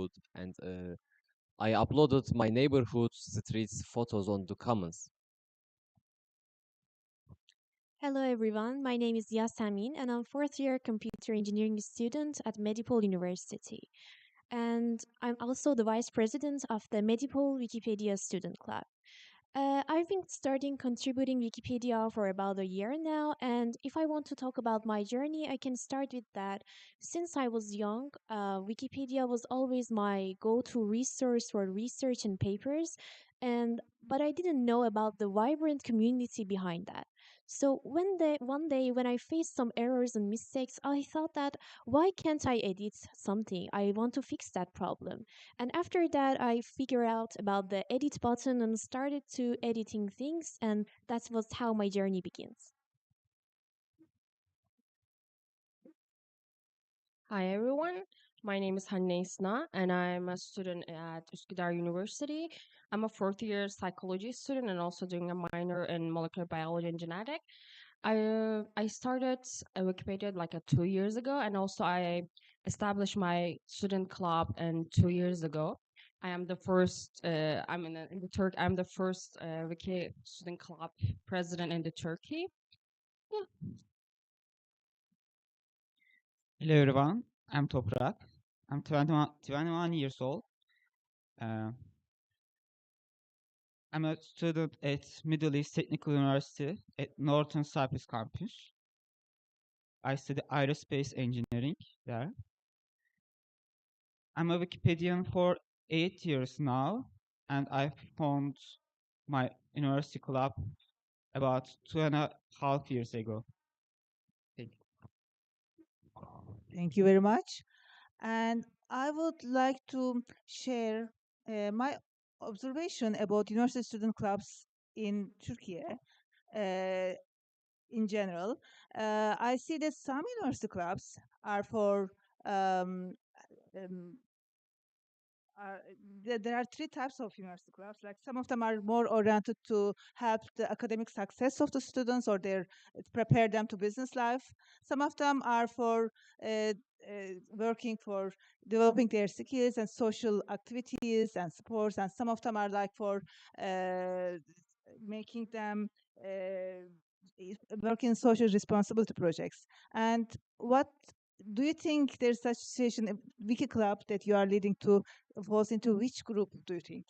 neighborhood, and I uploaded my neighborhood streets photos on the comments. Hello everyone, my name is Yasemin and I'm fourth year computer engineering student at Medipol University. And I'm also the vice president of the Medipol Wikipedia Student Club. I've been starting contributing Wikipedia for about a year now, and if I want to talk about my journey, I can start with that. Since I was young, Wikipedia was always my go-to resource for research and papers, and but I didn't know about the vibrant community behind that. So one day when I faced some errors and mistakes, I thought that why can't I edit something? I want to fix that problem. And after that, I figured out about the edit button and started to editing things, and that was how my journey begins. Hi everyone, my name is Hanne Isna and I'm a student at Üsküdar University. I'm a fourth year psychology student and also doing a minor in molecular biology and genetic. I started Wikipedia like 2 years ago, and also I established my student club and 2 years ago. I am the first. I'm in the Turk. I'm the first Wiki student club president in the Turkey. Yeah. Hello everyone, I'm Toprak. I'm 21 years old. Uh, I'm a student at Middle East Technical University at Northern Cyprus campus. I study aerospace engineering there. I'm a Wikipedian for 8 years now, and I found my university club about 2.5 years ago. Thank you. Thank you very much. And I would like to share my observation about university student clubs in Turkey. In general, I see that some university clubs are for um, um, there are three types of university clubs. Like some of them are more oriented to help the academic success of the students or their prepare them to business life. Some of them are for working for developing their skills and social activities and sports, and some of them are like for making them work in social responsibility projects. And what do you think there's such situation, a wiki club that you are leading to falls into which group, do you think?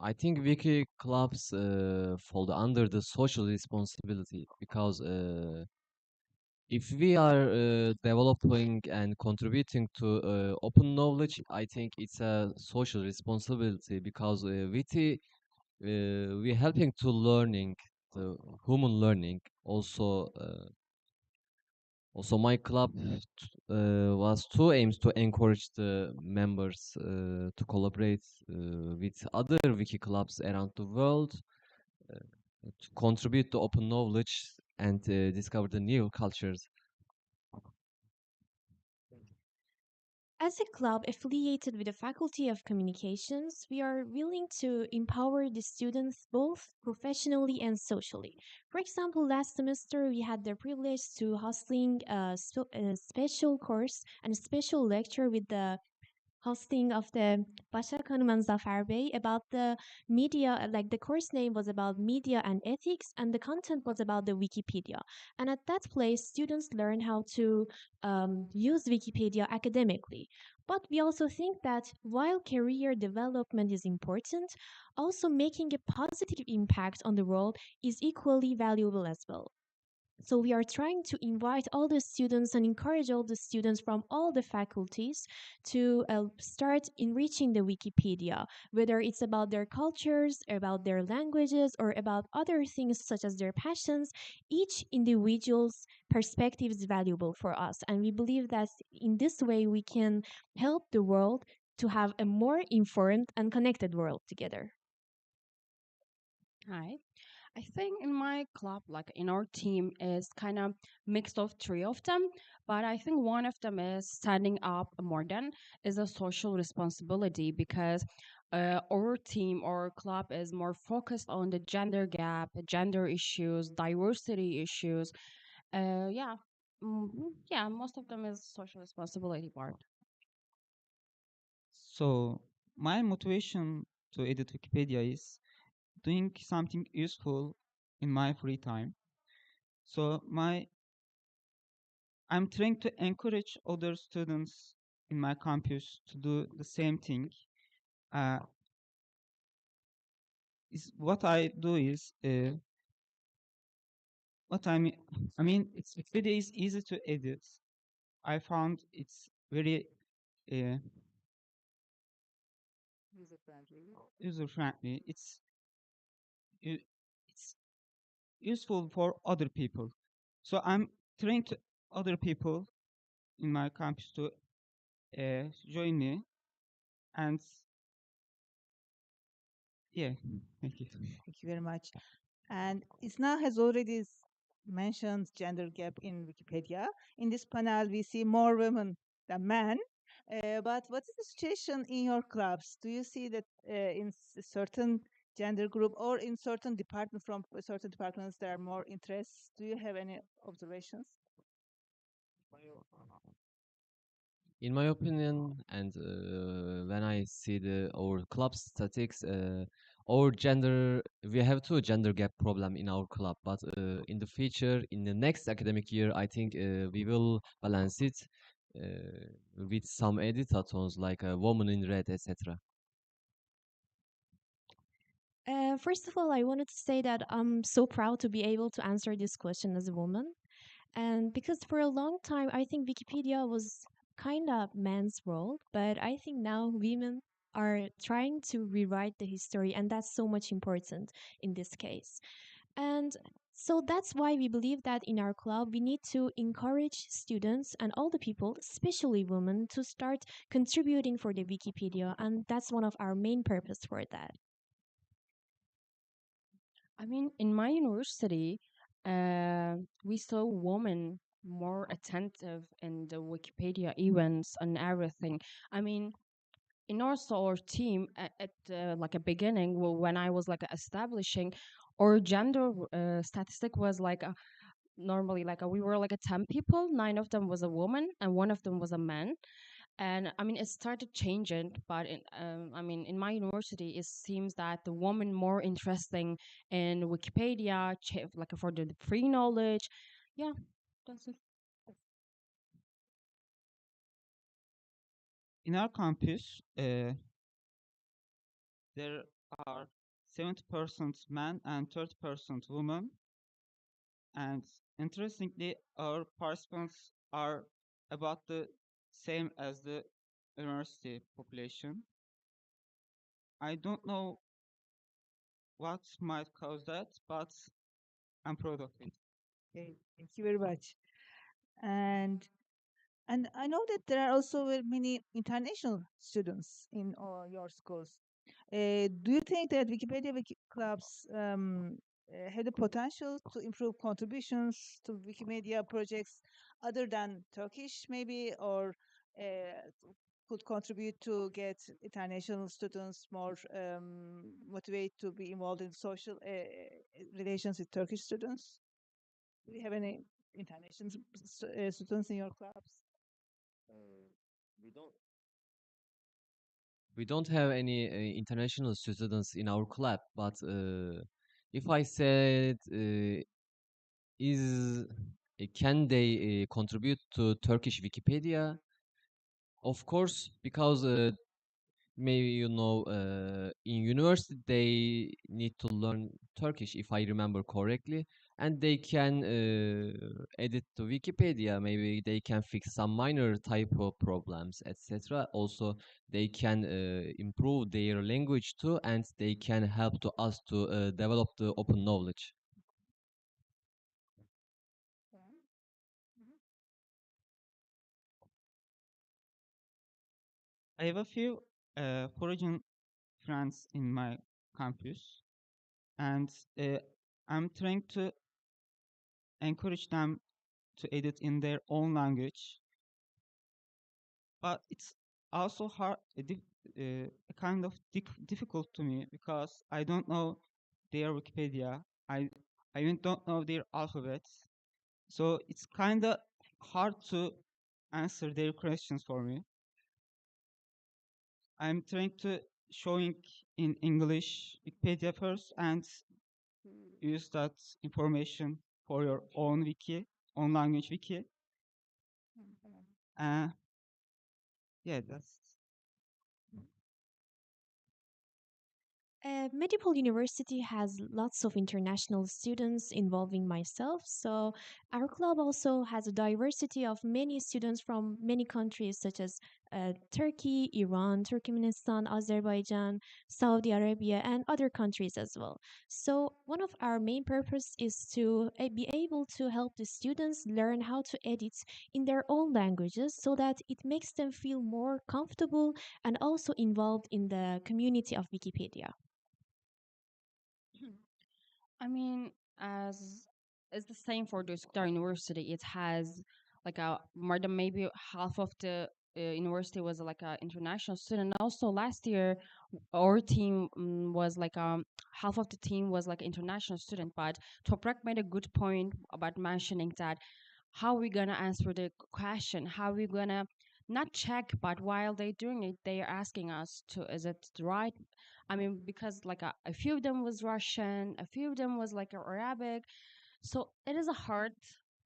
I think wiki clubs fall under the social responsibility because if we are developing and contributing to open knowledge, I think it's a social responsibility because we helping to learning the human learning. Also my club was two aims to encourage the members to collaborate with other wiki clubs around the world, uh, to contribute to open knowledge and discover the new cultures. As a club affiliated with the Faculty of Communications, we are willing to empower the students both professionally and socially. For example, last semester we had the privilege to hosting a special course and a special lecture with the hosting of the Başak Hanım and Zafer Bey about the media, like the course name was about media and ethics, and the content was about the Wikipedia. And at that place, students learn how to use Wikipedia academically. But we also think that while career development is important, also making a positive impact on the world is equally valuable as well. So we are trying to invite all the students and encourage all the students from all the faculties to start enriching the Wikipedia, whether it's about their cultures, about their languages, or about other things such as their passions. Each individual's perspective is valuable for us. And we believe that in this way we can help the world to have a more informed and connected world together. Hi. I think in my club, like in our team, is kind of mixed of three of them. But I think one of them is standing up more than is a social responsibility because our team or club is more focused on the gender gap, gender issues, diversity issues, Yeah, yeah, most of them is social responsibility part. So my motivation to edit Wikipedia is doing something useful in my free time. So I'm trying to encourage other students in my campus to do the same thing. Uh, is what I do is what I mean, it's Wikipedia is easy to edit. I found it's very uh, User friendly. user friendly. It's useful for other people. So I'm trying to other people in my campus to join me, and yeah, thank you. Thank you very much. And Isna has already mentioned gender gap in Wikipedia. In this panel, we see more women than men. But what is the situation in your clubs? Do you see that in certain gender group or in certain department from certain departments there are more interests? Do you have any observations? In my opinion, and when I see our club statistics, our gender, we have two gender gap problem in our club. But in the future, in the next academic year, I think we will balance it with some editathons like Woman in Red, etc. First of all, I wanted to say that I'm so proud to be able to answer this question as a woman. And because for a long time, I think Wikipedia was kind of man's world, but I think now women are trying to rewrite the history, and that's so much important in this case. And so that's why we believe that in our club, we need to encourage students and all the people, especially women, to start contributing for the Wikipedia. And that's one of our main purpose for that. I mean, in my university, we saw women more attentive in the Wikipedia events and everything. I mean, in also our team at like a beginning, when I was like establishing, our gender statistic was like normally like we were like a 10 people, 9 of them was a woman and 1 of them was a man. And I mean, it started changing, but I mean, in my university, it seems that the woman more interesting in Wikipedia, like for the free knowledge. Yeah, that's it. In our campus, there are 70% men and 30% women. And interestingly, our participants are about the same as the university population. I don't know what might cause that, but I'm proud of it. Okay, thank you very much. And and I know that there are also very many international students in your schools. Do you think that Wikipedia clubs have the potential to improve contributions to Wikimedia projects other than Turkish, maybe, or could contribute to get international students more motivated to be involved in social relations with Turkish students? Do you have any international students in your clubs? We don't have any international students in our club, but if I said is can they contribute to Turkish Wikipedia? Of course, because maybe you know in university they need to learn Turkish if I remember correctly, and they can edit to Wikipedia. Maybe they can fix some minor typo problems, etc. Also, they can improve their language too, and they can help to us to develop the open knowledge. I have a few foreign friends in my campus, and uh, I'm trying to encourage them to edit in their own language. But it's also hard, a kind of difficult to me because I don't know their Wikipedia. I even don't know their alphabets. So it's kind of hard to answer their questions for me. I'm trying to showing in English Wikipedia first and use that information for your own wiki, own language wiki. Uh, yeah, that's Medipol University has lots of international students involving myself. So our club also has a diversity of many students from many countries such as Turkey, Iran, Turkmenistan, Azerbaijan, Saudi Arabia, and other countries as well. So one of our main purpose is to be able to help the students learn how to edit in their own languages so that it makes them feel more comfortable and also involved in the community of Wikipedia. I mean, as it's the same for the Üsküdar University. It has like a more than maybe half of the university was like a international student. Also, last year our team was like half of the team was like international student. But Toprak made a good point about mentioning that how we gonna answer the question, how we gonna not check, but while they doing it, they are asking us to, is it right? I mean, because like a few of them was Russian, a few of them was like Arabic, so it is a hard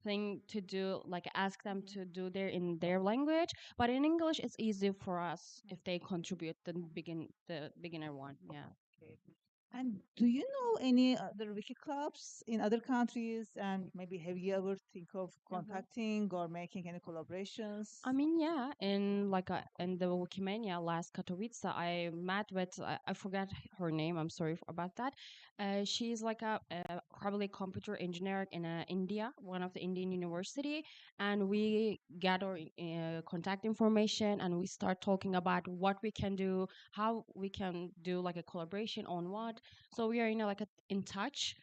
thing to do, like ask them to do their in their language. But in English, it's easy for us if they contribute the beginner one. Yeah. Okay. And do you know any other wiki clubs in other countries? And maybe have you ever think of contacting or making any collaborations? I mean, yeah, in like in the Wikimedia last Katowice, I met with I forgot her name. I'm sorry about that. She's like a probably computer engineer in India, one of the Indian university, and we gather contact information and we start talking about what we can do, how we can do like a collaboration on what. So we are like in touch.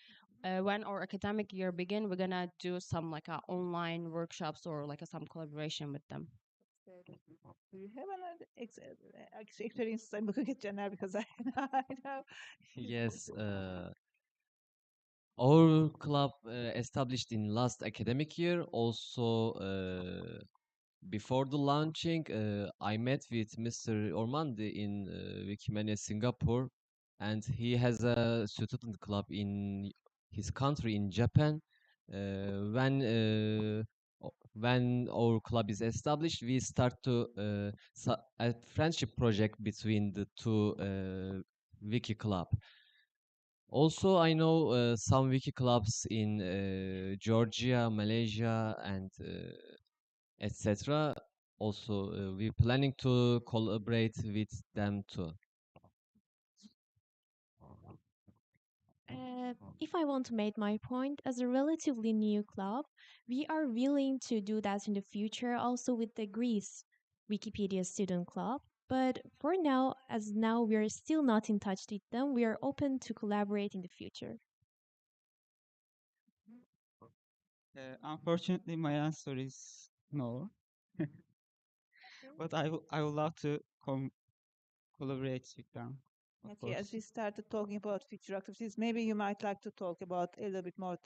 When our academic year begin, we're gonna do some like online workshops or like some collaboration with them. Do you have another experience? I'm looking at Jenna because I, I know. Yes, our club established in last academic year. Also, before the launching, I met with Mr. Ormandi in Wikimedia Singapore, and he has a student club in his country in Japan. When our club is established, we start to a friendship project between the two wiki club. Also, I know some wiki clubs in Georgia, Malaysia, and etc. Also, we're planning to collaborate with them too. If I want to make my point, as a relatively new club, we are willing to do that in the future also with the Greece Wikipedia Student Club. But for now, as now we are still not in touch with them, we are open to collaborate in the future. unfortunately my answer is no. But I would love to collaborate with them, of Okay, as course. we started talking about future activities, maybe you might like to talk about a little bit more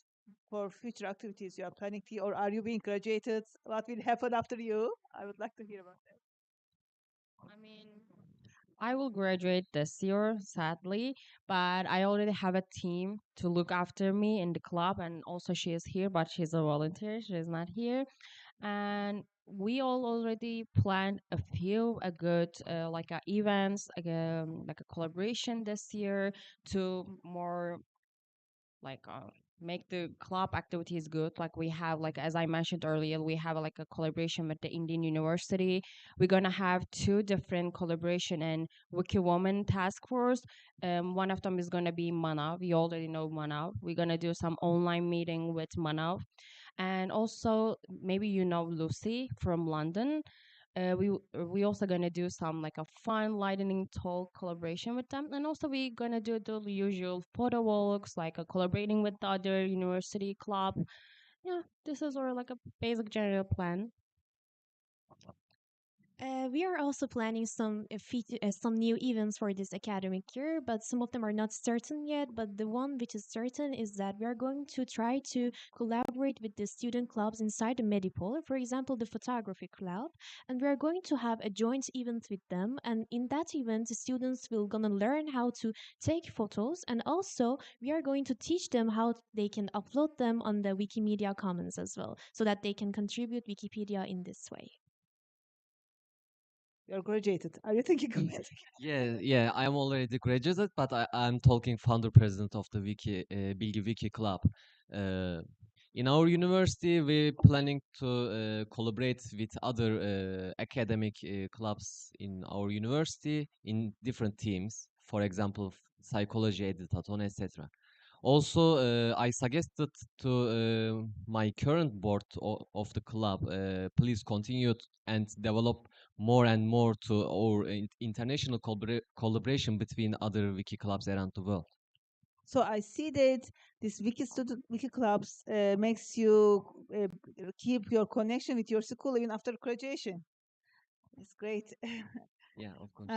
for future activities you are planning to, or are you being graduated? What will happen after you? I would like to hear about that. I mean, I will graduate this year, sadly, but I already have a team to look after me in the club, and also she is here, but she's a volunteer. She is not here, and we all already planned a few a good like events, like a collaboration this year to more like make the club activities good. Like we have, like as I mentioned earlier, we have like a collaboration with the Indian University. We're gonna have two different collaboration in Wiki Woman Task Force. One of them is gonna be Manav. You already know Manav. We're gonna do some online meeting with Manav, and also maybe you know Lucy from London. We also gonna do some like a fun lightning talk collaboration with them, and also we gonna do the usual photo walks, like a collaborating with the other university club. Yeah, this is our like a basic general plan. We are also planning some new events for this academic year, but some of them are not certain yet. But the one which is certain is that we are going to try to collaborate with the student clubs inside the Medipol, for example, the photography club, and we are going to have a joint event with them. And in that event, the students will gonna learn how to take photos, and also we are going to teach them how they can upload them on the Wikimedia Commons as well, so that they can contribute Wikipedia in this way. You're graduated. Are you thinking of it? Yeah, I am already graduated, but I'm talking founder president of the Bilgi Wiki Club. Uh, in our university, we're planning to collaborate with other academic clubs in our university in different teams. For example, psychology, editaton, etc. Also, I suggested to my current board of the club, please continue and develop more and more to our international collaboration between other wiki clubs around the world. So I see that this wiki clubs makes you keep your connection with your school even after graduation. It's great. Yeah, of course.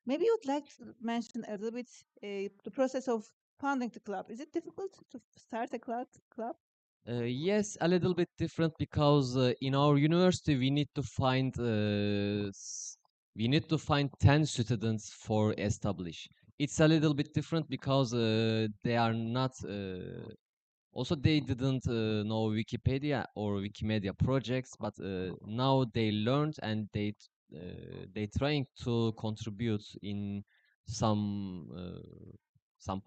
Maybe you'd like to mention a little bit the process of founding the club. Is it difficult to start a club? Yes, a little bit different because in our university we need to find 10 students for establish. It's a little bit different because they are not also they didn't know Wikipedia or Wikimedia projects, but now they learned and they trying to contribute in some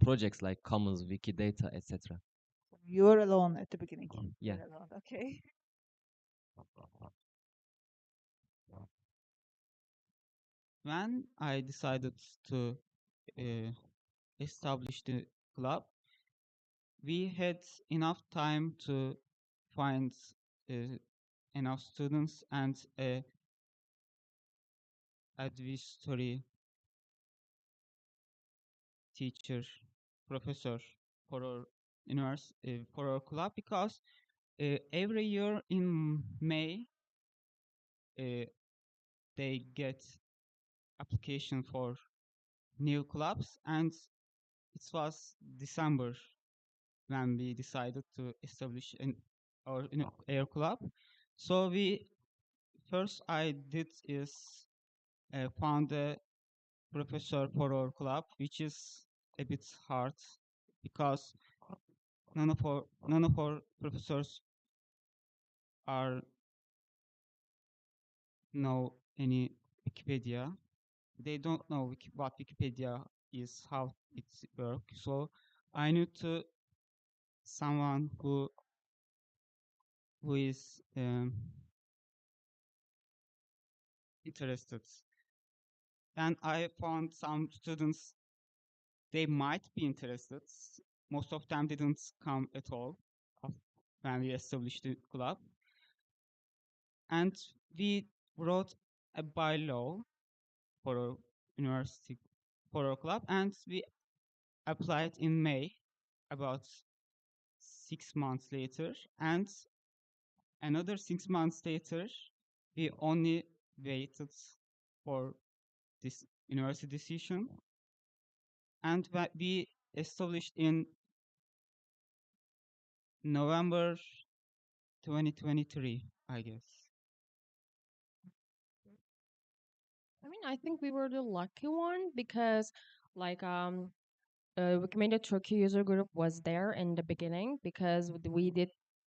projects like Commons, Wikidata, etc. You were alone at the beginning. You Yeah. were alone. Okay. When I decided to uh, establish the club, we had enough time to find uh, enough students and a advisory teacher, professor for our for our club because every year in May uh, they get application for new clubs, and it was December when we decided to establish our air club. So we first I did is found a professor for our club, which is a bit hard because none of our professors are know any Wikipedia. They don't know what Wikipedia is, how it works. So I need to someone who is interested. And I found some students they might be interested. Most of them didn't come at all when we established the club. And we wrote a bylaw for our university, for our club, and we applied in May, about 6 months later, and another 6 months later, we only waited for this university decision, and we established in November 2023, I guess. I mean, I think we were the lucky one because, like, Wikimedia Turkey user group was there in the beginning because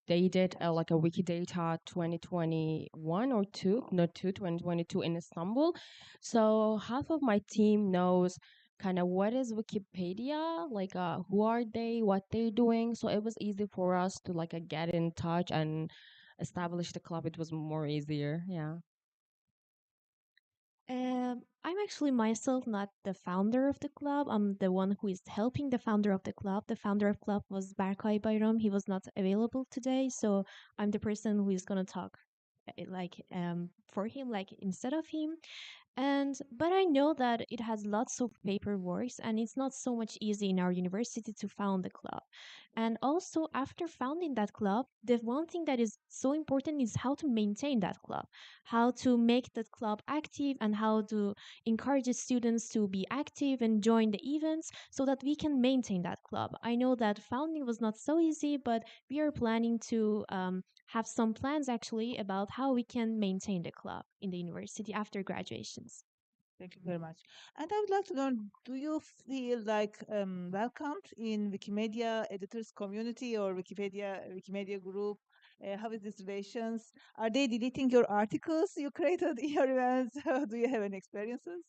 they did like a Wikidata 2021 or 2022 in Istanbul. So half of my team knows kind of what is Wikipedia, like who are they, what they're doing. So it was easy for us to like get in touch and establish the club. It was more easier, yeah. I'm actually myself not the founder of the club. I'm the one who is helping the founder of the club. The founder of club was Berkay Bayram. He was not available today, so I'm the person who is gonna talk, for him, like instead of him. But I know that it has lots of paperwork and it's not so much easy in our university to found the club. And also after founding that club, the one thing that is so important is how to maintain that club, how to make that club active and how to encourage the students to be active and join the events so that we can maintain that club. I know that founding was not so easy, but we are planning to have some plans actually about how we can maintain the club in the university after graduations. Thank you very much. And I would like to know, do you feel like welcomed in Wikimedia editors community or Wikimedia group? How is this relations? Are they deleting your articles you created in your events? Do you have any experiences?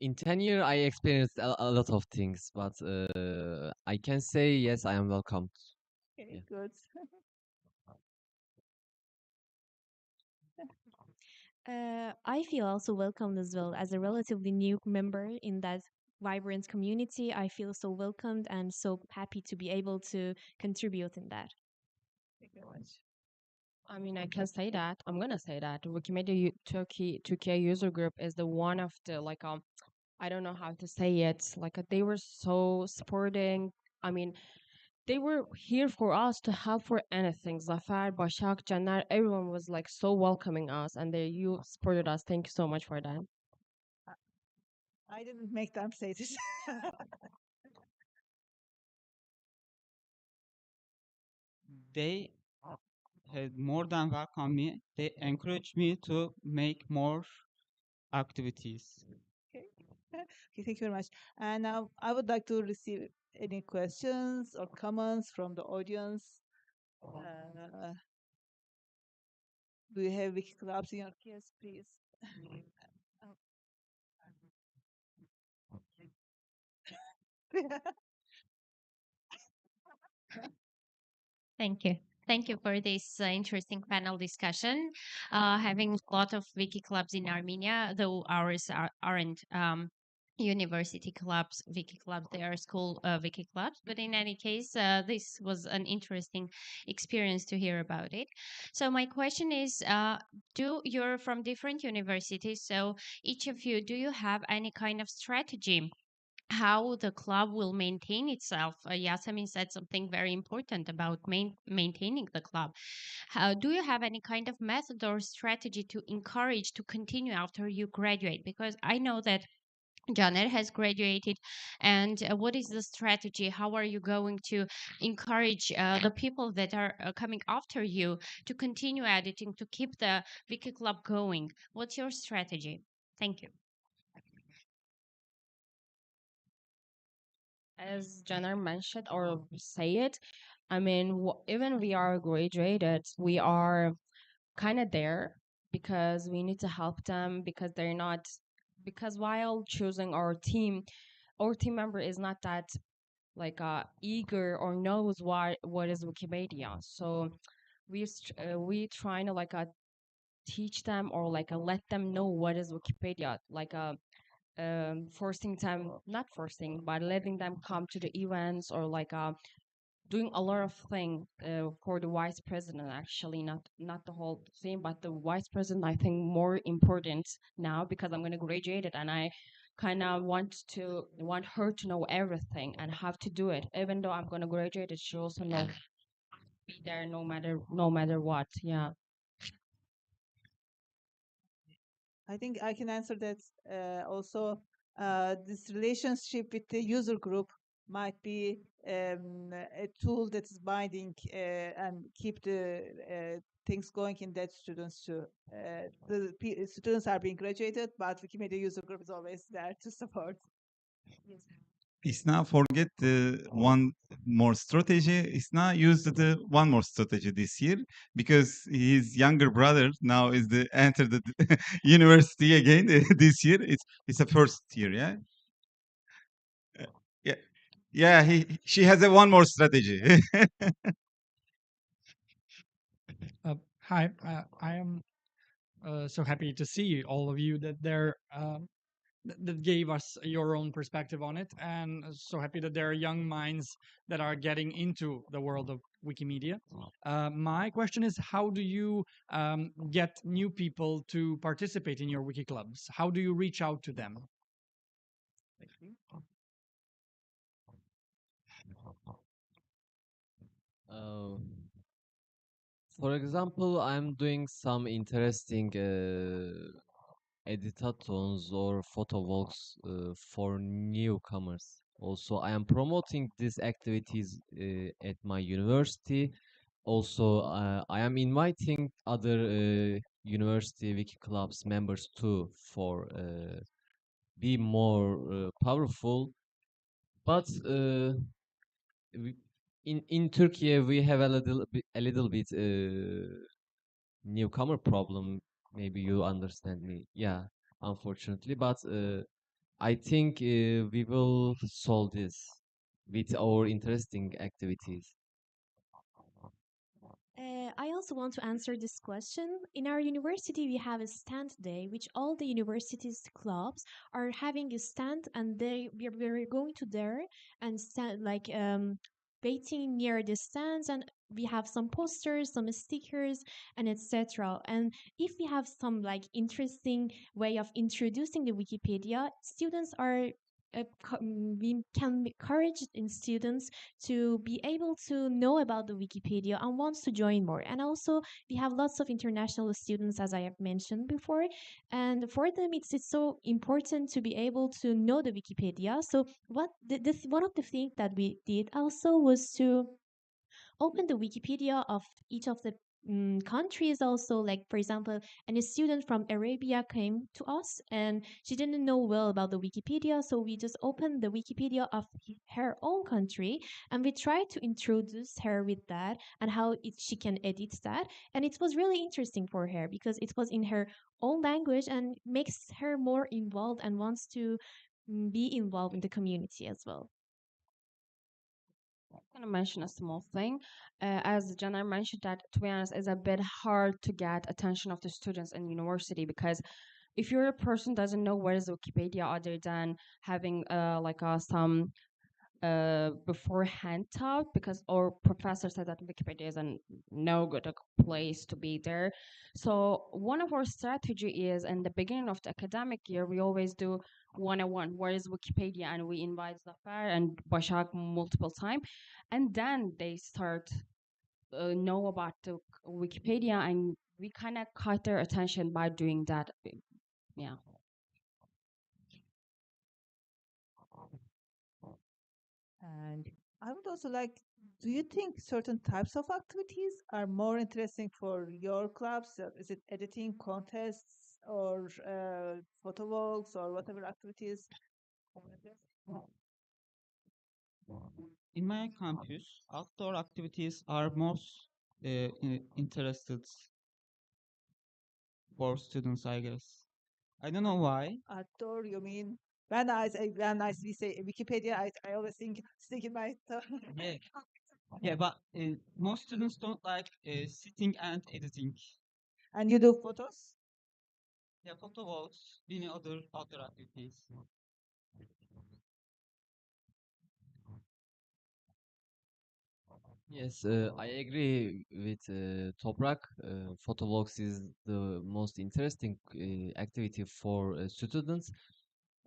In 10 years, I experienced a lot of things, but I can say yes, I am welcomed. Okay, Yeah. good. I feel also welcomed as well as a relatively new member in that vibrant community. I feel so welcomed and so happy to be able to contribute in that. Thank you very much. I mean, I can say that. I'm gonna say that Wikimedia Turkey user group is the one of the like I don't know how to say it. Like they were so supporting. I mean, they were here for us to help for anything. Zafar, Başak, Caner, everyone was like so welcoming us, and you supported us. Thank you so much for that. I didn't make them say this. They had more than welcome me. They encouraged me to make more activities. Okay. Okay, thank you very much. And now I would like to receive any questions or comments from the audience. Uh, do you have wiki clubs in your yes, please? Thank you. Thank you for this interesting panel discussion. Having a lot of wiki clubs in Armenia, though ours aren't university clubs, wiki clubs, they are school wiki clubs. But in any case, this was an interesting experience to hear about it. So my question is, you're from different universities, so each of you, do you have any kind of strategy how the club will maintain itself? Yasemin said something very important about maintaining the club. How do you have any kind of method or strategy to encourage to continue after you graduate? Because I know that Janet has graduated, and what is the strategy? How are you going to encourage the people that are coming after you to continue editing, to keep the Wiki Club going? What's your strategy? Thank you. As Jenner mentioned or say it, I mean, even we are graduated, we are kind of there because we need to help them because they're not, because while choosing our team member is not that like eager or knows what is Wikimedia. So we trying to like teach them or like let them know what is Wikipedia, like forcing them, not forcing, but letting them come to the events or like doing a lot of things for the vice president. Actually, not the whole thing, but the vice president. I think more important now because I'm gonna graduate it, and I kind of want her to know everything and have to do it. Even though I'm gonna graduate it, she also know be there no matter what. Yeah. I think I can answer that also. This relationship with the user group might be a tool that is binding and keep the things going in that students too. Students are being graduated, but Wikimedia user group is always there to support. Yes. Isna forget the one more strategy. Isna used the one more strategy this year because his younger brother now is the entered the university again this year. It's a first year, yeah. Yeah, yeah. She has a one more strategy. Hi, I am so happy to see all of you that there. that gave us your own perspective on it, and so happy that there are young minds that are getting into the world of Wikimedia. My question is, how do you get new people to participate in your wiki clubs? How do you reach out to them? Thank you. Uh, for example, I'm doing some interesting editathons or photo walks for newcomers. Also, I am promoting these activities at my university. Also, I am inviting other university wiki clubs members too for be more powerful. But in Turkey we have a little bit newcomer problem. Maybe you understand me. Yeah, unfortunately, but I think we will solve this with our interesting activities. I also want to answer this question. In our university, we have a stand day, which all the university's clubs are having a stand, and we're going to there and stand like waiting near the stands, and we have some posters, some stickers, and etc. And if we have some like interesting way of introducing the Wikipedia, students are. We can encourage in students to be able to know about the Wikipedia and wants to join more. And also, we have lots of international students, as I have mentioned before. And for them, it's so important to be able to know the Wikipedia. So, this one of the things that we did also was to open the Wikipedia of each of the countries also. Like, for example, and a student from Arabia came to us and she didn't know well about the Wikipedia, so we just opened the Wikipedia of her own country and we tried to introduce her with that and how she can edit that. And it was really interesting for her because it was in her own language and makes her more involved and wants to be involved in the community as well. I'm gonna mention a small thing. As Jana mentioned, that to be honest, is a bit hard to get attention of the students in university because if you're a person doesn't know what is Wikipedia other than having some beforehand taught because our professor said that Wikipedia is a no good place to be there. So one of our strategy is in the beginning of the academic year, we always do 101, where is Wikipedia? And we invite Zafer and Bashak multiple time. And then they start know about the Wikipedia and we kind of caught their attention by doing that. Yeah. And I would also like, do you think certain types of activities are more interesting for your clubs? Is it editing contests or photo walks or whatever activities? In my campus, outdoor activities are most interested for students, I guess. I don't know why. Outdoor, you mean? When we say Wikipedia, I always think in my Yeah, yeah, but most students don't like sitting and editing. And you do photos? Yeah, photo walks, any other outdoor activities. Yes, I agree with Toprak. Photo walks is the most interesting activity for students.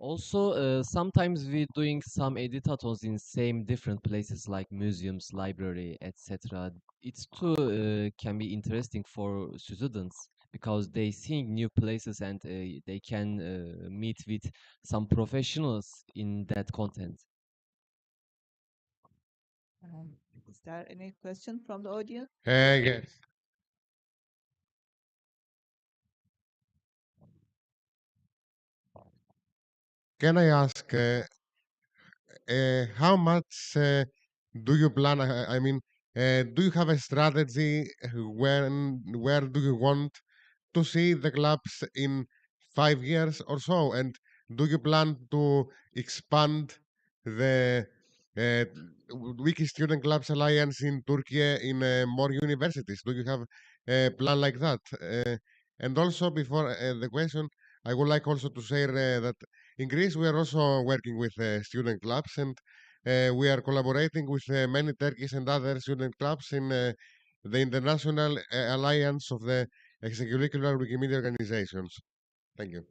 Also, sometimes we doing some editathons in same different places like museums, library, etc. It's too can be interesting for students because they seeing new places and they can meet with some professionals in that content. Is there any question from the audience? Yes. Can I ask how much do you plan? I mean, do you have a strategy where do you want to see the clubs in 5 years or so? And do you plan to expand the uh, Wiki Student Clubs Alliance in Turkey in more universities? Do you have a plan like that? And also, before the question, I would like also to share that In Greece, we are also working with student clubs, and we are collaborating with many Turkish and other student clubs in the International Alliance of the Extracurricular Wikimedia Organizations. Thank you.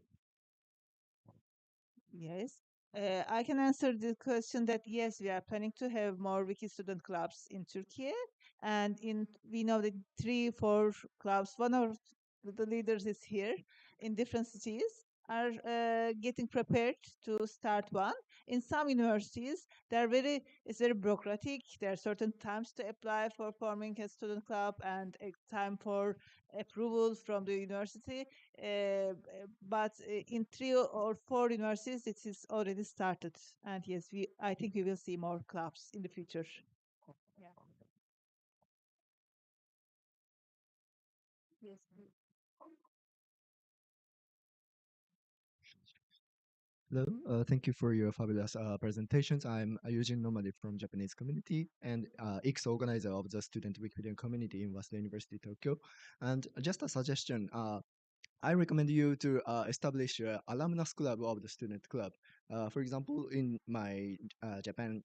Yes. I can answer the question that yes, we are planning to have more wiki student clubs in Turkey, and we know that 3, 4 clubs. One of the leaders is here in different cities. Are getting prepared to start one. In some universities, it's very bureaucratic. There are certain times to apply for forming a student club and a time for approval from the university. But in 3 or 4 universities, it is already started. And yes, I think we will see more clubs in the future. Yeah. Yes. Hello, thank you for your fabulous presentations. I'm Eugene Nomadi from Japanese community and ex-organizer of the student Wikipedia community in Waseda University, Tokyo. And just a suggestion, I recommend you to establish a alumnus club of the student club. For example, in my Japan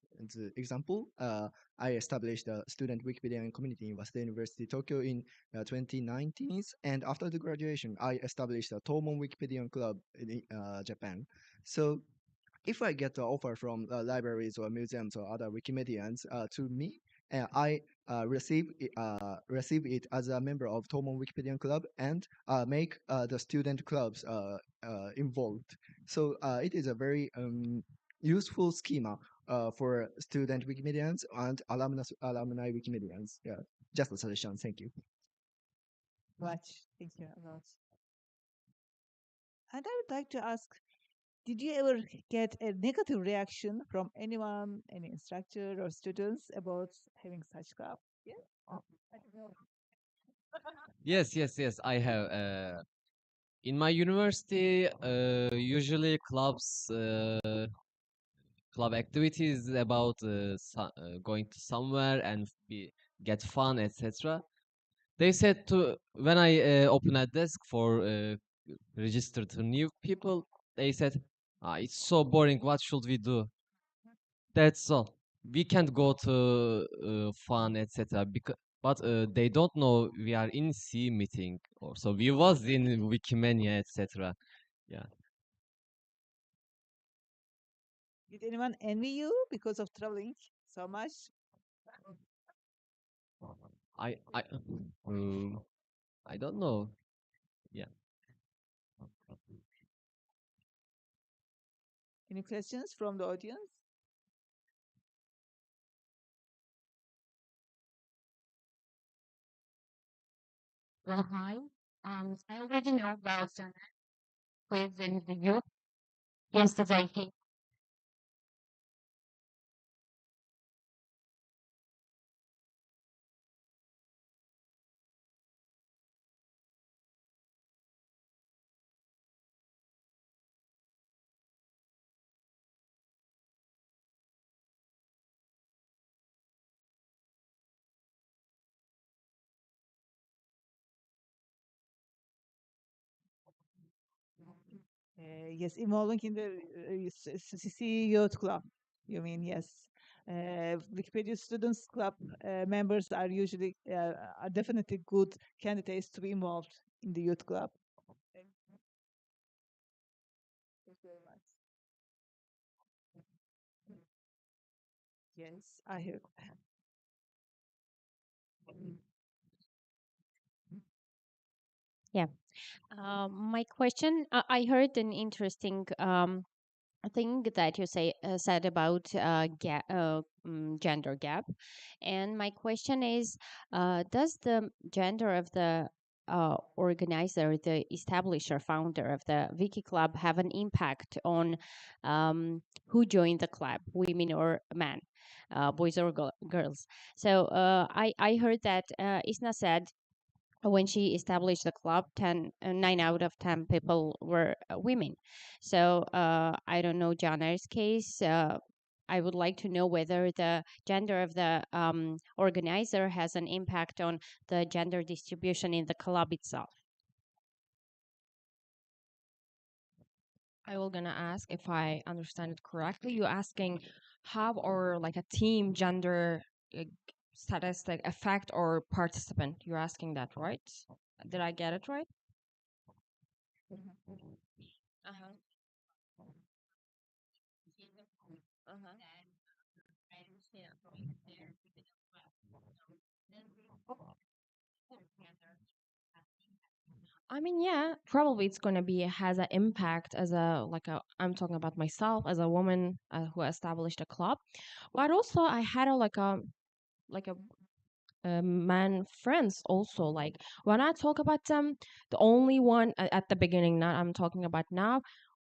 example, I established a student Wikipedian community in Waseda University, Tokyo in 2019. And after the graduation, I established a Tomon Wikipedian club in Japan. So if I get an offer from libraries or museums or other Wikimedians to me, I receive it as a member of Tomon Wikipedian Club and make the student clubs involved. So it is a very useful schema for student Wikimedians and alumni Wikimedians. Yeah, just a suggestion. Thank you. Much. Thank you a lot. And I would like to ask, did you ever get a negative reaction from anyone, any instructor or students about having such club? Yeah. I don't know. Yes. I have. In my university, usually club activities about going to somewhere and get fun, etc. They said to when I open a desk for register to new people, they said, "It's so boring. What should we do?" That's all. We can't go to fun, etc. Because but they don't know we are in C meeting or so we was in Wikimania, etc. Yeah. Did anyone envy you because of traveling so much? I I um, I don't know. Yeah. Any questions from the audience? Well, hi. I already know about the quiz in the youth. Yesterday, he Yes, involving in the CC Youth Club. You mean yes? Wikipedia Students Club members are usually are definitely good candidates to be involved in the youth club. Thank you very much. Yes, I hear. Yeah. My question, I heard an interesting thing that you said about gender gap, and my question is, does the gender of the organizer, the establisher, founder of the Wiki Club have an impact on who joined the club, women or men, boys or girls? So I heard that Isna said when she established the club, 9 out of 10 people were women. So I don't know Jana's case. I would like to know whether the gender of the organizer has an impact on the gender distribution in the club itself. I will gonna ask if I understand it correctly. You're asking how or like a team gender uh, statistic affect or participant. You're asking that, right? Did I get it right? Uh-huh. Uh-huh. I mean, yeah, probably it's gonna be has an impact as a like a I'm talking about myself as a woman who established a club, but also I had a like a man friends also like when I talk about them, the only one at the beginning, not I'm talking about now.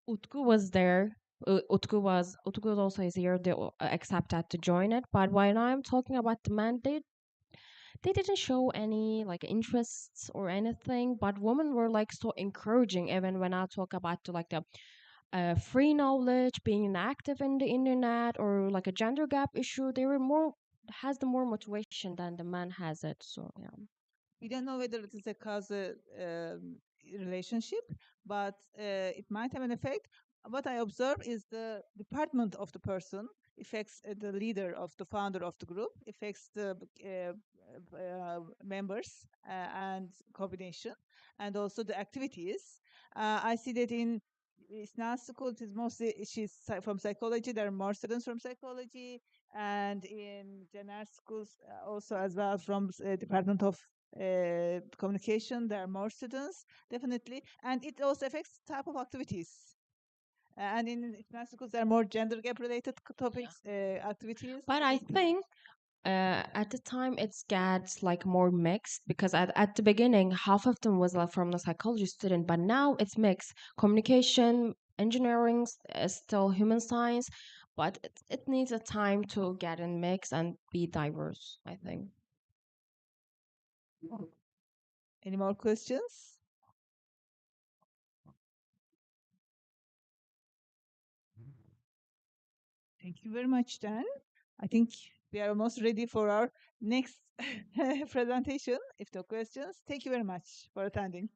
Utku was there. Utku was also is here. They accepted to join it, but when I'm talking about the man, they didn't show any like interests or anything, but women were like so encouraging even when I talk about like the free knowledge, being active in the internet, or like a gender gap issue. They were more has the more motivation than the man has it. So yeah. We don't know whether it is a causal relationship, but it might have an effect. What I observe is the department of the person affects the leader of the founder of the group, affects the members and combination, and also the activities. I see that in it's not school. It is mostly she's from psychology. There are more students from psychology, and in general schools also as well from Department of communication. There are more students, definitely, and it also affects type of activities. And in international schools, there are more gender gap related topics, activities. But I think at the time it's gets like more mixed because at the beginning half of them was like from the psychology student, but now it's mixed communication, engineering, still human science, but it needs a time to get in mix and be diverse, I think. Any more questions? Thank you very much, Dan. I think we are almost ready for our next presentation. If no questions, thank you very much for attending.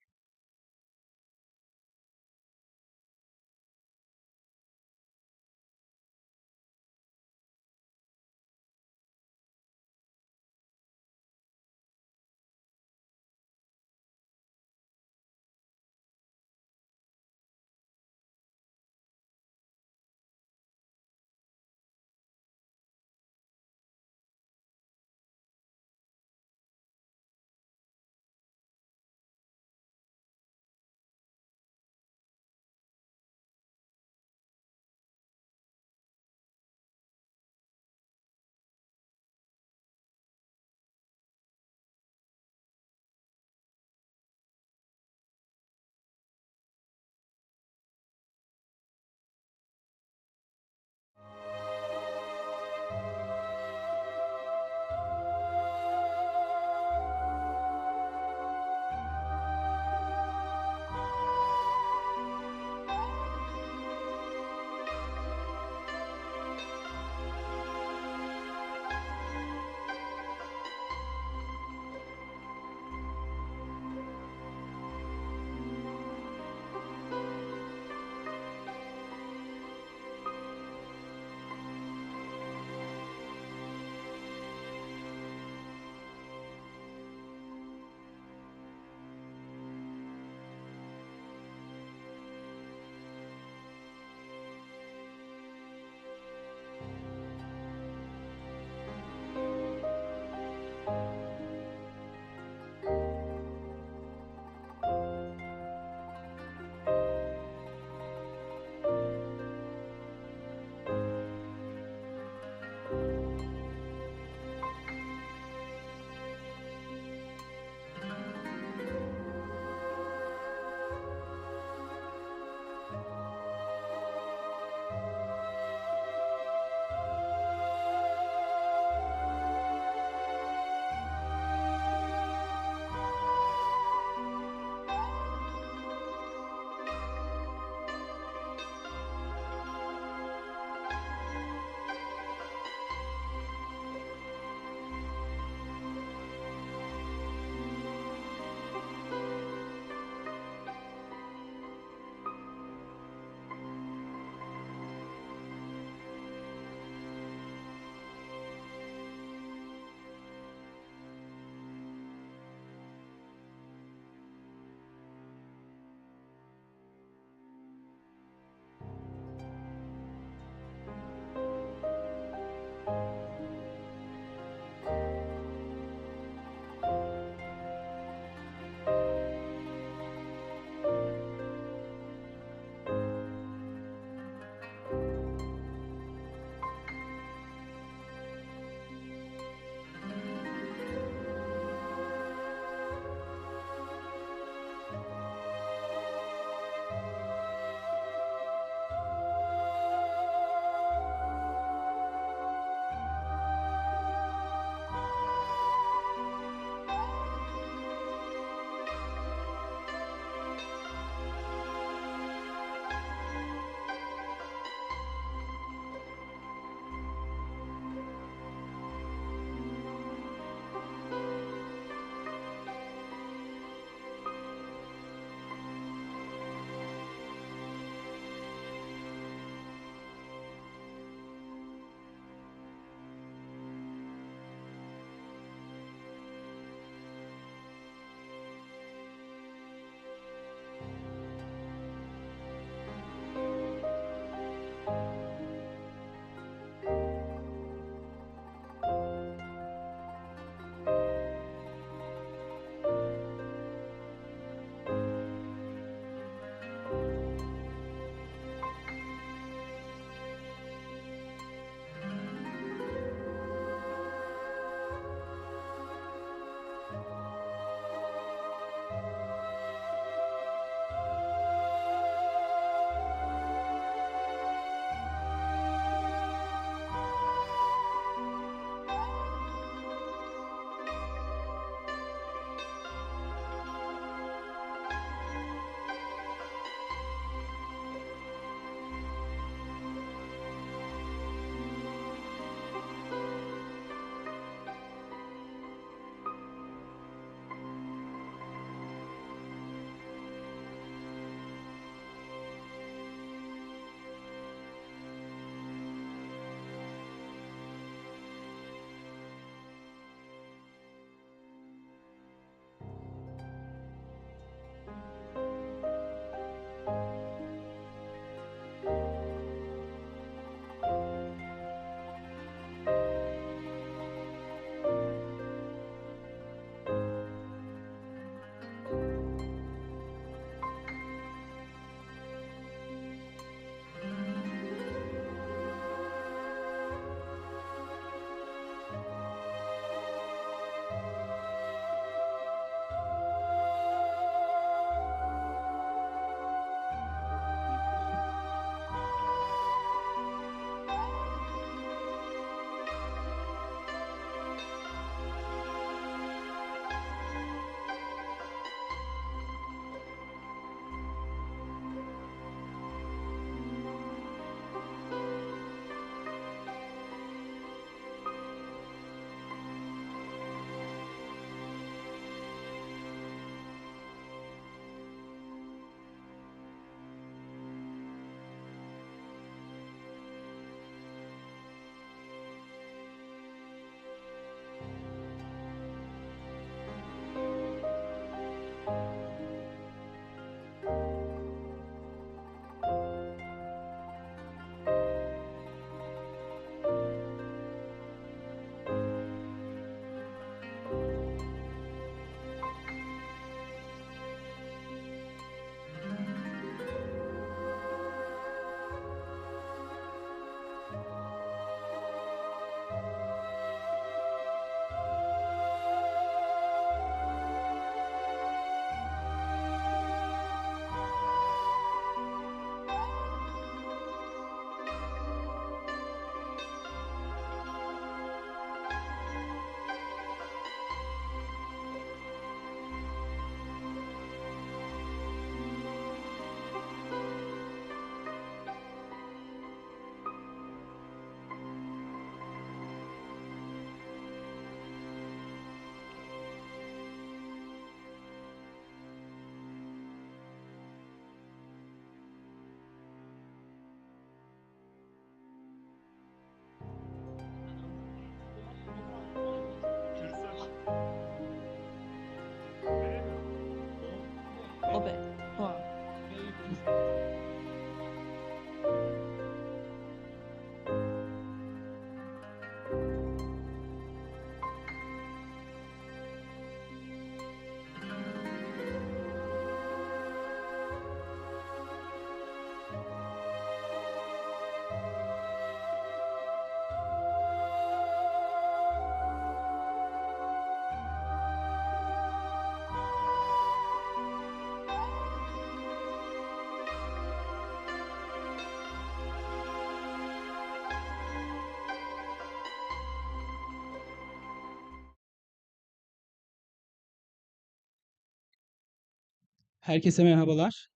Herkese merhabalar.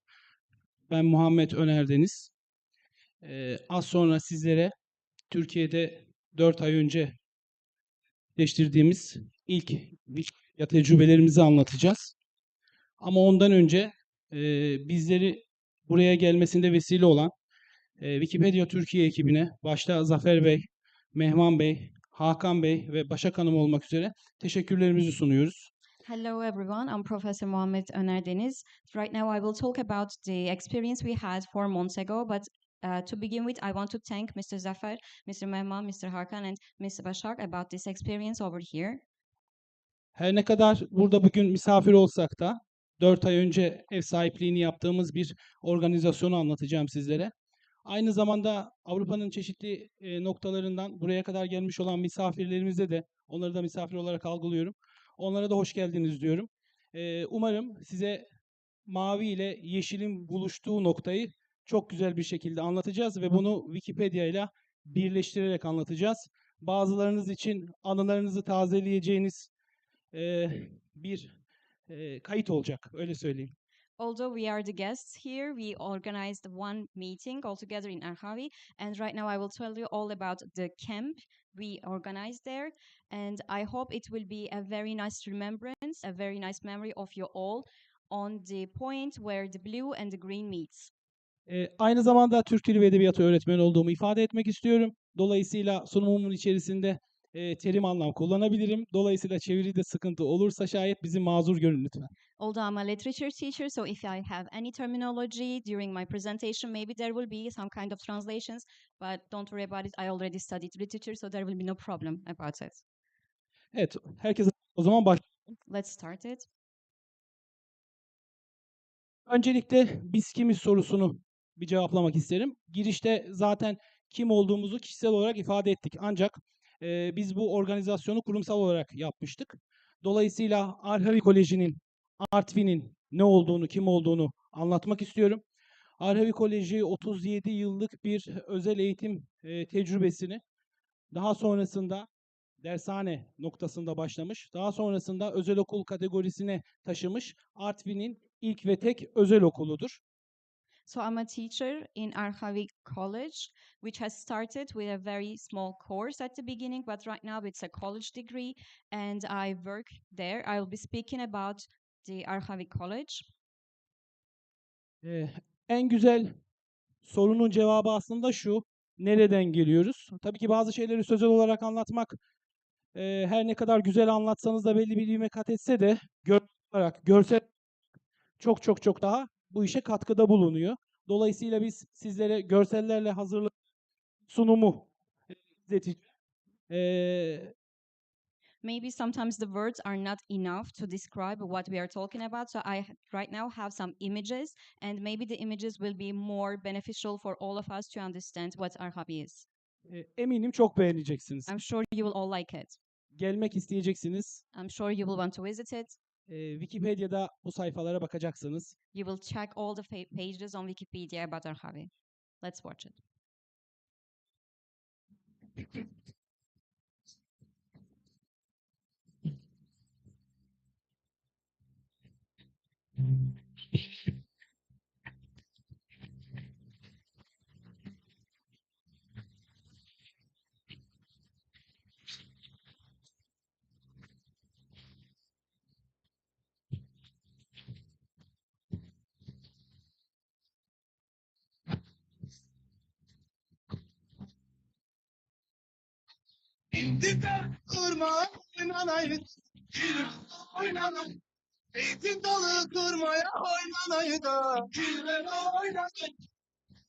Ben Muhammed Öner Deniz. Az sonra sizlere Türkiye'de 4 ay önce gerçekleştirdiğimiz ilk Wikipedia tecrübelerimizi anlatacağız. Ama ondan önce bizleri buraya gelmesinde vesile olan Wikipedia Türkiye ekibine başta Zafer Bey, Mehman Bey, Hakan Bey ve Başak Hanım olmak üzere teşekkürlerimizi sunuyoruz. Hello, everyone. I'm Professor Mohammed Öner Deniz. Right now, I will talk about the experience we had 4 months ago. But to begin with, I want to thank Mr. Zafer, Mr. Mehman, Mr. Harkan, and Ms. Başak about this experience over here. Her ne kadar burada bugün misafir olsak da 4 ay önce ev sahipliğini yaptığımız bir organizasyonu anlatacağım sizlere. Aynı zamanda Avrupa'nın çeşitli noktalarından buraya kadar gelmiş olan misafirlerimize de onları da misafir olarak algılıyorum. Onlara da hoş geldiniz diyorum. Umarım size mavi ile yeşilin buluştuğu noktayı çok güzel bir şekilde anlatacağız ve bunu Wikipedia ile birleştirerek anlatacağız. Bazılarınız için anılarınızı tazeleyeceğiniz bir kayıt olacak, öyle söyleyeyim. Although we are the guests here, we organized one meeting all together in Arhavi. And right now I will tell you all about the camp we organized there. And I hope it will be a very nice remembrance, a very nice memory of you all on the point where the blue and the green meets. Aynı zamanda Türk Dili ve Edebiyatı öğretmeni olduğumu ifade etmek istiyorum. Dolayısıyla sunumumun içerisinde terim anlam kullanabilirim. Dolayısıyla çeviride sıkıntı olursa şayet bizi mazur görün lütfen. Although I'm a literature teacher, so if I have any terminology during my presentation, maybe there will be some kind of translations, but don't worry about it. I already studied literature, so there will be no problem about it. Evet, herkese o zaman başlayalım. Let's start it. Öncelikle biz kimiz sorusunu bir cevaplamak isterim. Girişte zaten kim olduğumuzu kişisel olarak ifade ettik. Ancak biz bu organizasyonu kurumsal olarak yapmıştık. Dolayısıyla Arhavi Koleji'nin, Artvin'in ne olduğunu, kim olduğunu anlatmak istiyorum. Arhavi Koleji 37 yıllık bir özel eğitim tecrübesini daha sonrasında dershane noktasında başlamış. Daha sonrasında özel okul kategorisine taşımış. Artvin'in ilk ve tek özel okuludur. So I'm a teacher in Arhavi College, which has started with a very small course at the beginning, but right now it's a college degree and I work there. I'll be speaking about the Arhavi College. En güzel sorunun cevabı aslında şu: nereden geliyoruz? Tabii ki bazı şeyleri sözel olarak anlatmak her ne kadar güzel anlatsanız da belli bir ilme kat etse de görsel çok daha bu işe katkıda bulunuyor. Dolayısıyla biz sizlere görsellerle hazırladık sunumu izleteceğiz. Maybe sometimes the words are not enough to describe what we are talking about. So I right now have some images, and maybe the images will be more beneficial for all of us to understand what Arhavi is. Eminim çok beğeneceksiniz. I'm sure you will all like it. Gelmek isteyeceksiniz. I'm sure you will want to visit it. Wikipedia'da bu sayfalara bakacaksınız. You will check all the pages on Wikipedia about Arhavi. Let's watch it. Kurma oynanaydı, oynanaydı. Eğitim dalı kurmaya oynanaydı, oynanaydı.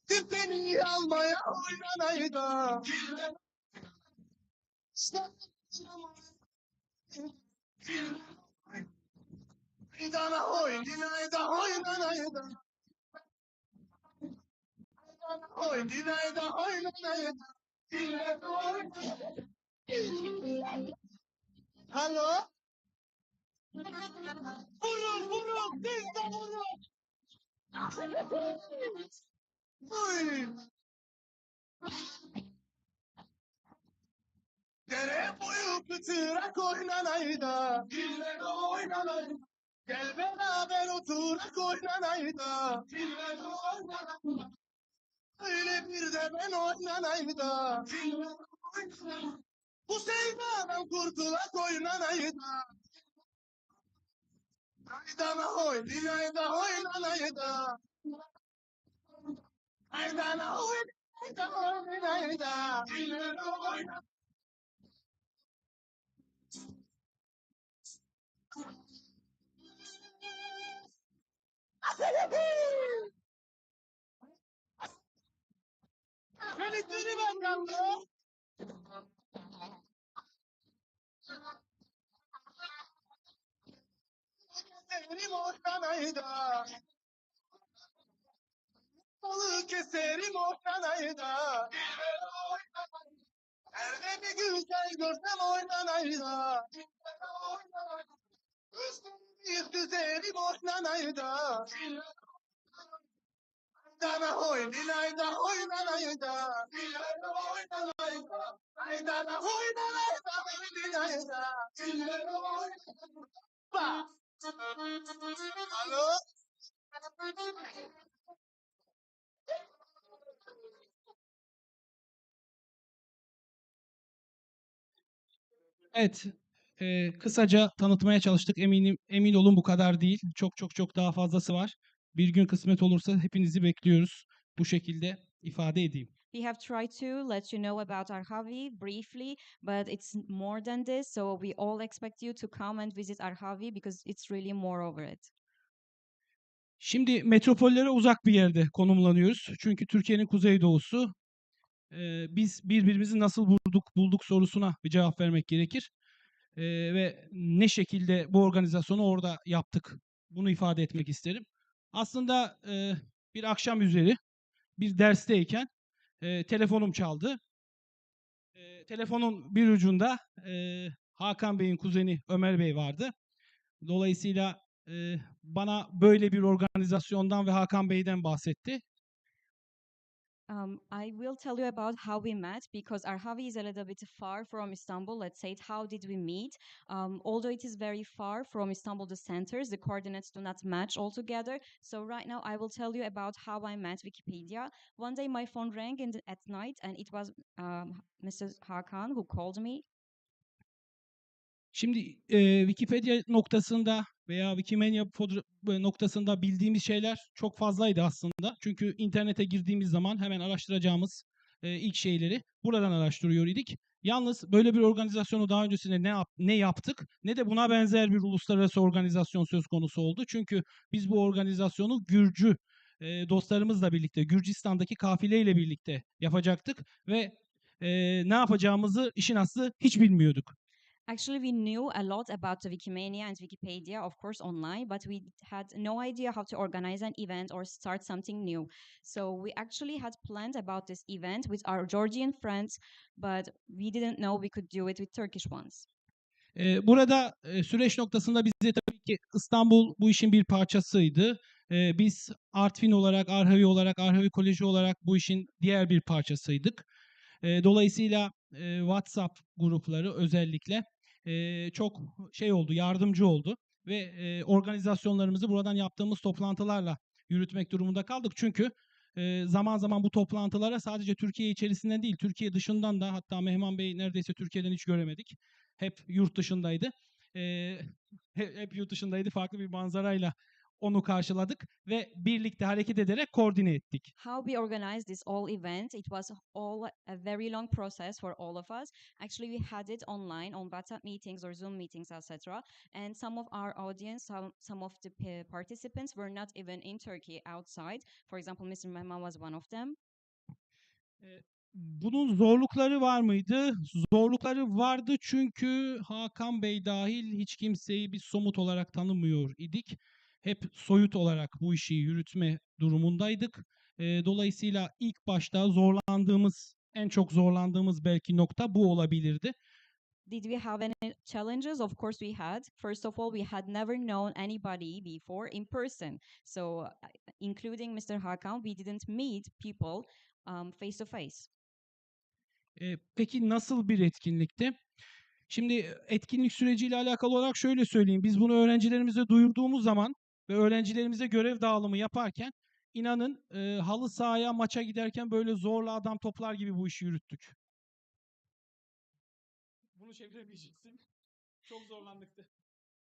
Tüpeni almaya oynanaydı. İdana oynanaydı, oynanaydı. Oynanaydı, oynanaydı. Hello? Vurun, biz de vurun. Uy. Dere boyu kıtırak oynanaydı. Dille oynanaydı. Gel beraber oturak oynanaydı. Dille oynanaydı. Öyle bir de ben oynanaydı. Dille oynanaydı. Bu sevdadan kurtulak oynanaydı. Aydana hoy, dinayda oynanaydı. Aydana hoy, dinayda oynanaydı. Dille oynanaydı. Keserim ortanayda. Balığı keserim ortanayda. Nerede bir güzel görsem oynanayda. Üstünü düzerim ortanayda. Dana hoy, dinayda hoy, nanayda. Dinayda hoy, nanayda. Dana hoy, nanayda, dinayda. Dinayda hoy, ba. Alo? Evet, kısaca tanıtmaya çalıştık. Emin olun bu kadar değil. Çok çok çok daha fazlası var. Bir gün kısmet olursa hepinizi bekliyoruz. Bu şekilde ifade edeyim. We have tried to let you know about Arhavi briefly, but it's more than this. So we all expect you to come and visit Arhavi because it's really more over it. Şimdi metropollere uzak bir yerde konumlanıyoruz. Çünkü Türkiye'nin kuzeydoğusu. Biz birbirimizi nasıl bulduk sorusuna bir cevap vermek gerekir. Ve ne şekilde bu organizasyonu orada yaptık, bunu ifade etmek isterim. Aslında bir akşam üzeri bir dersteyken telefonum çaldı. Telefonun bir ucunda Hakan Bey'in kuzeni Ömer Bey vardı. Dolayısıyla bana böyle bir organizasyondan ve Hakan Bey'den bahsetti. I will tell you about how we met because Arhavi is a little bit far from Istanbul. Let's say it. How did we meet? Although it is very far from Istanbul, the centers, the coordinates do not match altogether. So right now, I will tell you about how I met Wikipedia. One day, my phone rang at night, and it was Mrs. Hakan who called me. Şimdi Wikipedia noktasında veya Wikimedia noktasında bildiğimiz şeyler çok fazlaydı aslında. Çünkü internete girdiğimiz zaman hemen araştıracağımız ilk şeyleri buradan araştırıyor idik. Yalnız böyle bir organizasyonu daha öncesinde ne yaptık ne de buna benzer bir uluslararası organizasyon söz konusu oldu. Çünkü biz bu organizasyonu Gürcü dostlarımızla birlikte, Gürcistan'daki kafileyle birlikte yapacaktık ve ne yapacağımızı işin aslı hiç bilmiyorduk. Actually, we knew a lot about the Wikimania and Wikipedia, of course, online, but we had no idea how to organize an event or start something new. So we actually had planned about this event with our Georgian friends, but we didn't know we could do it with Turkish ones. Burada süreç noktasında bize tabii ki İstanbul bu işin bir parçasıydı. Biz Artvin olarak, Arhavi olarak, Arhavi Koleji olarak bu işin diğer bir parçasıydık. Dolayısıyla WhatsApp grupları özellikle çok oldu, yardımcı oldu ve organizasyonlarımızı buradan yaptığımız toplantılarla yürütmek durumunda kaldık. Çünkü zaman zaman bu toplantılara sadece Türkiye içerisinden değil, Türkiye dışından da, hatta Mehman Bey neredeyse Türkiye'den hiç göremedik. Hep yurt dışındaydı. Hep yurt dışındaydı. Farklı bir manzarayla onu karşıladık ve birlikte hareket ederek koordine ettik. How we organized this all event, it was all a very long process for all of us. Actually, we had it online on WhatsApp meetings or Zoom meetings, etc. And some of our audience, some of the participants were not even in Turkey, outside. For example, Mr. Mehman was one of them. Bunun zorlukları var mıydı? Zorlukları vardı çünkü Hakan Bey dahil hiç kimseyi bir somut olarak tanımıyor idik. Hep soyut olarak bu işi yürütme durumundaydık. Dolayısıyla ilk başta en çok zorlandığımız belki nokta bu olabilirdi. Did we have any challenges? Of course we had. First of all, we had never known anybody before in person. So, including Mr. Hakan, we didn't meet people face to face. Peki nasıl bir etkinlikti? Şimdi etkinlik süreciyle alakalı olarak şöyle söyleyeyim. Biz bunu öğrencilerimize duyurduğumuz zaman ve öğrencilerimize görev dağılımı yaparken inanın halı sahaya maça giderken böyle zorla adam toplar gibi bu işi yürüttük. Bunu çeviremeyeceksin. Çok zorlandık.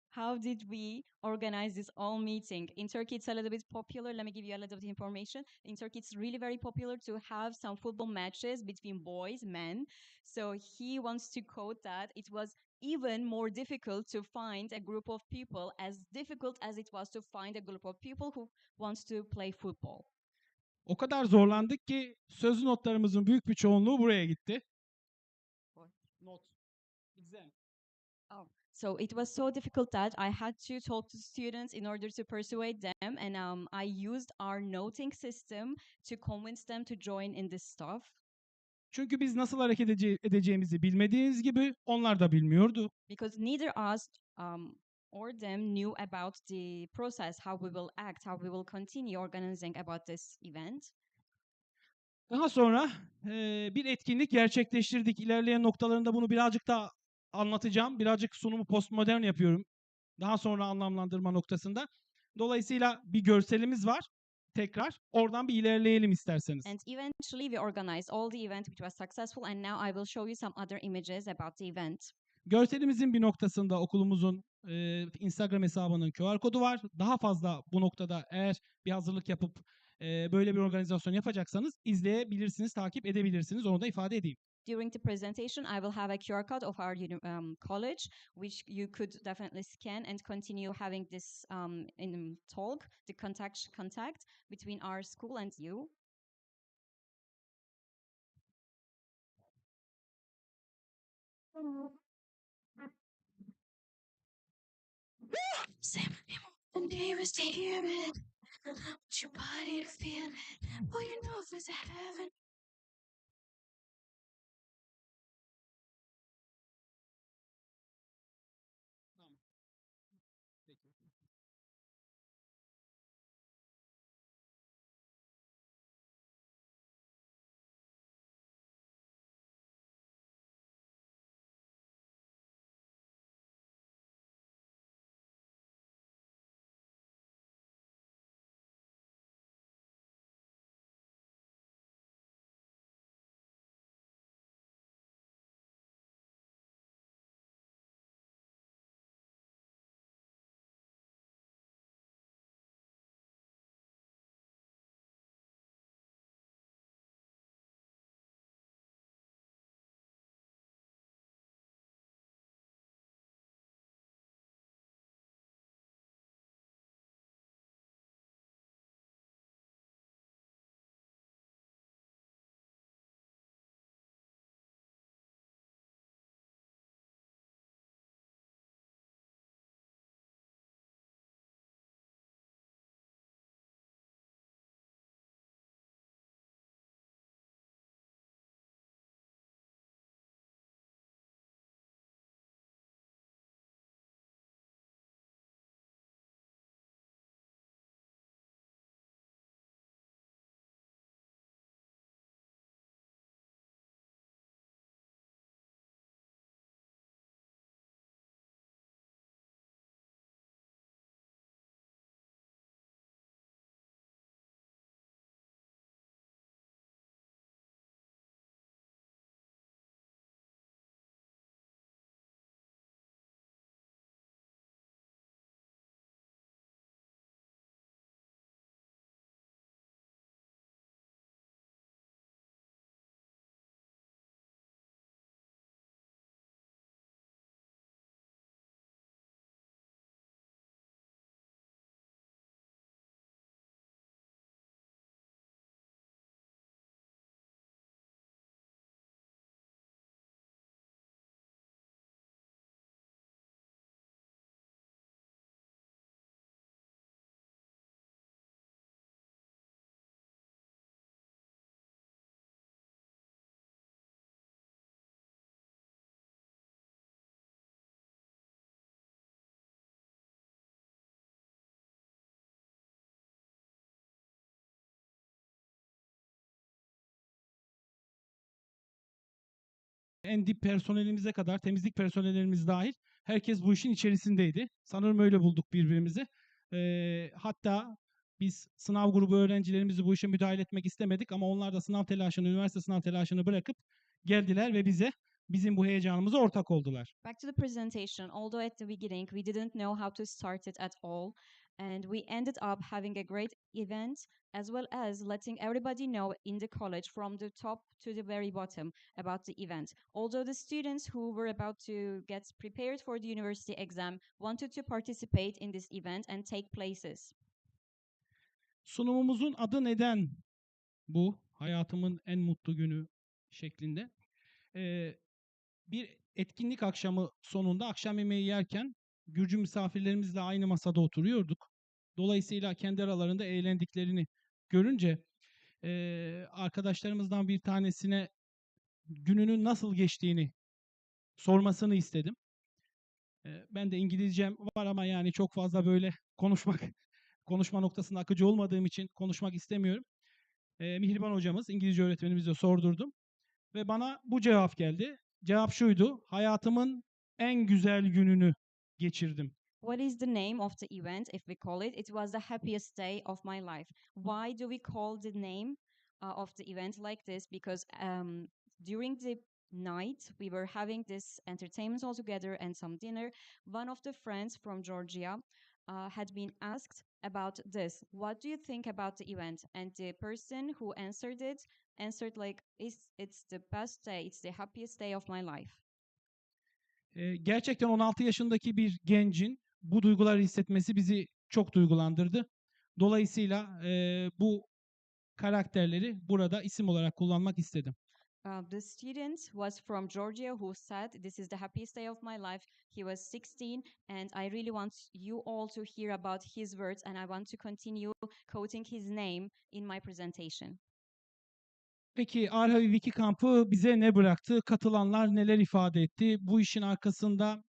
How did we organize this all meeting? In Turkey, it's a little bit popular. Let me give you a little bit of information. In Turkey, it's really very popular to have some football matches between boys, men. So he wants to quote that it was even more difficult to find a group of people, as difficult as it was to find a group of people who wants to play football. O kadar zorlandık ki sözlü notlarımızın büyük bir çoğunluğu buraya gitti. Not. Exam. Oh, so it was so difficult that I had to talk to students in order to persuade them, and I used our noting system to convince them to join in this stuff. Çünkü biz nasıl hareket edeceğimizi bilmediğimiz gibi onlar da bilmiyordu. Because neither us or them knew about the process, how we will act, how we will continue organizing about this event. Daha sonra bir etkinlik gerçekleştirdik. İlerleyen noktalarında bunu birazcık daha anlatacağım. Birazcık sunumu postmodern yapıyorum. Daha sonra anlamlandırma noktasında. Dolayısıyla bir görselimiz var. Tekrar oradan bir ilerleyelim isterseniz. And eventually we organized all the event which was successful, and now I will show you some other images about the event. Görselimizin bir noktasında okulumuzun Instagram hesabının QR kodu var. Daha fazla bu noktada eğer bir hazırlık yapıp böyle bir organizasyon yapacaksanız izleyebilirsiniz, takip edebilirsiniz. Onu da ifade edeyim. During the presentation, I will have a QR code of our college, which you could definitely scan and continue having this in talk, the contact between our school and you. And he was to hear it. Want your body to feel it. Oh, you know if it's a heaven. En dip personelimize kadar, temizlik personellerimiz dahil herkes bu işin içerisindeydi. Sanırım öyle bulduk birbirimizi. Hatta biz sınav grubu öğrencilerimizi bu işe müdahale etmek istemedik ama onlar da sınav telaşını, üniversite sınav telaşını bırakıp geldiler ve bizim bu heyecanımıza ortak oldular. Back to the presentation, although at the beginning we didn't know how to start it at all, and we ended up having a great event, as well as letting everybody know in the college from the top to the very bottom about the event. Although the students who were about to get prepared for the university exam wanted to participate in this event and take places. Sunumumuzun adı neden bu hayatımın en mutlu günü şeklinde. Bir etkinlik akşamı sonunda akşam yemeği yerken Gürcü misafirlerimizle aynı masada oturuyorduk. Dolayısıyla kendi aralarında eğlendiklerini görünce arkadaşlarımızdan bir tanesine gününün nasıl geçtiğini sormasını istedim. Ben de İngilizcem var ama yani çok fazla böyle konuşma noktasında akıcı olmadığım için konuşmak istemiyorum. Mihriban hocamız, İngilizce öğretmenimize sordurdum ve bana bu cevap geldi. Cevap şuydu: hayatımın en güzel gününü geçirdim. What is the name of the event, if we call it? It was the happiest day of my life. Why do we call the name of the event like this? Because during the night, we were having this entertainment all together and some dinner. One of the friends from Georgia had been asked about this. What do you think about the event? And the person who answered it answered like, it's the best day, it's the happiest day of my life. Gerçekten 16 yaşındaki bir gencin bu duyguları hissetmesi bizi çok duygulandırdı. Dolayısıyla bu karakterleri burada isim olarak kullanmak istedim. The student was from Georgia who said, "This is the happiest day of my life." He was 16, and I really want you all to hear about his words, and I want to continue quoting his name in my presentation. Peki Arhavi Wiki kampı bize ne bıraktı? Katılanlar neler ifade etti? Bu işin arkasında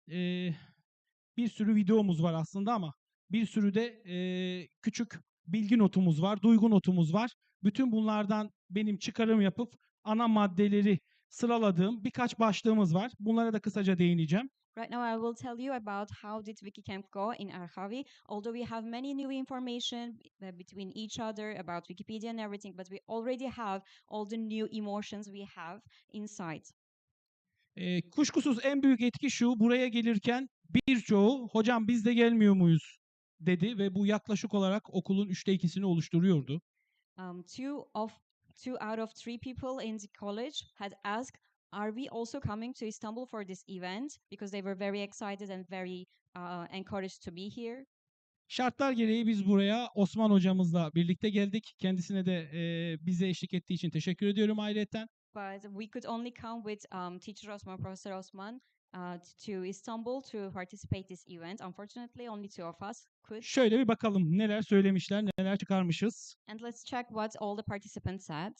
bir sürü videomuz var aslında ama bir sürü de küçük bilgi notumuz var, duygu notumuz var. Bütün bunlardan benim çıkarım yapıp ana maddeleri sıraladığım birkaç başlığımız var. Bunlara da kısaca değineceğim. Right now, I will tell you about how did Wikicamp go in Arhavi. Although we have many new information between each other about Wikipedia and everything, but we already have all the new emotions we have inside. Kuşkusuz en büyük etki şu: buraya gelirken birçoğu hocam biz de gelmiyor muyuz dedi ve bu yaklaşık olarak okulun 2/3'ünü oluşturuyordu. Two out of three people in the college had asked, "Are we also coming to Istanbul for this event?" Because they were very excited and very encouraged to be here. Şartlar gereği biz buraya Osman hocamızla birlikte geldik. Kendisine de bize eşlik ettiği için teşekkür ediyorum ayrıyeten. But we could only come with Teacher Osman, Professor Osman to Istanbul to participate this event. Unfortunately, only two of us could. Şöyle bir bakalım neler söylemişler, neler çıkarmışız. And let's check what all the participants said.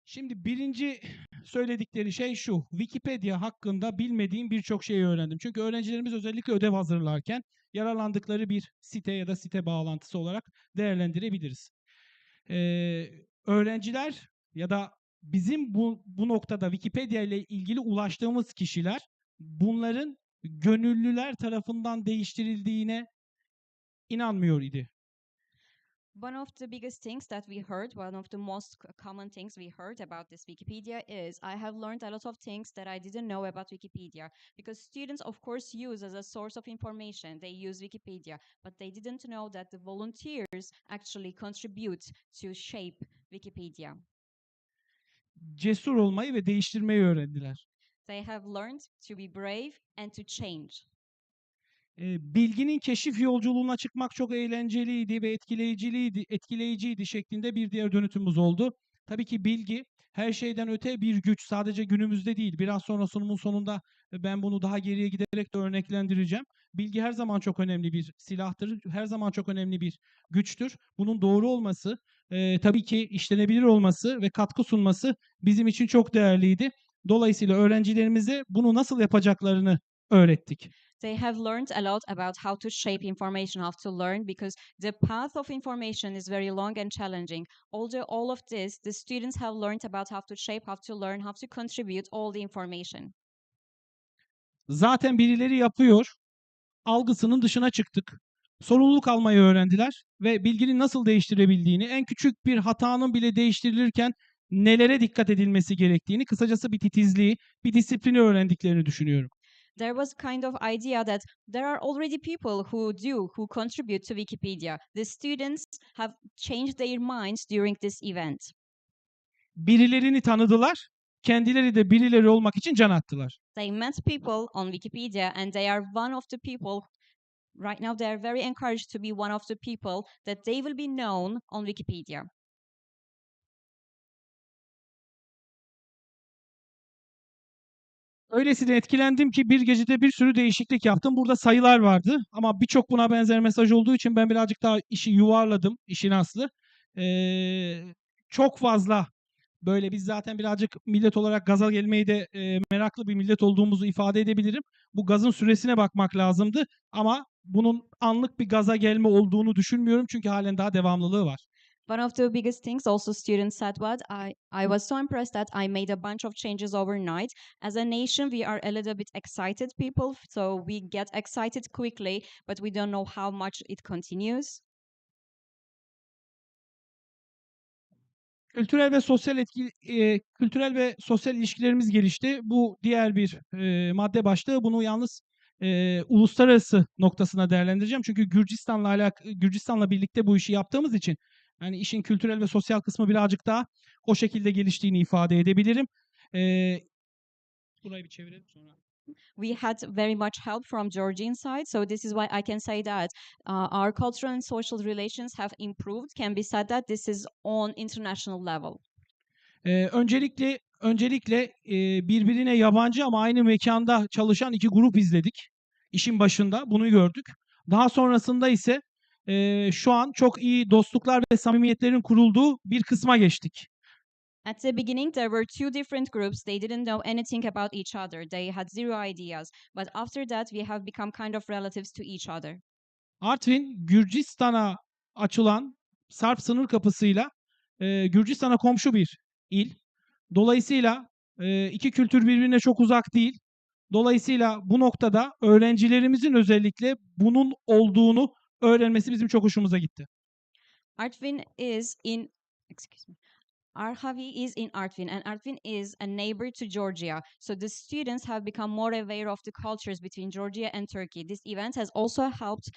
Şimdi birinci söyledikleri şey şu: Wikipedia hakkında bilmediğim birçok şeyi öğrendim. Çünkü öğrencilerimiz özellikle ödev hazırlarken yararlandıkları bir site ya da site bağlantısı olarak değerlendirebiliriz. Öğrenciler ya da bizim bu noktada Wikipedia ile ilgili ulaştığımız kişiler bunların gönüllüler tarafından değiştirildiğine inanmıyor idi. One of the biggest things that we heard, one of the most common things we heard about this Wikipedia is, I have learned a lot of things that I didn't know about Wikipedia. Because students, of course, use as a source of information, they use Wikipedia, but they didn't know that the volunteers actually contribute to shape Wikipedia. Cesur olmayı ve değiştirmeyi öğrendiler. They have learned to be brave and to change. Bilginin keşif yolculuğuna çıkmak çok eğlenceliydi ve etkileyiciydi şeklinde bir diğer dönütümüz oldu. Tabii ki bilgi her şeyden öte bir güç, sadece günümüzde değil. Biraz sonra sunumun sonunda ben bunu daha geriye giderek de örneklendireceğim. Bilgi her zaman çok önemli bir silahtır, her zaman çok önemli bir güçtür. Bunun doğru olması, tabii ki işlenebilir olması ve katkı sunması bizim için çok değerliydi. Dolayısıyla öğrencilerimize bunu nasıl yapacaklarını öğrettik. They have learned a lot about how to shape information, how to learn, because the path of information is very long and challenging. Although all of this, the students have learned about how to shape, how to learn, how to contribute all the information. Zaten birileri yapıyor algısının dışına çıktık. Sorumluluk almayı öğrendiler ve bilginin nasıl değiştirebildiğini, en küçük bir hatanın bile değiştirilirken nelere dikkat edilmesi gerektiğini, kısacası bir titizliği, bir disiplini öğrendiklerini düşünüyorum. There was kind of idea that there are already people who contribute to Wikipedia. The students have changed their minds during this event. Birilerini tanıdılar, kendileri de birileri olmak için can attılar. They met people on Wikipedia and they are one of the people, right now they are very encouraged to be one of the people that they will be known on Wikipedia. Öylesine etkilendim ki bir gecede bir sürü değişiklik yaptım. Burada sayılar vardı ama birçok buna benzer mesaj olduğu için ben birazcık daha işi yuvarladım, işin aslı. Çok fazla böyle biz zaten birazcık millet olarak gaza gelmeyi de meraklı bir millet olduğumuzu ifade edebilirim. Bu gazın süresine bakmak lazımdı ama bunun anlık bir gaza gelme olduğunu düşünmüyorum çünkü halen daha devamlılığı var. One of the biggest things also students said what I was so impressed that I made a bunch of changes overnight. As a nation, we are a little bit excited people, so we get excited quickly, but we don't know how much it continues. Kültürel ve sosyal ilişkilerimiz gelişti. Bu diğer bir madde başlığı. Bunu yalnız uluslararası noktasına değerlendireceğim. Çünkü Gürcistan'la birlikte bu işi yaptığımız için yani işin kültürel ve sosyal kısmı birazcık daha o şekilde geliştiğini ifade edebilirim. Burayı bir çevirelim sonra. We had very much help from Georgian side, so this is why I can say that our cultural and social relations have improved. Can be said that this is on international level. Öncelikle birbirine yabancı ama aynı mekanda çalışan iki grup izledik. İşin başında bunu gördük. Daha sonrasında ise şu an çok iyi dostluklar ve samimiyetlerin kurulduğu bir kısma geçtik. At the beginning, there were two different groups. They didn't know anything about each other. They had zero ideas. But after that, we have become kind of relatives to each other. Artvin, Gürcistan'a açılan Sarp sınır kapısıyla Gürcistan'a komşu bir il. Dolayısıyla iki kültür birbirine çok uzak değil. Dolayısıyla bu noktada öğrencilerimizin özellikle bunun olduğunu öğrenmesi bizim çok hoşumuza gitti. Artvin is in, excuse me. Arhavi is in Artvin, and Artvin is a neighbor to Georgia. So the students have become more aware of the cultures between Georgia and Turkey. This event has also helped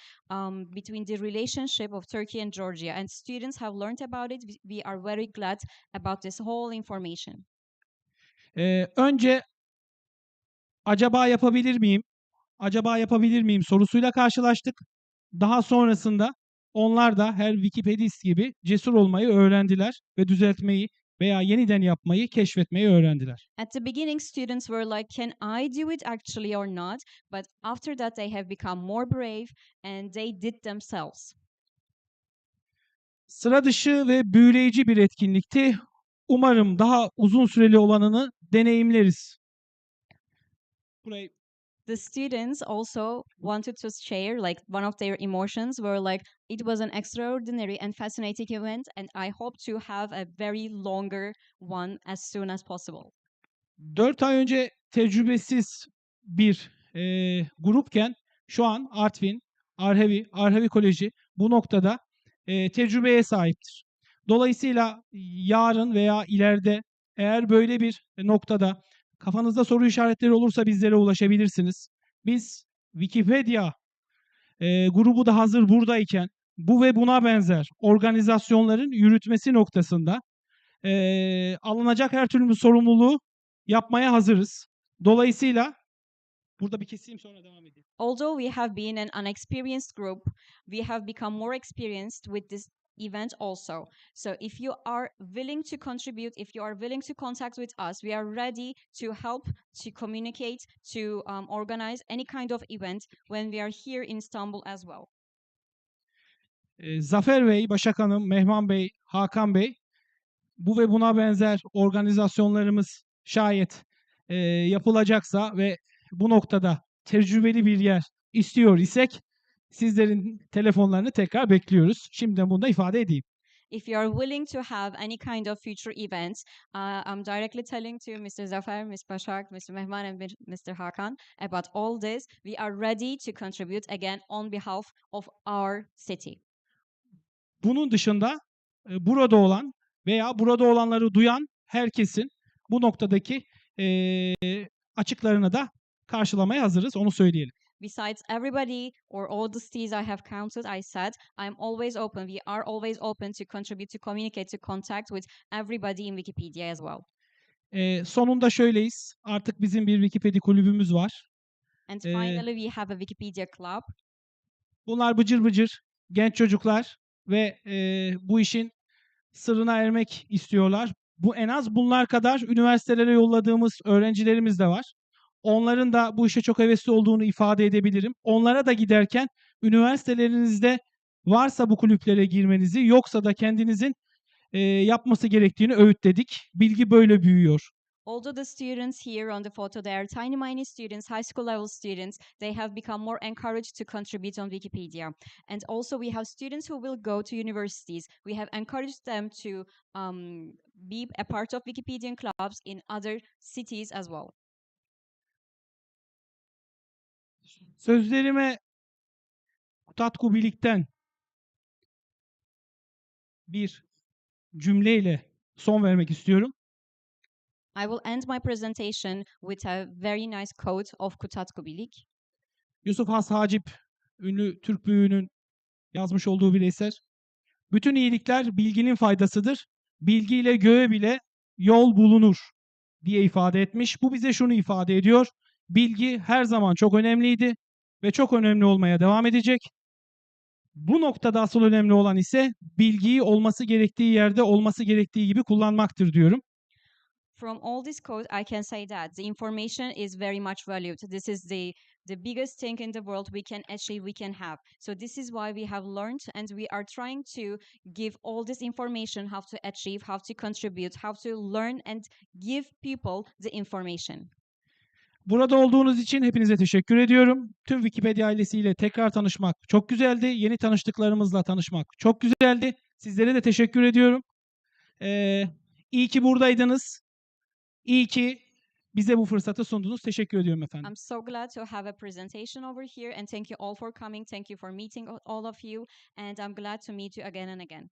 between the relationship of Turkey and Georgia, and students have learned about it. We are very glad about this whole information. Önce acaba yapabilir miyim sorusuyla karşılaştık. Daha sonrasında onlar da her Wikipedist gibi cesur olmayı öğrendiler ve düzeltmeyi veya yeniden yapmayı, keşfetmeyi öğrendiler. At the beginning, students were like, can I do it actually or not? But after that, they have become more brave and they did themselves. Sıra dışı ve büyüleyici bir etkinlikti. Umarım daha uzun süreli olanını deneyimleriz. The students also wanted to share, like one of their emotions were like, it was an extraordinary and fascinating event, and I hope to have a very longer one as soon as possible. 4 ay önce tecrübesiz bir grupken şu an Artvin, Arhavi Koleji bu noktada tecrübeye sahiptir. Dolayısıyla yarın veya ileride eğer böyle bir noktada kafanızda soru işaretleri olursa bizlere ulaşabilirsiniz. Biz Wikipedia grubu da hazır buradayken bu ve buna benzer organizasyonların yürütmesi noktasında alınacak her türlü sorumluluğu yapmaya hazırız. Dolayısıyla burada bir keseyim sonra devam edeyim. Although we have been an unexperienced group, we have become more experienced with this event also. So if you are willing to contribute, if you are willing to contact with us, we are ready to help, to communicate, to organize any kind of event when we are here in Istanbul as well. Zafer Bey, Başak Hanım, Mehman Bey, Hakan Bey, bu ve buna benzer organizasyonlarımız şayet yapılacaksa ve bu noktada tecrübeli bir yer istiyor isek sizlerin telefonlarını tekrar bekliyoruz. Şimdiden bunu da ifade edeyim. If you are willing to have any kind of future events, I'm directly telling to Mr. Zafer, Ms. Başak, Mr. Mehman, and Mr. Hakan about all this. We are ready to contribute again on behalf of our city. Bunun dışında burada olan veya burada olanları duyan herkesin bu noktadaki açıklarını da karşılamaya hazırız. Onu söyleyelim. Besides everybody or all the cities I have counted, I said, I'm always open. We are always open to contribute, to communicate, to contact with everybody in Wikipedia as well. Sonunda şöyleyiz. Artık bizim bir Wikipedia kulübümüz var. And finally, we have a Wikipedia club. Bunlar bıcır bıcır genç çocuklar ve bu işin sırrına ermek istiyorlar. Bu en az bunlar kadar üniversitelere yolladığımız öğrencilerimiz de var. onların da bu işe çok hevesli olduğunu ifade edebilirim. Onlara da giderken üniversitelerinizde varsa bu kulüplere girmenizi, yoksa da kendinizin yapması gerektiğini öğütledik. Bilgi böyle büyüyor. Although the students here on the photo, they are tiny mini students, high school level students, they have become more encouraged to contribute on Wikipedia. And also we have students who will go to universities. We have encouraged them to be a part of Wikipedian clubs in other cities as well. Sözlerime Tatku Bilik'ten bir cümleyle son vermek istiyorum. I will end my presentation with a very nice quote of Kutat Kubilik. Yusuf Has Hacip, ünlü Türk büyüğünün yazmış olduğu bir eser. Bütün iyilikler bilginin faydasıdır. Bilgiyle göğe bile yol bulunur diye ifade etmiş. Bu bize şunu ifade ediyor. Bilgi her zaman çok önemliydi ve çok önemli olmaya devam edecek. Bu noktada asıl önemli olan ise bilgiyi olması gerektiği yerde olması gerektiği gibi kullanmaktır diyorum. From all this code, I can say that the information is very much valued. This is the biggest thing in the world we can achieve, we can have. So this is why we have learned and we are trying to give all this information, how to achieve, how to contribute, how to learn and give people the information. Burada olduğunuz için hepinize teşekkür ediyorum. Tüm Wikipedia ailesiyle tekrar tanışmak çok güzeldi. Yeni tanıştıklarımızla tanışmak çok güzeldi. Sizlere de teşekkür ediyorum. İyi ki buradaydınız. İyi ki bize bu fırsatı sundunuz. Teşekkür ediyorum efendim. I'm so glad to have a presentation over here and thank you all for coming. Thank you for meeting all of you and I'm glad to meet you again and again.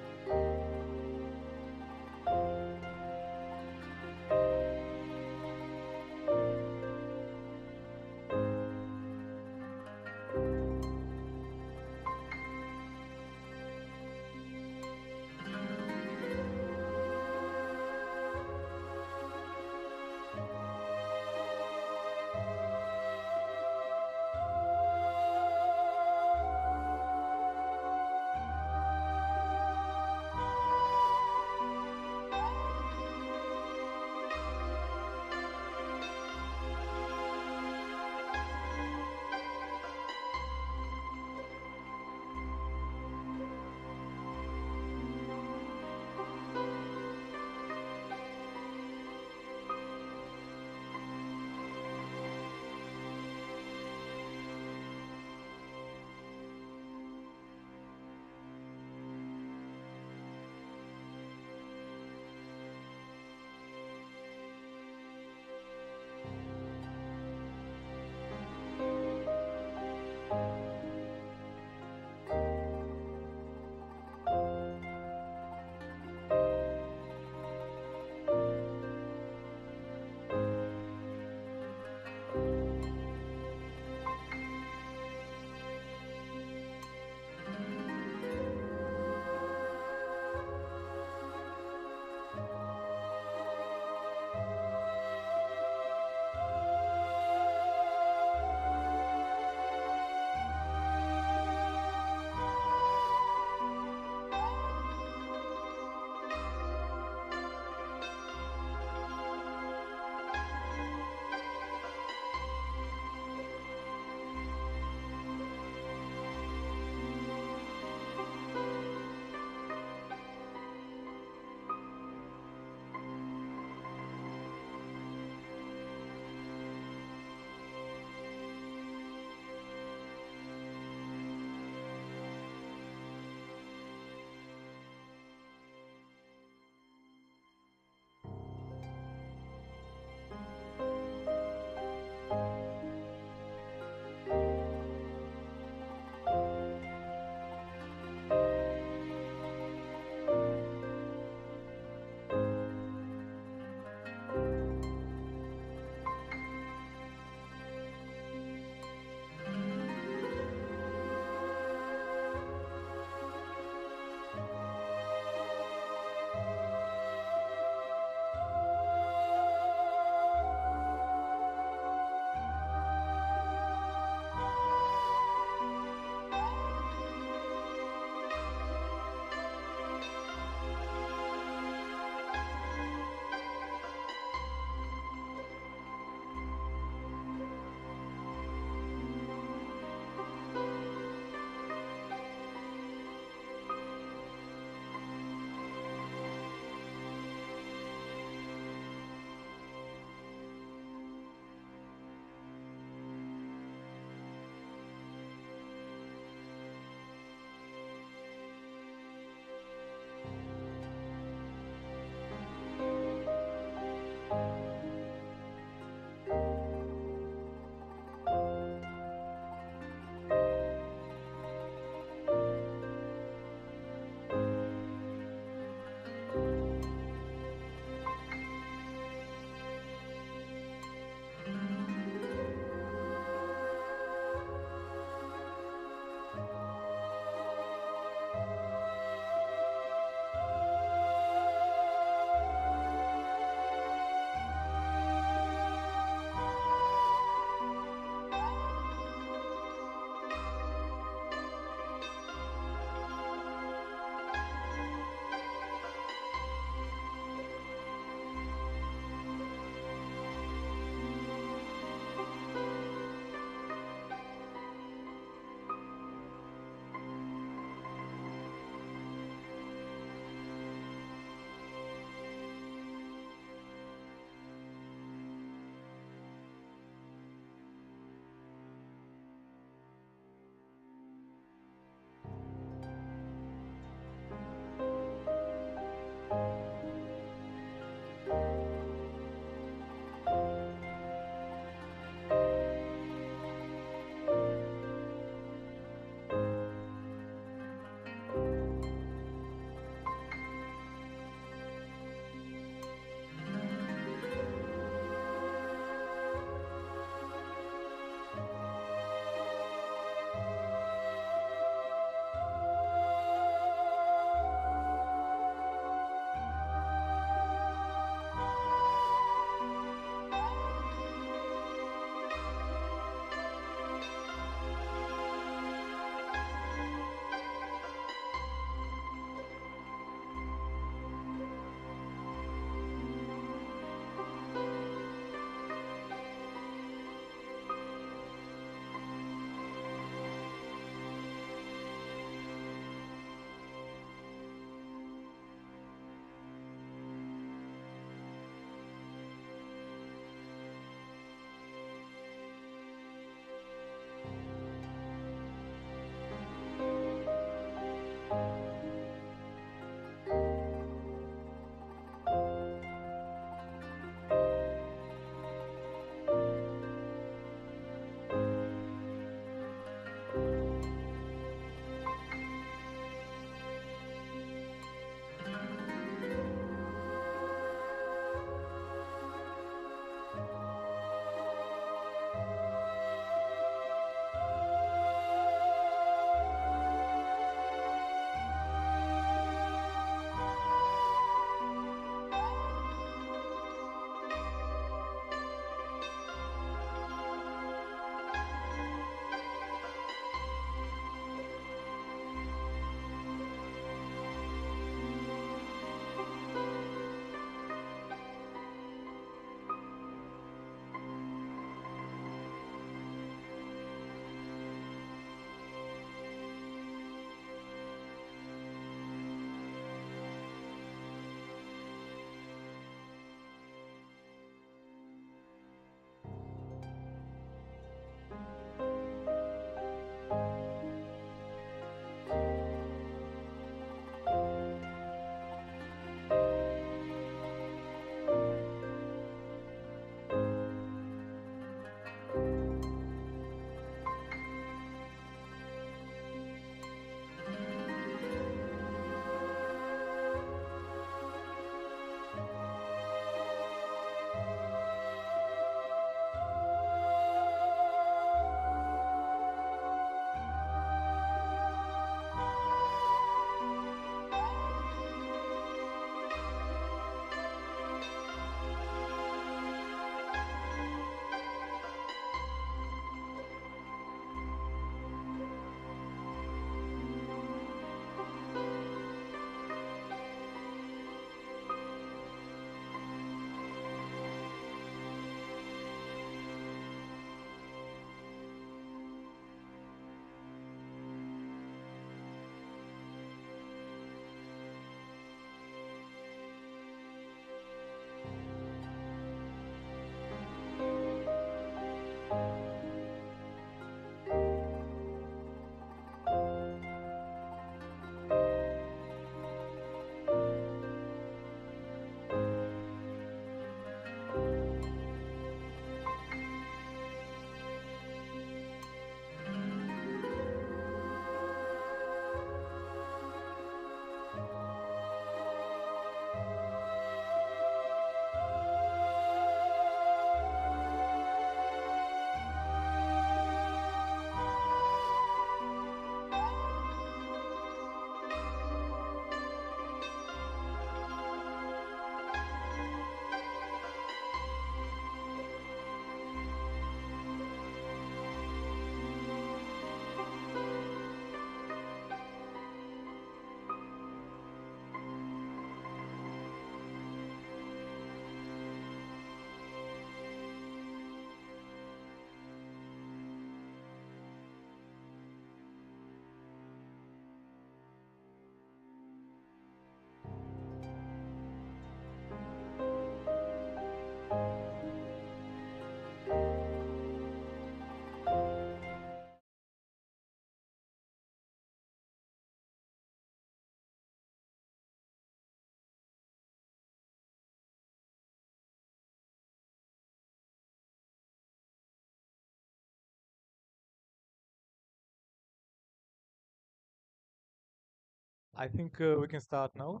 I think we can start now.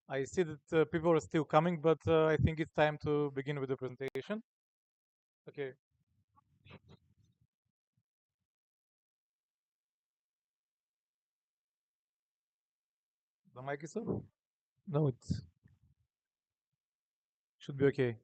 I see that people are still coming, but I think it's time to begin with the presentation. Okay. The mic is on? No, it should be okay.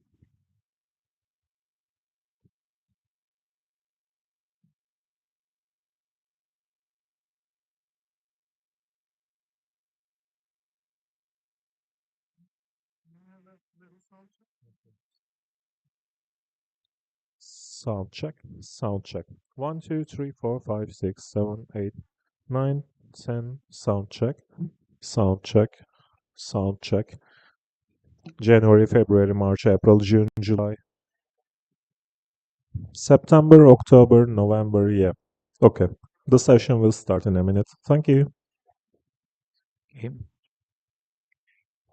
Sound check, sound check. 1, 2, 3, 4, 5, 6, 7, 8, 9, 10. Sound check, sound check, sound check. January, February, March, April, June, July, September, October, November. Yeah. Okay. The session will start in a minute. Thank you. Okay.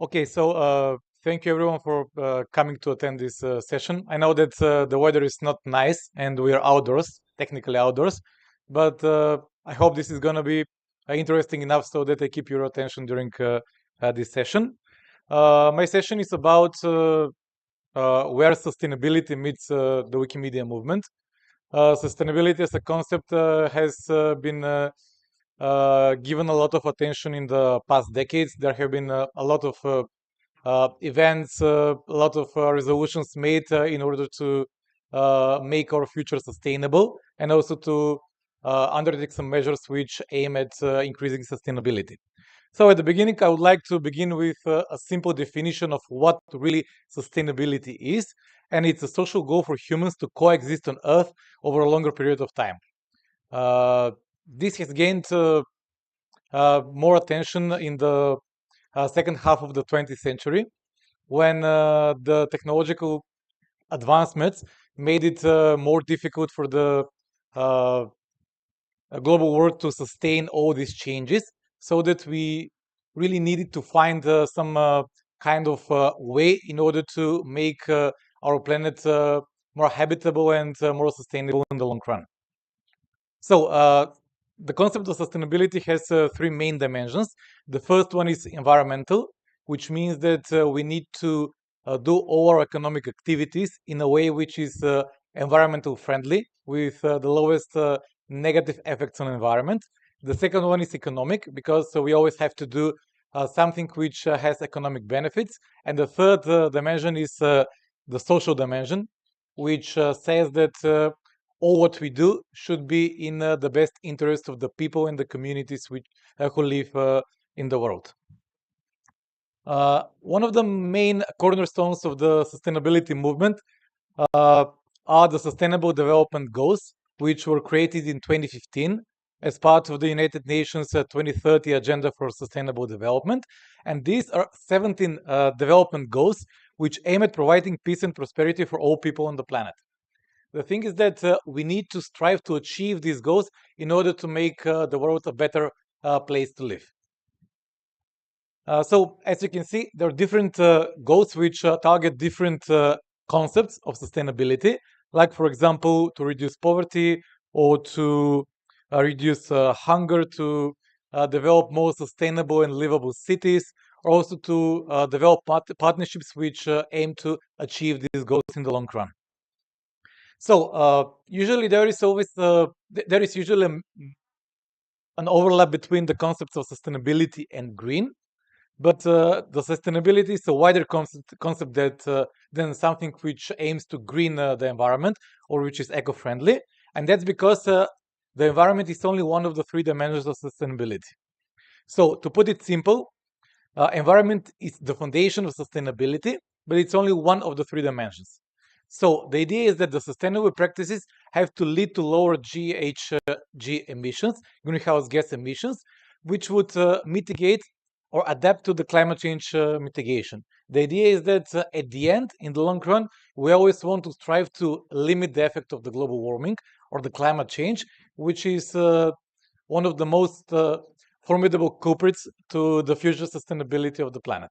Okay, so thank you everyone for coming to attend this session. I know that the weather is not nice and we are outdoors, technically outdoors, but I hope this is going to be interesting enough so that I keep your attention during this session. My session is about where sustainability meets the Wikimedia movement. Sustainability as a concept has been given a lot of attention in the past decades. There have been a lot of events, a lot of resolutions made in order to make our future sustainable and also to undertake some measures which aim at increasing sustainability. So at the beginning, I would like to begin with a simple definition of what really sustainability is. And it's a social goal for humans to coexist on Earth over a longer period of time. This has gained more attention in the second half of the 20th century when the technological advancements made it more difficult for the global world to sustain all these changes, so that we really needed to find some kind of way in order to make our planet more habitable and more sustainable in the long run. So the concept of sustainability has three main dimensions. The first one is environmental, which means that we need to do all our economic activities in a way which is environmental friendly, with the lowest negative effects on environment. The second one is economic, because we always have to do something which has economic benefits. And the third dimension is the social dimension, which says that all what we do should be in the best interest of the people and the communities who live in the world. One of the main cornerstones of the sustainability movement are the Sustainable Development Goals, which were created in 2015 as part of the United Nations 2030 Agenda for Sustainable Development. And these are 17 development goals which aim at providing peace and prosperity for all people on the planet. The thing is that we need to strive to achieve these goals in order to make the world a better place to live. So as you can see, there are different goals which target different concepts of sustainability, like, for example, to reduce poverty or to reduce hunger, to develop more sustainable and livable cities, or also to develop partnerships which aim to achieve these goals in the long run. So usually there is usually an overlap between the concepts of sustainability and green, but the sustainability is a wider concept than something which aims to green the environment or which is eco-friendly, and that's because the environment is only one of the three dimensions of sustainability. So to put it simple, environment is the foundation of sustainability, but it's only one of the three dimensions. So the idea is that the sustainable practices have to lead to lower GHG emissions, greenhouse gas emissions, which would mitigate or adapt to the climate change mitigation. The idea is that at the end, in the long run, we always want to strive to limit the effect of the global warming or the climate change, which is one of the most formidable culprits to the future sustainability of the planet.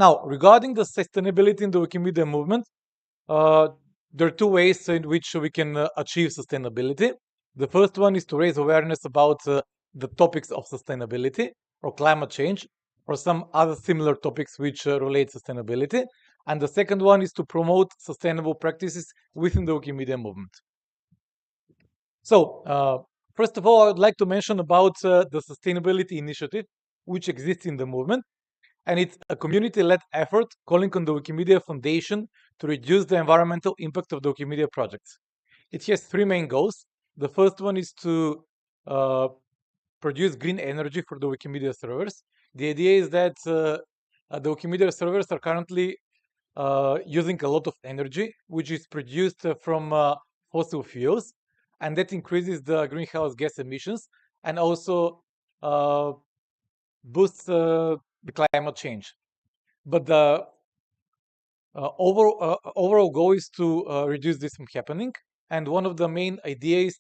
Now, regarding the sustainability in the Wikimedia movement, there are two ways in which we can achieve sustainability. The first one is to raise awareness about the topics of sustainability or climate change or some other similar topics which relate sustainability. And the second one is to promote sustainable practices within the Wikimedia movement. So, first of all, I would like to mention about the sustainability initiative which exists in the movement. And it's a community-led effort calling on the Wikimedia Foundation to reduce the environmental impact of the Wikimedia projects. It has three main goals. The first one is to produce green energy for the Wikimedia servers. The idea is that the Wikimedia servers are currently using a lot of energy, which is produced from fossil fuels, and that increases the greenhouse gas emissions and also boosts the climate change. But the overall goal is to reduce this from happening. And one of the main ideas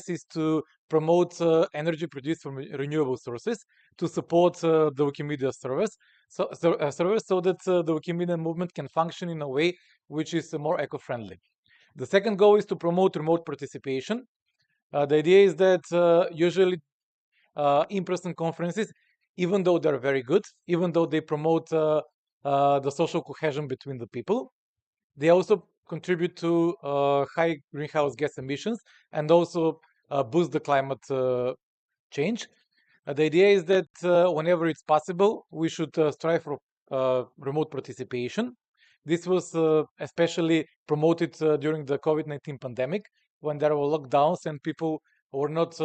is to promote energy produced from renewable sources to support the Wikimedia servers, so that the Wikimedia movement can function in a way which is more eco-friendly. The second goal is to promote remote participation. The idea is that usually in-person conferences, even though they're very good, even though they promote the social cohesion between the people, they also contribute to high greenhouse gas emissions and also boost the climate change. The idea is that whenever it's possible, we should strive for remote participation. This was especially promoted during the COVID-19 pandemic, when there were lockdowns and people were not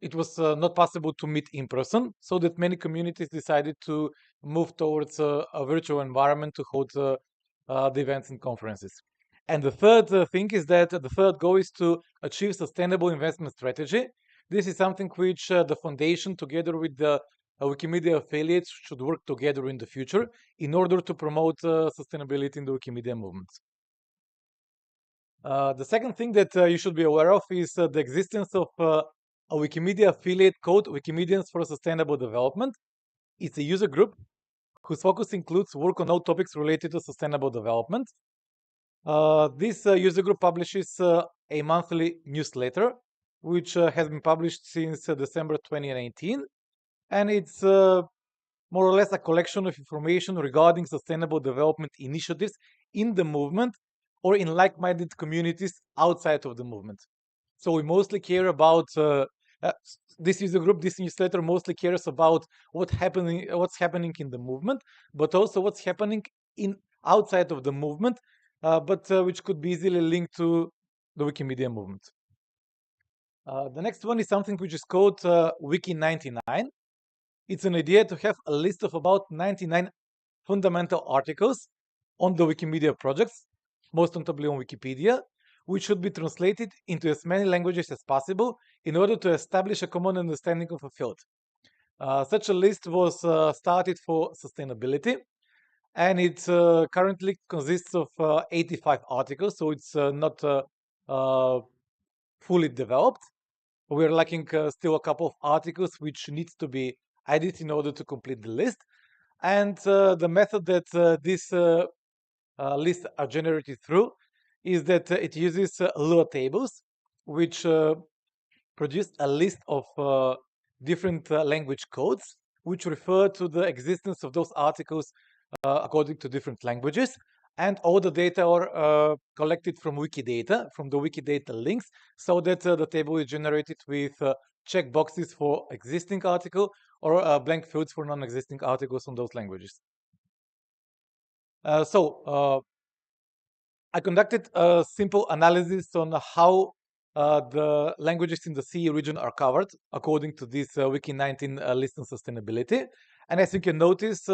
it was not possible to meet in person, so that many communities decided to move towards a virtual environment to hold the events and conferences. And the third thing is that the third goal is to achieve sustainable investment strategy. This is something which the foundation, together with the Wikimedia affiliates, should work together in the future in order to promote sustainability in the Wikimedia movement. The second thing that you should be aware of is the existence of a Wikimedia affiliate called Wikimedians for Sustainable Development. It's a user group whose focus includes work on all topics related to sustainable development. This user group publishes a monthly newsletter, which has been published since December 2019, and it's more or less a collection of information regarding sustainable development initiatives in the movement or in like-minded communities outside of the movement. So we mostly care about this user group. This newsletter mostly cares about what's happening in the movement, but also what's happening outside of the movement, but which could be easily linked to the Wikimedia movement. The next one is something which is called Wiki 99. It's an idea to have a list of about 99 fundamental articles on the Wikimedia projects, most notably on Wikipedia, which should be translated into as many languages as possible in order to establish a common understanding of a field. Such a list was started for sustainability, and it currently consists of 85 articles, so it's not fully developed. We're lacking still a couple of articles which needs to be added in order to complete the list. And the method that these lists are generated through is that it uses Lua tables, which produce a list of different language codes, which refer to the existence of those articles according to different languages. And all the data are collected from Wikidata, from the Wikidata links, so that the table is generated with check boxes for existing article or blank fields for non-existing articles on those languages. So I conducted a simple analysis on how the languages in the CE region are covered according to this Wiki 19 list on sustainability. And as you can notice,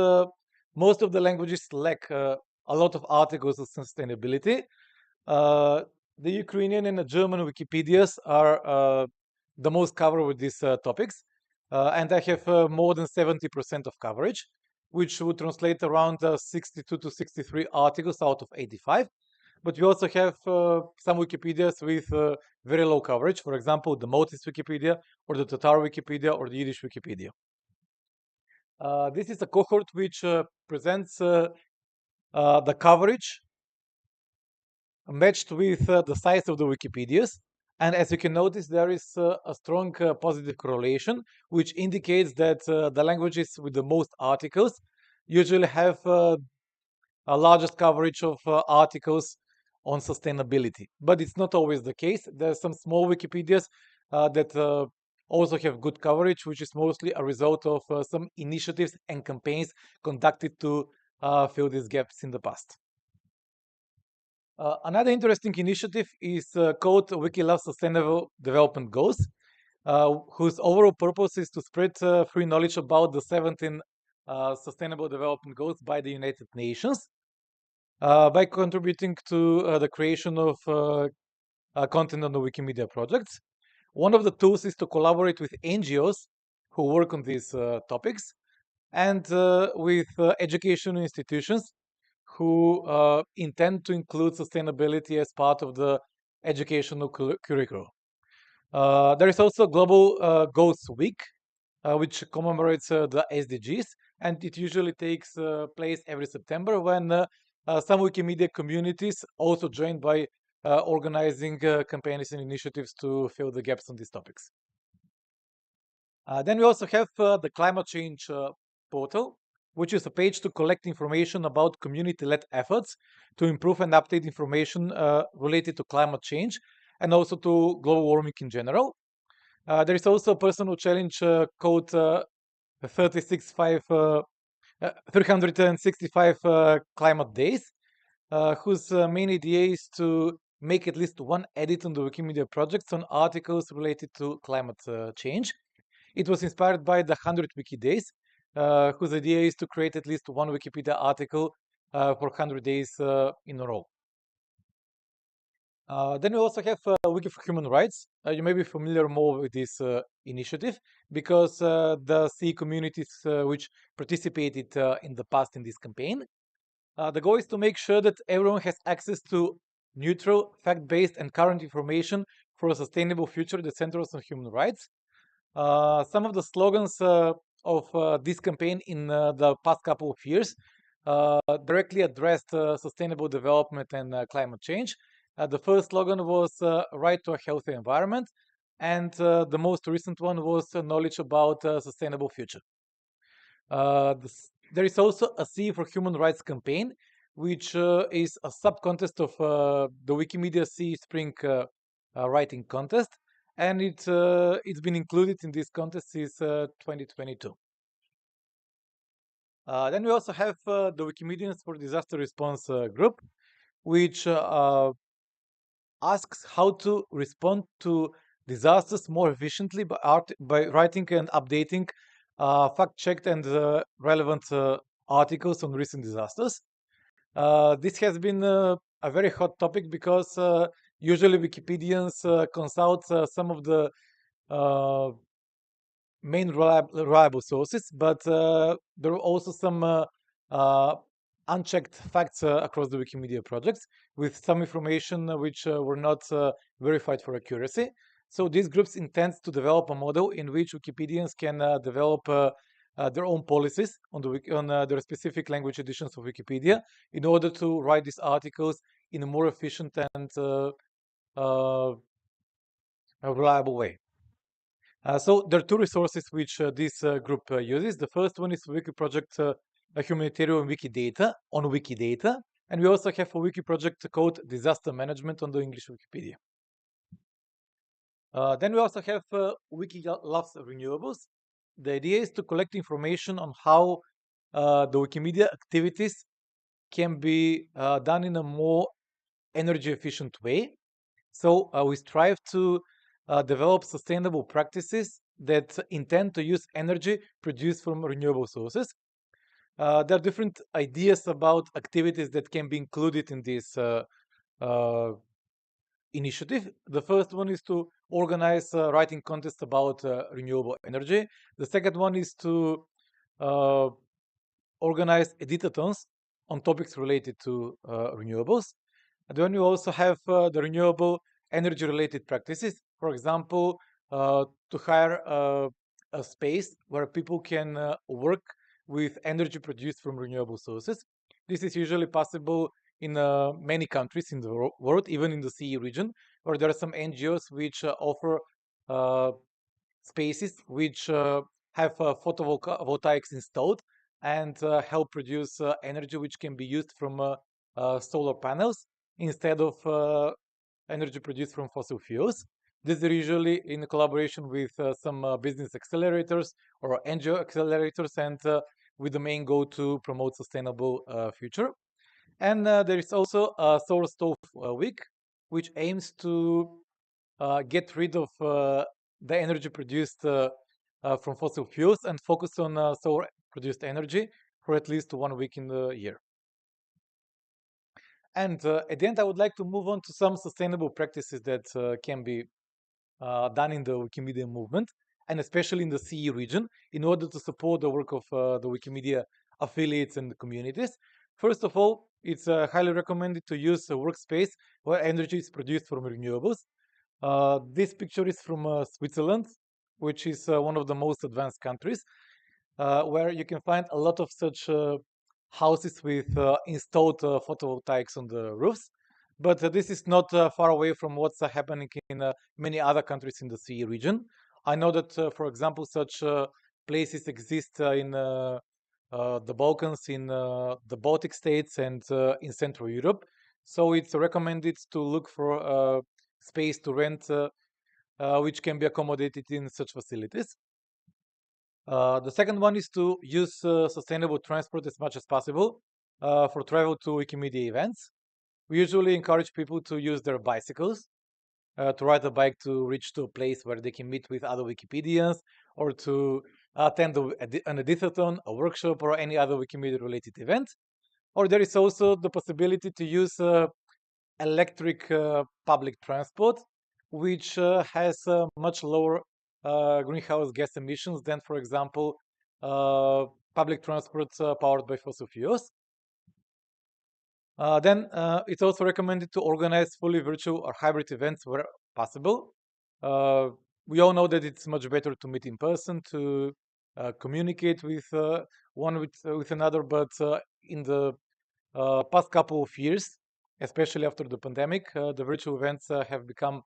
most of the languages lack a lot of articles on sustainability. The Ukrainian and the German Wikipedias are the most covered with these topics. And I have more than 70% of coverage, which would translate around 62 to 63 articles out of 85. But we also have some Wikipedias with very low coverage. For example, the Maltese Wikipedia, or the Tatar Wikipedia, or the Yiddish Wikipedia. This is a cohort which presents the coverage matched with the size of the Wikipedias. And as you can notice, there is a strong positive correlation, which indicates that the languages with the most articles usually have a largest coverage of articles on sustainability. But it's not always the case. There are some small Wikipedias that also have good coverage, which is mostly a result of some initiatives and campaigns conducted to fill these gaps in the past. Another interesting initiative is called Wikilab Sustainable Development Goals, whose overall purpose is to spread free knowledge about the 17 Sustainable Development Goals by the United Nations by contributing to the creation of content on the Wikimedia projects. One of the tools is to collaborate with NGOs who work on these topics and with educational institutions who intend to include sustainability as part of the educational curriculum. There is also Global Goals Week, which commemorates the SDGs, and it usually takes place every September when some Wikimedia communities also join by organizing campaigns and initiatives to fill the gaps on these topics. Then we also have the climate change portal, which is a page to collect information about community-led efforts to improve and update information related to climate change and also to global warming in general. There is also a personal challenge called 365 climate days, whose main idea is to make at least one edit on the Wikimedia projects on articles related to climate change. It was inspired by the 100 Wiki Days, whose idea is to create at least one Wikipedia article for 100 days in a row. Then we also have Wiki for Human Rights. You may be familiar more with this initiative because the CEE communities which participated in the past in this campaign. The goal is to make sure that everyone has access to neutral, fact-based, and current information for a sustainable future that centers on human rights. Some of the slogans of this campaign in the past couple of years directly addressed sustainable development and climate change. The first slogan was right to a healthy environment, and the most recent one was knowledge about a sustainable future. There is also a CEE for Human Rights campaign, which is a sub-contest of the Wikimedia CEE Spring Writing Contest, and it's been included in this contest since 2022. Then we also have the Wikimedians for Disaster Response group, which asks how to respond to disasters more efficiently by writing and updating fact-checked and relevant articles on recent disasters. This has been a very hot topic because usually Wikipedians consult some of the main reliable sources, but there are also some unchecked facts across the Wikimedia projects with some information which were not verified for accuracy. So these groups intend to develop a model in which Wikipedians can develop their own policies on their specific language editions of Wikipedia in order to write these articles in a more efficient and a reliable way. So there are two resources which this group uses. The first one is Wiki Project Humanitarian Wikidata on Wikidata, and we also have a wiki project called Disaster Management on the English Wikipedia. Then we also have Wikilabs Renewables. The idea is to collect information on how the Wikimedia activities can be done in a more energy efficient way. So we strive to develop sustainable practices that intend to use energy produced from renewable sources. There are different ideas about activities that can be included in this initiative. The first one is to organize writing contests about renewable energy. The second one is to organize editathons on topics related to renewables. And then you also have the renewable energy related practices. For example, to hire a space where people can work with energy produced from renewable sources. This is usually possible in many countries in the world, even in the CE region, where there are some NGOs which offer spaces which have photovoltaics installed and help produce energy which can be used from solar panels instead of energy produced from fossil fuels. These are usually in collaboration with some business accelerators or NGO accelerators, and with the main goal to promote sustainable future. And there is also a Solar Stove Week, which aims to get rid of the energy produced from fossil fuels and focus on solar produced energy for at least 1 week in the year. And at the end, I would like to move on to some sustainable practices that can be done in the Wikimedia movement, and especially in the CE region, in order to support the work of the Wikimedia affiliates and communities. First of all, it's highly recommended to use a workspace where energy is produced from renewables. This picture is from Switzerland, which is one of the most advanced countries, where you can find a lot of such houses with installed photovoltaics on the roofs. But this is not far away from what's happening in many other countries in the CE region. I know that, for example, such places exist in the Balkans, in the Baltic states, and in Central Europe. So it's recommended to look for space to rent which can be accommodated in such facilities. The second one is to use sustainable transport as much as possible for travel to Wikimedia events. We usually encourage people to use their bicycles, to ride a bike to reach to a place where they can meet with other Wikipedians, or to attend an editathon, a workshop, or any other Wikimedia-related event. Or there is also the possibility to use electric public transport, which has much lower greenhouse gas emissions than, for example, public transport powered by fossil fuels. Then it's also recommended to organize fully virtual or hybrid events where possible. We all know that it's much better to meet in person, to communicate with one with another, but in the past couple of years, especially after the pandemic, the virtual events have become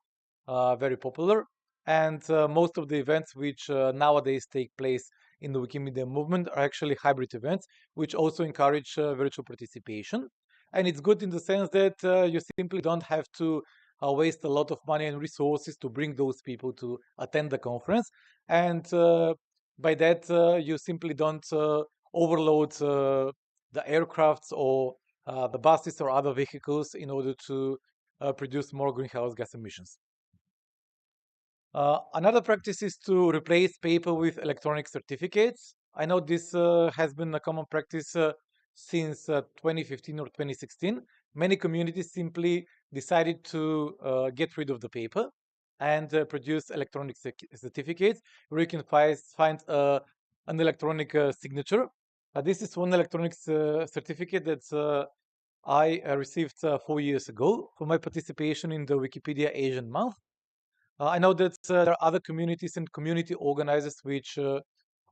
very popular. And most of the events which nowadays take place in the Wikimedia movement are actually hybrid events, which also encourage virtual participation. And it's good in the sense that you simply don't have to waste a lot of money and resources to bring those people to attend the conference. And by that, you simply don't overload the aircrafts or the buses or other vehicles in order to produce more greenhouse gas emissions. Another practice is to replace paper with electronic certificates. I know this has been a common practice since 2015 or 2016. Many communities simply decided to get rid of the paper and produce electronic certificates where you can find an electronic signature. This is one electronic certificate that I received 4 years ago for my participation in the Wikipedia Asian Month. I know that there are other communities and community organizers which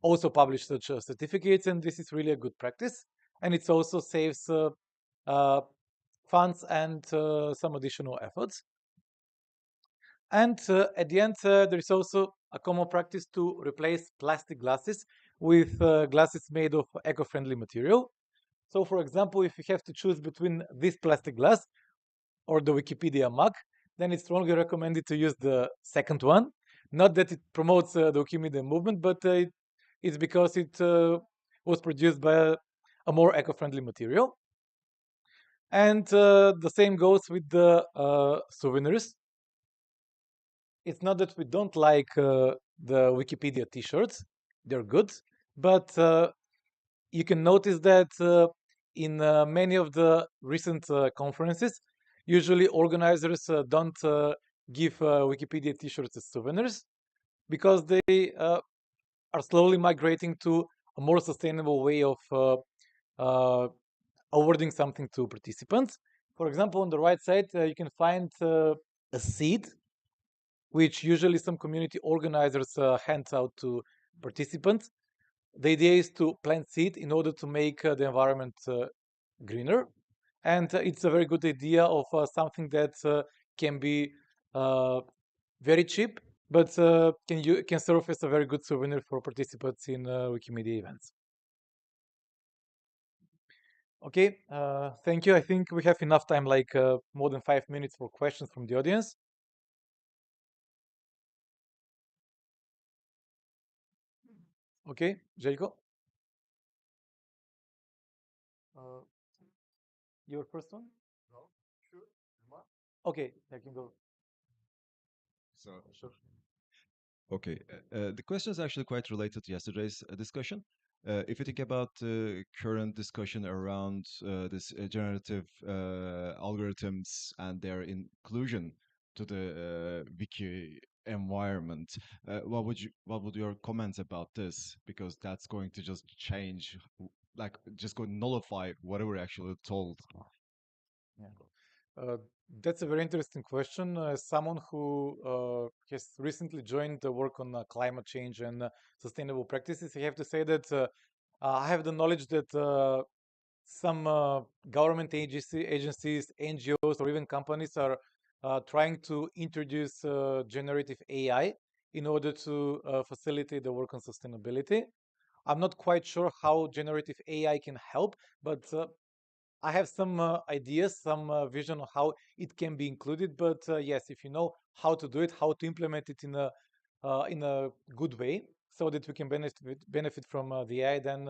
also publish such certificates, and this is really a good practice. And it also saves funds and some additional efforts. And at the end, there is also a common practice to replace plastic glasses with glasses made of eco-friendly material. So, for example, if you have to choose between this plastic glass or the Wikipedia mug, then it's strongly recommended to use the second one. Not that it promotes the Wikimedia movement, but it's because it was produced by a more eco-friendly material. And the same goes with the souvenirs. It's not that we don't like the Wikipedia t-shirts. They're good, but you can notice that in many of the recent conferences, usually organizers don't give Wikipedia t-shirts as souvenirs because they are slowly migrating to a more sustainable way of awarding something to participants. For example, on the right side, you can find a seed, which usually some community organizers hand out to participants. The idea is to plant seed in order to make the environment greener. and it's a very good idea of something that can be very cheap, but can serve as a very good souvenir for participants in Wikimedia events. Okay, thank you. I think we have enough time, like more than 5 minutes for questions from the audience. Okay, Željko? Your first one? No, sure. Okay, I can go. So, Sure. okay, the question is actually quite related to yesterday's discussion. If you think about the current discussion around this generative algorithms and their inclusion to the wiki environment, what would your comments about this? Because that's going to just change, like just go nullify whatever we're actually told. Yeah. That's a very interesting question. As someone who has recently joined the work on climate change and sustainable practices, I have to say that I have the knowledge that some government agencies, NGOs, or even companies are trying to introduce generative AI in order to facilitate the work on sustainability. I'm not quite sure how generative AI can help, but I have some ideas, some vision of how it can be included. But yes, if you know how to do it, how to implement it in a good way, so that we can benefit from the AI, then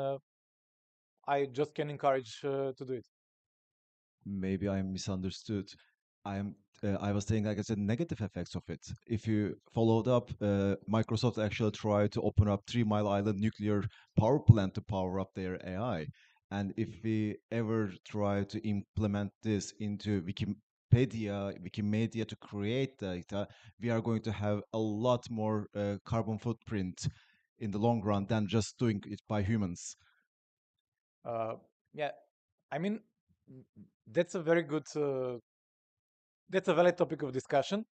I just can encourage to do it. Maybe I misunderstood. I was saying, like I said, negative effects of it. If you followed up, Microsoft actually tried to open up 3 Mile Island nuclear power plant to power up their AI. And if we ever try to implement this into Wikimedia to create data, we are going to have a lot more carbon footprint in the long run than just doing it by humans. Yeah, I mean, that's a very good, that's a valid topic of discussion.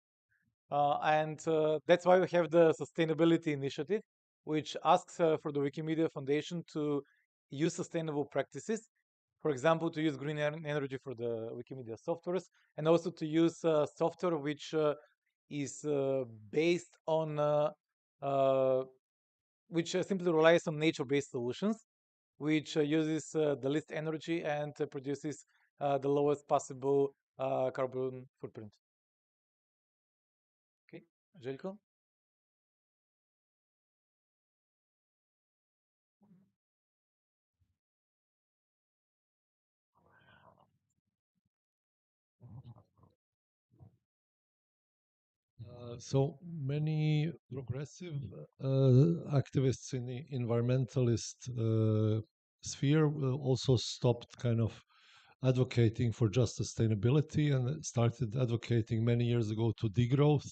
And that's why we have the sustainability initiative, which asks for the Wikimedia Foundation to use sustainable practices. For example, to use green energy for the Wikimedia softwares, and also to use software which is based on, which simply relies on nature-based solutions, which uses the least energy and produces the lowest possible carbon footprint. Okay, Željko? So many progressive activists in the environmentalist sphere also stopped kind of advocating for just sustainability and started advocating many years ago to degrowth.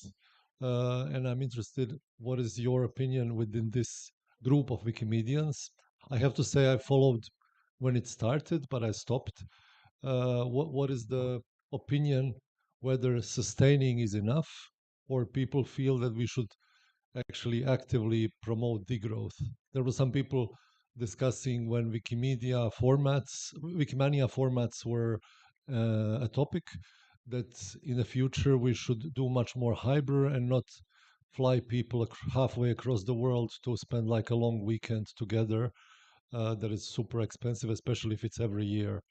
And I'm interested, what is your opinion within this group of Wikimedians? I have to say I followed when it started, but I stopped. What is the opinion whether sustaining is enough, or people feel that we should actually actively promote degrowth? There were some people discussing when Wikimania formats were a topic, that in the future we should do much more hybrid and not fly people halfway across the world to spend like a long weekend together. That is super expensive, especially if it's every year.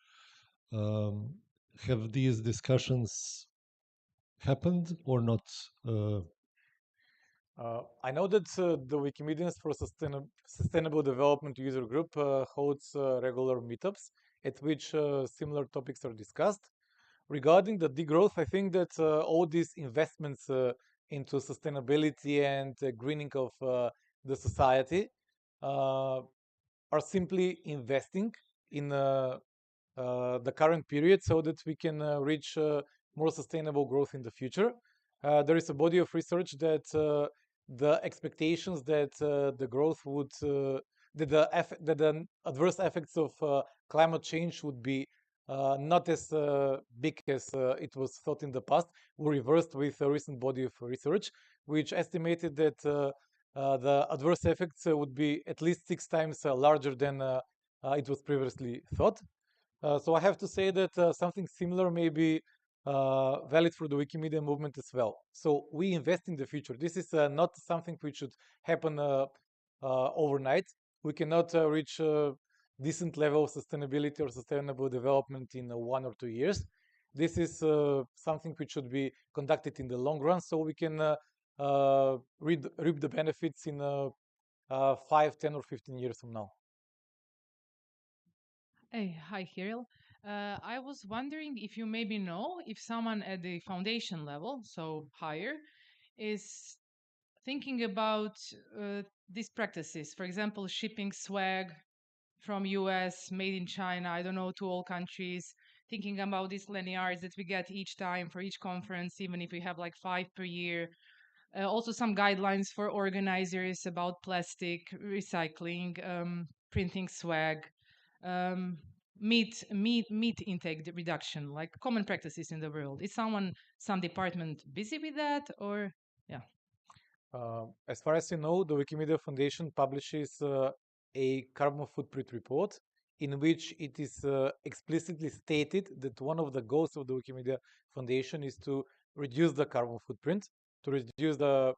Have these discussions happened or not? I know that the Wikimedians for Sustainable Development user group holds regular meetups at which similar topics are discussed. Regarding the degrowth, I think that all these investments into sustainability and greening of the society are simply investing in the current period so that we can reach more sustainable growth in the future. There is a body of research that the expectations that the growth would, that the adverse effects of climate change would be not as big as it was thought in the past, were reversed with a recent body of research, which estimated that the adverse effects would be at least 6 times larger than it was previously thought. So I have to say that something similar may be valid for the Wikimedia movement as well. So we invest in the future. This is not something which should happen overnight. We cannot reach a decent level of sustainability or sustainable development in 1 or 2 years. This is something which should be conducted in the long run, so we can reap the benefits in 5, 10, or 15 years from now. Hey, hi, Kirill. I was wondering if you maybe know if someone at the foundation level, so higher, is thinking about these practices. For example, shipping swag from US, made in China, I don't know, to all countries, thinking about these lanyards that we get each time for each conference, even if we have like 5 per year. Also some guidelines for organizers about plastic recycling, printing swag, um, meat intake reduction, like common practices in the world. Is some department busy with that, or yeah? As far as you know, the Wikimedia Foundation publishes a carbon footprint report in which it is explicitly stated that one of the goals of the Wikimedia Foundation is to reduce the carbon footprint, to reduce the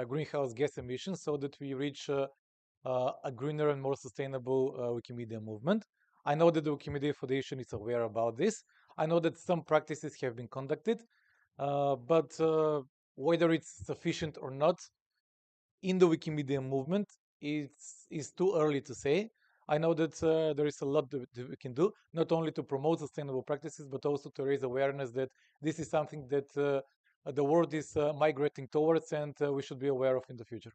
greenhouse gas emissions so that we reach a greener and more sustainable Wikimedia movement. I know that the Wikimedia Foundation is aware about this. I know that some practices have been conducted, but whether it's sufficient or not in the Wikimedia movement is too early to say. I know that there is a lot that we can do, not only to promote sustainable practices, but also to raise awareness that this is something that the world is migrating towards and we should be aware of in the future.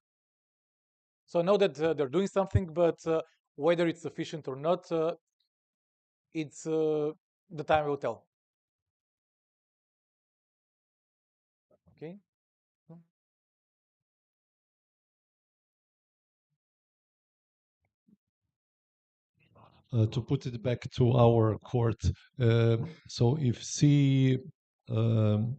So I know that they're doing something, but whether it's sufficient or not, it's the time will tell. Okay. To put it back to our court, so if C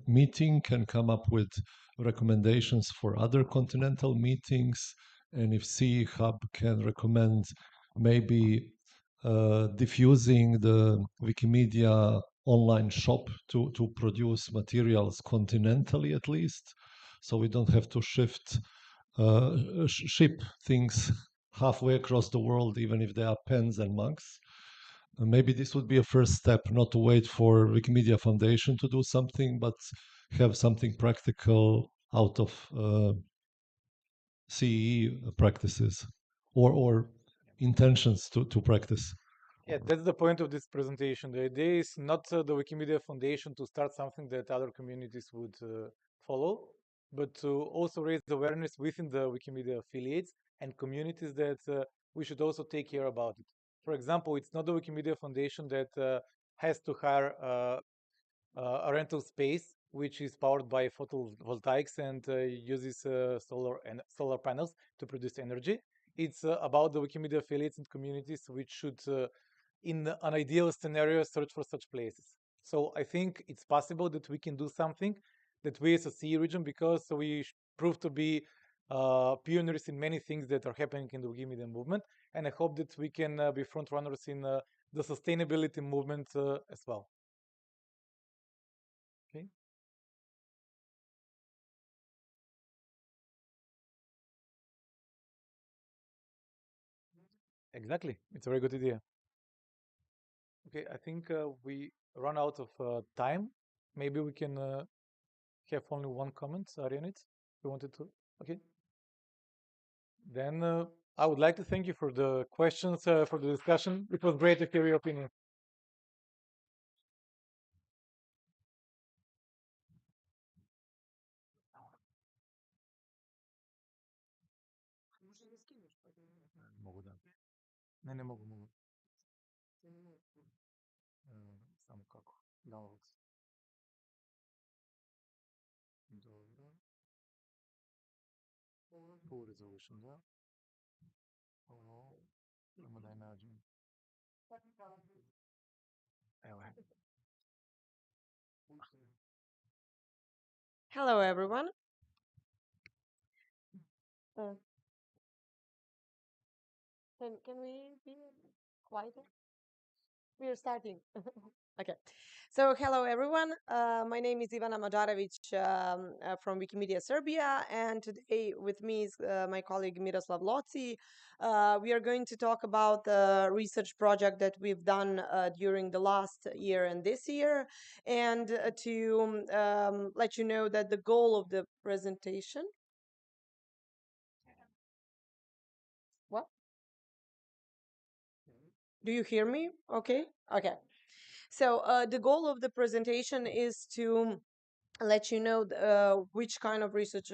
meeting can come up with recommendations for other continental meetings, and if C Hub can recommend maybe diffusing the Wikimedia online shop to produce materials continentally at least, so we don't have to ship things halfway across the world, even if they are pens and mugs. Maybe this would be a first step, not to wait for Wikimedia Foundation to do something, but have something practical out of CEE practices or intentions to practice. Yeah, that's the point of this presentation. The idea is not the Wikimedia Foundation to start something that other communities would follow, but to also raise the awareness within the Wikimedia affiliates and communities that we should also take care about it. For example, it's not the Wikimedia Foundation that has to hire a rental space which is powered by photovoltaics and uses solar panels to produce energy. It's about the Wikimedia affiliates and communities which should in an ideal scenario search for such places. So I think it's possible that we can do something, that we as a CE region, because we prove to be pioneers in many things that are happening in the Wikimedia movement, and I hope that we can be front runners in the sustainability movement as well. Okay. Exactly, it's a very good idea. Okay, I think we run out of time. Maybe we can have only one comment, Arianit. You wanted to? Okay. Then I would like to thank you for the questions, for the discussion. It was great to hear your opinion. Могу, да. Не могу. Само како? Download. Добро. Full resolution, да. Ovo, ima da je nađem. Evo je. Hello, everyone. Can we be quieter? We are starting. Okay. So, hello everyone. My name is Ivana Mađarević from Wikimedia Serbia, and today with me is my colleague Miroslav Loci. We are going to talk about the research project that we've done during the last year and this year, and to let you know that the goal of the presentation. What? Do you hear me? Okay. Okay. So the goal of the presentation is to let you know which kind of research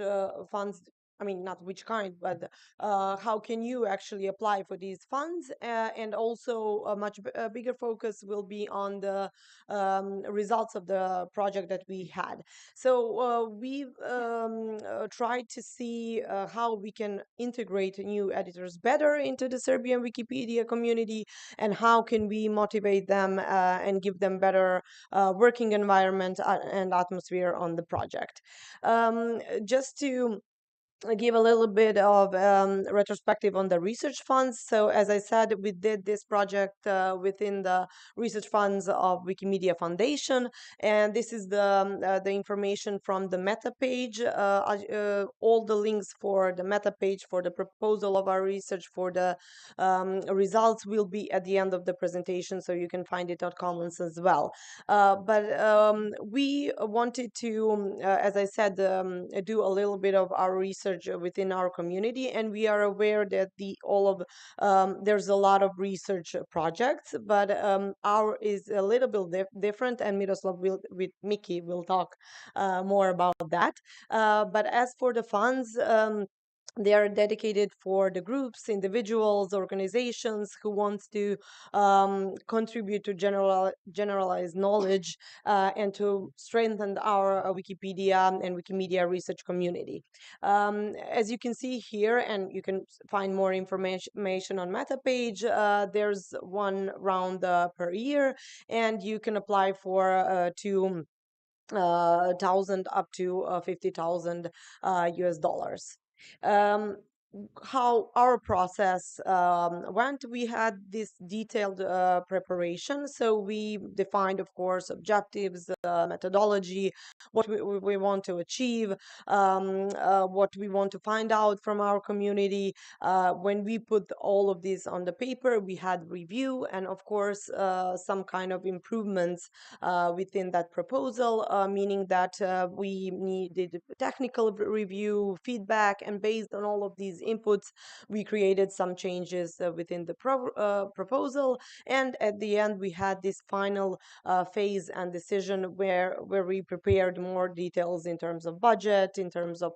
funds. I mean, not which kind, but how can you actually apply for these funds? And also, a much bigger focus will be on the results of the project that we had. So we've tried to see how we can integrate new editors better into the Serbian Wikipedia community, and how can we motivate them and give them better working environment and atmosphere on the project. Just to give a little bit of retrospective on the research funds. So as I said, we did this project within the research funds of Wikimedia Foundation, and this is the information from the meta page. All the links for the meta page, for the proposal of our research, for the results will be at the end of the presentation, so you can find it on Commons as well. But we wanted to, as I said, do a little bit of our research within our community, and we are aware that there's a lot of research projects, but our is a little bit different, and Miroslav will, with Miki, will talk more about that. But as for the funds, they are dedicated for the groups, individuals, organizations who wants to contribute to generalized knowledge and to strengthen our Wikipedia and Wikimedia research community. As you can see here, and you can find more information on Meta page, there's one round per year, and you can apply for to 1,000 up to 50,000 US dollars. How our process went, we had this detailed preparation. So we defined, of course, objectives, methodology, what we want to achieve, what we want to find out from our community. When we put all of this on the paper, we had review and, of course, some kind of improvements within that proposal, meaning that we needed technical review, feedback, and based on all of these inputs, we created some changes within the proposal. And at the end, we had this final phase and decision where we prepared more details in terms of budget, in terms of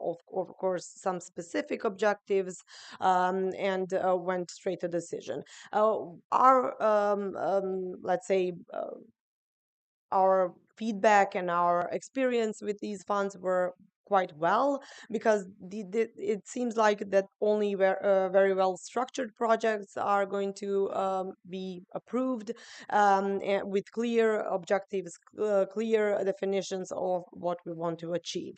course, some specific objectives, and went straight to decision. Our, let's say, our feedback and our experience with these funds were quite well, because it seems like that only very well structured projects are going to be approved, and with clear objectives, clear definitions of what we want to achieve.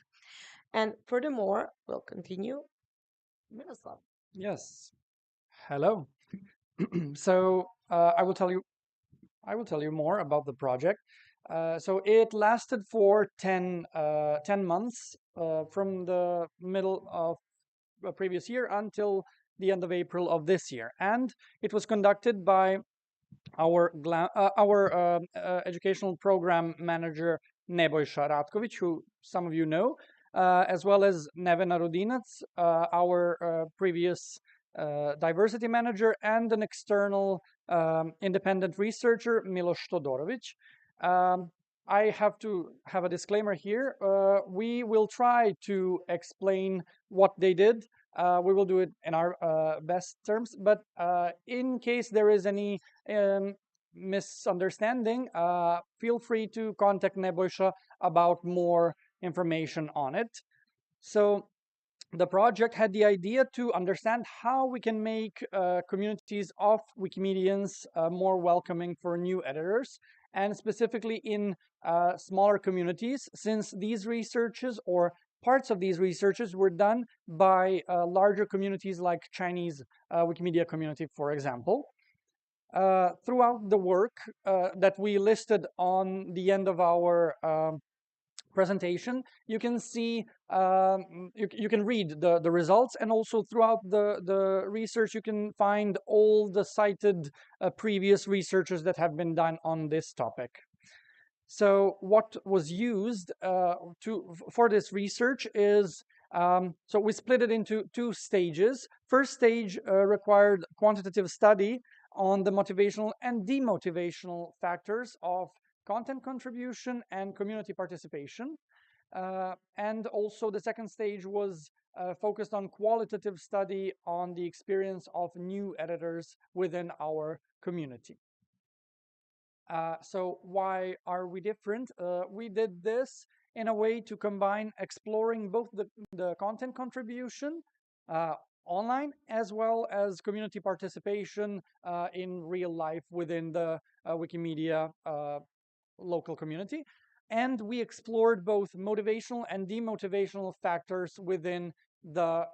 And furthermore, we'll continue. Miroslav. Yes. Hello. So I will tell you more about the project. So it lasted for 10 months from the middle of the previous year until the end of April of this year, and it was conducted by our educational program manager Nebojša Ratković, who some of you know, as well as Nevena Rudinac, our previous diversity manager, and an external independent researcher, Miloš Todorović. I have to have a disclaimer here. We will try to explain what they did. We will do it in our best terms, but in case there is any misunderstanding, feel free to contact Nebojša about more information on it. So the project had the idea to understand how we can make communities of Wikimedians more welcoming for new editors, and specifically in smaller communities, since these researches or parts of these researches were done by larger communities like Chinese Wikimedia community, for example. throughout the work that we listed on the end of our presentation, you can see, you can read the results, and also throughout the research, you can find all the cited previous researches that have been done on this topic. So what was used for this research is, so we split it into two stages. First stage required quantitative study on the motivational and demotivational factors of content contribution and community participation. And also the second stage was focused on qualitative study on the experience of new editors within our community. So why are we different? We did this in a way to combine exploring both the content contribution online as well as community participation in real life within the Wikimedia local community. And we explored both motivational and demotivational factors within the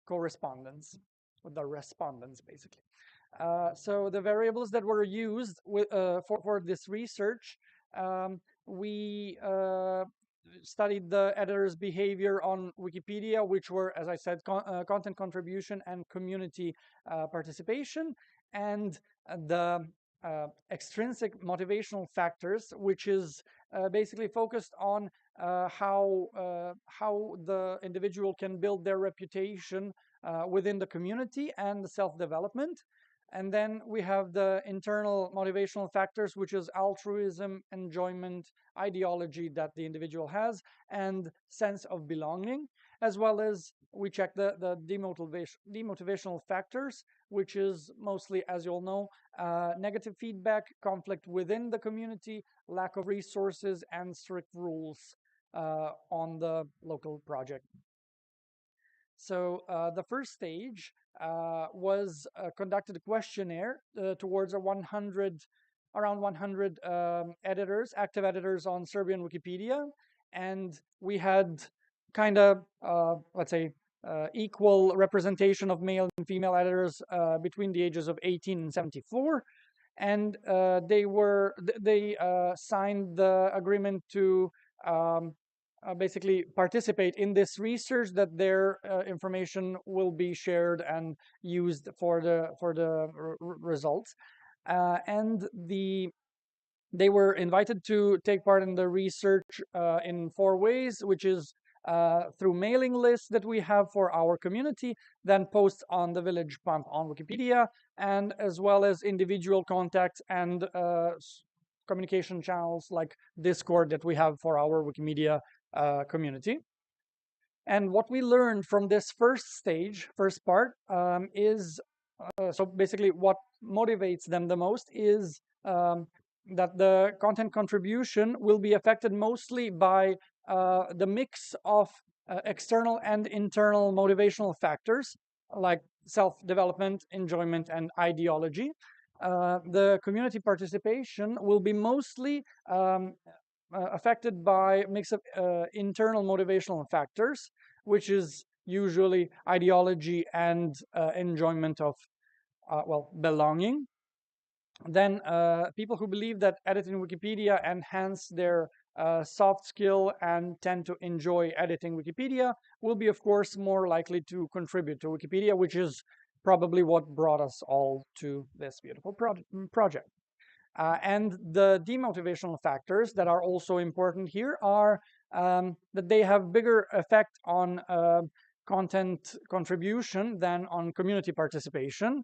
correspondence, with the respondents, basically. So the variables that were used for this research, we studied the editor's behavior on Wikipedia, which were, as I said, content contribution and community participation, and the extrinsic motivational factors, which is basically focused on how the individual can build their reputation within the community and the self-development. And then we have the internal motivational factors, which is altruism, enjoyment, ideology that the individual has, and sense of belonging, as well as we check the demotivational factors, which is mostly, as you all know, negative feedback, conflict within the community, lack of resources, and strict rules on the local project. So the first stage was conducted a questionnaire towards around 100 editors, active editors on Serbian Wikipedia, and we had kind of, let's say, equal representation of male and female editors between the ages of 18 and 74, and they signed the agreement to basically participate in this research, that their information will be shared and used for the results, and they were invited to take part in the research in 4 ways, which is through mailing lists that we have for our community, then posts on the Village Pump on Wikipedia, and as well as individual contacts and communication channels like Discord that we have for our Wikimedia community. And what we learned from this first part, is so basically what motivates them the most is that the content contribution will be affected mostly by the mix of external and internal motivational factors like self-development, enjoyment, and ideology. The community participation will be mostly affected by a mix of internal motivational factors, which is usually ideology and enjoyment of, well, belonging. Then people who believe that editing Wikipedia enhance their soft skill and tend to enjoy editing Wikipedia will be, of course, more likely to contribute to Wikipedia, which is probably what brought us all to this beautiful project. And the demotivational factors that are also important here are that they have bigger effect on content contribution than on community participation,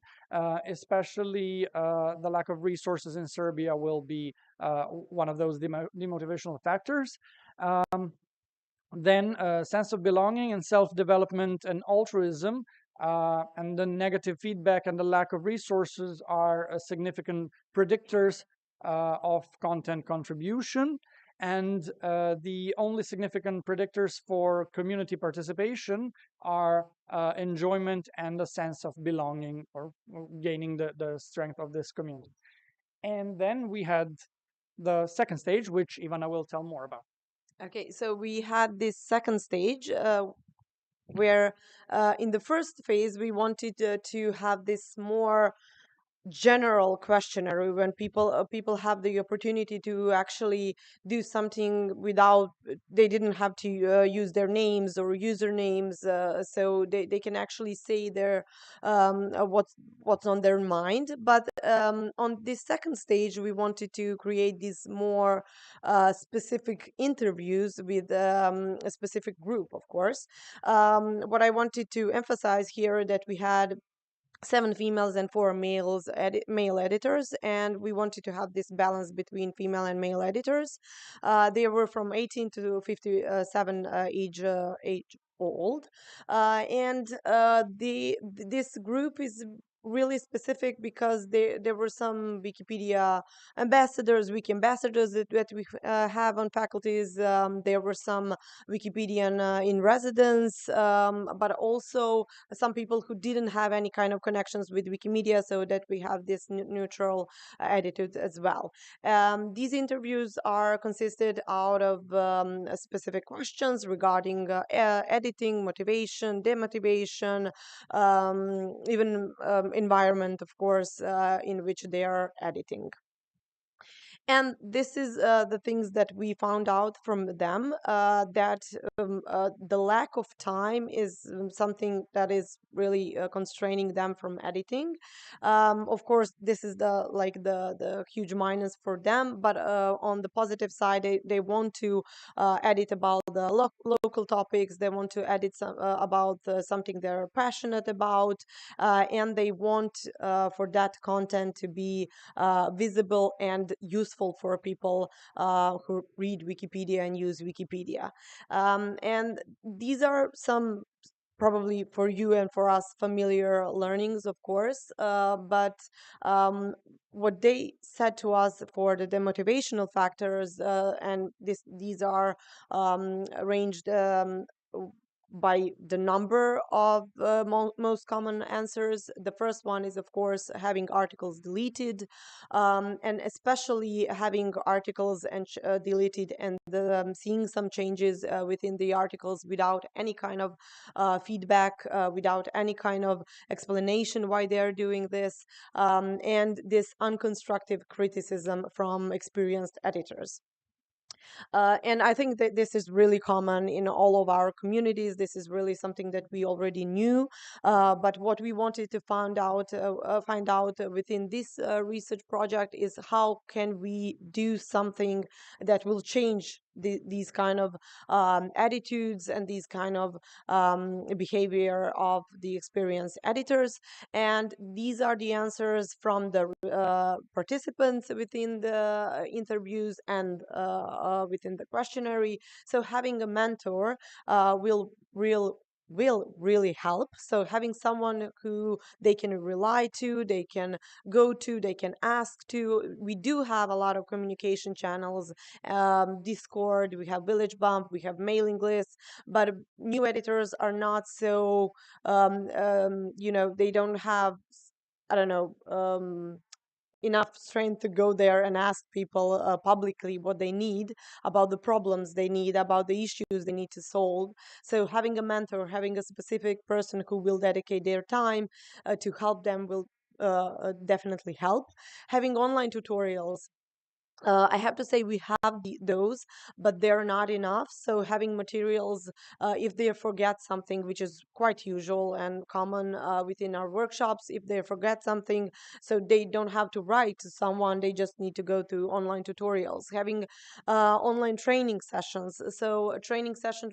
especially the lack of resources in Serbia will be one of those demotivational factors. Then sense of belonging and self-development and altruism, and the negative feedback and the lack of resources are significant predictors of content contribution. And the only significant predictors for community participation are enjoyment and a sense of belonging, or gaining the strength of this community. And then we had the second stage, which Ivana will tell more about. Okay, so we had this second stage where in the first phase we wanted to have this more general questionnaire when people have the opportunity to actually do something without they didn't have to use their names or usernames, so they can actually say their what's on their mind. But on this second stage we wanted to create these more specific interviews with a specific group, of course. What I wanted to emphasize here that we had 7 females and 4 male editors, and we wanted to have this balance between female and male editors. They were from 18 to 57 age old, and this group is really specific because there were some Wikipedia ambassadors, wiki ambassadors that we have on faculties. There were some Wikipedian in residence, but also some people who didn't have any kind of connections with Wikimedia, so that we have this neutral attitude as well. These interviews are consisted out of specific questions regarding editing, motivation, demotivation, even environment, of course, in which they are editing. And this is the things that we found out from them, that the lack of time is something that is really constraining them from editing. Of course, this is the huge minus for them, but on the positive side, they want to edit about the local topics. They want to edit about something they're passionate about, and they want for that content to be visible and useful for people who read Wikipedia and use Wikipedia. And these are some probably for you and for us familiar learnings, of course, but what they said to us for the demotivational factors, and these are arranged by the number of most common answers. The first one is, of course, having articles deleted, and especially having articles deleted and seeing some changes within the articles without any kind of feedback, without any kind of explanation why they are doing this, and this unconstructive criticism from experienced editors. And I think that this is really common in all of our communities. This is really something that we already knew. But what we wanted to find out within this research project is how can we do something that will change these kind of attitudes and these kind of behavior of the experienced editors. And these are the answers from the participants within the interviews and within the questionnaire. So having a mentor will really help. So having someone who they can rely to, they can go to, they can ask to. We do have a lot of communication channels, Discord, we have Village Bump, we have mailing lists, but new editors are not so they don't have, I don't know, enough strength to go there and ask people publicly what they need, about the problems they need, about the issues they need to solve. So having a mentor, having a specific person who will dedicate their time to help them will definitely help. Having online tutorials, I have to say we have those, but they're not enough. So having materials, if they forget something, which is quite usual and common within our workshops, if they forget something, so they don't have to write to someone, they just need to go to online tutorials. Having online training sessions, so a training session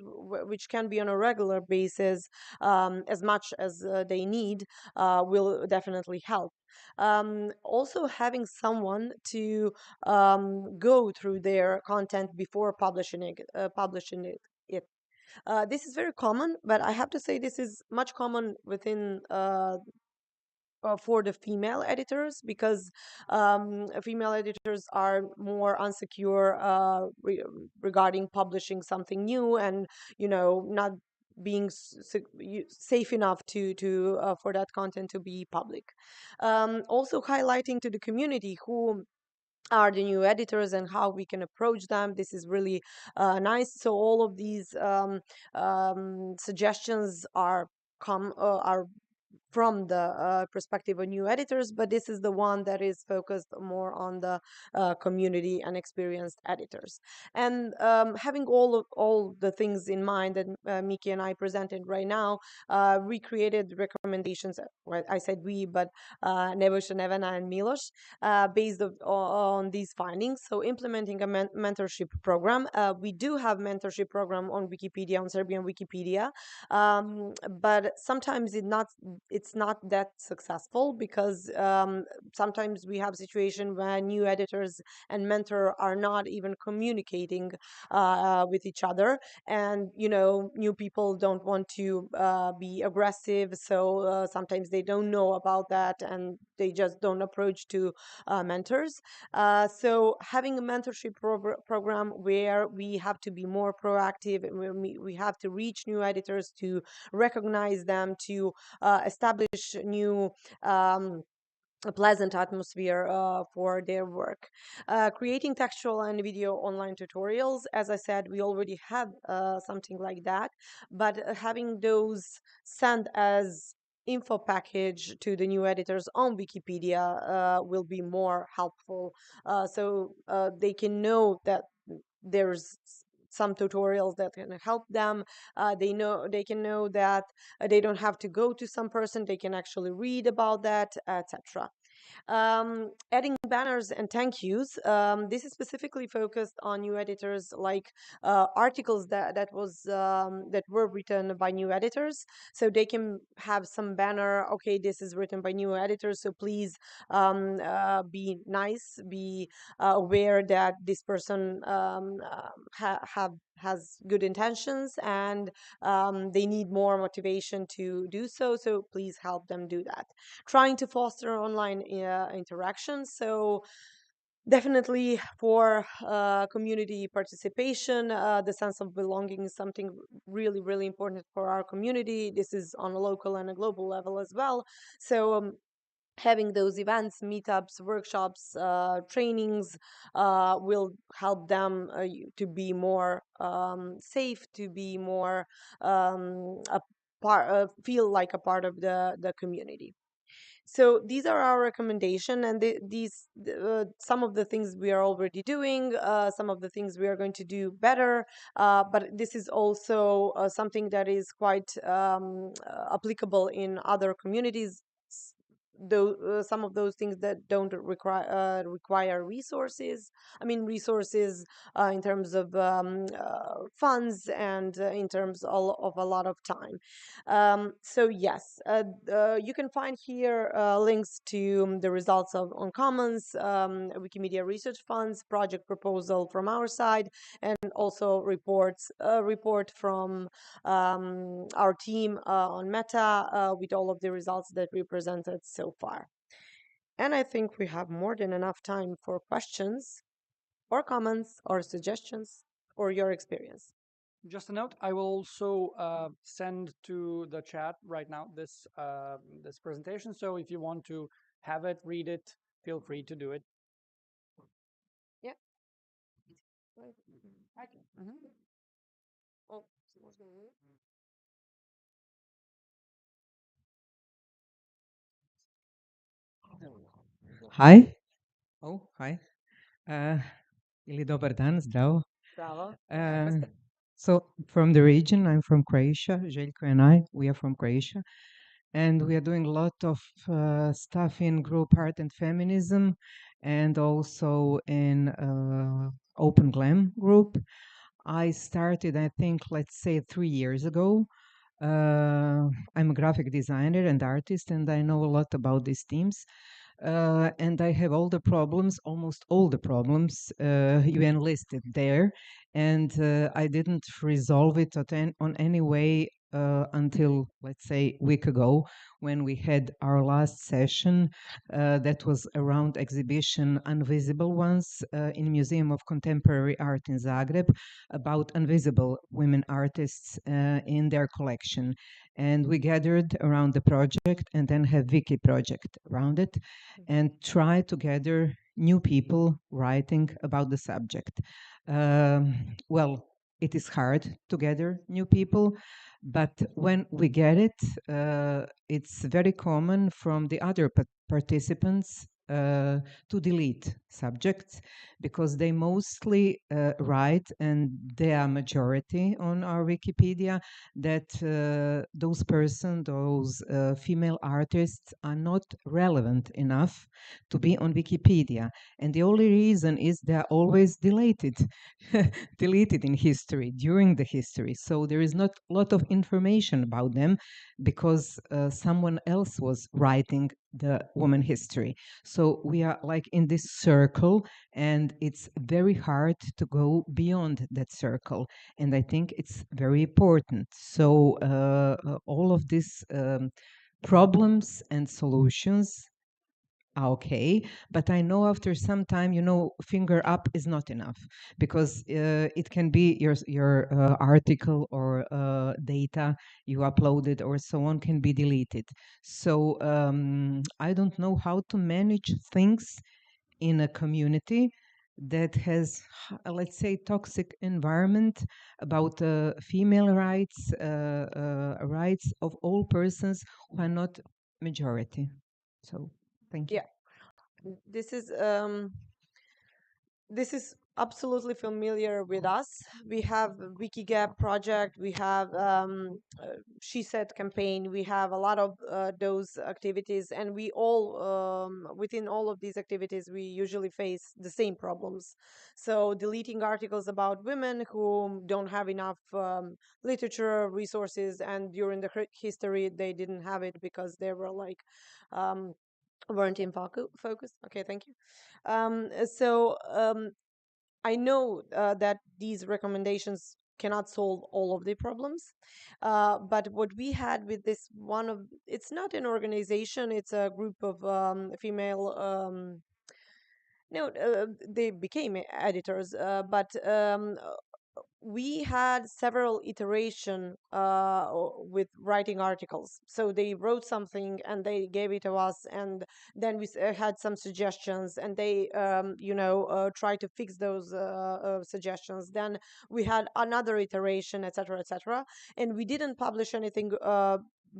which can be on a regular basis, as much as they need, will definitely help. Also having someone to go through their content before publishing it. This is very common, but I have to say this is much common within for the female editors, because female editors are more unsecure regarding publishing something new, and not being safe enough to for that content to be public. Also highlighting to the community who are the new editors and how we can approach them. This is really nice. So all of these suggestions are from the perspective of new editors, but this is the one that is focused more on the community and experienced editors. And having all the things in mind that Miki and I presented right now, we created recommendations. Well, I said we, but Nebojša, Nevena, and Milos, based on these findings. So implementing a mentorship program. We do have mentorship program on Wikipedia, on Serbian Wikipedia, but sometimes it's not that successful because sometimes we have situation where new editors and mentor are not even communicating with each other, and new people don't want to be aggressive, so sometimes they don't know about that and they just don't approach to mentors. So having a mentorship program where we have to be more proactive, and where we have to reach new editors, to recognize them, to establish new a pleasant atmosphere for their work. Creating textual and video online tutorials. As I said, we already have something like that, but having those sent as info package to the new editors on Wikipedia will be more helpful. So they can know that there's some tutorials that can help them. They can know that they don't have to go to some person, they can actually read about that, etc. Adding banners and thank yous. This is specifically focused on new editors, like articles that were written by new editors, so they can have some banner. Okay, this is written by new editors, so please be nice, be aware that this person has good intentions, and they need more motivation to do so. So please help them do that. Trying to foster online interactions. So definitely for community participation, the sense of belonging is something really, really important for our community. This is on a local and a global level as well. So having those events, meetups, workshops, trainings will help them to be more safe, to be more feel like a part of the community. So these are our recommendation, and these some of the things we are already doing, some of the things we are going to do better, but this is also something that is quite applicable in other communities. Though some of those things that don't require resources. I mean resources in terms of funds, and in terms of a lot of time. So yes, you can find here links to the results of on Commons, Wikimedia research funds, project proposal from our side, and also report from our team on Meta with all of the results that we presented so far. And I think we have more than enough time for questions or comments or suggestions or your experience. Just a note, I will also send to the chat right now this this presentation. So if you want to have it, read it, feel free to do it. Yeah. Oh, Hi. Oh, hi. Ili dobar dan, zdravo. Bravo. So from the region, I'm from Croatia. Željko and I, we are from Croatia. And we are doing a lot of stuff in group art and feminism, and also in Open Glam group. I started, I think, let's say 3 years ago. I'm a graphic designer and artist, and I know a lot about these themes. And I have all the problems, almost all the problems you enlisted there, and I didn't resolve it on any way until, let's say, a week ago, when we had our last session that was around exhibition Invisible Ones in Museum of Contemporary Art in Zagreb, about invisible women artists in their collection. And we gathered around the project, and then have Wiki project around it, and try to gather new people writing about the subject. Well, it is hard to gather new people, but when we get it, it's very common from the other participants to delete subjects because they mostly write, and they are majority on our Wikipedia, that those female artists are not relevant enough to be on Wikipedia. And the only reason is they're always deleted, deleted in history, during the history. So there is not a lot of information about them because someone else was writing the woman history. So we are like in this circle, and it's very hard to go beyond that circle. And I think it's very important. So all of these problems and solutions are okay, but I know after some time, finger up is not enough because it can be your article or data you uploaded or so on can be deleted. So I don't know how to manage things in a community that has, let's say, toxic environment about female rights, rights of all persons who are not majority. So thank you. Yeah, this is absolutely familiar with us. We have Wikigap project, we have She Said campaign, we have a lot of those activities, and we all, within all of these activities, we usually face the same problems. So deleting articles about women who don't have enough literature resources, and during the history they didn't have it because they were like weren't in focus. Okay, thank you. I know that these recommendations cannot solve all of the problems, but what we had with this it's not an organization, it's a group of female. No, they became editors, but we had several iteration with writing articles. So they wrote something and they gave it to us, and then we had some suggestions, and they tried to fix those suggestions. Then we had another iteration, etc., etc., and we didn't publish anything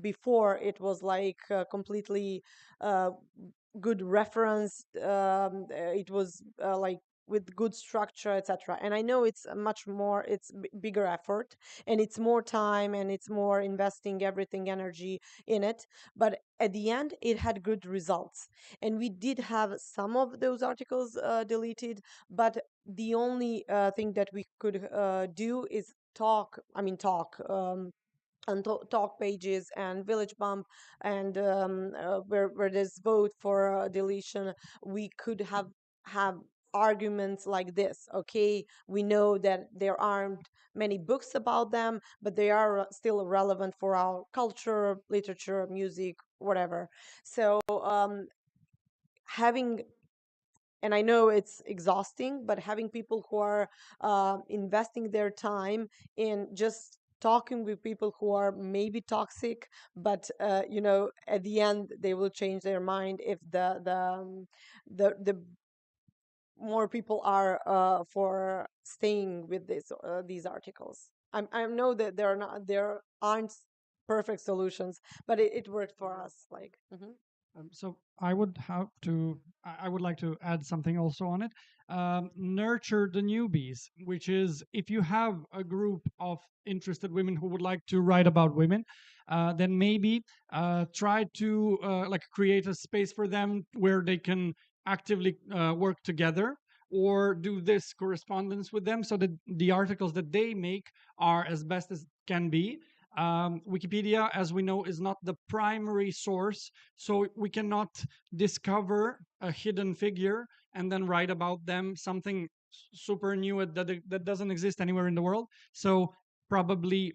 before it was like completely good reference. It was like with good structure, etc. And I know it's a much more, it's bigger effort, and it's more time, and it's more investing everything energy in it. But at the end, it had good results, and we did have some of those articles deleted. But the only thing that we could do is talk. I mean, talk. And talk pages and village bump, and where there's vote for deletion, we could have arguments like this. Okay, we know that there aren't many books about them, but they are still relevant for our culture, literature, music, whatever. So having, and I know it's exhausting, but having people who are investing their time in just talking with people who are maybe toxic, but at the end they will change their mind if the more people are for staying with these articles. I know that there aren't perfect solutions, but it worked for us. Like. So I would like to add something also on it. Nurture the newbies, which is if you have a group of interested women who would like to write about women, then maybe try to like create a space for them where they can actively work together, or do this correspondence with them so that the articles that they make are as best as can be. Wikipedia, as we know, is not the primary source, so we cannot discover a hidden figure and then write about them something super new that doesn't exist anywhere in the world. So probably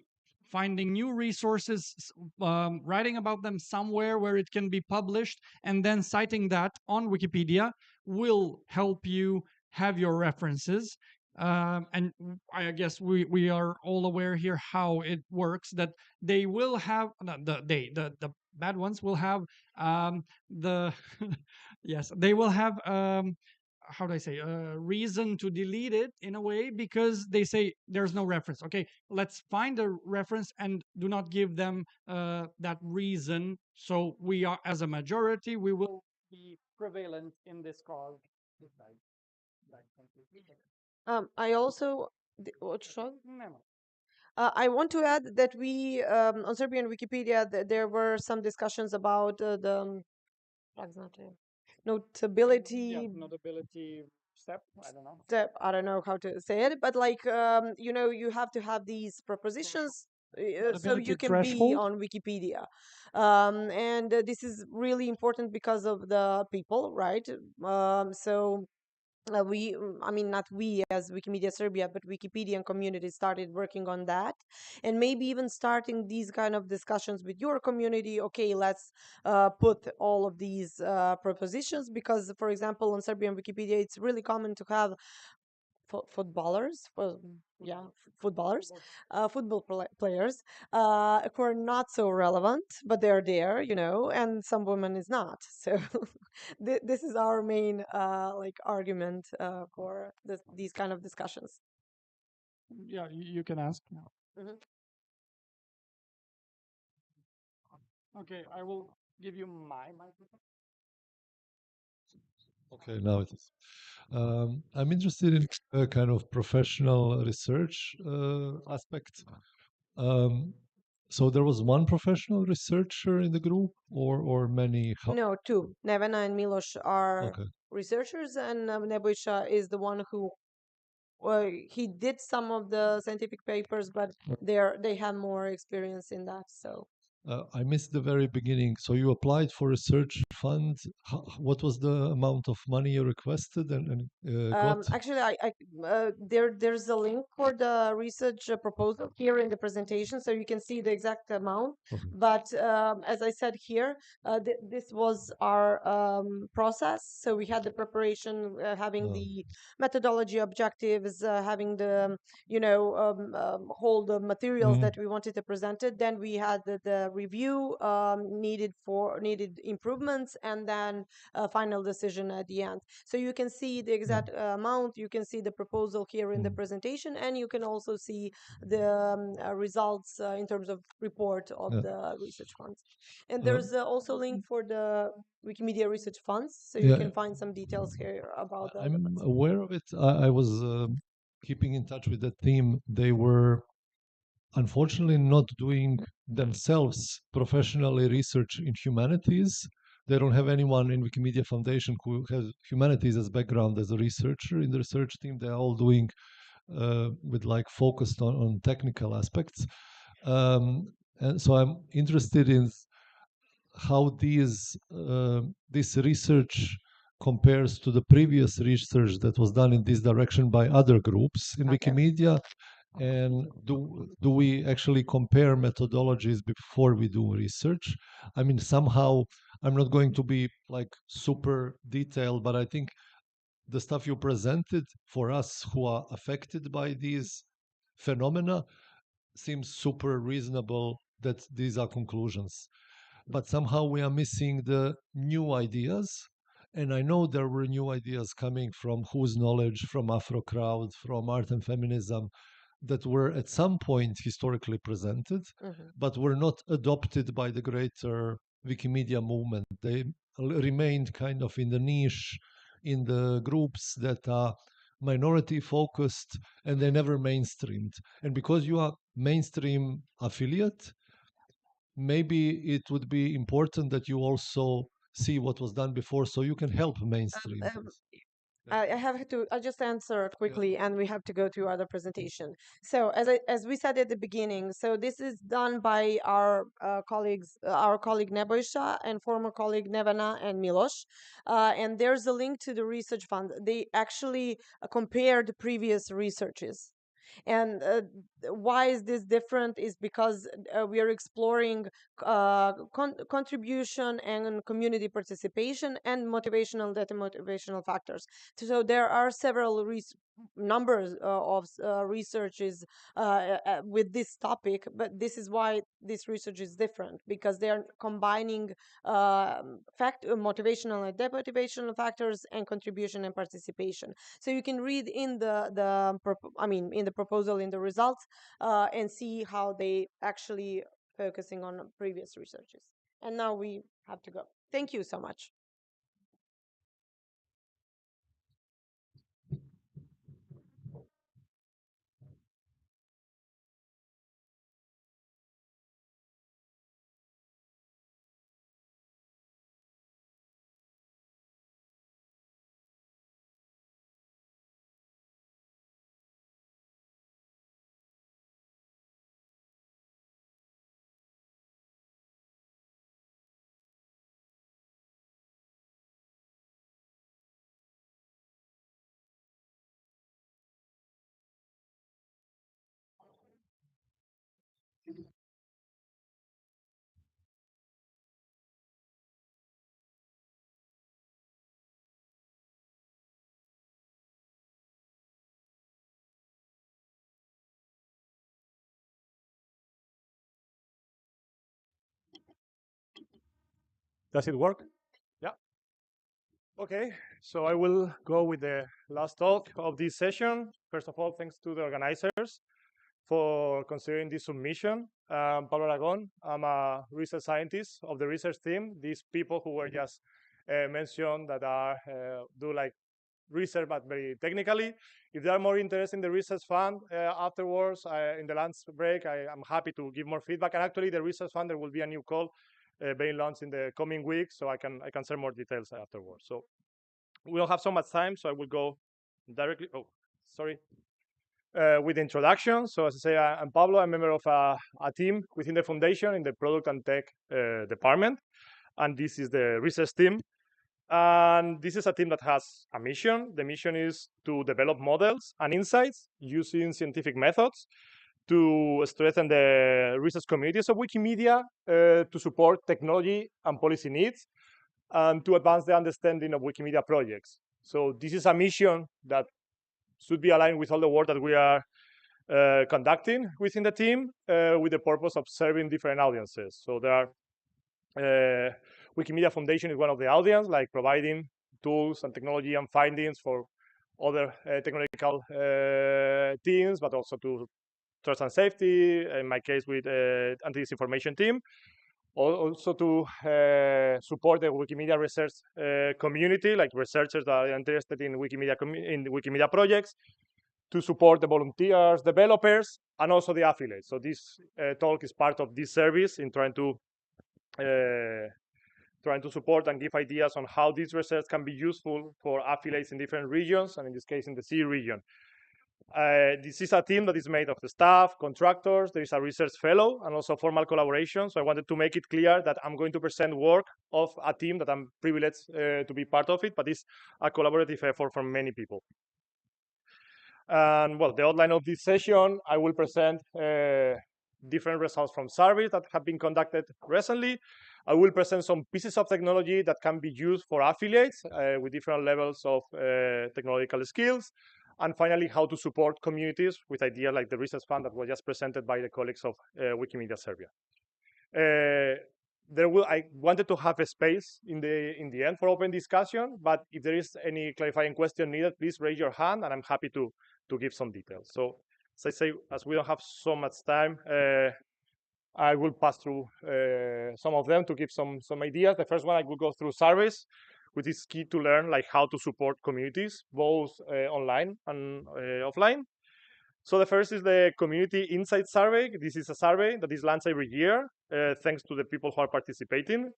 finding new resources, writing about them somewhere where it can be published, and then citing that on Wikipedia will help you have your references. And I guess we are all aware here how it works, that they will have the bad ones will have the yes, they will have how do I say, reason to delete it in a way, because they say there's no reference. Okay, let's find a reference and do not give them that reason. So we are, as a majority, we will be prevalent in this cause. I also, what show? No. I want to add that we, on Serbian Wikipedia, there were some discussions about the notability Notability step. I don't know. step. I don't know how to say it, but like, you have to have these prepositions so Notability you can be threshold? on Wikipedia. And this is really important because of the people, right? So I mean, not we as Wikimedia Serbia, but Wikipedian community started working on that, and maybe even starting these kind of discussions with your community. Okay, let's put all of these prepositions, because, for example, on Serbian Wikipedia, it's really common to have footballers, footballers, players who are not so relevant, but they're there, and some women is not. So this is our main like argument for these kind of discussions. Yeah, you can ask now. Mhm. Okay, I will give you my microphone. Okay, now it is. I'm interested in a kind of professional research aspect. So there was one professional researcher in the group, or many? No, two. Nevena and Miloš are Okay. researchers, and Nebojša is the one who he did some of the scientific papers, but they have more experience in that. So I missed the very beginning. So you applied for research fund. What was the amount of money you requested and got? actually, there's a link for the research proposal here in the presentation, so you can see the exact amount. Okay. But as I said here, this was our process. So we had the preparation, having the methodology objectives, having the whole the materials that we wanted to present it. Then we had the review needed improvements, and then a final decision at the end. So you can see the exact amount, you can see the proposal here in the presentation, and you can also see the results in terms of report of the research funds. And there's also a link for the Wikimedia research funds, so you can find some details here about the I'm aware of it. I was keeping in touch with the team. They were unfortunately not doing themselves professionally research in humanities. They don't have anyone in Wikimedia Foundation who has humanities as background as a researcher in the research team. They're all doing with like focused on technical aspects. And so I'm interested in how this research compares to the previous research that was done in this direction by other groups in Wikimedia, and do we actually compare methodologies before we do research? I mean, somehow I'm not going to be like super detailed, but I think the stuff you presented for us who are affected by these phenomena seems super reasonable that these are conclusions. But somehow we are missing the new ideas. And I know there were new ideas coming from Whose Knowledge, from Afro Crowd, from Art and Feminism, that were at some point historically presented, but were not adopted by the greater Wikimedia movement. They remained kind of in the niche, in the groups that are minority focused, and they never mainstreamed. And because you are mainstream affiliate, maybe it would be important that you also see what was done before so you can help mainstream. I have to. I just answer quickly, and we have to go to other presentation. So as we said at the beginning, so this is done by our colleagues, our colleague Nebojša and former colleague Nevena and Miloš, and there's a link to the research fund. They actually compared previous researches. And why is this different is because we are exploring contribution and community participation and motivational, data motivational factors. So there are several numbers of researches with this topic, but this is why this research is different, because they are combining motivational and demotivational factors and contribution and participation. So you can read in in the proposal, in the results, and see how they actually focusing on previous researches. And now we have to go. Thank you so much. Does it work? Yeah. Okay, so I will go with the last talk of this session. First of all, thanks to the organizers for considering this submission. Pablo Aragon, I'm a research scientist of the research team. These people who were just mentioned that are do like research, but very technically. If they are more interested in the research fund afterwards, in the lunch break, I'm happy to give more feedback. And actually, the research fund, there will be a new call being launched in the coming weeks, so I can share more details afterwards. So we don't have so much time, so I will go directly. Oh, sorry. With the introduction. So as I say, I'm Pablo. I'm a member of a team within the foundation in the product and tech department, and this is the research team. And this is a team that has a mission. The mission is to develop models and insights using scientific methods to strengthen the research communities of Wikimedia, to support technology and policy needs, and to advance the understanding of Wikimedia projects. So this is a mission that should be aligned with all the work that we are conducting within the team, with the purpose of serving different audiences. So there are Wikimedia Foundation is one of the audience, like providing tools and technology and findings for other technological teams, but also to trust and safety, in my case with anti-disinformation team. Also to support the Wikimedia research community, like researchers that are interested in Wikimedia projects, to support the volunteers, developers, and also the affiliates. So this talk is part of this service in trying to support and give ideas on how this research can be useful for affiliates in different regions, and in this case in the CEE region. This is a team that is made of the staff, contractors, there is a research fellow, and also formal collaboration. So I wanted to make it clear that I'm going to present work of a team that I'm privileged to be part of it, but it's a collaborative effort from many people. And well, the outline of this session, I will present different results from surveys that have been conducted recently. I will present some pieces of technology that can be used for affiliates with different levels of technological skills. And finally, how to support communities with ideas like the research fund that was just presented by the colleagues of Wikimedia Serbia. I wanted to have a space in the end for open discussion, but if there is any clarifying question needed, please raise your hand, and I'm happy to give some details. So as I say, as we don't have so much time, I will pass through some of them to give some ideas. The first one, I will go through surveys, which is key to learn like how to support communities, both online and offline. So the first is the Community Insight Survey. This is a survey that is launched every year, thanks to the people who are participating,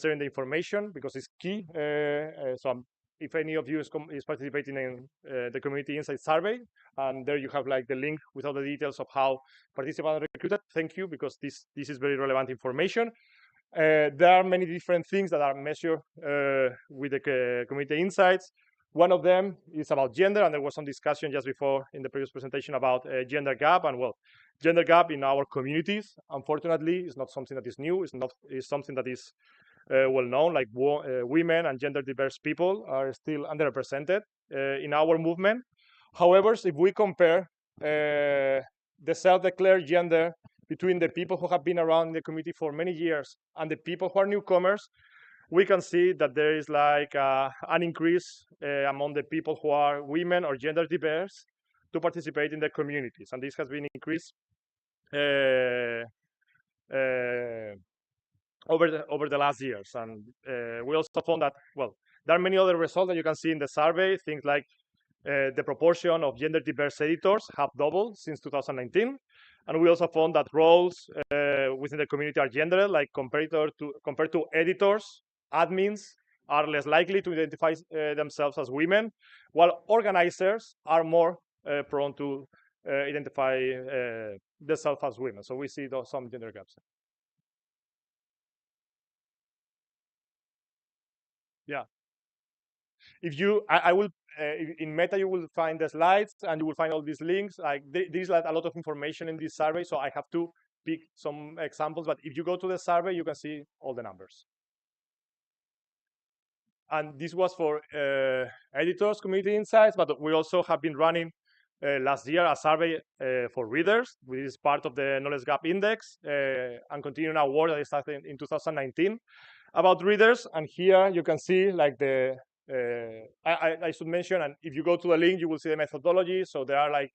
sharing the information, because it's key. If any of you is participating in the Community Insight Survey, and there you have like the link with all the details of how participants are recruited. Thank you, because this is very relevant information. There are many different things that are measured with the Community Insights. One of them is about gender, and there was some discussion just before in the previous presentation about gender gap. And well, gender gap in our communities, unfortunately, is not something that is new. It's something that is well known. Like women and gender diverse people are still underrepresented in our movement. However, if we compare the self-declared gender between the people who have been around the community for many years and the people who are newcomers, we can see that there is like an increase among the people who are women or gender diverse to participate in the communities, and this has been increased over the last years. And we also found that, well, there are many other results that you can see in the survey, things like the proportion of gender diverse editors have doubled since 2019. And we also found that roles within the community are gendered, like compared to editors, admins are less likely to identify themselves as women, while organizers are more prone to identify themselves as women. So we see some gender gaps. Yeah. If you, I will, in Meta, you will find the slides and you will find all these links. Like there's like a lot of information in this survey, so I have to pick some examples. But if you go to the survey, you can see all the numbers. And this was for editors, community insights, but we also have been running last year a survey for readers, which is part of the Knowledge Gap Index, and continuing our work that started in 2019 about readers. And here you can see like the I should mention, and if you go to the link, you will see the methodology. So there are like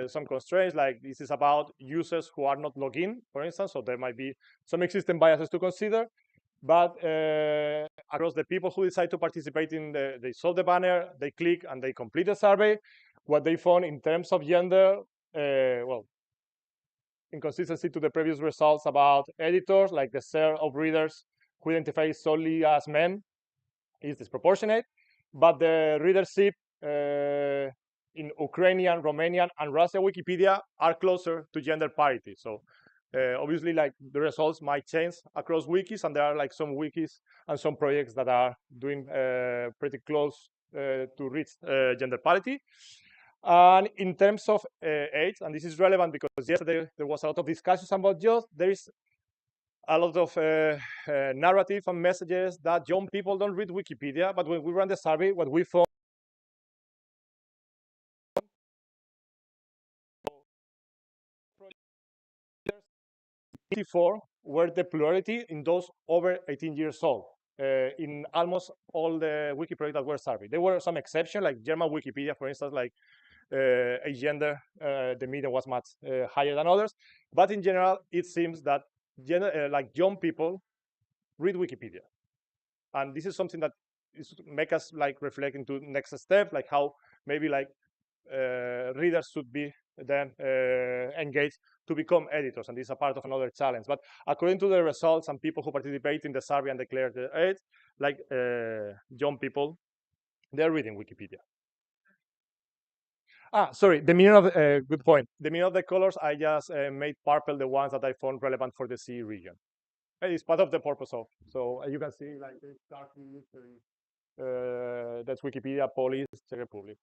some constraints, like this is about users who are not logged in, for instance. So there might be some existing biases to consider. But across the people who decide to participate in they saw the banner, they click, and they complete the survey. What they found in terms of gender, well, inconsistency to the previous results about editors, like the share of readers who identify solely as men is disproportionate, but the readership in Ukrainian, Romanian, and Russian Wikipedia are closer to gender parity. So obviously, like the results might change across wikis, and there are like some wikis and some projects that are doing pretty close to reach gender parity. And in terms of age, and this is relevant because yesterday there was a lot of discussions about youth, there is a lot of narrative and messages that young people don't read Wikipedia. But when we ran the survey, what we found were the plurality in those over 18 years old. In almost all the wiki projects that were surveyed, there were some exceptions, like German Wikipedia, for instance, like a gender, the median was much higher than others. But in general, it seems that like young people read Wikipedia, and this is something that is make us like reflect into next step, like how maybe like readers should be then engaged to become editors, and this is a part of another challenge. But according to the results and people who participate in the survey and declare their age, like young people, they're reading Wikipedia. Sorry, the meaning of good point. The meaning of the colors, I just made purple the ones that I found relevant for the CE region. It's part of the purpose of. So you can see like this dark blue, that's Wikipedia, Polish, Czech Republic.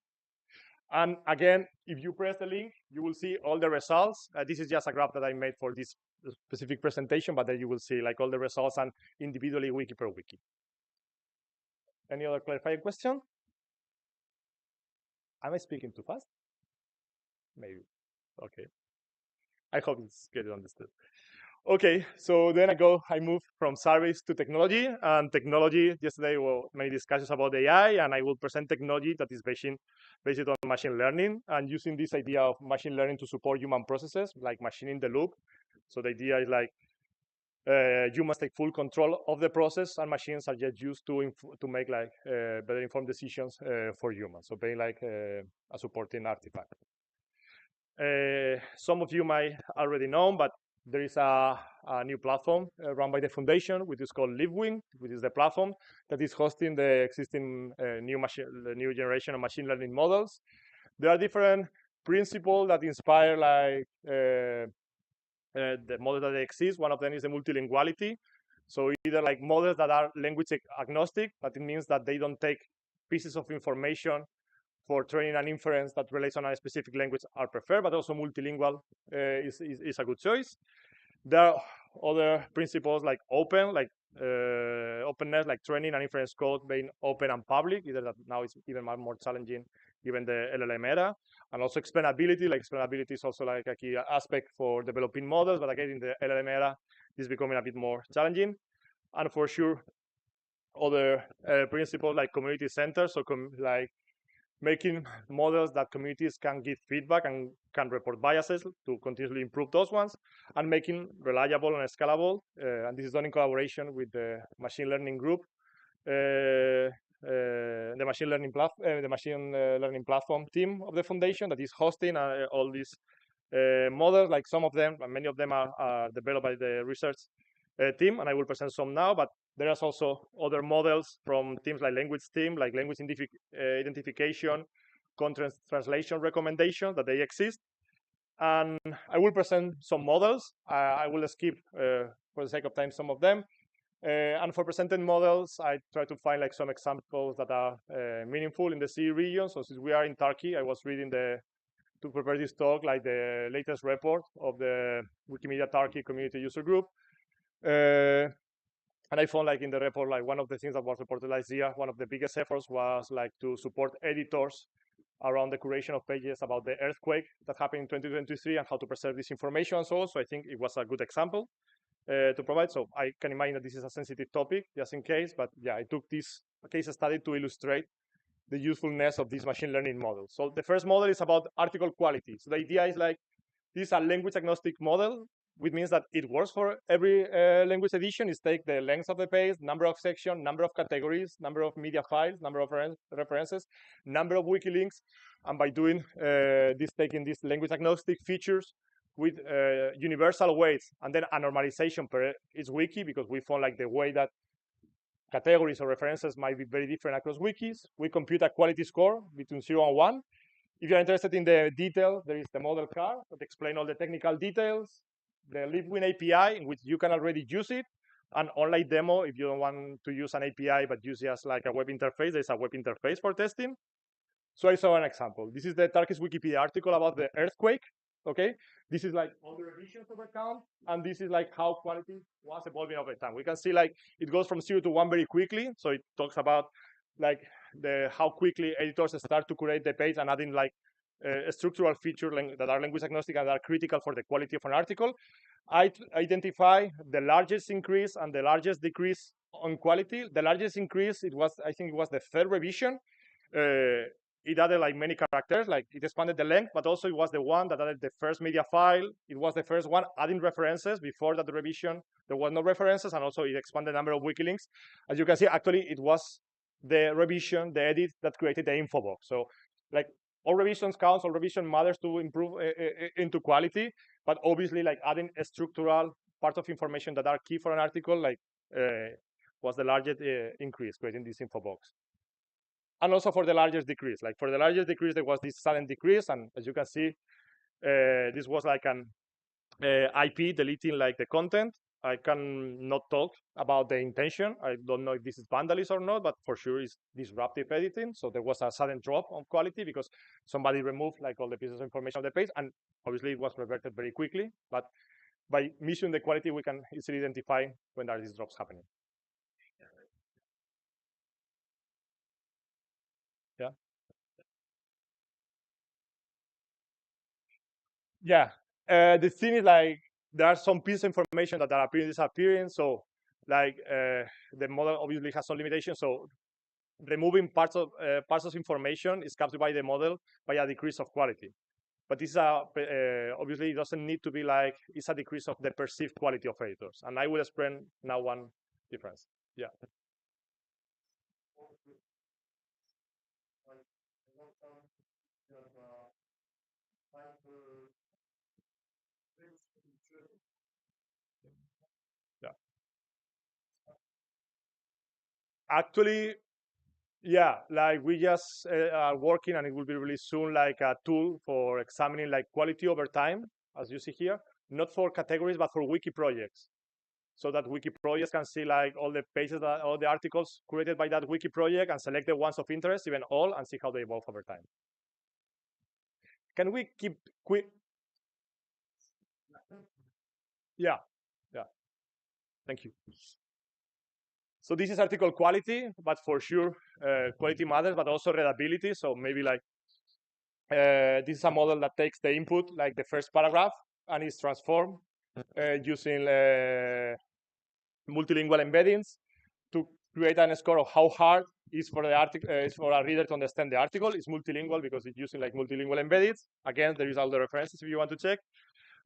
And again, if you press the link, you will see all the results. This is just a graph that I made for this specific presentation, but then you will see like all the results and individually wiki per wiki. Any other clarifying question? Am I speaking too fast? Maybe. Okay. I hope it's getting understood. Okay, so then I moved from surveys to technology. And technology, yesterday, well, many discussions about AI, and I will present technology that is based on machine learning and using this idea of machine learning to support human processes, like machine in the loop. So the idea is like humans take full control of the process, and machines are just used to make like better informed decisions for humans. So being like a supporting artifact. Some of you might already know, but there is a new platform run by the foundation, which is called LiveWing, which is the platform that is hosting the existing new generation of machine learning models. There are different principles that inspire like the models that exist. One of them is the multilinguality. So either like models that are language agnostic, but it means that they don't take pieces of information for training and inference that relates on a specific language are preferred, but also multilingual is a good choice. There are other principles like open, like openness, like training and inference code being open and public, either that now it's even more challenging given the LLM era, and also explainability. Like explainability is also like a key aspect for developing models, but again, in the LLM era, this is becoming a bit more challenging. And for sure, other principles like community centers, so like making models that communities can give feedback and can report biases to continuously improve those ones, and making reliable and scalable. And this is done in collaboration with the machine learning group, the machine learning platform team of the foundation that is hosting all these models. Like some of them, many of them are developed by the research team, and I will present some now. But there are also other models from teams like language team, like language identification, content translation recommendations that they exist. And I will present some models. I will skip, for the sake of time, some of them. And for presenting models, I try to find like some examples that are meaningful in the CEE region. So since we are in Turkey, I was reading to prepare this talk, like the latest report of the Wikimedia Turkey community user group. And I found like in the report, like one of the things that was reported last year, one of the biggest efforts was like to support editors around the curation of pages about the earthquake that happened in 2023 and how to preserve this information and so on. So I think it was a good example to provide. So I can imagine that this is a sensitive topic, just in case, but yeah, I took this case study to illustrate the usefulness of these machine learning models. So the first model is about article quality. So the idea is like, this is a language agnostic model, which means that it works for every language edition. Is take the length of the page, number of sections, number of categories, number of media files, number of references, number of wiki links, and by doing taking these language agnostic features with universal weights and then a normalization per each wiki, because we found like the way that categories or references might be very different across wikis. We compute a quality score between 0 and 1. If you're interested in the detail, there is the model card that explains all the technical details, the LiveWin API, in which you can already use it, an online demo if you don't want to use an API but use just like a web interface. There's a web interface for testing. So I saw an example. This is the Turkish Wikipedia article about the earthquake. Okay, this is like all the revisions over count, and this is like how quality was evolving over time. We can see like it goes from 0 to 1 very quickly. So it talks about like how quickly editors start to curate the page and adding like structural features that are language agnostic and are critical for the quality of an article. I identify the largest increase and the largest decrease on quality. The largest increase, I think it was the third revision. It added like many characters, like it expanded the length, but also it was the one that added the first media file. It was the first one adding references. Before that revision, there were no references, and also it expanded the number of wiki links. As you can see, actually it was the revision, the edit that created the info box. So like all revisions counts, all revision matters to improve into quality, but obviously like adding a structural part of information that are key for an article, like was the largest increase creating this info box. And also for the largest decrease, like for the largest decrease, there was this sudden decrease, and as you can see, this was like an IP deleting like the content. I can not talk about the intention. I don't know if this is vandalism or not, but for sure it's disruptive editing. So there was a sudden drop on quality because somebody removed like all the pieces of information on the page, and obviously it was reverted very quickly. But by measuring the quality, we can easily identify when there are these drops happening. Yeah. Yeah. The thing is like there are some pieces of information that are appearing, disappearing. So like the model obviously has some limitations. So removing parts of information is captured by the model by a decrease of quality. But this is obviously it doesn't need to be like it's a decrease of the perceived quality of editors. And I will explain now one difference. Yeah. Yeah. Actually, yeah, like we just are working, and it will be released soon, like a tool for examining like quality over time, as you see here, not for categories, but for wiki projects. So that wiki projects can see like all the pages, all the articles created by that wiki project, and select the ones of interest, even all, and see how they evolve over time. Can we keep quick? Yeah, yeah. Thank you. So this is article quality, but for sure, quality matters, but also readability. So maybe like This is a model that takes the input, like the first paragraph, and is transformed using multilingual embeddings to create a score of how hard is for the article is for a reader to understand the article. It's multilingual because it's using like multilingual embeddings. Again, there is all the references if you want to check.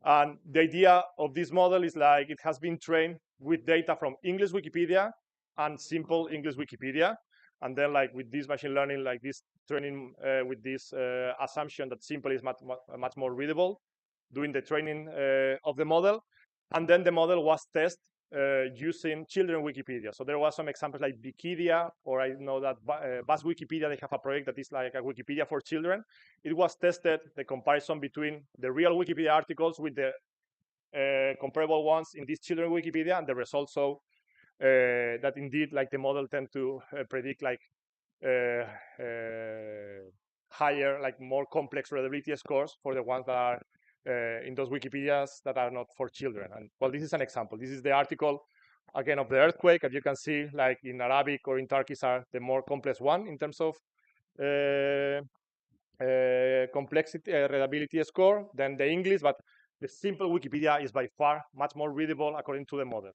And the idea of this model is like it has been trained with data from English Wikipedia and simple English Wikipedia. And then like with this machine learning, like this training with this assumption that simple is much more readable, doing the training of the model. And then the model was tested using children Wikipedia. So there was some examples like Wikipedia, or I know that Basque Wikipedia, they have a project that is like a Wikipedia for children. It was tested, the comparison between the real Wikipedia articles with the comparable ones in this children Wikipedia, and the results show that indeed, like the model tend to predict like higher, like more complex readability scores for the ones that are in those Wikipedias that are not for children. And well, this is an example. This is the article again of the earthquake. As you can see, like in Arabic or in Turkish are the more complex one in terms of complexity, readability score than the English, but the simple Wikipedia is by far much more readable according to the model.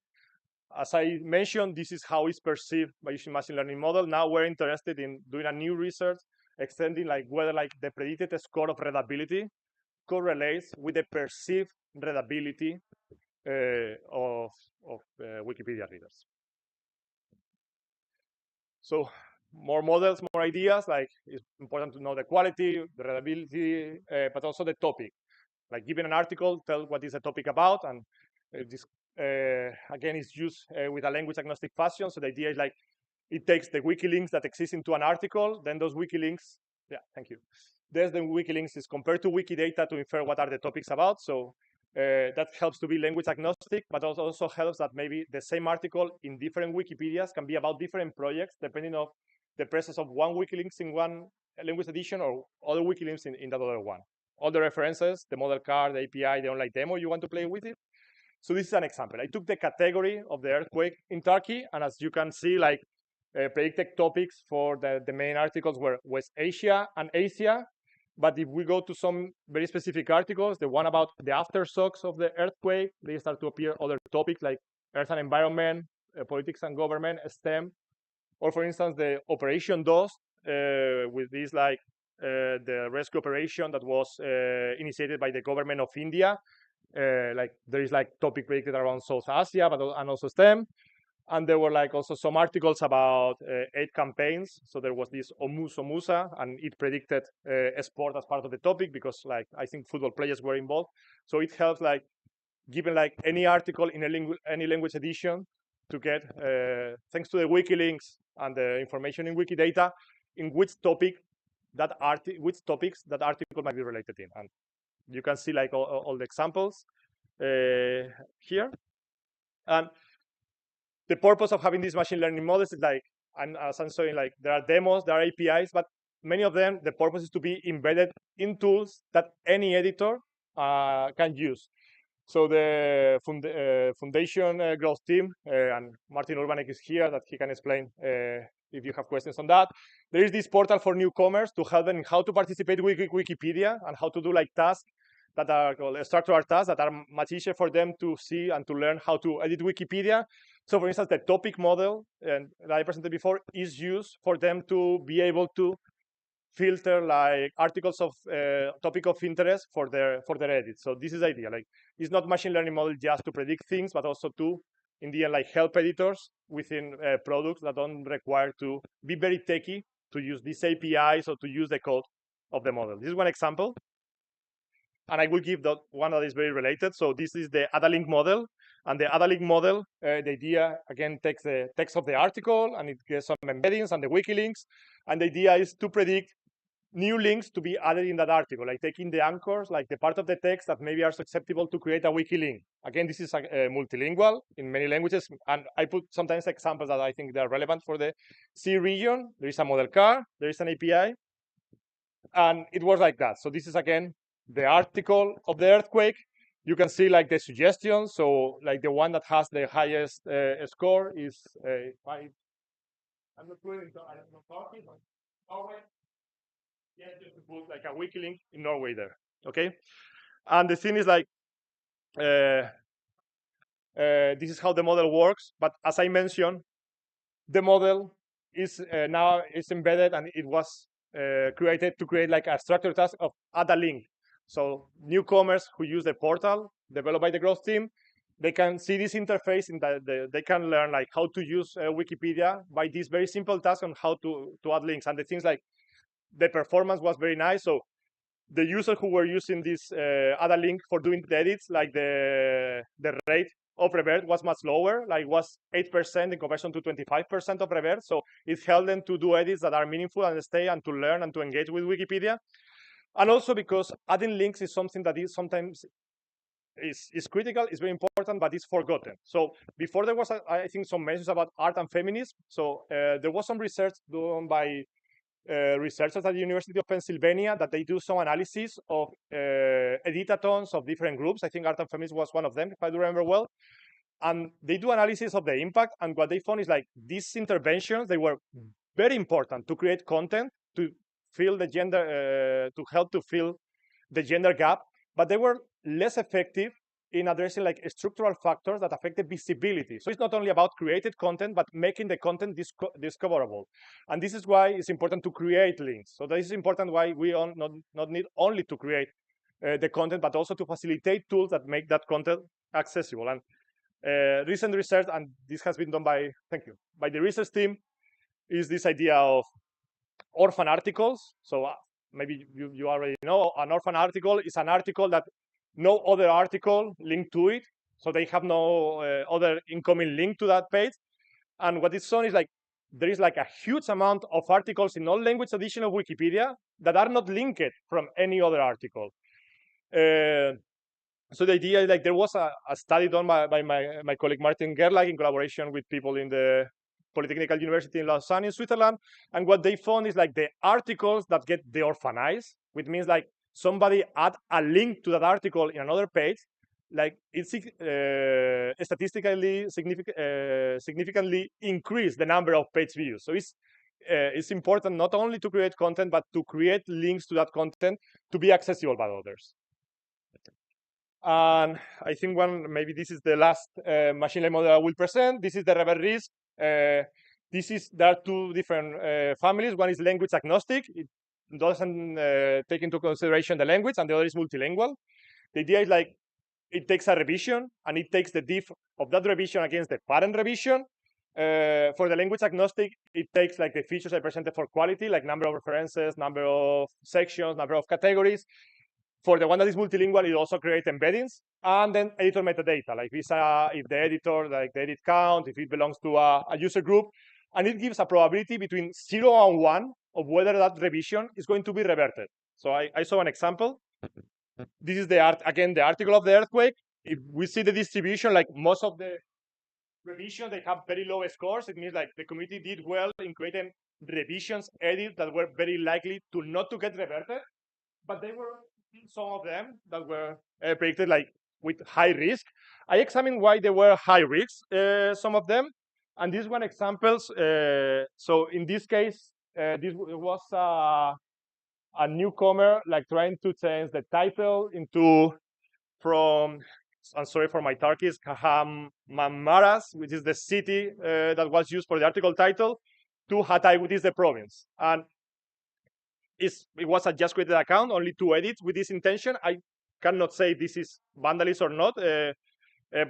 As I mentioned, this is how it's perceived by using machine learning model. Now we're interested in doing a new research, extending like whether like the predicted score of readability correlates with the perceived readability of Wikipedia readers. So more models, more ideas, like it's important to know the quality, the readability, but also the topic. Like given an article, tell what is the topic about, and this again is used with a language agnostic fashion. So the idea is like it takes the wiki links that exist into an article, then those wiki links, yeah, thank you. There's the wiki links is compared to Wikidata to infer what are the topics about. So that helps to be language agnostic, but also helps that maybe the same article in different Wikipedias can be about different projects, depending on the presence of one wiki links in one language edition or other wiki links in that other one. All the references, the model card, the API, the online demo you want to play with it. So this is an example. I took the category of the earthquake in Turkey, and as you can see, like predicted topics for the main articles were West Asia and Asia. But if we go to some very specific articles, the one about the aftershocks of the earthquake, they start to appear other topics like earth and environment, politics and government, STEM, or for instance, the Operation DOS, with this like the rescue operation that was initiated by the government of India. Like there is like topic predicted around South Asia, but and also STEM. And there were like also some articles about aid campaigns. So there was this Omusa, and it predicted sport as part of the topic because like I think football players were involved. So it helps like given like any article in any language edition to get thanks to the wiki links and the information in Wikidata in which topics that article might be related in. And you can see like all the examples here. And the purpose of having these machine learning models is like, and as I'm showing, like there are demos, there are APIs, but many of them, the purpose is to be embedded in tools that any editor can use. So the Foundation Growth team, and Martin Urbanek is here, that he can explain if you have questions on that. There is this portal for newcomers to help them in how to participate with Wikipedia and how to do like tasks that are called structural tasks that are much easier for them to see and to learn how to edit Wikipedia. So for instance, the topic model that I presented before is used for them to be able to filter like articles of topic of interest for their edit. So this is the idea. Like it's not machine learning model just to predict things, but also to in the end like help editors within products that don't require to be very techy to use these APIs or to use the code of the model. This is one example. And I will give that one that is very related. So this is the AdaLink model. And the AdaLink model, the idea, again, takes the text of the article and it gets some embeddings and the wiki links. And the idea is to predict new links to be added in that article, like taking the anchors, like the part of the text that maybe are susceptible to create a wiki link. Again, this is multilingual in many languages. And I put sometimes examples that I think they are relevant for the CEE region. There is a model car, there is an API. And it was like that. So this is, again, the article of the earthquake. You can see like the suggestions. So like the one that has the highest score is I'm not doing it, I don't know, Norway. just to put like a wiki link in Norway there, okay? And the thing is like, this is how the model works. But as I mentioned, the model is now is embedded, and it was created to create like a structured task of add a link. So newcomers who use the portal developed by the growth team, they can see this interface in that they can learn like how to use Wikipedia by this very simple task on how to add links. And the things like the performance was very nice. So the users who were using this add a link for doing the edits, like the rate of revert was much lower, like was 8% in comparison to 25% of revert. So it helped them to do edits that are meaningful and stay and to learn and to engage with Wikipedia. And also because adding links is something that is sometimes is critical, is very important, but it's forgotten. So before there was, I think, some mentions about art and feminism. So there was some research done by researchers at the University of Pennsylvania that they do some analysis of editathons of different groups. I think art and feminism was one of them, if I do remember well. And they do analysis of the impact, and what they found is like these interventions, they were very important to create content, to fill the gender, to help to fill the gender gap, but they were less effective in addressing like structural factors that affected visibility. So it's not only about created content, but making the content discoverable. And this is why it's important to create links. So this is important why we not need only to create the content, but also to facilitate tools that make that content accessible. And recent research, and this has been done by, thank you, by the research team, is this idea of orphan articles. So maybe you already know, an orphan article is an article that no other article linked to it. So they have no other incoming link to that page. And what is shown is like, there is like a huge amount of articles in all language edition of Wikipedia that are not linked from any other article. So the idea is like there was a study done by my colleague Martin Gerlach in collaboration with people in the Polytechnical University in Lausanne in Switzerland. And what they found is like the articles that get de-orphanized, which means like somebody add a link to that article in another page, like it's statistically significantly increase the number of page views. So it's important not only to create content, but to create links to that content to be accessible by others. And I think maybe this is the last machine learning model I will present. This is the revert risk. There are two different families. One is language agnostic. It doesn't take into consideration the language, and the other is multilingual. The idea is like it takes a revision, and it takes the diff of that revision against the parent revision. For the language agnostic, it takes like the features I presented for quality, like number of references, number of sections, number of categories. For the one that is multilingual, it also creates embeddings, and then editor metadata, like if the editor, like the edit count, if it belongs to a user group, and it gives a probability between 0 and 1 of whether that revision is going to be reverted. So I saw an example. This is the article of the earthquake. If we see the distribution, like most of the revisions, they have very low scores. It means like the community did well in creating revisions, edits that were very likely to not to get reverted, but they were some of them that were predicted like with high risk. I examined why they were high risk, some of them, and these one examples. So in this case, this was a newcomer like trying to change the title from, I'm sorry for my Turkish, Kahramanmaraş, which is the city that was used for the article title, to Hatay, which is the province. And it was a just created account, only 2 edits with this intention. I cannot say this is vandalism or not,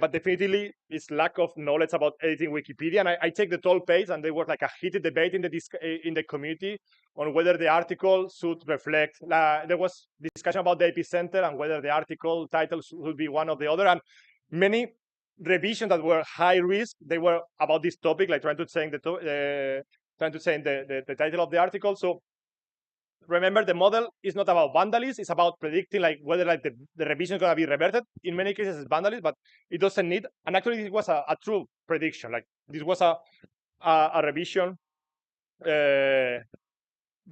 but definitely it's lack of knowledge about editing Wikipedia. And I checked the whole page, and there was like a heated debate in the community on whether the article should reflect. There was discussion about the epicenter and whether the article title should be one or the other. And many revisions that were high risk, they were about this topic, like trying to change the title of the article. So remember, the model is not about vandalism. It's about predicting like whether like the revision is going to be reverted. In many cases, it's vandalism, but it doesn't need. And actually, it was a true prediction. Like this was a revision that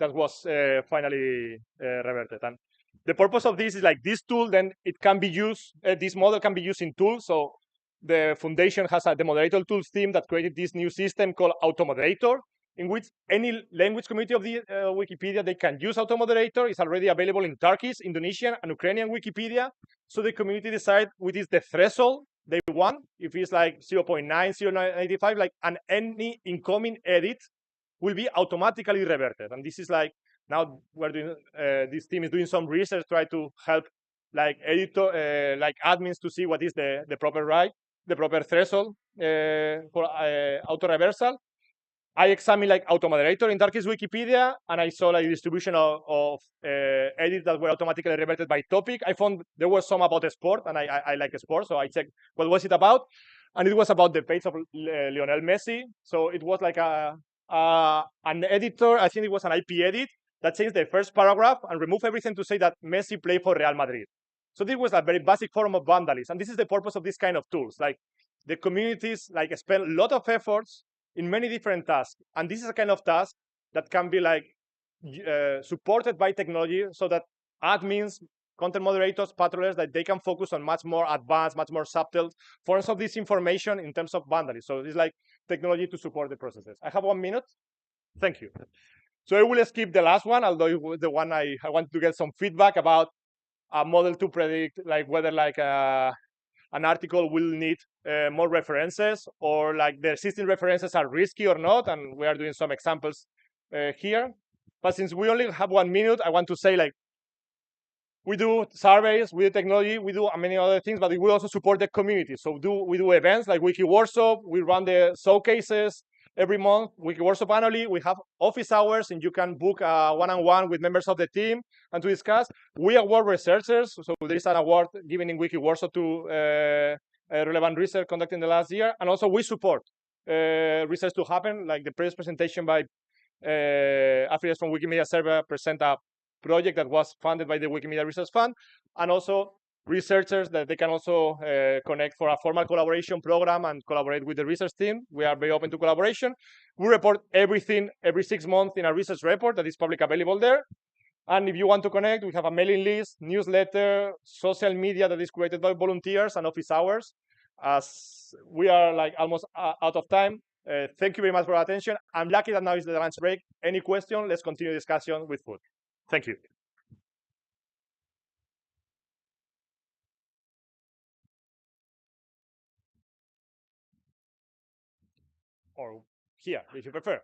was finally reverted. And the purpose of this is like this tool. Then it can be used. This model can be used in tools. So the foundation has the moderator tools team that created this new system called Automoderator. in which any language community of the Wikipedia, they can use auto-moderator. It's already available in Turkish, Indonesian, and Ukrainian Wikipedia. So the community decide which is the threshold they want. If it's like 0.9, 0.95, like, and any incoming edit will be automatically reverted. And this is like, now we're doing, this team is doing some research, try to help like editor, like admins to see what is the proper threshold for auto reversal. I examined like auto moderator in Turkish Wikipedia, and I saw like distribution of edits that were automatically reverted by topic. I found there was some about sport, and I like sport, so I checked what was it about, and it was about the page of Lionel Messi. So it was like an editor, I think it was an IP edit, that changed the first paragraph and removed everything to say that Messi played for Real Madrid. So this was a very basic form of vandalism, and this is the purpose of this kind of tools. Like the communities like spend a lot of efforts in many different tasks, and this is a kind of task that can be like supported by technology, so that admins, content moderators, patrollers, that they can focus on much more advanced, much more subtle forms of this information in terms of vandalism. So it's like technology to support the processes. I have 1 minute. Thank you. So I will skip the last one, although it was the one I want to get some feedback about a model to predict like whether like an article will need more references, or like the existing references are risky or not, and we are doing some examples here. But since we only have 1 minute, I want to say like we do surveys, we do technology, we do many other things, but we also support the community. So we do events like Wiki Workshop, we run the showcases every month, Wiki Workshop annually, we have office hours, and you can book a one-on-one with members of the team and to discuss. We award researchers, so there is an award given in Wiki Workshop to relevant research conducted in the last year, and also we support research to happen, like the previous presentation by affiliates from Wikimedia Serbia present a project that was funded by the Wikimedia Research Fund, and also researchers that they can also connect for a formal collaboration program and collaborate with the research team. We are very open to collaboration. We report everything every 6 months in a research report that is publicly available there. And if you want to connect, we have a mailing list, newsletter, social media that is created by volunteers, and office hours. As we are like almost out of time, thank you very much for your attention. I'm lucky that now is the lunch break. Any question? Let's continue discussion with food. Thank you. Or here, if you prefer.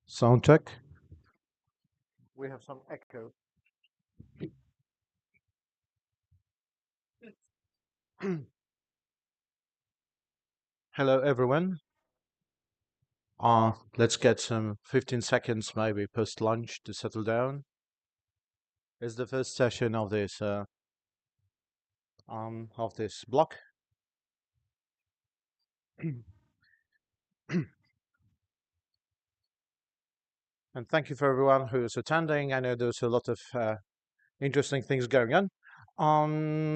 Sound check. We have some echo. Hello, everyone. Let's get some 15 seconds, maybe post lunch, to settle down. It's the first session of this block. And thank you for everyone who's attending. I know there's a lot of interesting things going on.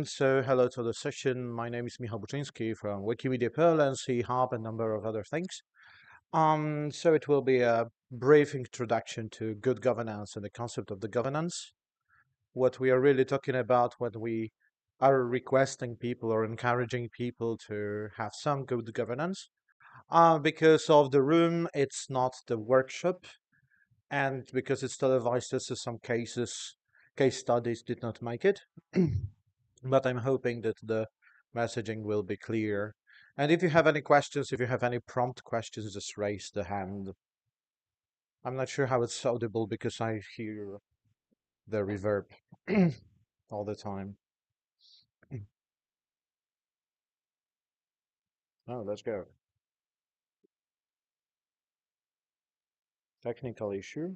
So hello to the session. My name is Michał Buczyński from Wikimedia Poland, CEE Hub, and a number of other things. So it will be a brief introduction to good governance and the concept of the governance. What we are really talking about when we are requesting people or encouraging people to have some good governance. Because of the room, it's not the workshop, and because it's televised, so some case studies did not make it. But I'm hoping that the messaging will be clear. And if you have any questions, if you have any prompt questions, just raise the hand. I'm not sure how it's audible because I hear the reverb all the time. Oh, let's go. Technical issue.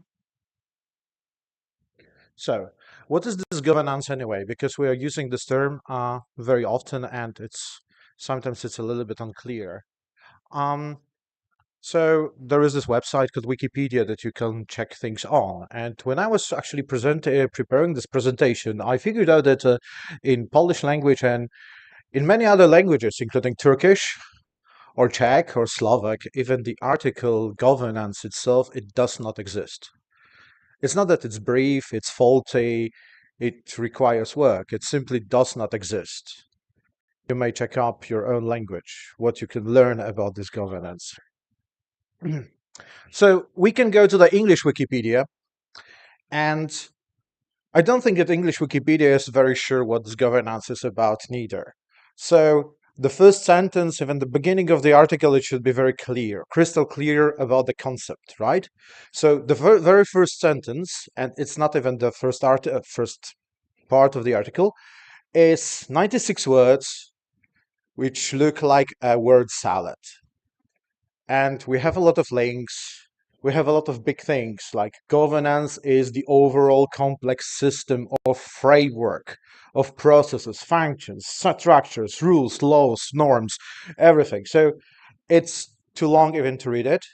So, what is this governance anyway? Because we are using this term very often, and sometimes it's a little bit unclear. So there is this website called Wikipedia that you can check things on. And when I was actually preparing this presentation, I figured out that in Polish language and in many other languages, including Turkish or Czech or Slovak, even the article governance itself, it does not exist. It's not that it's brief, it's faulty, it requires work. It simply does not exist. You may check up your own language, what you can learn about this governance. So we can go to the English Wikipedia, and I don't think that English Wikipedia is very sure what this governance is about neither. So the first sentence, even the beginning of the article, it should be very clear, crystal clear about the concept, right? So the very first sentence, and it's not even the first part of the article, is 96 words, which look like a word salad. And we have a lot of links. We have a lot of big things like governance is the overall complex system of framework, of processes, functions, structures, rules, laws, norms, everything. So it's too long even to read it,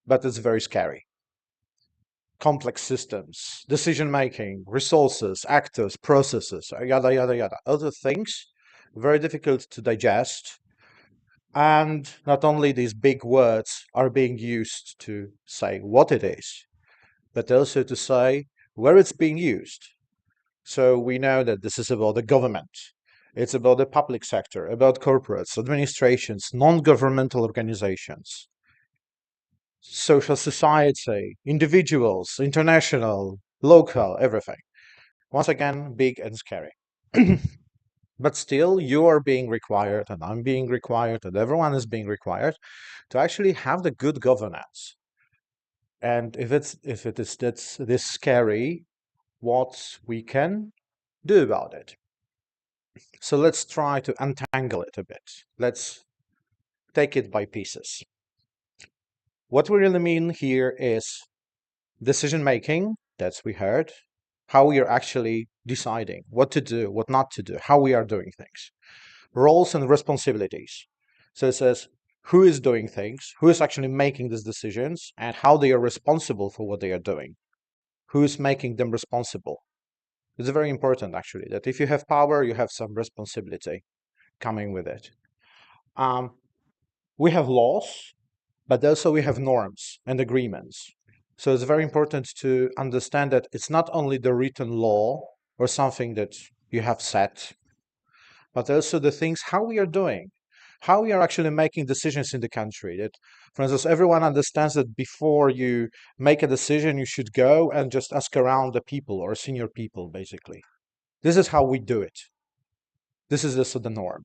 but it's very scary. Complex systems, decision-making, resources, actors, processes, yada, yada, yada. Other things, very difficult to digest. And not only these big words are being used to say what it is, but also to say where it's being used. So we know that this is about the government. It's about the public sector, about corporates, administrations, non-governmental organizations, social society, individuals, international, local, everything. Once again, big and scary. But still, you are being required, and I'm being required, and everyone is being required to actually have the good governance. And if it is this scary, what we can do about it. So let's try to untangle it a bit. Let's take it by pieces. What we really mean here is decision making, that's we heard, how we are actually deciding what to do, what not to do, how we are doing things. Roles and responsibilities. So it says who is doing things, who is actually making these decisions, and how they are responsible for what they are doing. Who is making them responsible? It's very important, actually, that if you have power, you have some responsibility coming with it. We have laws, but also we have norms and agreements. So it's very important to understand that it's not only the written law or something that you have set, but also the things how we are doing, how we are actually making decisions in the country. That, for instance, everyone understands that before you make a decision, you should go and just ask around the people or senior people, basically. This is how we do it. This is also the norm.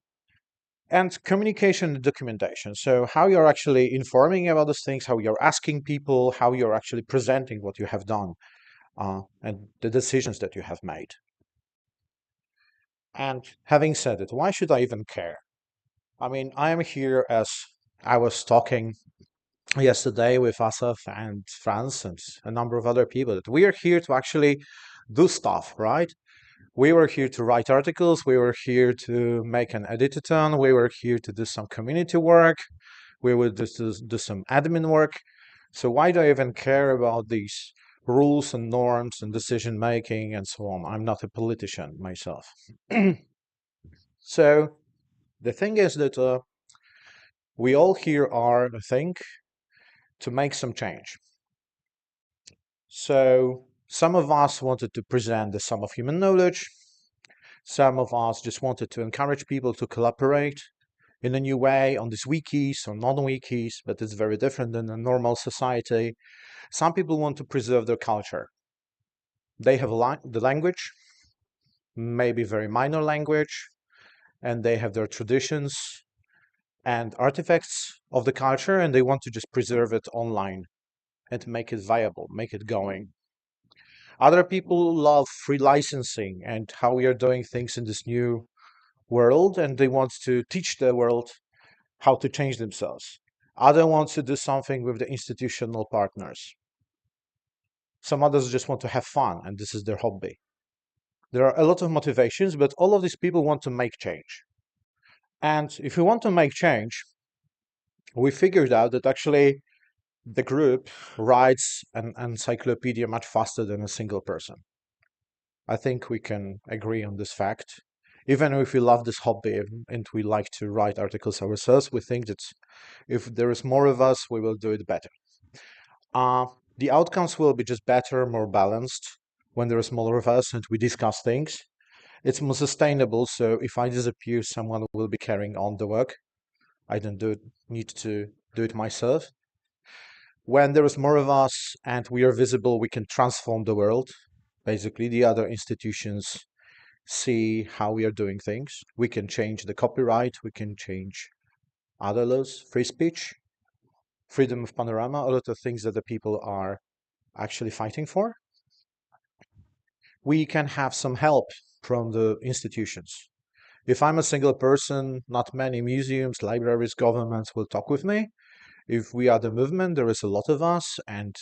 And communication and documentation. So how you're actually informing about those things, how you're asking people, how you're actually presenting what you have done, and the decisions that you have made. And having said it, why should I even care? I mean, I am here, as I was talking yesterday with Asaf and Franz and a number of other people, that we are here to actually do stuff, right? We were here to write articles, we were here to make an editathon, we were here to do some community work, we would just do some admin work. So why do I even care about these rules and norms and decision making and so on? I'm not a politician myself. So the thing is that we all here are, I think, to make some change. So some of us wanted to present the sum of human knowledge. Some of us just wanted to encourage people to collaborate in a new way on these wikis or non-wikis, but it's very different than a normal society. Some people want to preserve their culture. They have the language, maybe very minor language, and they have their traditions and artifacts of the culture, and they want to just preserve it online and make it viable, make it going. Other people love free licensing and how we are doing things in this new world, and they want to teach the world how to change themselves. Others want to do something with the institutional partners. Some others just want to have fun, and this is their hobby. There are a lot of motivations, but all of these people want to make change. And if we want to make change, we figured out that actually the group writes an encyclopedia much faster than a single person. I think we can agree on this fact. Even if we love this hobby and we like to write articles ourselves, we think that if there is more of us, we will do it better. The outcomes will be just better, more balanced when there is more of us and we discuss things. It's more sustainable, so if I disappear, someone will be carrying on the work. I don't need to do it myself. When there is more of us and we are visible, we can transform the world. Basically, the other institutions see how we are doing things. We can change the copyright, we can change other laws, free speech, freedom of panorama, a lot of things that the people are actually fighting for. We can have some help from the institutions. If I'm a single person, not many museums, libraries, governments will talk with me. If we are the movement, there is a lot of us, and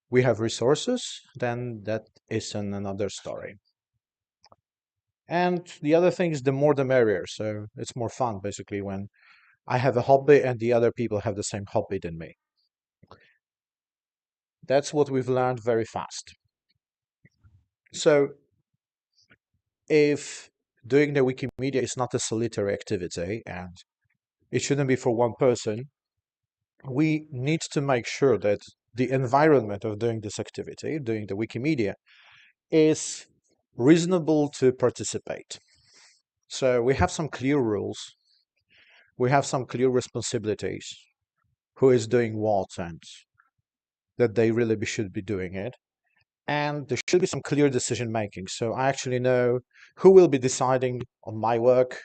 we have resources, then that is another story. And the other thing is the more the merrier. So it's more fun, basically, when I have a hobby and the other people have the same hobby than me. That's what we've learned very fast. So if doing the Wikimedia is not a solitary activity and it shouldn't be for one person, we need to make sure that the environment of doing this activity, doing the Wikimedia, is reasonable to participate. So we have some clear rules, we have some clear responsibilities, who is doing what and that they really should be doing it. And there should be some clear decision making. So I actually know who will be deciding on my work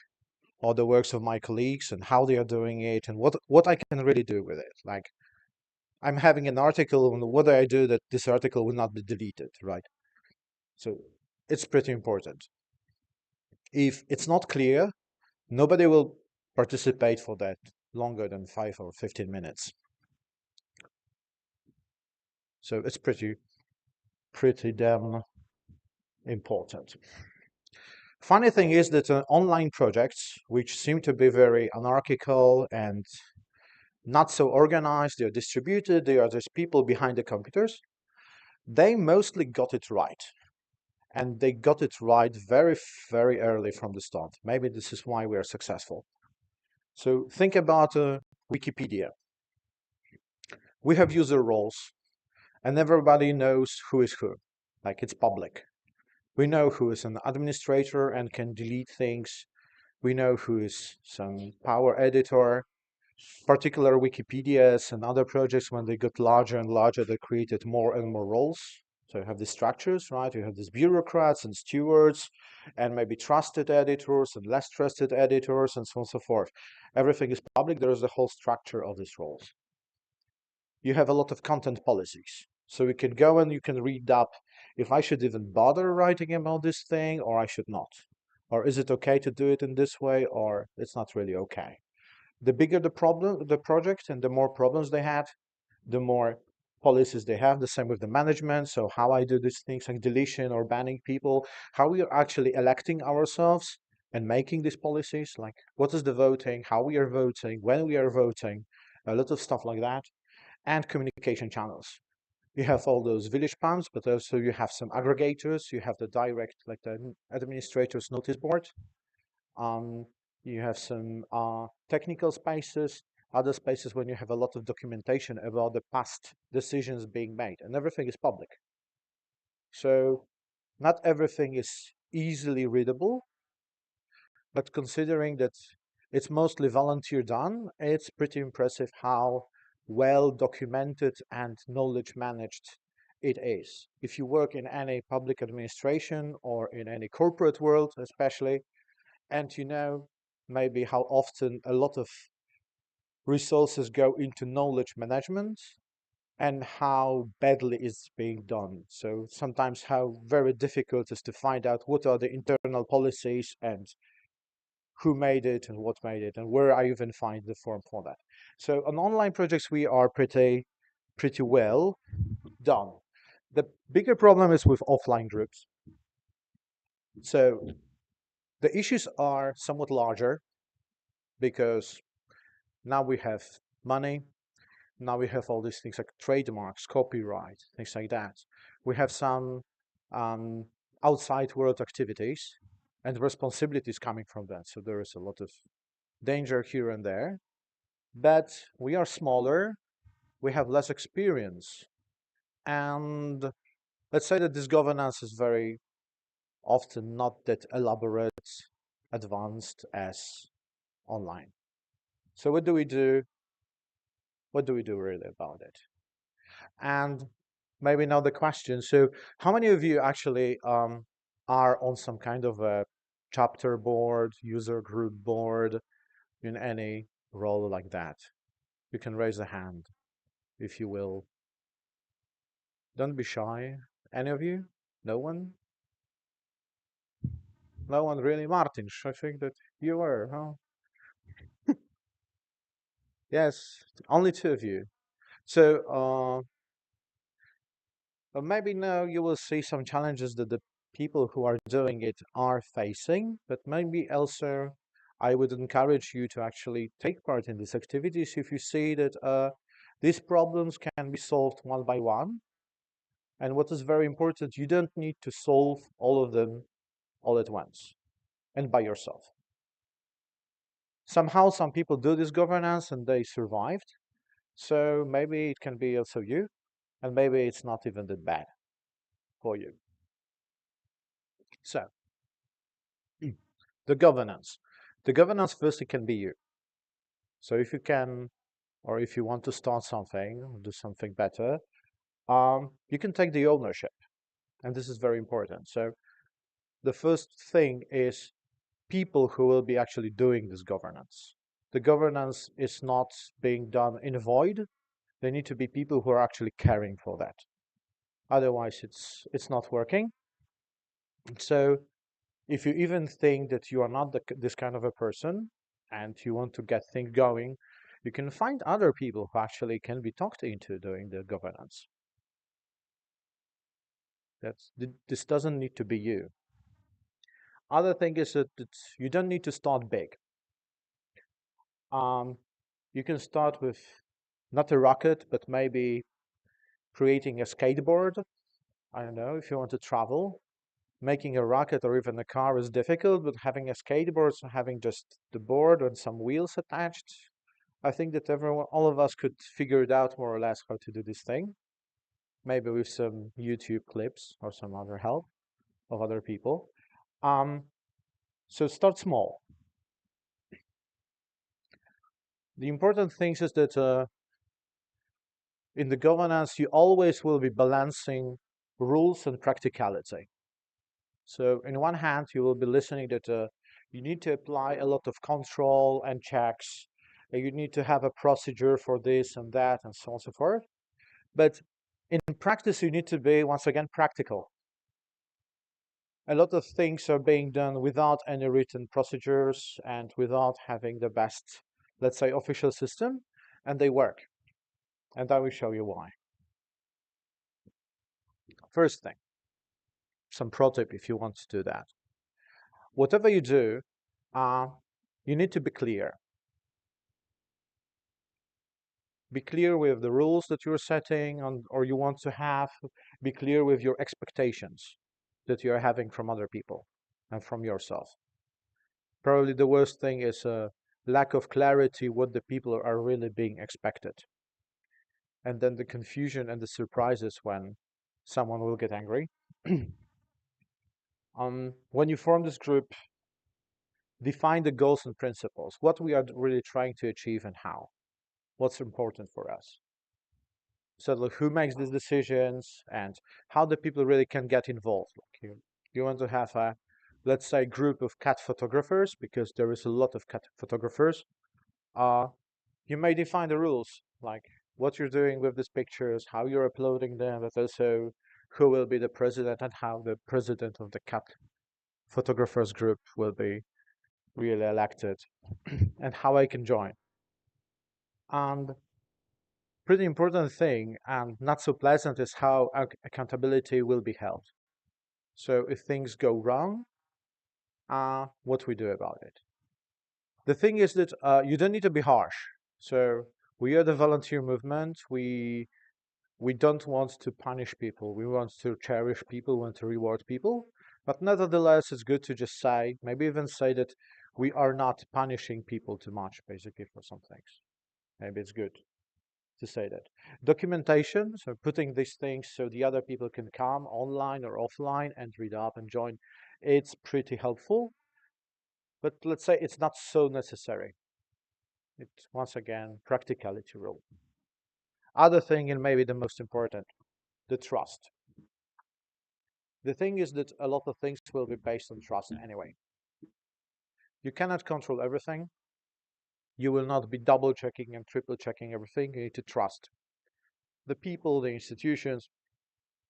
or the works of my colleagues and how they are doing it and what I can really do with it. Like I'm having an article and what do I do that this article will not be deleted, right? So it's pretty important. If it's not clear, nobody will participate for that longer than 5 or 15 minutes. So it's pretty damn important. Funny thing is that online projects, which seem to be very anarchical and not so organized, they're distributed, there's people behind the computers, they mostly got it right. And they got it right very, very early from the start. Maybe this is why we are successful. So think about Wikipedia. We have user roles, and everybody knows who is who. Like it's public. We know who is an administrator and can delete things. We know who is some power editor. Particular Wikipedias and other projects, when they got larger and larger, they created more and more roles. So you have these structures, right? You have these bureaucrats and stewards, and maybe trusted editors and less trusted editors, and so on and so forth. Everything is public. There is a whole structure of these roles. You have a lot of content policies. So you can go and you can read up if I should even bother writing about this thing or I should not. Or is it okay to do it in this way or it's not really okay. The bigger the problem, the project, and the more problems they had, the more policies they have. The same with the management. So how I do these things like deletion or banning people, how we are actually electing ourselves and making these policies, like what is the voting, how we are voting, when we are voting, a lot of stuff like that, and communication channels. You have all those village pumps, but also you have some aggregators. You have the direct, like the administrator's notice board. You have some technical spaces, other spaces when you have a lot of documentation about the past decisions being made, and everything is public. So not everything is easily readable, but considering that it's mostly volunteer done, it's pretty impressive how well documented and knowledge managed it is. If you work in any public administration or in any corporate world, especially, and you know maybe how often a lot of resources go into knowledge management and how badly it's being done. So sometimes how very difficult it is to find out what are the internal policies and who made it and what made it and where I even find the form for that. So on online projects, we are pretty well done. The bigger problem is with offline groups. So the issues are somewhat larger because now we have money. Now we have all these things like trademarks, copyright, things like that. We have some outside world activities and responsibilities coming from that. So there is a lot of danger here and there. But we are smaller, we have less experience. And let's say that this governance is very often not that elaborate, advanced as online. So what do we do? What do we do really about it? And maybe now the question. So how many of you actually are on some kind of a chapter board, user group board, in any role like that? You can raise a hand if you will. Don't be shy. Any of you? No one? No one really? Martin, I think that you were, huh? Yes, only two of you. So maybe now you will see some challenges that the people who are doing it are facing, but maybe also I would encourage you to actually take part in these activities if you see that these problems can be solved one by one. And what is very important, you don't need to solve all of them all at once and by yourself. Somehow some people do this governance and they survived. So maybe it can be also you, and maybe it's not even that bad for you. So the governance. The governance first, it can be you. So if you can, or if you want to start something, or do something better, you can take the ownership. And this is very important. So the first thing is people who will be actually doing this governance. The governance is not being done in a void. There need to be people who are actually caring for that. Otherwise, it's not working. So if you even think that you are not this kind of a person and you want to get things going, you can find other people who actually can be talked into doing the governance. This doesn't need to be you. Other thing is that you don't need to start big. You can start with not a rocket, but maybe creating a skateboard. I don't know, if you want to travel. Making a rocket or even a car is difficult, but having a skateboard, so having just the board and some wheels attached, I think that all of us could figure it out more or less how to do this thing. Maybe with some YouTube clips or some other help of other people. So start small. The important thing is that in the governance, you always will be balancing rules and practicality. So in one hand, you will be listening that you need to apply a lot of control and checks. You need to have a procedure for this and that and so on and so forth. But in practice, you need to be, once again, practical. A lot of things are being done without any written procedures and without having the best, let's say, official system, and they work. And I will show you why. First thing, some pro tip if you want to do that. Whatever you do, you need to be clear. Be clear with the rules that you're setting on, or you want to have. Be clear with your expectations that you're having from other people and from yourself. Probably the worst thing is a lack of clarity what the people are really being expected. And then the confusion and the surprises when someone will get angry. When you form this group, define the goals and principles, what we are really trying to achieve and how, what's important for us. So like, who makes these decisions and how the people really can get involved. Like you want to have a, let's say, group of cat photographers, because there is a lot of cat photographers. You may define the rules, like what you're doing with these pictures, how you're uploading them, but also who will be the president and how the president of the cat photographers group will be really elected and how I can join. And pretty important thing and not so pleasant is how accountability will be held. So if things go wrong, what we do about it. The thing is that you don't need to be harsh. So we are the volunteer movement. We don't want to punish people. We want to cherish people, we want to reward people. But nevertheless, it's good to just say, maybe even say that we are not punishing people too much, basically, for some things. Maybe it's good to say that. Documentation, so putting these things so the other people can come online or offline and read up and join, it's pretty helpful. But let's say it's not so necessary. It's, once again, practicality rule. Other thing, and maybe the most important, the trust. The thing is that a lot of things will be based on trust anyway. You cannot control everything. You will not be double checking and triple checking everything. You need to trust the people, the institutions,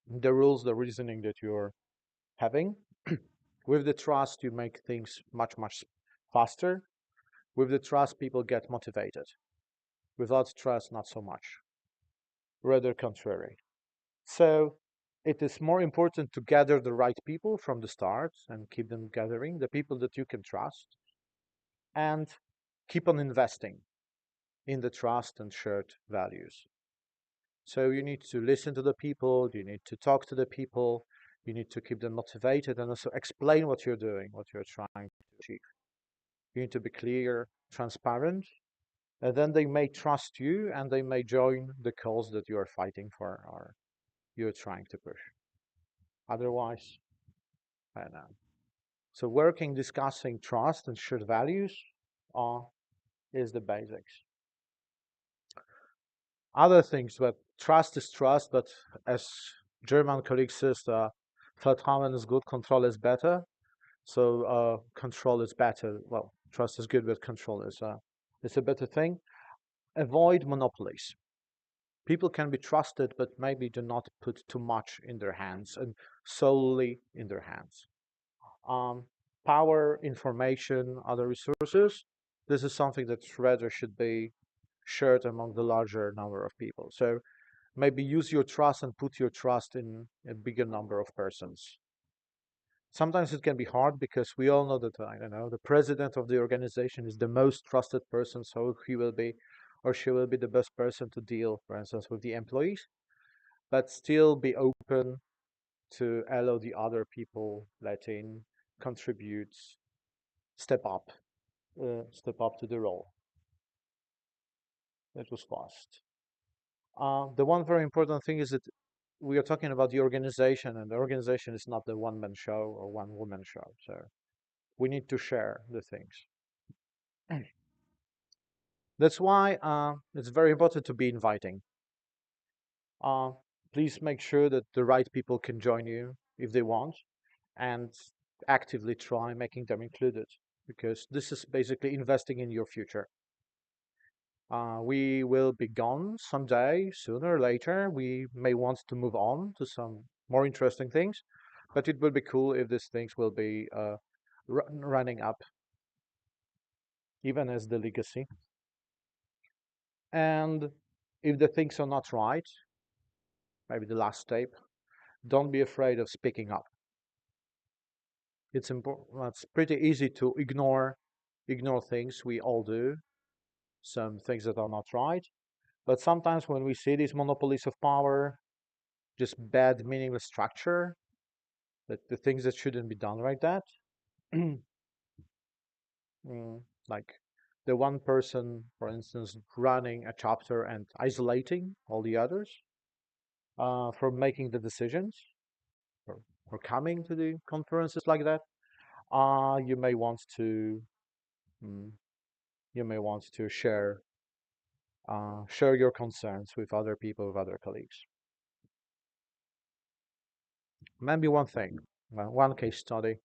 the rules, the reasoning that you're having. With the trust, you make things much, much faster. With the trust, people get motivated. Without trust, not so much. Rather contrary. So it is more important to gather the right people from the start and keep them gathering, the people that you can trust, and keep on investing in the trust and shared values. So you need to listen to the people, you need to talk to the people, you need to keep them motivated and also explain what you're doing, what you're trying to achieve. You need to be clear, transparent, and then they may trust you and they may join the cause that you are fighting for or you're trying to push. Otherwise, I don't know. So working, discussing trust and shared values is the basics. Other things, but trust is trust, but as German colleague says, Vertrauen is good, control is better. So control is better. Well, trust is good, but control is a better thing. Avoid monopolies. People can be trusted, but maybe do not put too much in their hands and solely in their hands. Power, information, other resources. This is something that rather should be shared among the larger number of people. So maybe use your trust and put your trust in a bigger number of persons. Sometimes it can be hard because we all know that, I don't know, the president of the organization is the most trusted person, so he will be or she will be the best person to deal, for instance, with the employees, but still be open to allow the other people let in, contribute, step up to the role. It was fast. The one very important thing is that we are talking about the organization, and the organization is not the one-man show or one-woman show. So we need to share the things. That's why it's very important to be inviting. please make sure that the right people can join you if they want, and actively try making them included, because this is basically investing in your future. We will be gone someday, sooner or later. We may want to move on to some more interesting things, but it would be cool if these things will be running up, even as the legacy. And if the things are not right, maybe the last step, don't be afraid of speaking up. It's important. It's pretty easy to ignore things. We all do some things that are not right. But sometimes when we see these monopolies of power, just bad, meaningless structure, that the things that shouldn't be done like that, like the one person, for instance, running a chapter and isolating all the others from making the decisions or coming to the conferences like that, you may want to mm, share your concerns with other people, with other colleagues. Maybe one thing, one case study.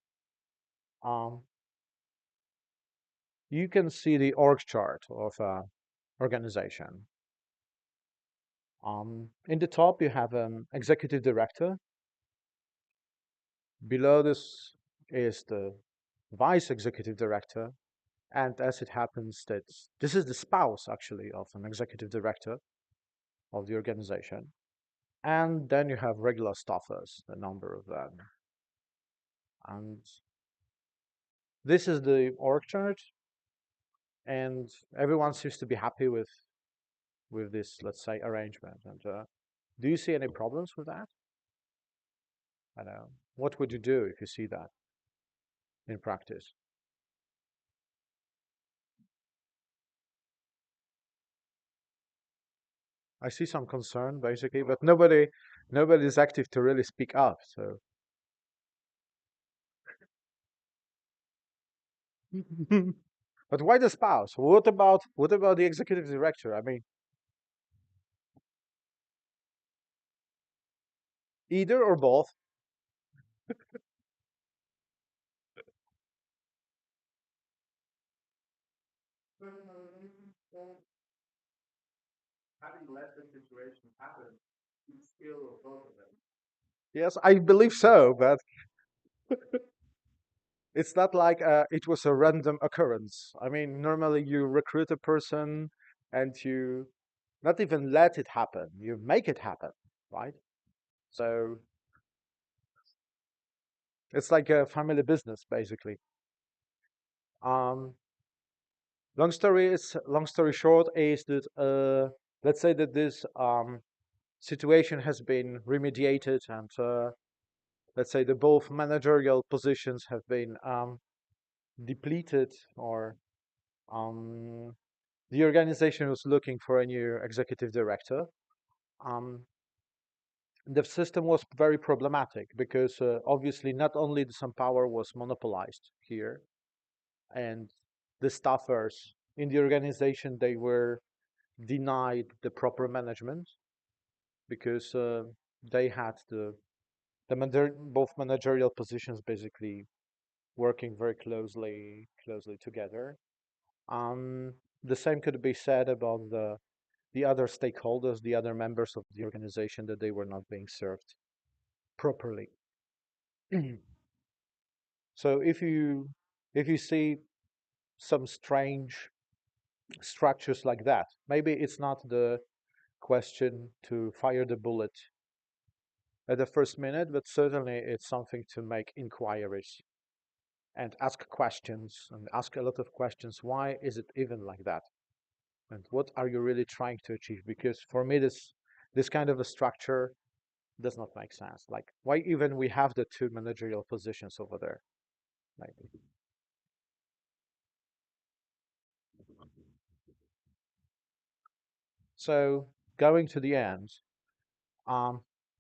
You can see the org chart of an organization. In the top, you have an executive director. Below this is the vice executive director. And as it happens that this is the spouse, actually, of an executive director of the organization. And then you have regular staffers, a number of them. And this is the org chart. And everyone seems to be happy with this, let's say, arrangement. And do you see any problems with that? I know. What would you do if you see that in practice? I see some concern, basically, but nobody is active to really speak up. So, but why the spouse? What about the executive director? I mean, either or both. Having let the situation happen, it's skill of both of them. Yes, I believe so, but it's not like it was a random occurrence. I mean, normally you recruit a person and you not even let it happen, you make it happen, right? So it's like a family business, basically. Um, long story short is that let's say that this situation has been remediated, and let's say that both managerial positions have been depleted, or the organization was looking for a new executive director. The system was very problematic because obviously not only some power was monopolized here, and the staffers in the organization, they were denied the proper management because they had both managerial positions basically working very closely together. The same could be said about the other stakeholders, the other members of the organization, that they were not being served properly. So if you see some strange structures like that, maybe it's not the question to fire the bullet at the first minute, but certainly it's something to make inquiries and ask questions, and ask a lot of questions. Why is it even like that? And what are you really trying to achieve? Because for me, this kind of a structure does not make sense. Like, why even we have the two managerial positions over there? Like, so going to the end,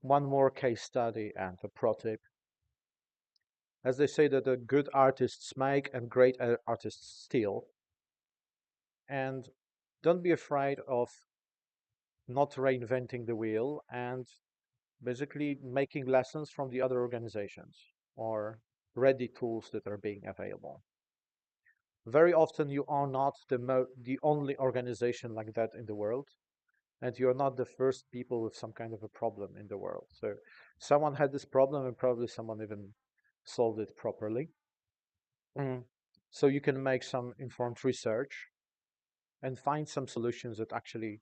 one more case study and a pro tip. As they say that the good artists make and great artists steal. And don't be afraid of not reinventing the wheel, and basically making lessons from the other organizations or ready tools that are being available. Very often you are not the only organization like that in the world, and you're not the first people with some kind of a problem in the world. So someone had this problem and probably someone even solved it properly. So you can make some informed research and find some solutions that actually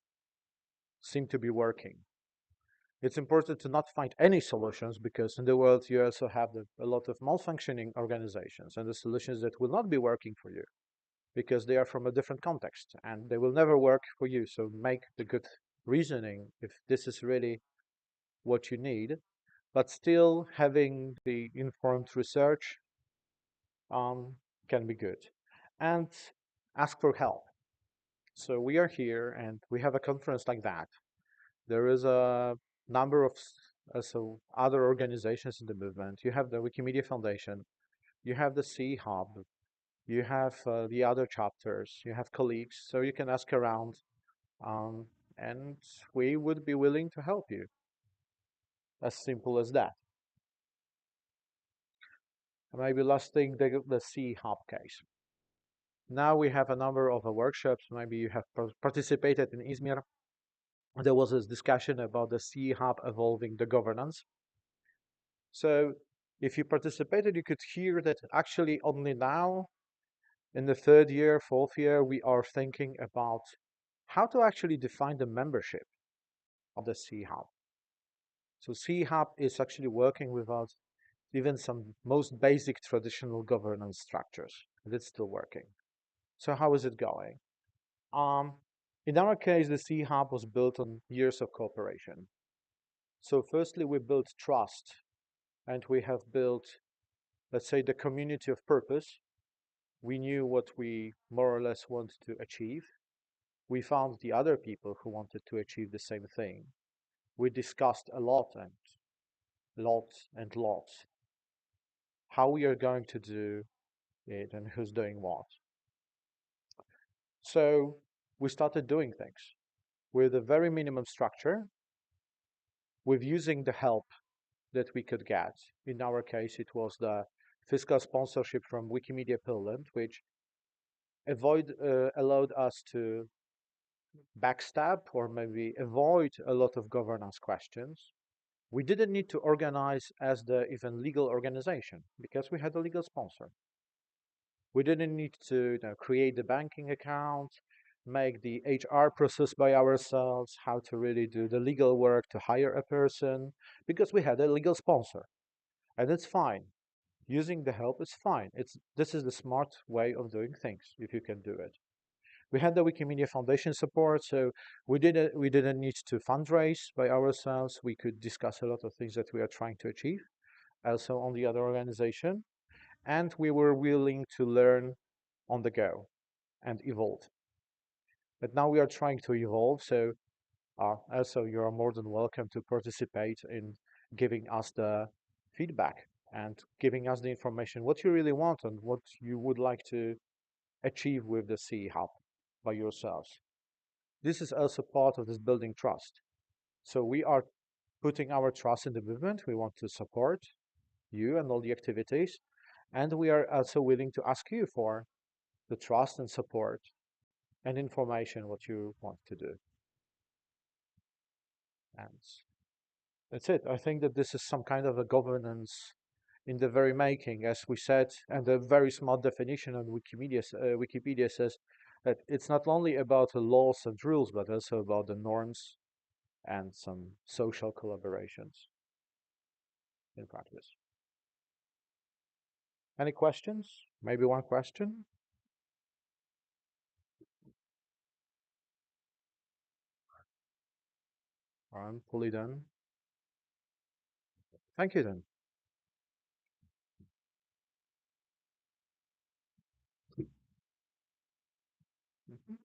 seem to be working. It's important to not find any solutions because in the world you also have a lot of malfunctioning organizations and the solutions that will not be working for you because they are from a different context and they will never work for you. So make the good reasoning if this is really what you need, but still having the informed research can be good. And ask for help. So we are here and we have a conference like that. There is a number of other organizations in the movement. You have the Wikimedia Foundation, you have the CEE Hub, you have the other chapters, you have colleagues, so you can ask around, and we would be willing to help you. As simple as that. Maybe last thing, the CEE Hub case. Now we have a number of workshops. Maybe you have participated in Izmir. There was this discussion about the CEE Hub evolving the governance. So if you participated, you could hear that actually only now, in the third year, fourth year, we are thinking about how to actually define the membership of the CEE Hub. So CEE Hub is actually working without even some most basic traditional governance structures. And it's still working. So how is it going? In our case, the CEE Hub was built on years of cooperation. So firstly, we built trust, and we have built, let's say, the community of purpose. We knew what we more or less want to achieve. We found the other people who wanted to achieve the same thing. We discussed a lot and lots how we are going to do it and who's doing what. So we started doing things with a very minimum structure, with using the help that we could get. In our case, it was the fiscal sponsorship from Wikimedia Poland, which allowed us to backstab or maybe avoid a lot of governance questions. We didn't need to organize as the even legal organization because we had a legal sponsor. We didn't need to create the banking account, make the HR process by ourselves, how to really do the legal work to hire a person, because we had a legal sponsor. And it's fine. Using the help is fine. This is the smart way of doing things, if you can do it. We had the Wikimedia Foundation support, so we didn't need to fundraise by ourselves. We could discuss a lot of things that we are trying to achieve, also on the other organization, and we were willing to learn on the go and evolve. But now we are trying to evolve, so also you are more than welcome to participate in giving us the feedback and giving us the information, what you really want and what you would like to achieve with the CEE Hub by yourselves. This is also part of this building trust. So we are putting our trust in the movement. We want to support you and all the activities. And we are also willing to ask you for the trust and support and information what you want to do. And that's it. I think that this is some kind of a governance in the very making, as we said, and a very smart definition on Wikipedia says that it's not only about the laws and rules, but also about the norms and some social collaborations in practice. Any questions? Maybe one question? I'm fully done. Thank you then. Mhm.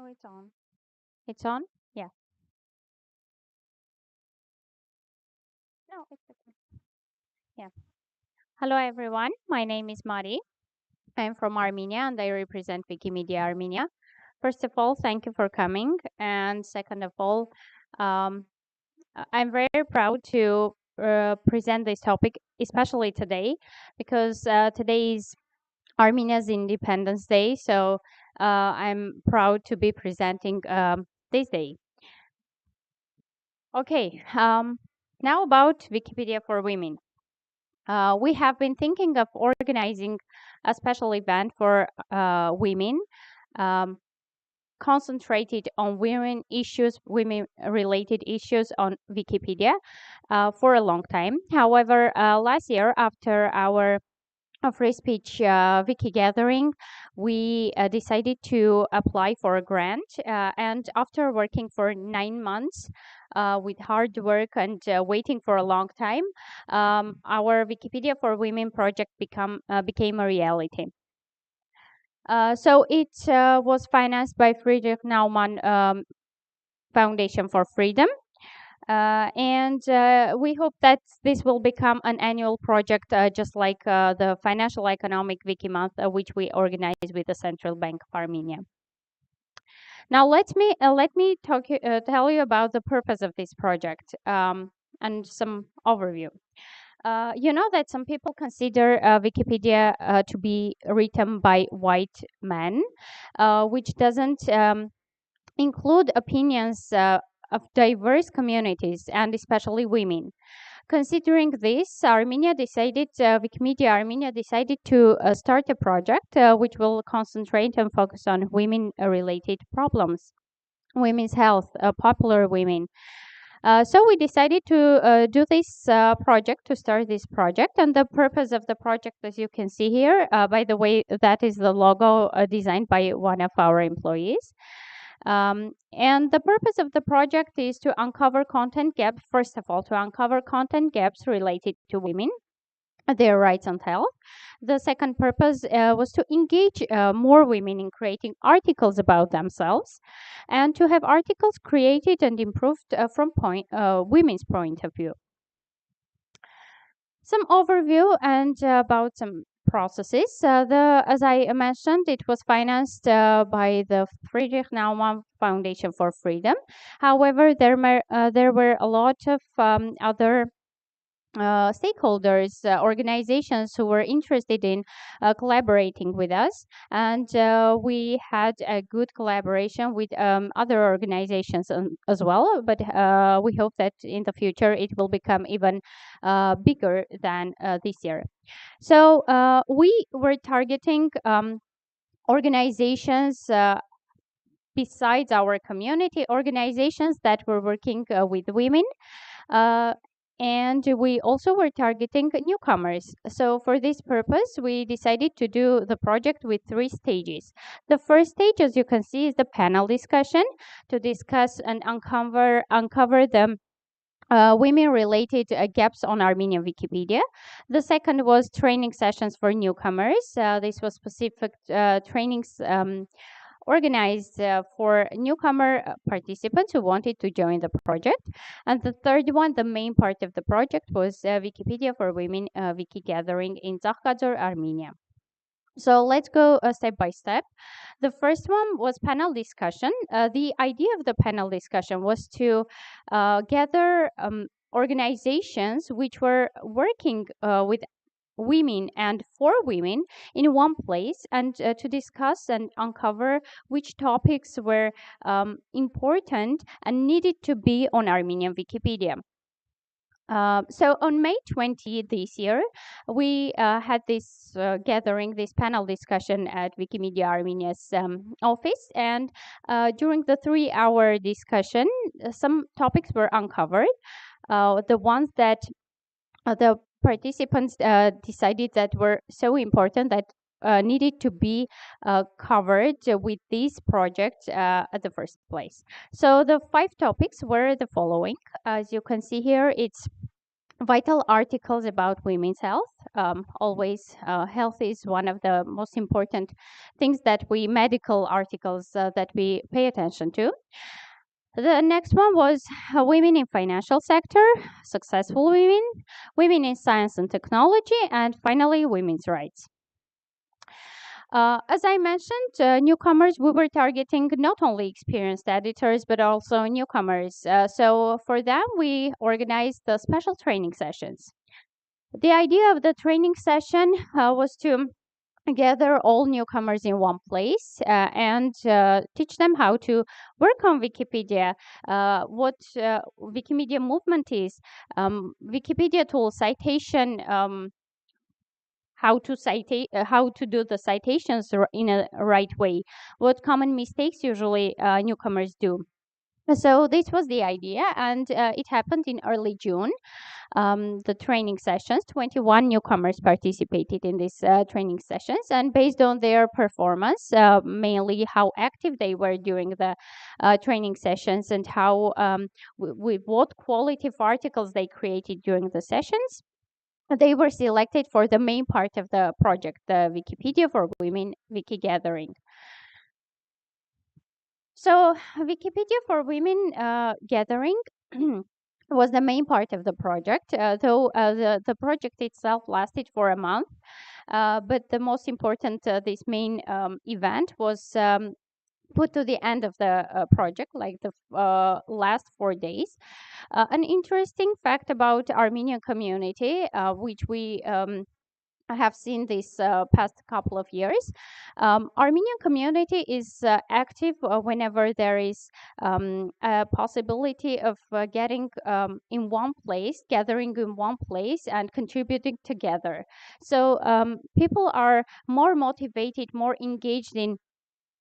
Oh, it's on. It's on? Yeah. No, it's okay. Yeah. Hello, everyone. My name is Mari. I'm from Armenia and I represent Wikimedia Armenia. First of all, thank you for coming. And second of all, I'm very proud to present this topic, especially today, because today is Armenia's Independence Day. So I'm proud to be presenting this day. Okay, now about Wikipedia for Women. We have been thinking of organizing a special event for women, um, concentrated on women issues, women-related issues on Wikipedia for a long time. However, last year, after our free speech wiki gathering, we decided to apply for a grant. And after working for 9 months with hard work and waiting for a long time, our Wikipedia for Women project became a reality. So it was financed by Friedrich Naumann Foundation for Freedom. And we hope that this will become an annual project, just like the Financial Economic Wiki Month, which we organize with the Central Bank of Armenia. Now, let me tell you about the purpose of this project and some overview. You know that some people consider Wikipedia to be written by white men, which doesn't include opinions of diverse communities and especially women. Considering this, Wikimedia Armenia decided to start a project which will concentrate and focus on women-related problems, women's health, popular women. So we decided to do this project, to start this project. And the purpose of the project, as you can see here, by the way, that is the logo designed by one of our employees. And the purpose of the project is to uncover content gaps, first of all, to uncover content gaps related to women, their rights and health. The second purpose was to engage more women in creating articles about themselves and to have articles created and improved from women's point of view. Some overview and about some processes. As I mentioned, it was financed by the Friedrich Naumann Foundation for Freedom. However, there were a lot of other stakeholders, organizations who were interested in collaborating with us. And we had a good collaboration with other organizations as well. But we hope that in the future it will become even bigger than this year. So we were targeting organizations besides our community, organizations that were working with women. And we also were targeting newcomers. So for this purpose, we decided to do the project with 3 stages. The first stage, as you can see, is the panel discussion to discuss and uncover the women-related gaps on Armenian Wikipedia. The second was training sessions for newcomers. This was specific trainings organized for newcomer participants who wanted to join the project. And the third one, the main part of the project, was Wikipedia for Women Wiki Gathering in Zakhkadzor, Armenia. So let's go step by step. The first one was panel discussion. The idea of the panel discussion was to gather organizations which were working with women and for women in one place and to discuss and uncover which topics were important and needed to be on Armenian Wikipedia. So on May 20 this year, we had this gathering, this panel discussion at Wikimedia Armenia's office. And during the 3-hour discussion, some topics were uncovered. The ones that the participants decided that were so important that needed to be covered with this project at the first place. So the 5 topics were the following. As you can see here, it's vital articles about women's health. Always, health is one of the most important things that medical articles that we pay attention to. The next one was women in financial sector, successful women, women in science and technology, and finally, women's rights. As I mentioned, newcomers, we were targeting not only experienced editors, but also newcomers. So for them, we organized the special training sessions. The idea of the training session was to gather all newcomers in one place and teach them how to work on Wikipedia, what Wikimedia movement is, Wikipedia tool citation, how to do the citations in a right way, what common mistakes usually newcomers do. So this was the idea, and it happened in early June. The training sessions, 21 newcomers participated in these training sessions, and based on their performance, mainly how active they were during the training sessions and how with what quality of articles they created during the sessions, they were selected for the main part of the project, the Wikipedia for Women Wiki Gathering. So Wikipedia for Women Gathering was the main part of the project, though the project itself lasted for a month. But the most important, this main event was put to the end of the project, like the last 4 days. An interesting fact about Armenian community, which we have seen this past couple of years. Armenian community is active whenever there is a possibility of getting in one place, gathering in one place and contributing together. So people are more motivated, more engaged in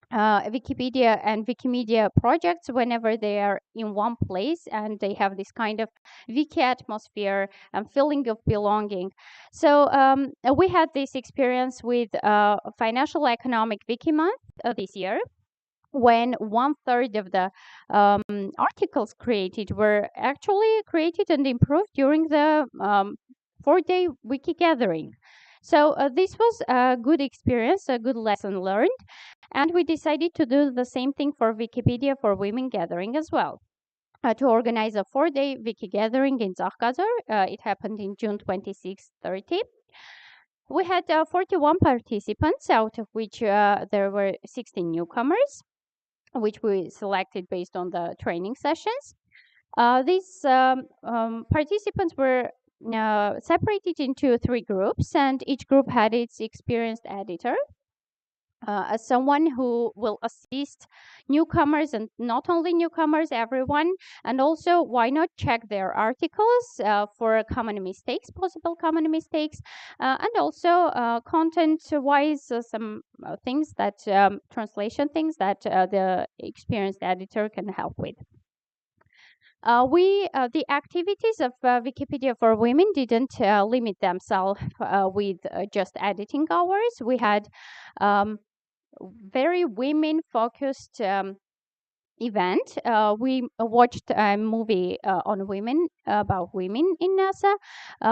Wikipedia and Wikimedia projects whenever they are in one place and they have this kind of wiki atmosphere and feeling of belonging. So we had this experience with Financial Economic Wiki Month this year, when 1/3 of the articles created were actually created and improved during the 4-day wiki gathering. So this was a good experience, a good lesson learned, and we decided to do the same thing for Wikipedia for Women gathering as well. To organize a 4-day wiki gathering in Zahkazar. It happened in June 26-30. We had 41 participants, out of which there were 16 newcomers, which we selected based on the training sessions. These participants were separated into 3 groups, and each group had its experienced editor. As someone who will assist newcomers, and not only newcomers, everyone, and also why not check their articles for common mistakes, possible common mistakes, and also content-wise, some things that translation things that the experienced editor can help with. The activities of Wikipedia for Women didn't limit themselves with just editing hours. We had very women-focused event. We watched a movie on women, about women in NASA.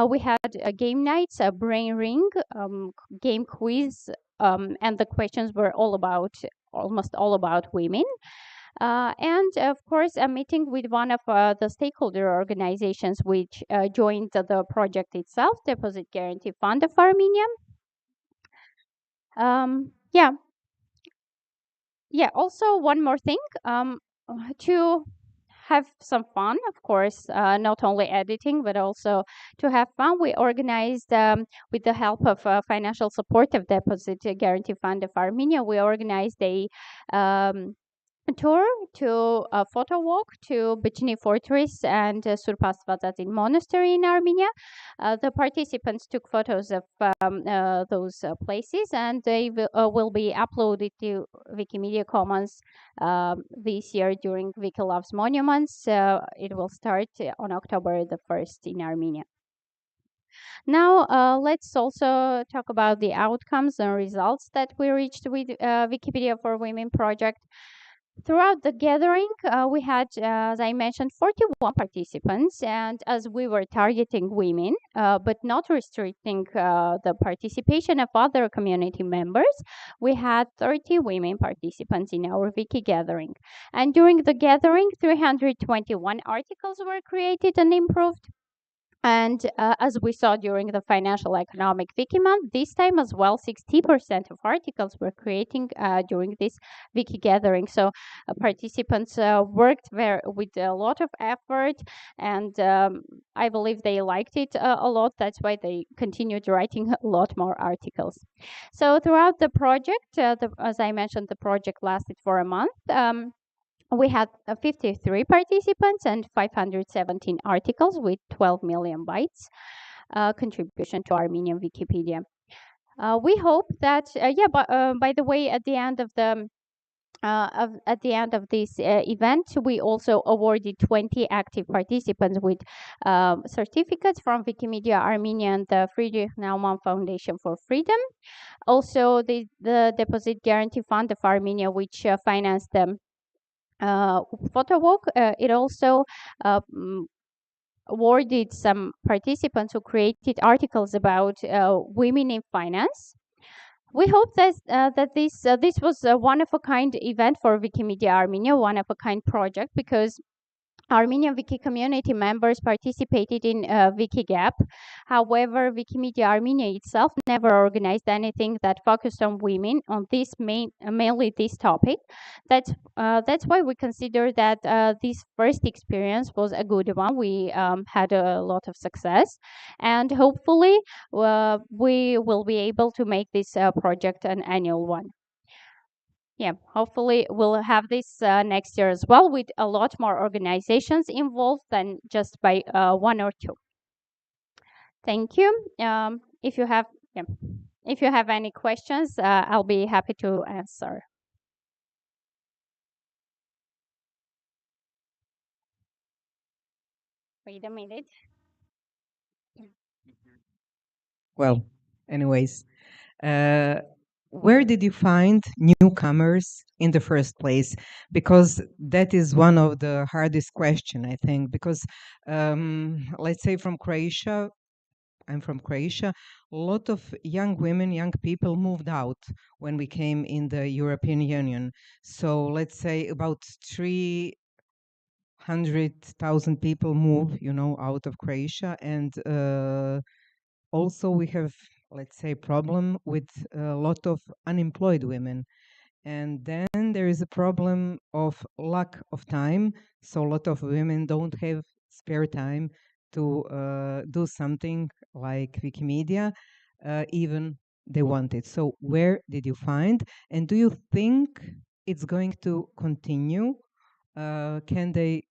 We had game nights, a brain ring, game quiz, and the questions were almost all about women. And of course, a meeting with one of the stakeholder organizations which joined the project itself, Deposit Guarantee Fund of Armenia. Yeah, also one more thing, to have some fun, of course, not only editing, but also to have fun. We organized, with the help of financial support of Deposit Guarantee Fund of Armenia, we organized a tour to a photo walk to Bichni Fortress and Surpas Vazazin Monastery in Armenia. The participants took photos of those places, and they will be uploaded to Wikimedia Commons this year during Wiki Loves Monuments. It will start on October the 1st in Armenia. Now, let's also talk about the outcomes and results that we reached with Wikipedia for Women project. Throughout the gathering, we had, as I mentioned, 41 participants. And as we were targeting women, but not restricting the participation of other community members, we had 30 women participants in our Wiki gathering. And during the gathering, 321 articles were created and improved. And as we saw during the Financial Economic Wiki Month, this time as well, 60% of articles were creating during this Wiki gathering. So participants worked with a lot of effort, and I believe they liked it a lot. That's why they continued writing a lot more articles. So throughout the project, as I mentioned, the project lasted for a month. We had 53 participants and 517 articles with 12 million bytes contribution to Armenian Wikipedia. We hope that, but by the way, at the end of the at the end of this event, we also awarded 20 active participants with certificates from Wikimedia Armenia and the Friedrich Naumann Foundation for Freedom. Also, the Deposit Guarantee Fund of Armenia, which financed the photo walk, it also awarded some participants who created articles about women in finance. We hope that this was a one of a kind event for Wikimedia Armenia, one of a kind project, because Armenian Wiki community members participated in WikiGap. However, Wikimedia Armenia itself never organized anything that focused on women on this mainly this topic. That's why we consider that this first experience was a good one. We had a lot of success, and hopefully we will be able to make this project an annual one. Yeah, hopefully we'll have this next year as well, with a lot more organizations involved than just by one or two. Thank you. If you have, yeah, if you have any questions, I'll be happy to answer. Wait a minute. Well, anyways, where did you find newcomers in the first place? Because that is one of the hardest question, I think, because let's say from Croatia, I'm from Croatia, a lot of young women, young people moved out when we came in the European Union. So let's say about 300,000 people move, out of Croatia. And also we have, let's say, problem with a lot of unemployed women. And then there is a problem of lack of time. So a lot of women don't have spare time to do something like Wikimedia, even they want it. So where did you find? And do you think it's going to continue? Can they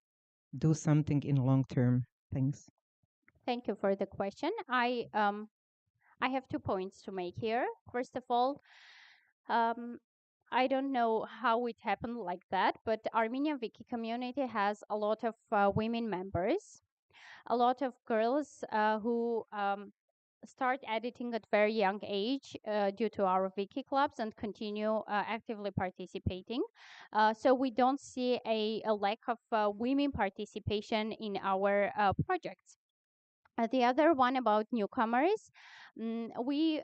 do something in long term? Thanks. Thank you for the question. I have 2 points to make here. First of all, I don't know how it happened like that, but Armenian Wiki community has a lot of women members, a lot of girls who start editing at very young age due to our wiki clubs and continue actively participating. So we don't see a lack of women participation in our projects. The other one about newcomers, we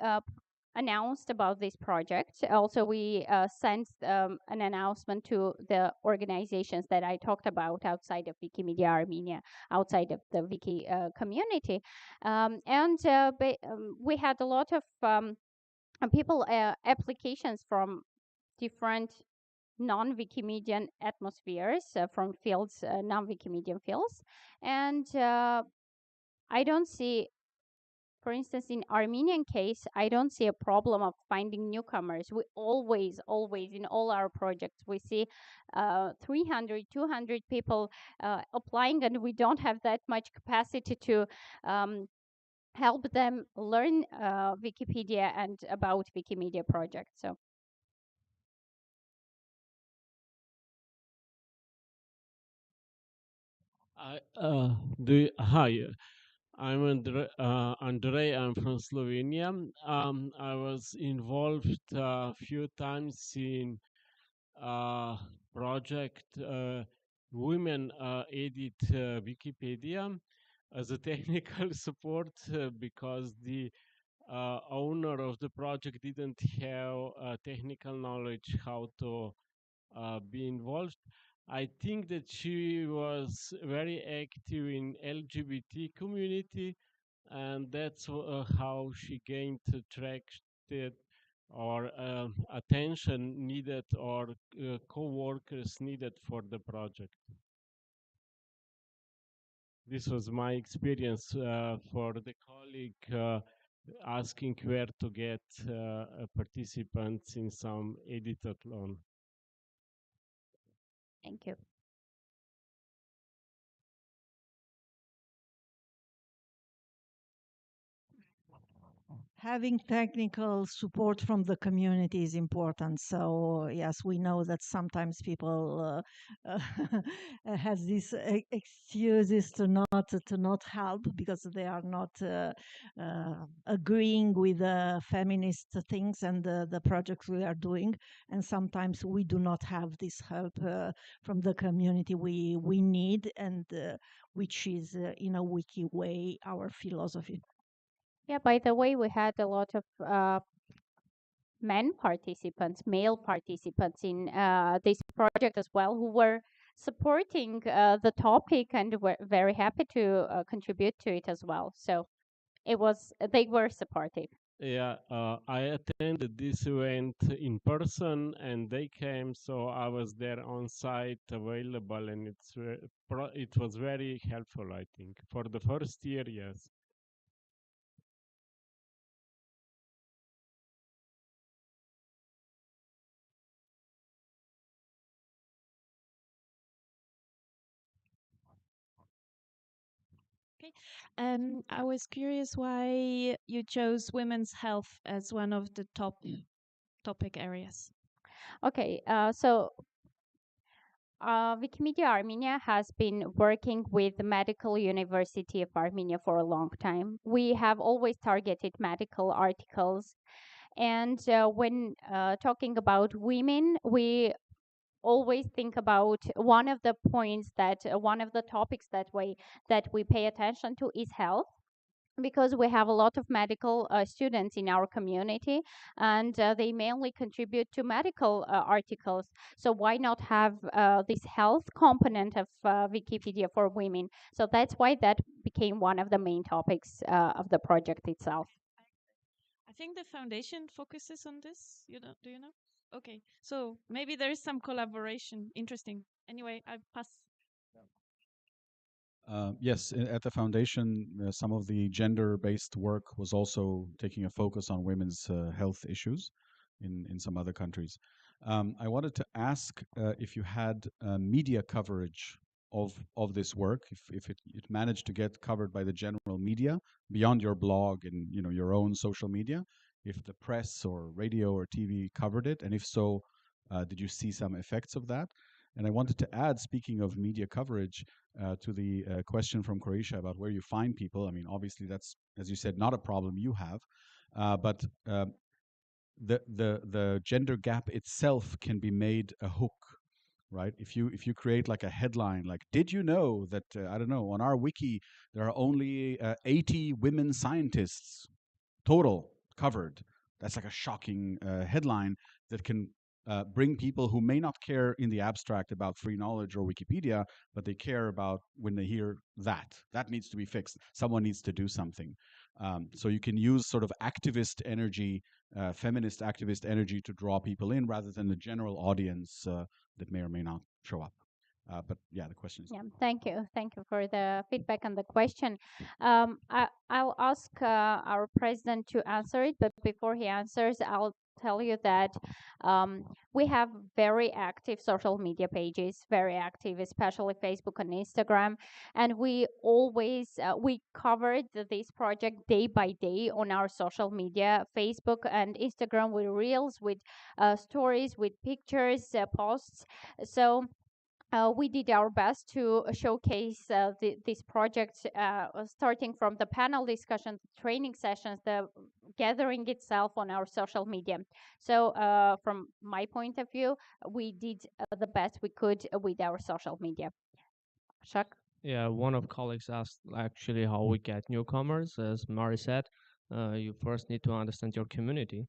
announced about this project. Also, we sent an announcement to the organizations that I talked about outside of Wikimedia Armenia, outside of the Wiki community. We had a lot of people, applications from different non-Wikimedian atmospheres, from fields, non-Wikimedian fields. And I don't see, for instance, in Armenian case, I don't see a problem of finding newcomers. We always, in all our projects, we see 300, 200 people applying, and we don't have that much capacity to help them learn Wikipedia and about Wikimedia projects. So. Hi, I'm Andrei. I'm from Slovenia. I was involved a few times in project Women Edit Wikipedia as a technical support because the owner of the project didn't have technical knowledge how to be involved. I think that she was very active in LGBT community, and that's how she gained traction or attention needed or co-workers needed for the project. This was my experience for the colleague asking where to get participants in some editathon. Thank you. Having technical support from the community is important. So yes, we know that sometimes people has these excuses to not help because they are not agreeing with the feminist things and the projects we are doing. And sometimes we do not have this help from the community we need, and which is in a wiki way our philosophy. Yeah, by the way, we had a lot of male participants in this project as well, who were supporting the topic and were very happy to contribute to it as well. So they were supportive. Yeah, I attended this event in person and they came, so I was there on site available, and it was very helpful, I think. For the first year, yes. Okay. I was curious why you chose women's health as one of the top topic areas. Okay, so Wikimedia Armenia has been working with the Medical University of Armenia for a long time. We have always targeted medical articles, and when talking about women, we always think about one of the points that one of the topics that we pay attention to is health, because we have a lot of medical students in our community, and they mainly contribute to medical articles. So why not have this health component of Wikipedia for women? So that's why that became one of the main topics of the project itself. I think the foundation focuses on this. Do you know? Okay, so maybe there is some collaboration. Interesting. Anyway, I pass. Yes, at the foundation, some of the gender-based work was also taking a focus on women's health issues in some other countries. I wanted to ask if you had media coverage of this work, if it managed to get covered by the general media beyond your blog and your own social media, if the press or radio or TV covered it, and if so, did you see some effects of that? And I wanted to add, speaking of media coverage, to the question from Croatia about where you find people. I mean, obviously that's, as you said, not a problem you have, but the gender gap itself can be made a hook, right? If you create like a headline, like, did you know that I don't know, on our wiki there are only 80 women scientists total covered. That's like a shocking headline that can bring people who may not care in the abstract about free knowledge or Wikipedia, but they care about when they hear that. That needs to be fixed. Someone needs to do something. So you can use sort of activist energy, feminist activist energy to draw people in rather than the general audience that may or may not show up. But yeah, the question is. Yeah, thank you for the feedback on the question. I'll ask our president to answer it, but before he answers, I'll tell you that we have very active social media pages, very active, especially Facebook and Instagram, and we always we covered this project day by day on our social media, Facebook and Instagram, with reels, with stories, with pictures, posts. So we did our best to showcase this project, starting from the panel discussions, training sessions, the gathering itself on our social media. So from my point of view, we did the best we could with our social media. Shak? Yeah, one of colleagues asked actually how we get newcomers. As Mari said, you first need to understand your community,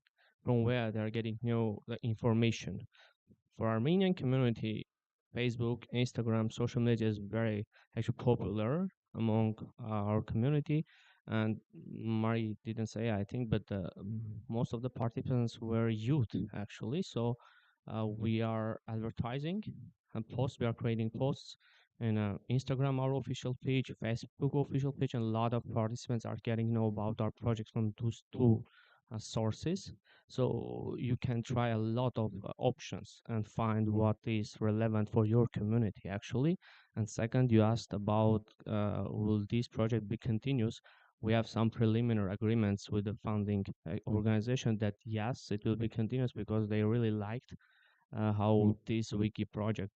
from where they are getting new information. For Armenian community, Facebook, Instagram, social media is very actually popular among our community. And Mari didn't say, I think, but most of the participants were youth actually. So we are advertising and posts. We are creating posts in Instagram, our official page, Facebook official page, and a lot of participants are getting to know about our projects from those two sources. So you can try a lot of options and find what is relevant for your community actually. And second, you asked about will this project be continuous? We have some preliminary agreements with the funding organization that yes, it will be continuous because they really liked how this wiki project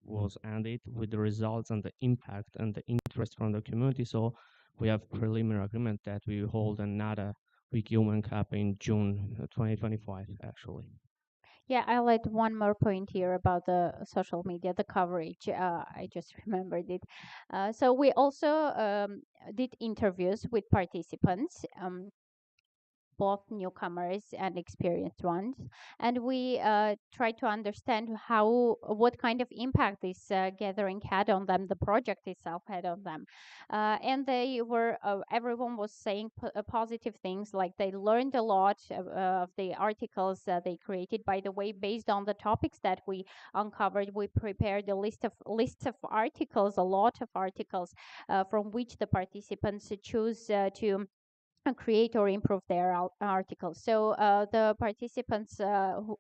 was ended with the results and the impact and the interest from the community. So we have preliminary agreement that we hold another Wiki Human Cup in June 2025, actually. Yeah, I'll add one more point here about the social media, the coverage. I just remembered it. So we also did interviews with participants. Both newcomers and experienced ones, and we try to understand what kind of impact this gathering had on them, the project itself had on them, and everyone was saying positive things, like they learned a lot of the articles they created. By the way, based on the topics that we uncovered, we prepared a lists of articles, a lot of articles, from which the participants choose to create or improve their articles. So the participants,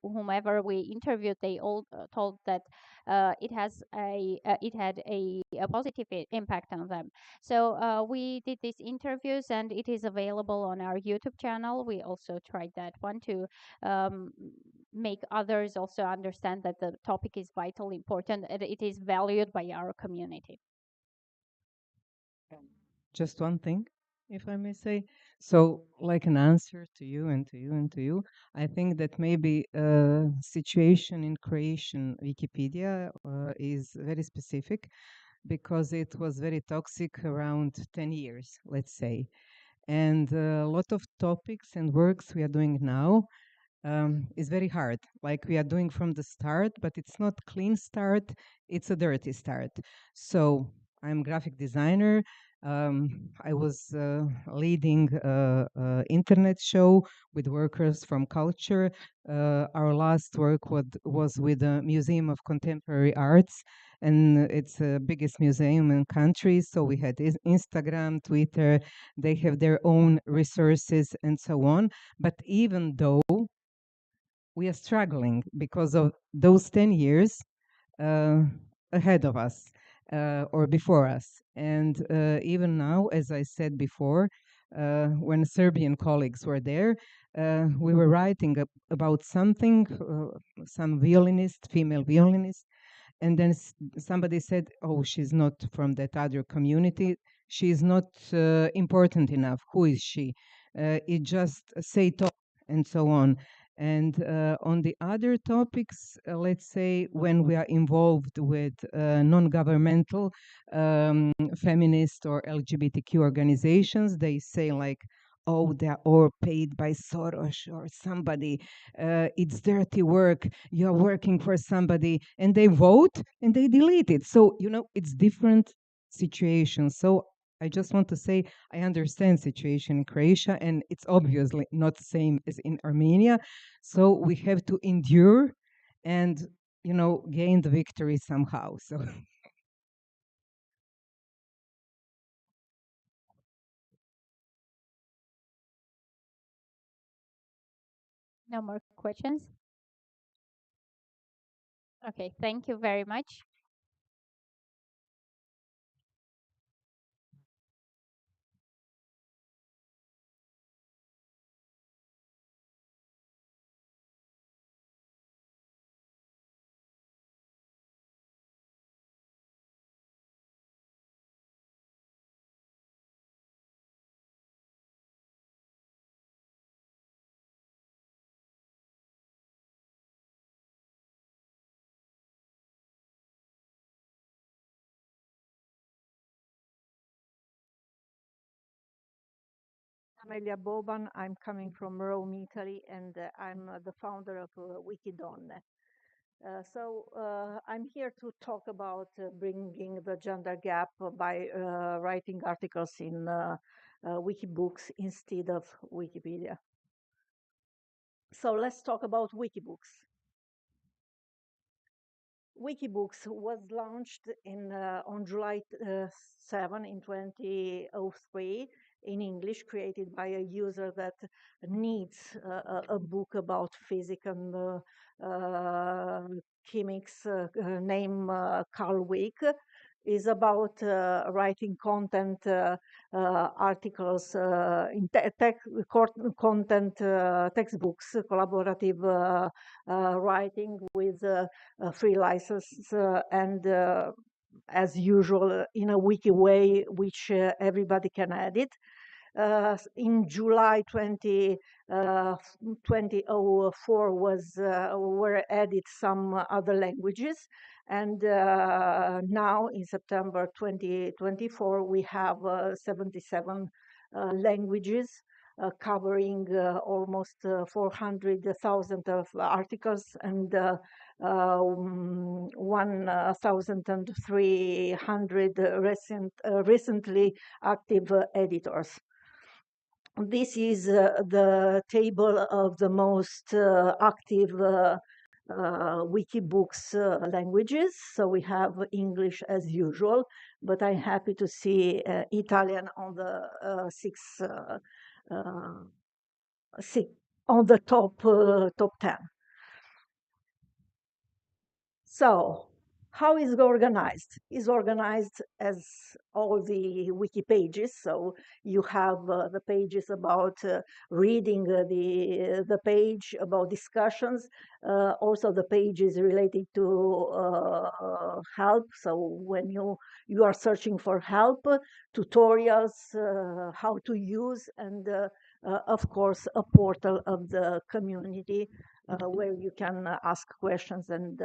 whomever we interviewed, they all told that it had a positive impact on them. So we did these interviews, and it is available on our YouTube channel. We also tried that one to make others also understand that the topic is vitally important and it is valued by our community. Just one thing, if I may say. So, like an answer to you and to you and to you, I think that maybe situation in Croatian Wikipedia is very specific because it was very toxic around 10 years, let's say. And a lot of topics and works we are doing now is very hard. Like we are doing from the start, but it's not clean start, it's a dirty start. So I'm graphic designer. I was leading internet show with workers from culture. Our last work was with the Museum of Contemporary Arts, and it's the biggest museum in country. So we had Instagram, Twitter. They have their own resources and so on. But even though we are struggling because of those 10 years ahead of us or before us. And even now, as I said before, when Serbian colleagues were there, we were writing about something, some violinist, female violinist, and then somebody said, oh, she's not from that other community. She's not important enough. Who is she? It just say talk and so on. And on the other topics, let's say when we are involved with non-governmental feminist or LGBTQ organizations, they say like, oh, they're all paid by Soros or somebody. It's dirty work. You're working for somebody. And they vote and they delete it. So, it's different situations. So I just want to say I understand situation in Croatia, and it's obviously not the same as in Armenia. So we have to endure and, gain the victory somehow. So No more questions? Okay, thank you very much. Amelia Boban. I'm coming from Rome, Italy, and I'm the founder of Wikidonne. I'm here to talk about bringing the gender gap by writing articles in Wikibooks instead of Wikipedia. So let's talk about Wikibooks. Wikibooks was launched on July 7 in 2003 in English, created by a user that needs a book about physics and chemics named Carl Wick. Is about writing content articles in content textbooks, collaborative writing with free license and as usual in a wiki way which everybody can edit. In July 2004 were added some other languages, and now in September 2024 we have 77 languages covering almost 400,000 of articles and 1,300 recently active editors. This is the table of the most active Wikibooks languages. So we have English as usual, but I'm happy to see Italian on the on the top 10. So how is it organized? It's organized as all the wiki pages. So you have the pages about reading the page, about discussions, also the pages related to help. So when you are searching for help, tutorials, how to use, and of course a portal of the community where you can ask questions and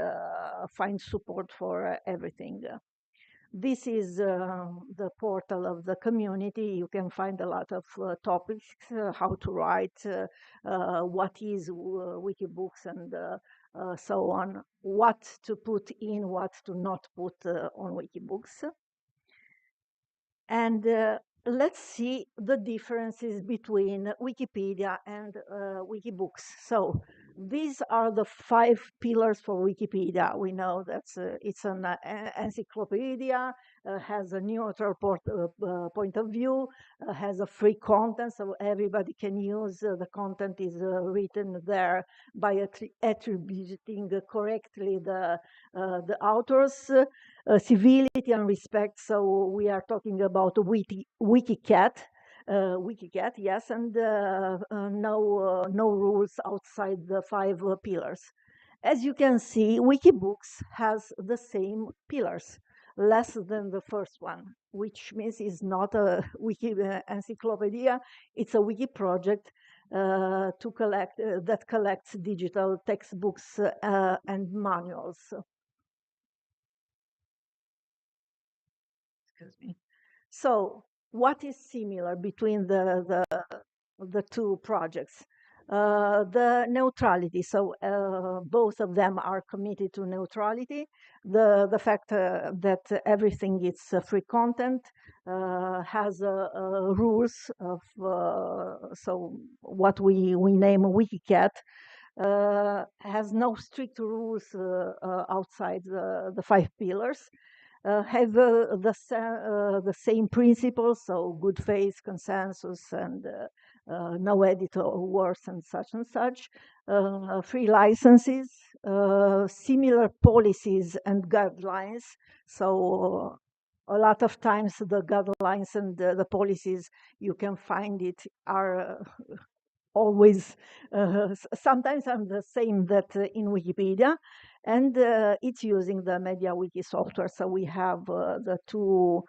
find support for everything. This is the portal of the community. You can find a lot of topics, how to write, what is Wikibooks, and so on, what to put in, what to not put on Wikibooks. And let's see the differences between Wikipedia and Wikibooks. So these are the 5 pillars for Wikipedia. We know that it's an encyclopedia, has a neutral point of view, has a free content, so everybody can use. The content is written there by attributing correctly the authors. Civility and respect. So we are talking about WikiCat, yes, and no rules outside the 5 pillars. As you can see, Wikibooks has the same pillars, less than the first one, which means it's not a wiki encyclopedia. It's a wiki project to collect that collects digital textbooks and manuals. Excuse me. So what is similar between the two projects? The neutrality. So both of them are committed to neutrality. The fact that everything is free content has rules of so what we name WikiCat. Has no strict rules outside the 5 pillars. Have the same principles, so good faith, consensus, and no editor worse, and such, free licenses, similar policies and guidelines. So a lot of times the guidelines and the policies, you can find it are always sometimes I'm the same that in Wikipedia, and it's using the MediaWiki software. So we have the two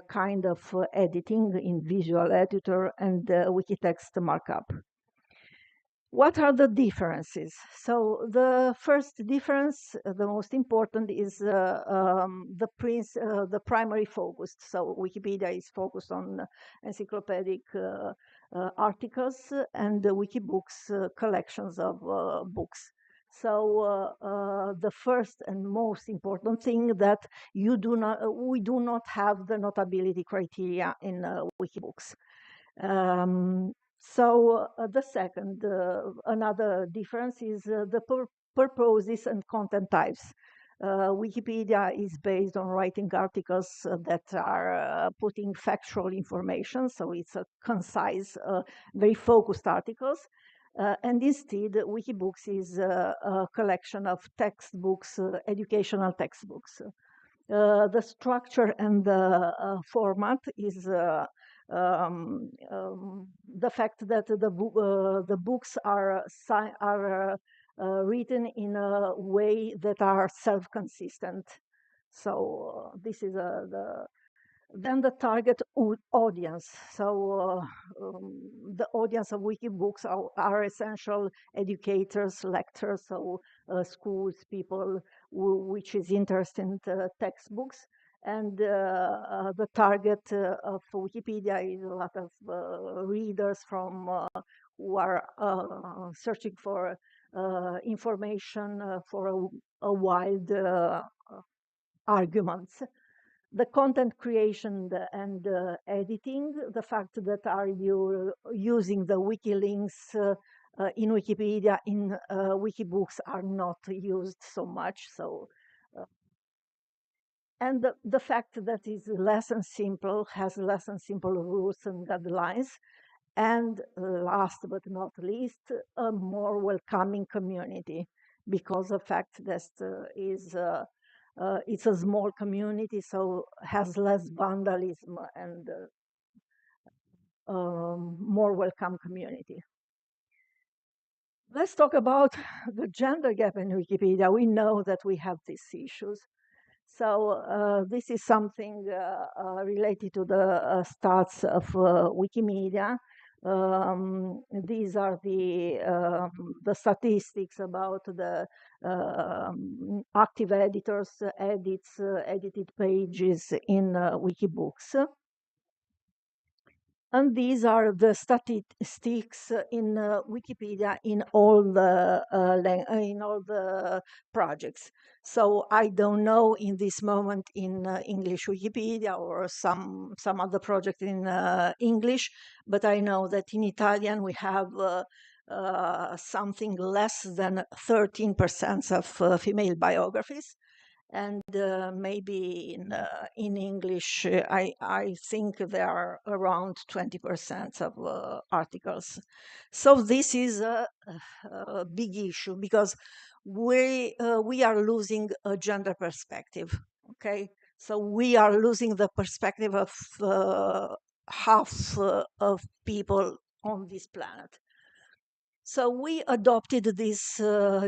kind of editing in Visual Editor and Wikitext markup. What are the differences? So the first difference, the most important, is the primary focus. So Wikipedia is focused on encyclopedic articles and Wikibooks collections of books. So the first and most important thing that we do not have the notability criteria in Wikibooks. So the second, another difference is the purposes and content types. Wikipedia is based on writing articles that are putting factual information, so it's a concise, very focused articles. And instead, Wikibooks is a collection of textbooks, educational textbooks. The structure and the format is the fact that the books are written in a way that are self-consistent. So this is then the target audience. So the audience of Wikibooks are essential educators, lecturers, so schools, people which is interested in textbooks. And the target of Wikipedia is a lot of readers from who are searching for information for a wide arguments. The content creation and editing, the fact that are you using the wiki links in Wikipedia, in Wikibooks are not used so much. So, and the fact that is less and simple, has less and simple rules and guidelines. And last but not least, a more welcoming community, because the fact that it's a small community, so has less vandalism and more welcome community. Let's talk about the gender gap in Wikipedia. We know that we have these issues. So this is something related to the stats of Wikimedia. These are the statistics about the active editors, edited pages in Wikibooks. And these are the statistics in Wikipedia in all the projects. So I don't know in this moment in English Wikipedia or some other project in English, but I know that in Italian we have something less than 13% of female biographies. And maybe in English, I think there are around 20% of articles. So this is a big issue because we are losing a gender perspective. Okay, so we are losing the perspective of half of people on this planet. So we adopted this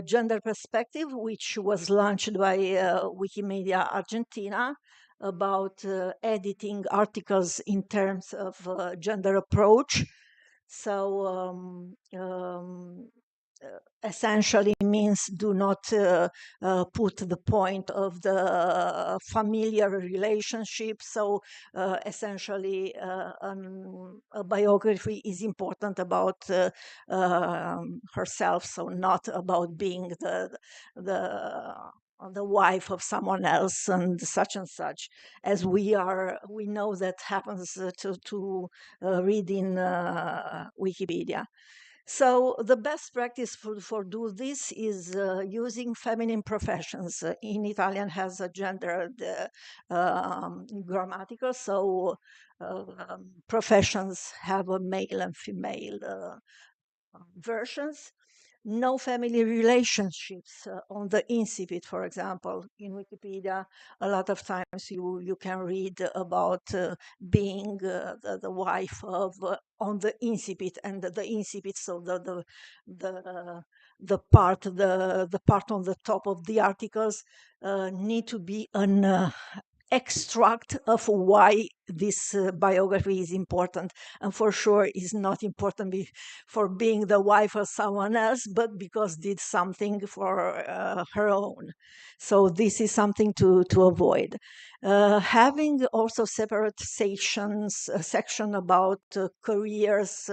gender perspective, which was launched by Wikimedia Argentina, about editing articles in terms of gender approach. So essentially means do not put the point of the familiar relationship. So essentially a biography is important about herself, so not about being the wife of someone else and such, as we know that happens to read in Wikipedia. So the best practice for do this is using feminine professions. In Italian has a gendered grammatical, so professions have a male and female versions. No family relationships on the incipit, for example. In Wikipedia, a lot of times you can read about being the wife of on the incipit, and the incipit, so the part on the top of the articles need to be an extract of why this biography is important, and for sure is not important for being the wife of someone else, but because did something for her own. So this is something to avoid. Having also separate sections, a section about careers,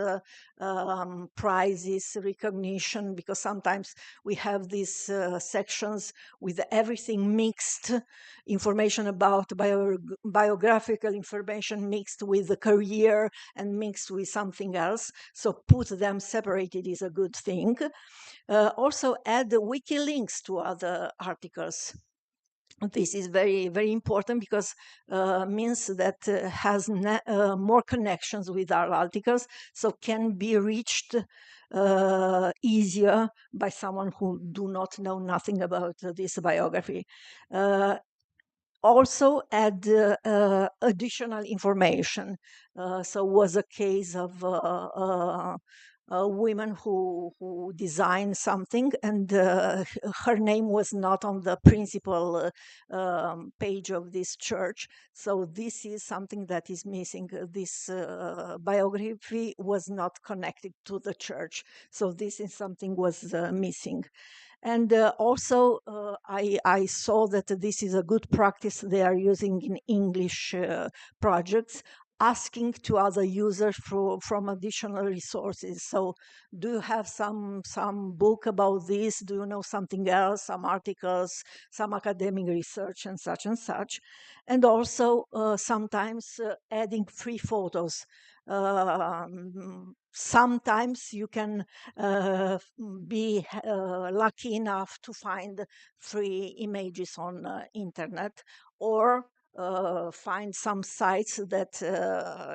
prizes, recognition, because sometimes we have these sections with everything mixed, information about biographical information mixed with the career and mixed with something else. So put them separated is a good thing. Also add the wiki links to other articles. This is very, very important because means that has more connections with our articles, so can be reached easier by someone who do not know nothing about this biography. Also add additional information. So was a case of a woman who designed something, and her name was not on the principal page of this church. So this is something that is missing. This biography was not connected to the church. So this is something was missing. And also, I saw that this is a good practice they are using in English projects, asking to other users from additional resources. So do you have some book about this? Do you know something else, some articles, some academic research and such and such? And also sometimes adding free photos. Sometimes you can be lucky enough to find free images on internet, or find some sites that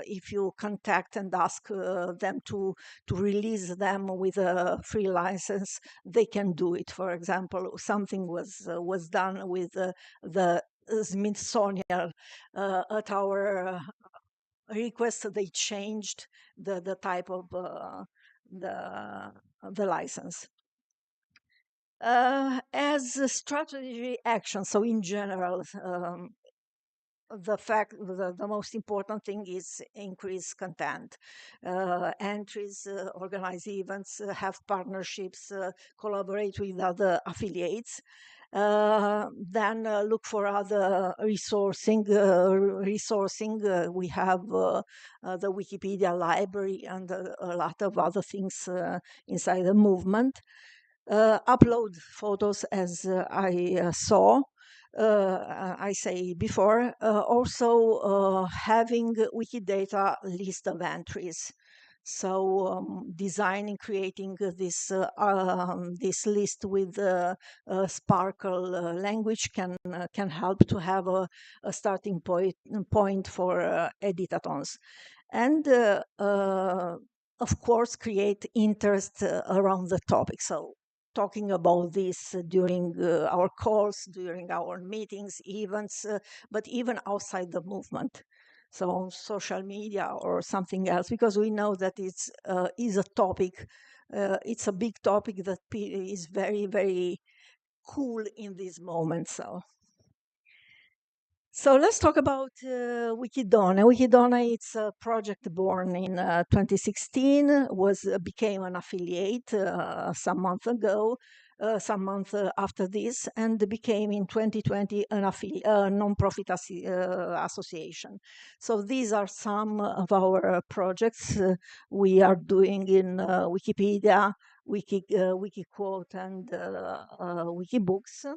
if you contact and ask them to release them with a free license, they can do it. For example, something was done with the Smithsonian at our request. They changed the type of the license. As a strategy action, so in general, the most important thing is increase content, entries, organize events, have partnerships, collaborate with other affiliates. Then look for other resourcing. We have the Wikipedia library and a lot of other things inside the movement. Upload photos, as I saw. I say before, also having Wikidata list of entries. So designing, creating this list with Sparkle language can help to have a starting point for editathons. And of course, create interest around the topic. So talking about this during our calls, during our meetings, events, but even outside the movement. So on social media or something else, because we know that it's is a topic. It's a big topic that is very, very cool in this moment. So let's talk about Wikidona. Wikidona, it's a project born in 2016, became an affiliate some months ago, some months after this, and became in 2020 a non-profit association. So these are some of our projects we are doing in Wikipedia, Wikiquote, and Wikibooks,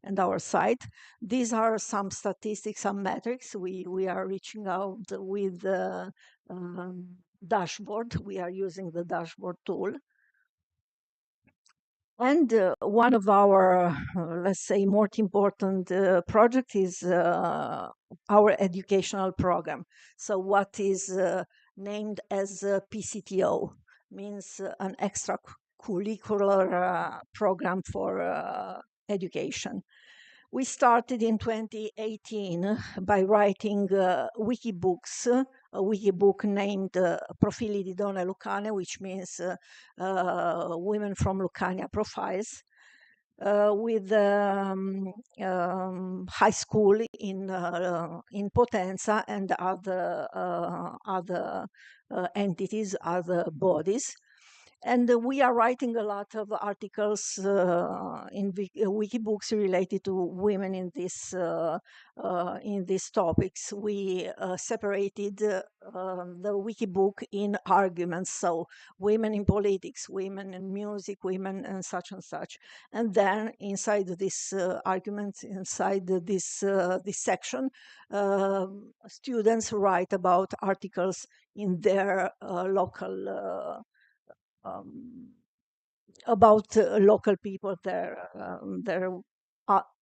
and our site. These are some statistics, some metrics. We are reaching out with the dashboard. We are using the dashboard tool. And one of our, let's say, more important project is our educational program. So what is named as PCTO, means an extracurricular program for education. We started in 2018 by writing wikibooks, a wikibook named Profili di Donne Lucane, which means women from Lucania profiles. with high school in Potenza and other entities, other bodies. And we are writing a lot of articles in Wikibooks related to women in these topics. We separated the Wikibook in arguments, so women in politics, women in music, women and such and such. And then inside this argument, inside this section, students write about articles in their local about local people there. There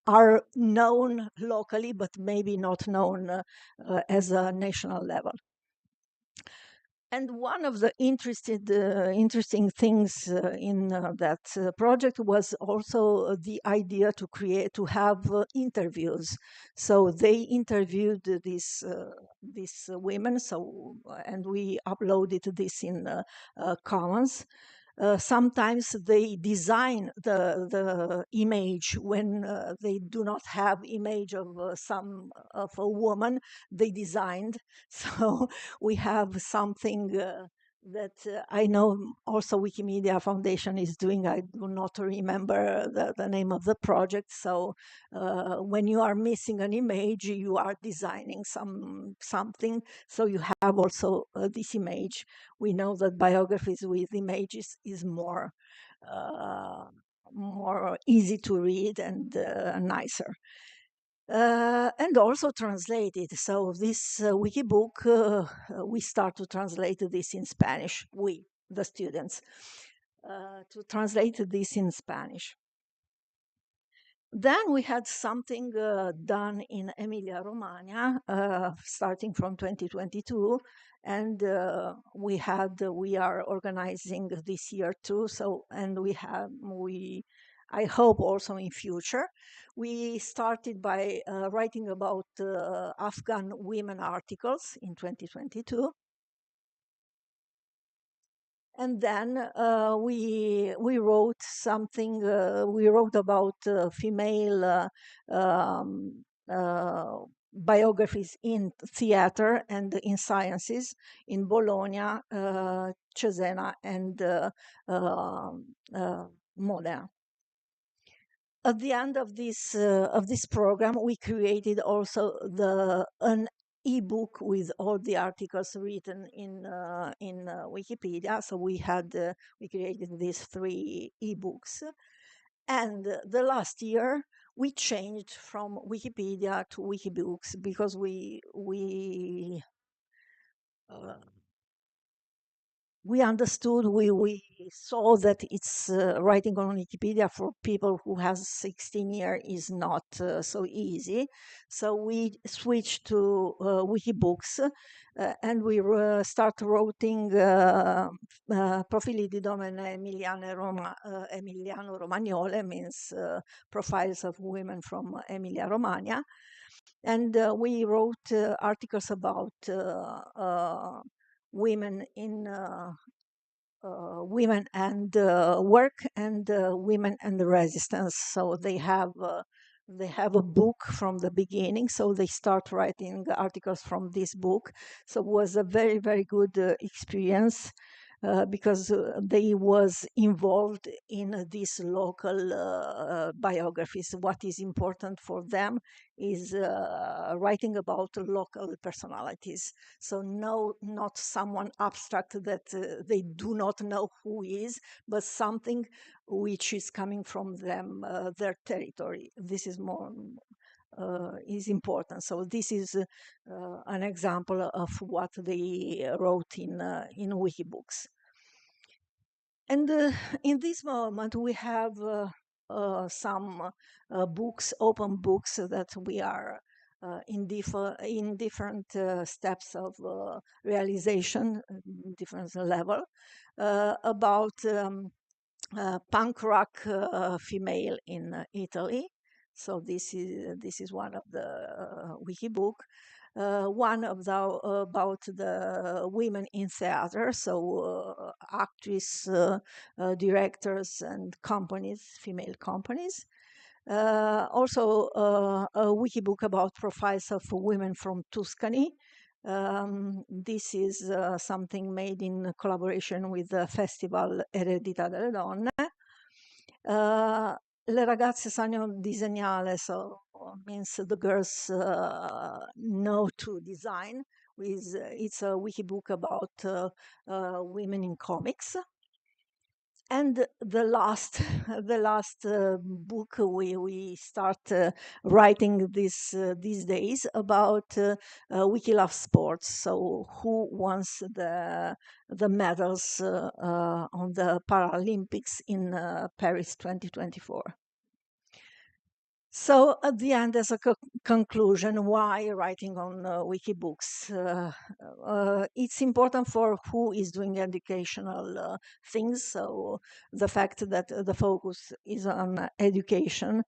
are known locally, but maybe not known as a national level. And one of the interesting things in that project was also the idea to have interviews. So they interviewed these women. So and we uploaded this in Commons. Sometimes they design the image when they do not have image of of a woman. They designed, so we have something that I know also Wikimedia Foundation is doing. I do not remember the name of the project. So when you are missing an image, you are designing something. So you have also this image. We know that biographies with images is more easy to read and nicer. And also translated. So this Wikibook, we start to translate this in Spanish, we, the students, to translate this in Spanish. Then we had something done in Emilia-Romagna, starting from 2022, and we are organizing this year too. So, and I hope also in future. We started by writing about Afghan women articles in 2022. And then we wrote something. We wrote about female biographies in theater and in sciences in Bologna, Cesena, and Modena. At the end of this program, we created also an ebook with all the articles written in Wikipedia. So we created these 3 ebooks, and the last year we changed from Wikipedia to Wikibooks because we understood, we saw that it's writing on Wikipedia for people who has 16 years is not so easy. So we switched to Wikibooks, and we start writing Profili di donne Emiliano Romagnole, means profiles of women from Emilia Romagna. And we wrote articles about women in women and work and women and the resistance. So they have a book from the beginning. So they start writing articles from this book. So it was a very, very good experience. Because they was involved in these local biographies. What is important for them is writing about local personalities. So not someone abstract that they do not know who is, but something which is coming from them, their territory. This is more is important. So this is an example of what they wrote in Wikibooks. And in this moment, we have some books, open books that we are in different steps of realization, different level, about punk rock female in Italy. So this is one of the wiki book. one about the women in theater, so actors, directors, and companies, female companies. Also, a wiki book about profiles of women from Tuscany. This is something made in collaboration with the festival Eredità delle Donne. Le ragazze sanno disegnare, so means the girls know to design. It's a wiki book about women in comics. And the last, the last book we start writing these days about Wiki Love Sports. So who wants the medals on the Paralympics in Paris 2024? So at the end, as a conclusion, why writing on Wikibooks? It's important for who is doing educational things. So the fact that the focus is on education,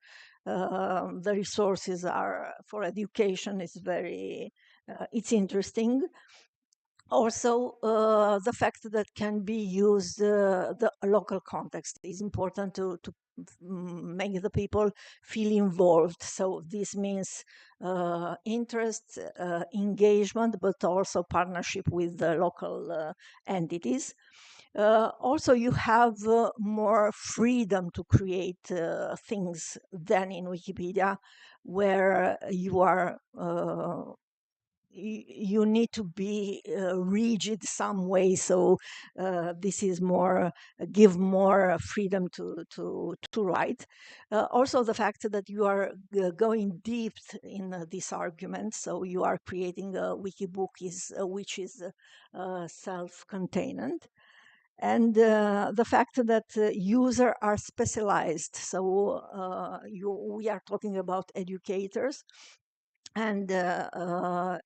the resources are for education is very, it's interesting. Also, the fact that can be used, the local context is important to make the people feel involved. So this means interest, engagement, but also partnership with the local entities. Also, you have more freedom to create things than in Wikipedia, where you are you need to be rigid some way. So this is more give more freedom to write. Also, the fact that you are going deep in this argument, so you are creating a wiki book which is self-contained. And the fact that users are specialized. So we are talking about educators and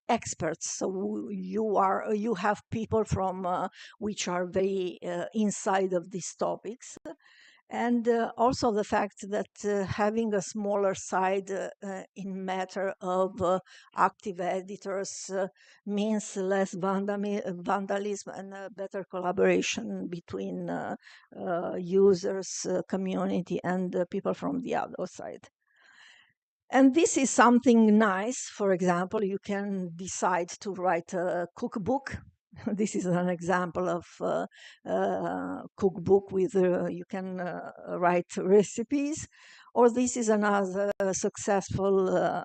experts. So you have people from which are very inside of these topics. And also the fact that having a smaller side in matter of active editors means less vandalism and better collaboration between users, community, and people from the other side. And this is something nice. For example, you can decide to write a cookbook. This is an example of cookbook with you can write recipes. Or this is another successful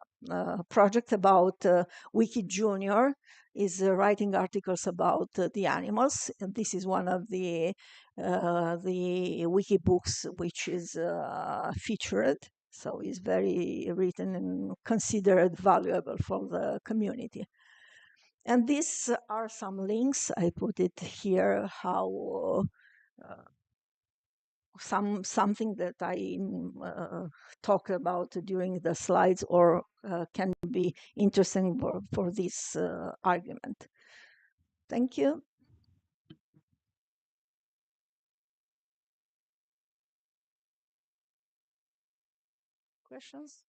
project about Wiki Junior is writing articles about the animals. And this is one of the wiki books which is featured. So it's very written and considered valuable for the community. And these are some links. I put it here how something that I talk about during the slides or can be interesting for this argument. Thank you. Questions?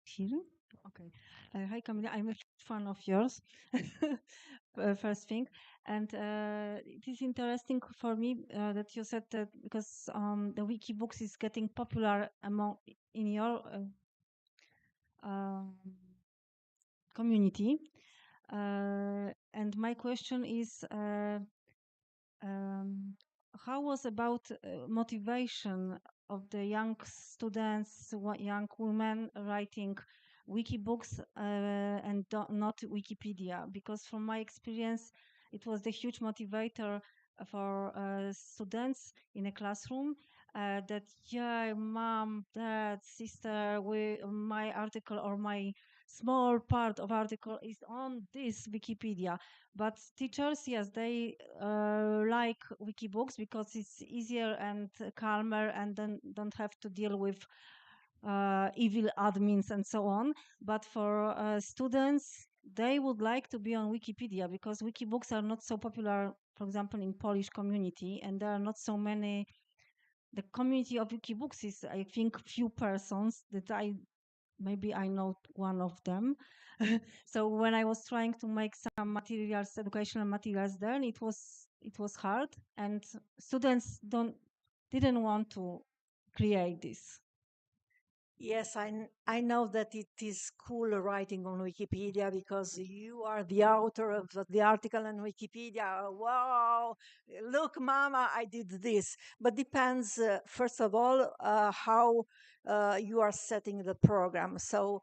Here? Okay. Hi, Camila. I'm a fan of yours. First thing, and it is interesting for me that you said that because the Wikibooks is getting popular among in your community, and my question is. How was about motivation of the young students, young women writing wiki books and not Wikipedia? Because from my experience, it was the huge motivator for students in a classroom that, yeah, mom, dad, sister, my article or my small part of article is on this Wikipedia. But teachers, yes, they like Wikibooks because it's easier and calmer and then don't have to deal with evil admins and so on. But for students, they would like to be on Wikipedia because Wikibooks are not so popular for example, in Polish community, and there are not so many. The community of Wikibooks is, I think, few persons that maybe I know one of them. So when I was trying to make some materials, educational materials there, it was hard, and students didn't want to create this. Yes, I know that it is cool writing on Wikipedia because you are the author of the article on Wikipedia. Wow, look, Mama, I did this. But depends, first of all, how you are setting the program. So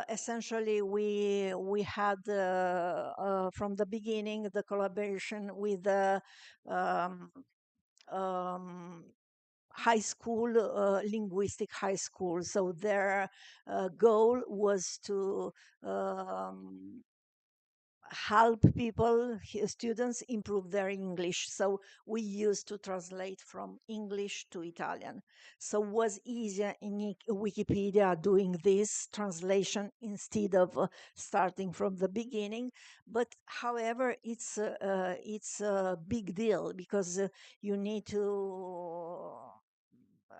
essentially, we had from the beginning the collaboration with the um, high school, linguistic high school. So their goal was to help people, students improve their English. So we used to translate from English to Italian. So it was easier in Wikipedia doing this translation instead of starting from the beginning. But however, it's a big deal because you need to,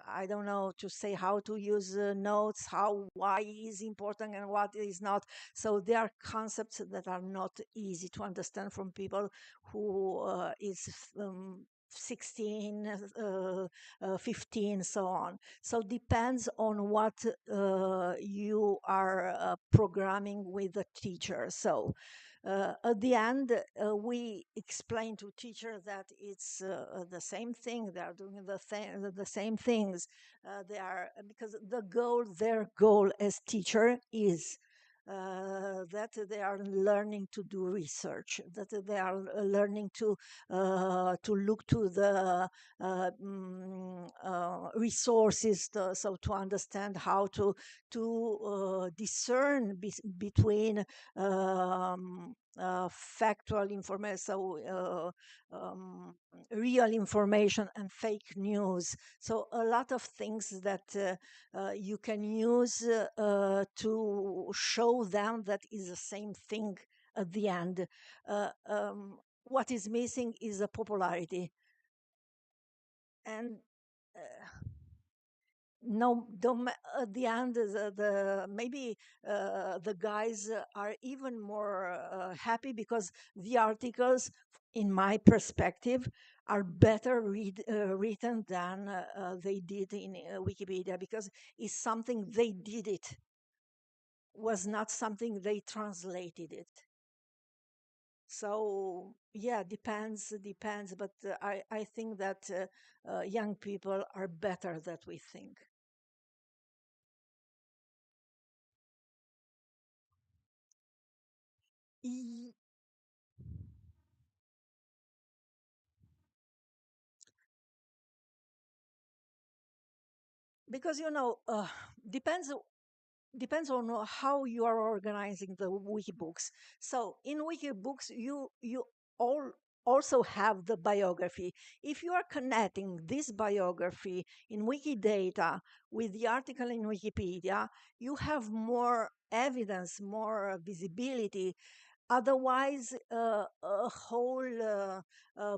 I don't know, to say how to use notes, why is important and what is not. So there are concepts that are not easy to understand from people who is 16, 15, so on. So depends on what you are programming with the teacher. So at the end, we explain to teachers that it's the same thing. They are doing the same things. They are, because their goal as teacher is that they are learning to do research, that they are learning to look to the resources, so to understand how to discern between factual information, so real information and fake news. So a lot of things that you can use to show them that is the same thing at the end. What is missing is a popularity. And no, don't, at the end, maybe the guys are even more happy because the articles, in my perspective, are better written than they did in Wikipedia, because it's something they did it, was not something they translated it. So yeah, depends, but I think that young people are better than we think. Because depends on how you are organizing the wikibooks. So in wikibooks, you all also have the biography. If you are connecting this biography in Wikidata with the article in Wikipedia, you have more evidence, more visibility. Otherwise, a whole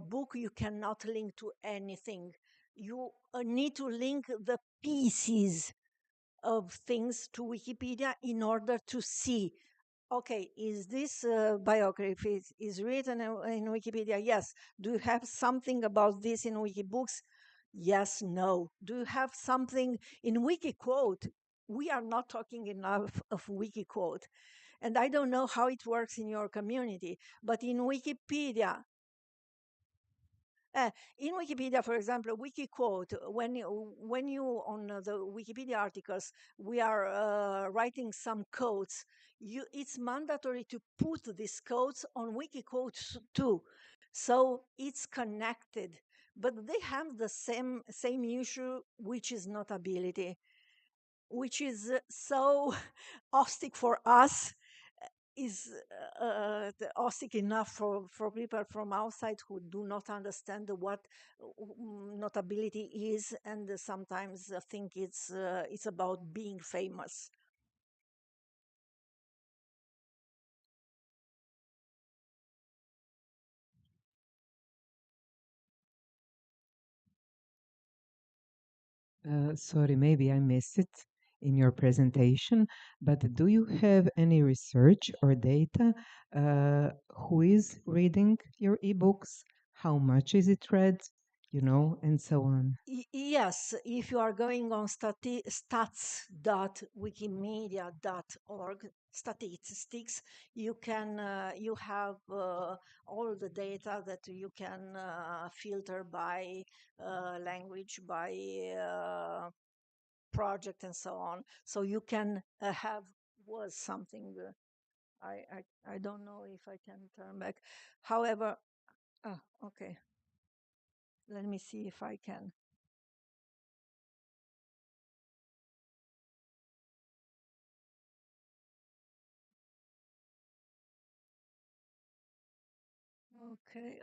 book you cannot link to anything. You need to link the pieces of things to Wikipedia in order to see, okay, is this biography is written in Wikipedia? Yes. Do you have something about this in Wikibooks? Yes, no. Do you have something in Wikiquote? We are not talking enough of Wikiquote. And I don't know how it works in your community, but in Wikipedia, in Wikipedia, for example, Wikiquote, when you on the Wikipedia articles, we are writing some quotes, it's mandatory to put these quotes on Wikiquote too. So it's connected, but they have the same issue, which is notability, which is so hostile for us, is hostile enough for people from outside who do not understand what notability is, and sometimes think it's about being famous. Sorry, maybe I missed it in your presentation, but do you have any research or data? Who is reading your ebooks? How much is it read? And so on. Yes, if you are going on stats.wikimedia.org, statistics, you have all the data that you can filter by language, by project, and so on. So you can have was something. I don't know if I can turn back. However, okay. Let me see if I can.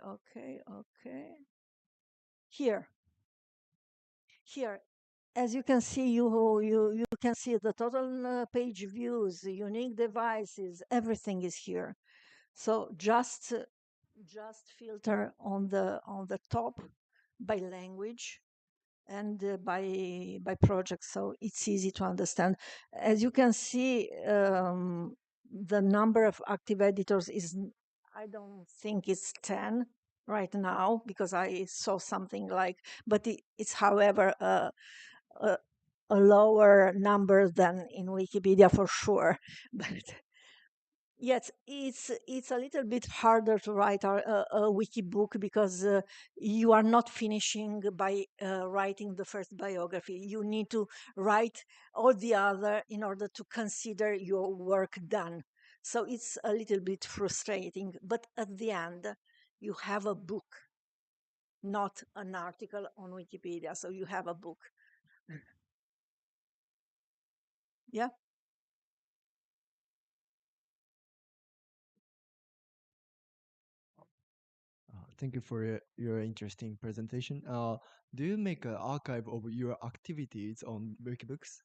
Okay. Here, as you can see, you can see the total page views, unique devices, everything is here. So just filter on the top by language and by project, so it's easy to understand. As you can see, the number of active editors is, I don't think it's 10 right now, because I saw something like, but it's however a, a lower number than in Wikipedia for sure. But yes, it's a little bit harder to write a wiki book, because you are not finishing by writing the first biography. You need to write all the other in order to consider your work done. So it's a little bit frustrating, but at the end, you have a book, not an article on Wikipedia. So you have a book. Yeah. Thank you for your interesting presentation. Do you make an archive of your activities on Wikibooks?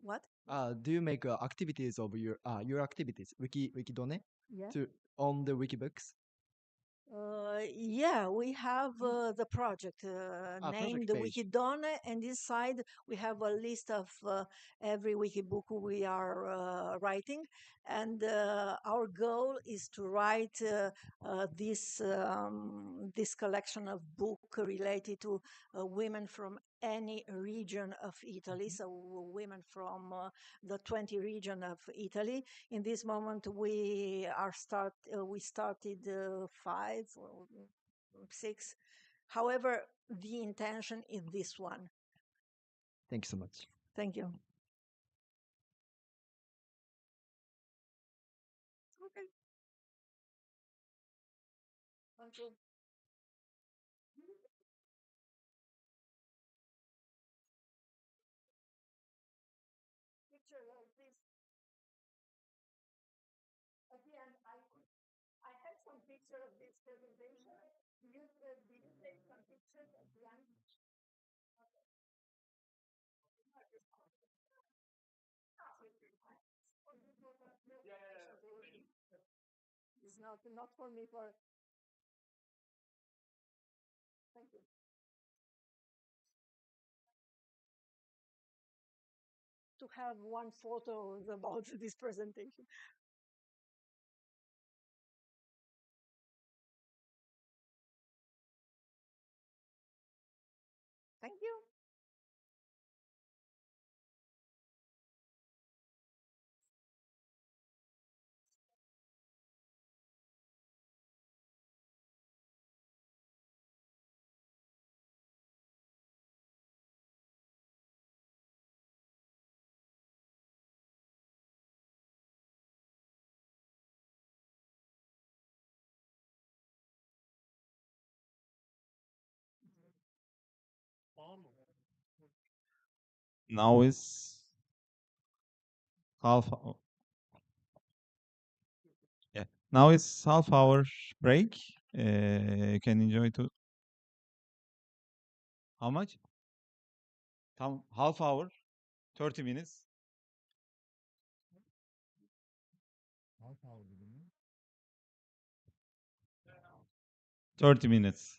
What? Do you make activities of your activities, Wikidone, Yeah. on the Wikibooks? Yeah, we have the project named Project page. Wikidone, and inside we have a list of every wikibook we are writing, and our goal is to write this collection of book related to women from any region of Italy, so women from the 20 region of Italy. In this moment, we started 5 or 6. However, the intention is this one. Thank you so much. Thank you. Okay. Thank you. Picture of this. At the end, I had some picture of this presentation. Did you take some pictures at the end? It's not for me. Thank you. To have one photo about this presentation. Thank you. Now is half. Yeah. Now it's half-hour break. You can enjoy to. How much? Half hour, 30 minutes. Half hour, 30 minutes.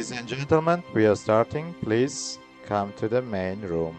Ladies and gentlemen, we are starting. Please come to the main room.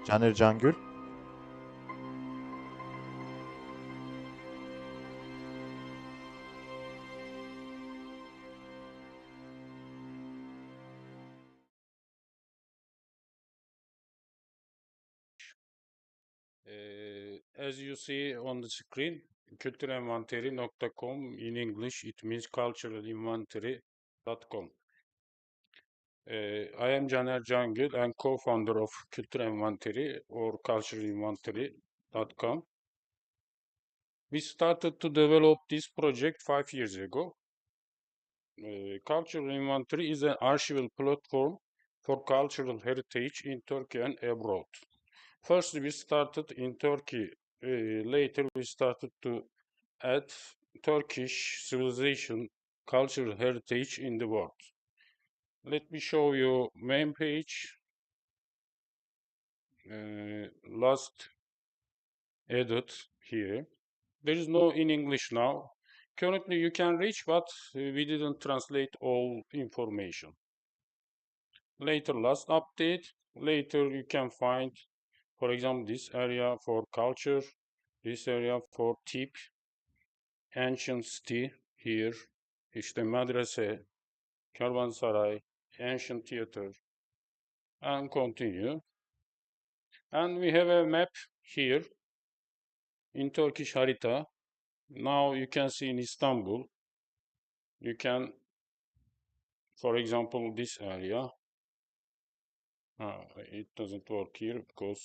Caner Cangül. As you see on the screen, kültürenvanteri.com in English, it means culturalinventory.com. I am Caner Cangül and co-founder of Kültür Envanteri or culturalinventory.com. We started to develop this project 5 years ago. Cultural Inventory is an archival platform for cultural heritage in Turkey and abroad. First, we started in Turkey. Later, we started to add Turkish civilization, cultural heritage in the world. Let me show you main page. Last added here. There is no in English now. Currently, you can reach, but we didn't translate all information. Later, last update. Later, you can find, for example, this area for culture, this area for tip, ancient city here, işte medrese, kervansaray, ancient theater, and continue. And we have a map here in Turkish harita. Now you can see in Istanbul, you can, for example, this area. It doesn't work here because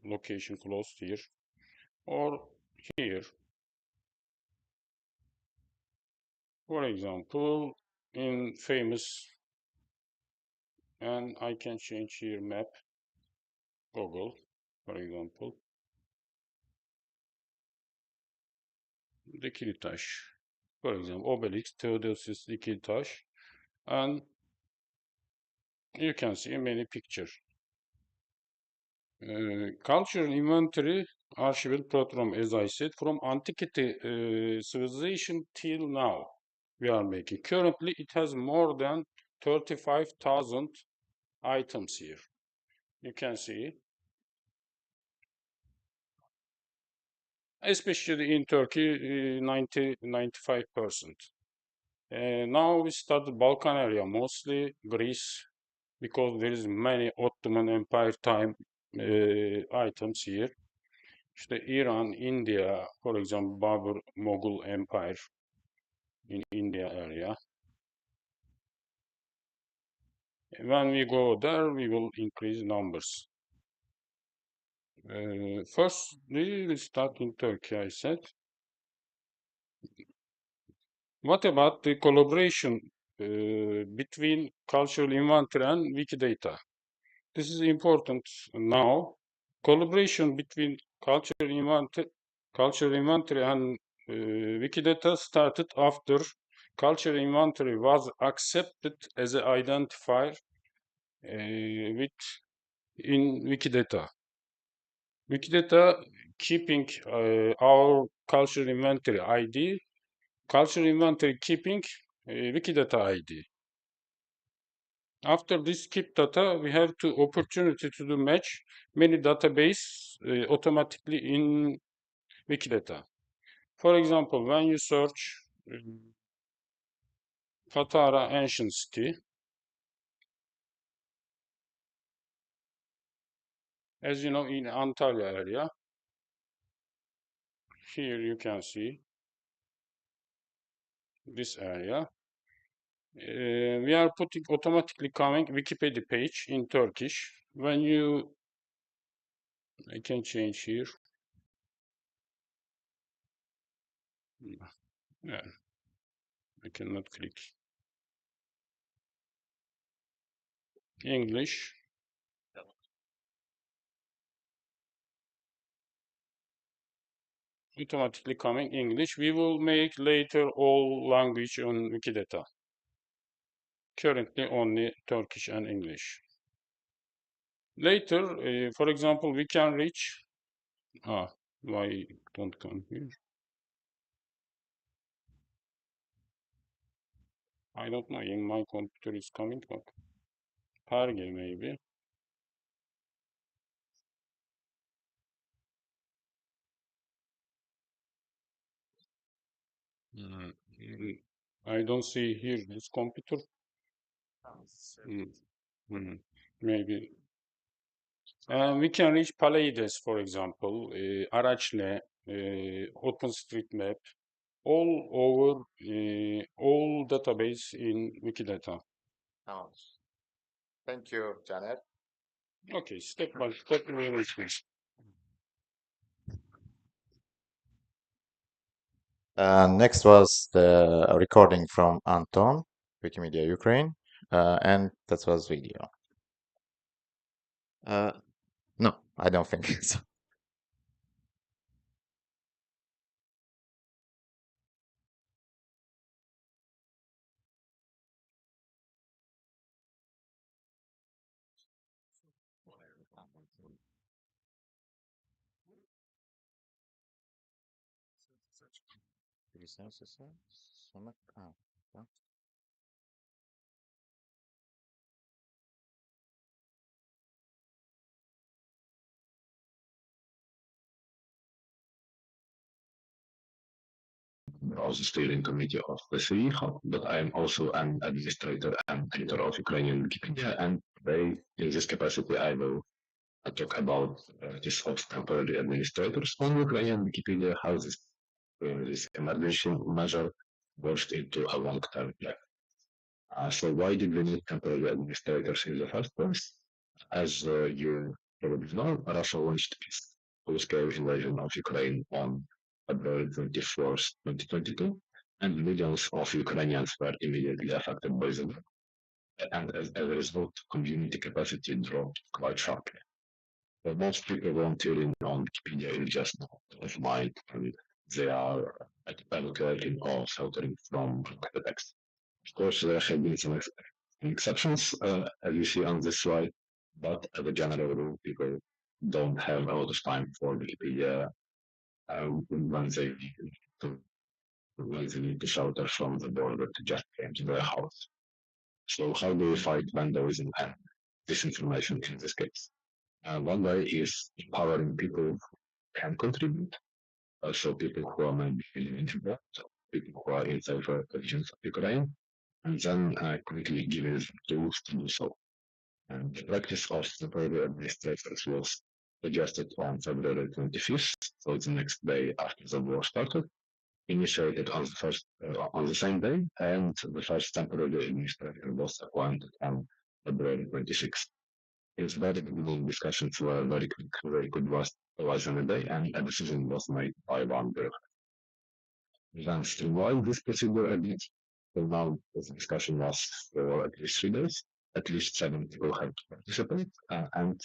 location closed here. Or here. For example, in famous, and I can change here map, Google, for example. Dikilitaş. For example, Obelix, Theodosius Dikilitaş. And you can see many pictures. Cultural inventory, archival platform, as I said, from antiquity civilization till now, we are making. Currently, it has more than 35,000 items here. You can see. Especially in Turkey, 95%. Now we start the Balkan area, mostly Greece, because there is many Ottoman Empire time items here. İşte Iran, India, for example, Babur Mughal Empire in India area. When we go there, we will increase numbers. First, we will start in Turkey, I said. What about the collaboration between cultural inventory and Wikidata? This is important now. Collaboration between cultural inventory and Wikidata started after cultural inventory was accepted as an identifier in Wikidata. Wikidata keeping our cultural inventory ID, cultural inventory keeping Wikidata ID. After this keep data, we have the opportunity to do match many database automatically in Wikidata. For example, when you search Patara Ancient City, as you know, in Antalya area, here you can see this area. We are putting automatically coming Wikipedia page in Turkish. When you, I can change here. Yeah, I cannot click. English. Automatically coming English. We will make later all language on Wikidata. Currently only Turkish and English. Later, for example, we can reach. Why don't come here? I don't know. In my computer is coming, but Perge maybe. I don't see here this computer. Maybe. We can reach Palladius, for example, Araçne, OpenStreetMap, all over all database in Wikidata. Thank you, Janet. Okay, step by step we will see. Next was the recording from Anton, Wikimedia Ukraine, and that was video. No, I don't think so. Also steering committee of the CEE Hub, but I am also an administrator and editor of Ukrainian Wikipedia, and today, in this capacity, I will talk about this of temporary administrators on Ukrainian Wikipedia, how this emergency measure burst into a long-term plan. So why did we need temporary administrators in the first place? As you probably know, Russia launched its full-scale invasion of Ukraine on February 24th, 2022, and millions of Ukrainians were immediately affected by the war. And as a result, community capacity dropped quite sharply. For most people volunteering on Wikipedia is just not of mind, and they are evacuating or filtering from the text. Of course, there have been some exceptions, as you see on this slide, but as a general rule, people don't have a lot of time for Wikipedia when they need to shelter from the border to just came to their house. So how do we fight vandalism and disinformation in this case? One way is empowering people who can contribute, so people who are maybe feeling involved, people who are in safer regions of Ukraine, and then quickly giving them tools to do so. And the practice of temporary administrators was suggested on February 25th, so the next day after the war started, initiated on the same day, and the first temporary administrator was appointed on February 26th. Its very beginning discussions were very quick, very good was in a day, and a decision was made by one bureaucrat. Then streamlined this procedure a bit. So now this discussion lasts for at least 3 days. At least 7 people have to participate, and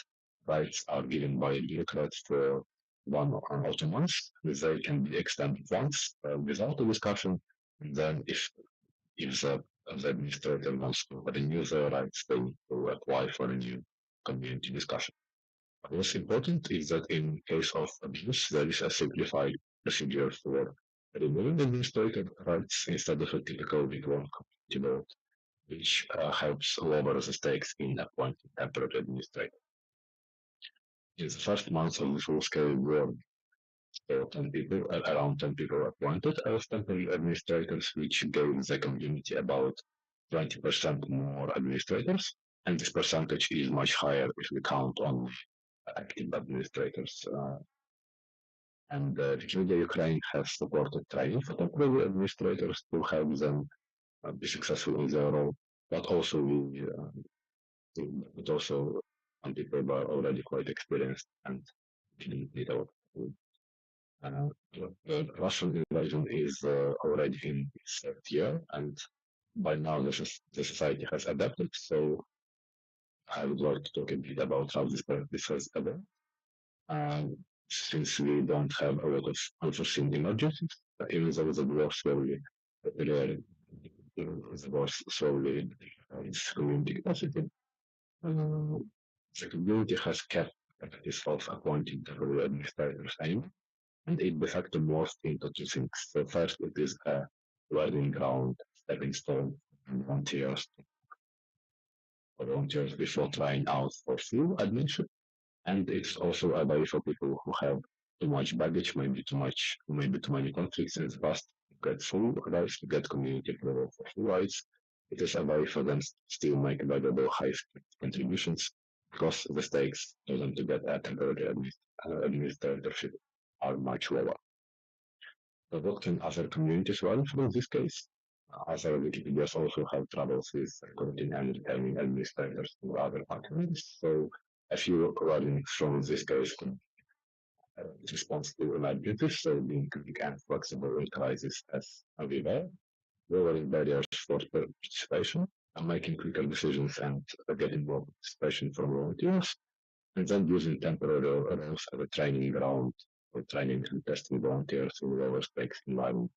rights are given by a bureaucrat for 1 or 2 months. They can be extended once without a discussion. And then if the administrator wants to renew their rights, they need to apply for a new community discussion. What's important is that in case of abuse, there is a simplified procedure for removing administrator rights instead of a typical big-one community vote, which helps lower the stakes in appointing temporary administrator. In the first month of the full-scale war, 10 people, around 10 people were appointed as temporary administrators, which gave the community about 20% more administrators, and this percentage is much higher if we count on active administrators. And Wikimedia Ukraine has supported training for temporary administrators to help them be successful in their role, but also some people are already quite experienced and didn't need our Russian invasion is already in its third year, and by now the society has adapted. So I would like to talk a bit about how this has adapted. Since we don't have a lot of unforeseen emergencies, even though the war slowly is growing the capacity, the community has kept the practice of appointing temporary administrators anyway, and it de facto morphed into two things. So first, it is a learning ground, stepping stone, volunteers before trying out for full admission. And it's also a way for people who have too much baggage, maybe too many conflicts in the past, get full rights, to get community approval for full rights. It is a way for them to still make valuable high contributions because the stakes for them to get a temporary administratorship are much lower. So what can other communities learn from this case? Other Wikipedias also have troubles with recruiting and retaining administrators to other countries. So a few learnings from this case can response to liabilities, so being quick and flexible in crisis as we were, lowering barriers for participation, and making quicker decisions and getting more participation from volunteers, and then using temporary roles as a training ground for training and testing volunteers in lower stakes environment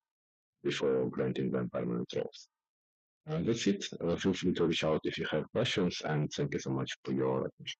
before granting them permanent roles. That's it. Feel free to reach out if you have questions, and thank you so much for your attention.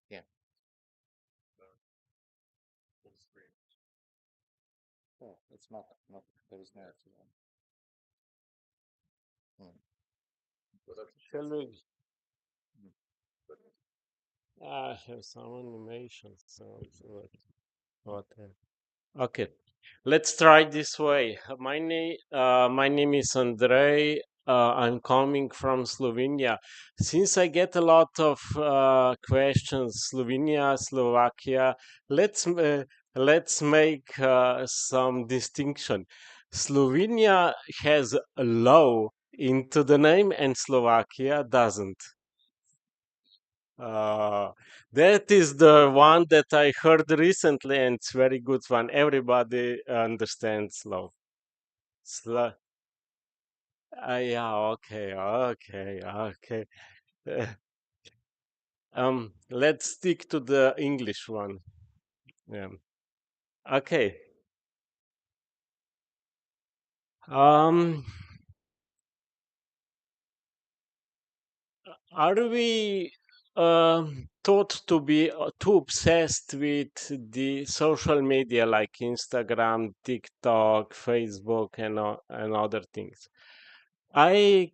Yeah. Oh, it's not, there is no Shall we? I have some animations, so what? Okay, let's try this way. My name is Andrei. I'm coming from Slovenia. Since I get a lot of questions, Slovenia, Slovakia, let's make some distinction. Slovenia has a law into the name, and Slovakia doesn't. That is the one that I heard recently, and it's very good one. Everybody understands law. Yeah, okay, okay, okay. Let's stick to the English one. Yeah. Okay. Are we taught to be too obsessed with the social media like Instagram, TikTok, Facebook, and other things? I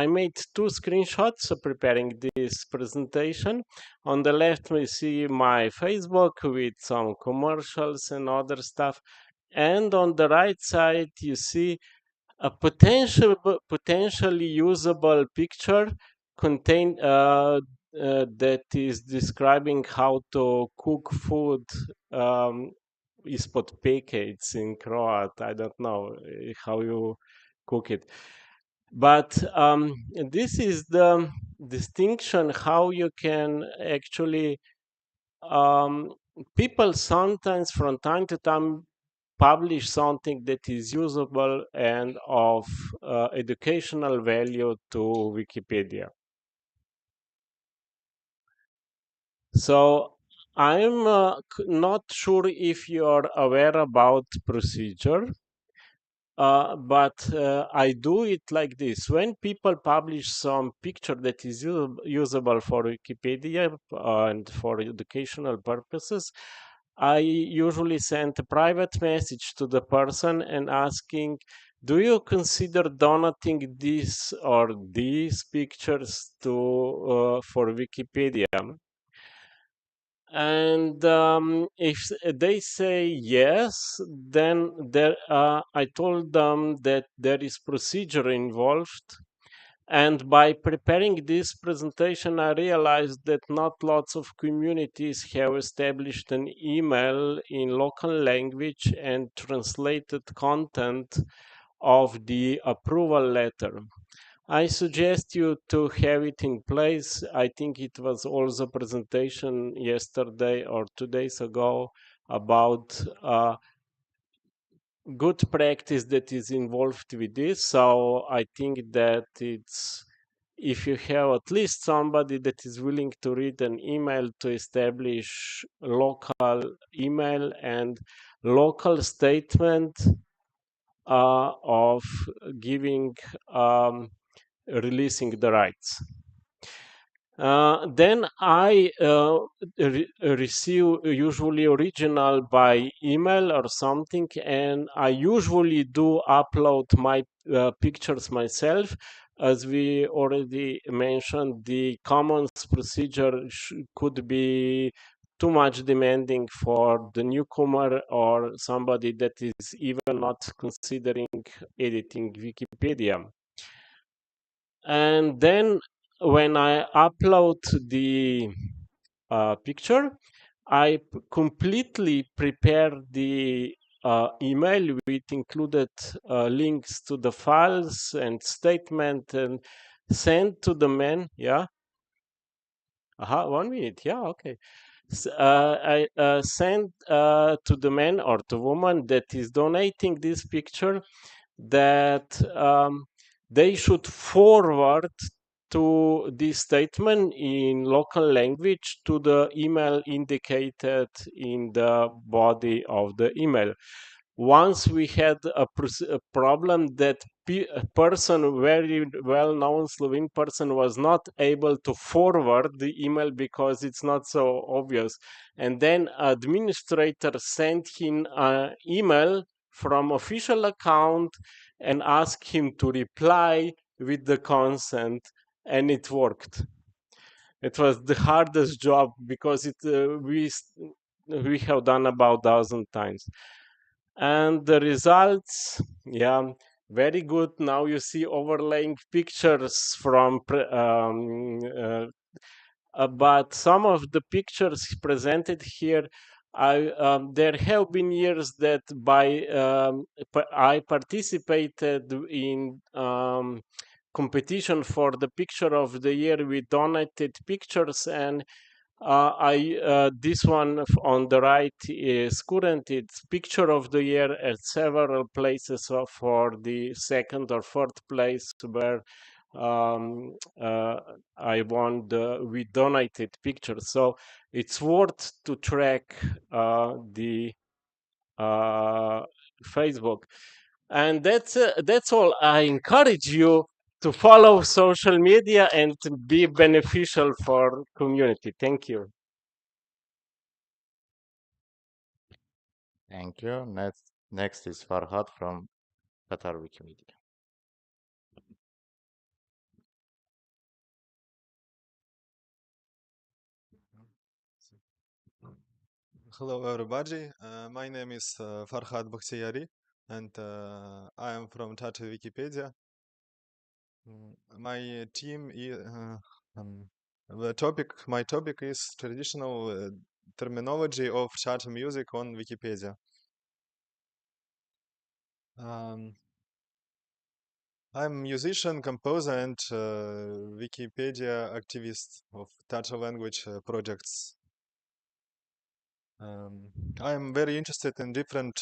made two screenshots preparing this presentation. On the left, we see my Facebook with some commercials and other stuff. And on the right side, you see a potentially usable picture that is describing how to cook food ispod peke. It's in Croat. I don't know how you cook it. But this is the distinction how you can actually people sometimes from time to time publish something that is usable and of educational value to Wikipedia. So I'm not sure if you are aware about procedure, but I do it like this. When people publish some picture that is usable for Wikipedia and for educational purposes, I usually send a private message to the person and asking, do you consider donating this or these pictures to for Wikipedia? And if they say yes, then I told them that there is procedure involved. And by preparing this presentation, I realized that not lots of communities have established an email in local language and translated content of the approval letter. I suggest you to have it in place. I think it was also presentation yesterday or 2 days ago about good practice that is involved with this. So I think that it's, if you have at least somebody that is willing to read an email, to establish local email and local statement of giving releasing the rights. Then I receive usually original by email or something, and I usually do upload my pictures myself. As we already mentioned, the commons procedure could be too much demanding for the newcomer or somebody that is even not considering editing Wikipedia. And then when I upload the picture, I completely prepare the email with included links to the files and statement and send to the man. Yeah. 1 minute. Yeah. Okay. I send to the man or to woman that is donating this picture that they should forward to this statement in local language to the email indicated in the body of the email. Once we had a problem that a person, very well-known Slovene person, was not able to forward the email because it's not so obvious. And then administrator sent him an email from official account and asked him to reply with the consent, and it worked. It was the hardest job because we have done about 1,000 times. And the results, yeah, very good. Now you see overlaying pictures from but some of the pictures presented here, there have been years that I participated in competition for the picture of the year with donated pictures, and this one on the right is current. It's picture of the year at several places for the second or fourth place where I won with donated pictures. So it's worth to track the Facebook. And that's all. I encourage you to follow social media and to be beneficial for community. Thank you. Thank you. Next is Farhad from Qatar Wikimedia. Hello, everybody. My name is Farhad Bakhtiyari, and I am from Tata Wikipedia. My team is My topic is traditional terminology of chart music on Wikipedia. I'm a musician, composer, and Wikipedia activist of Tata language projects. I'm very interested in different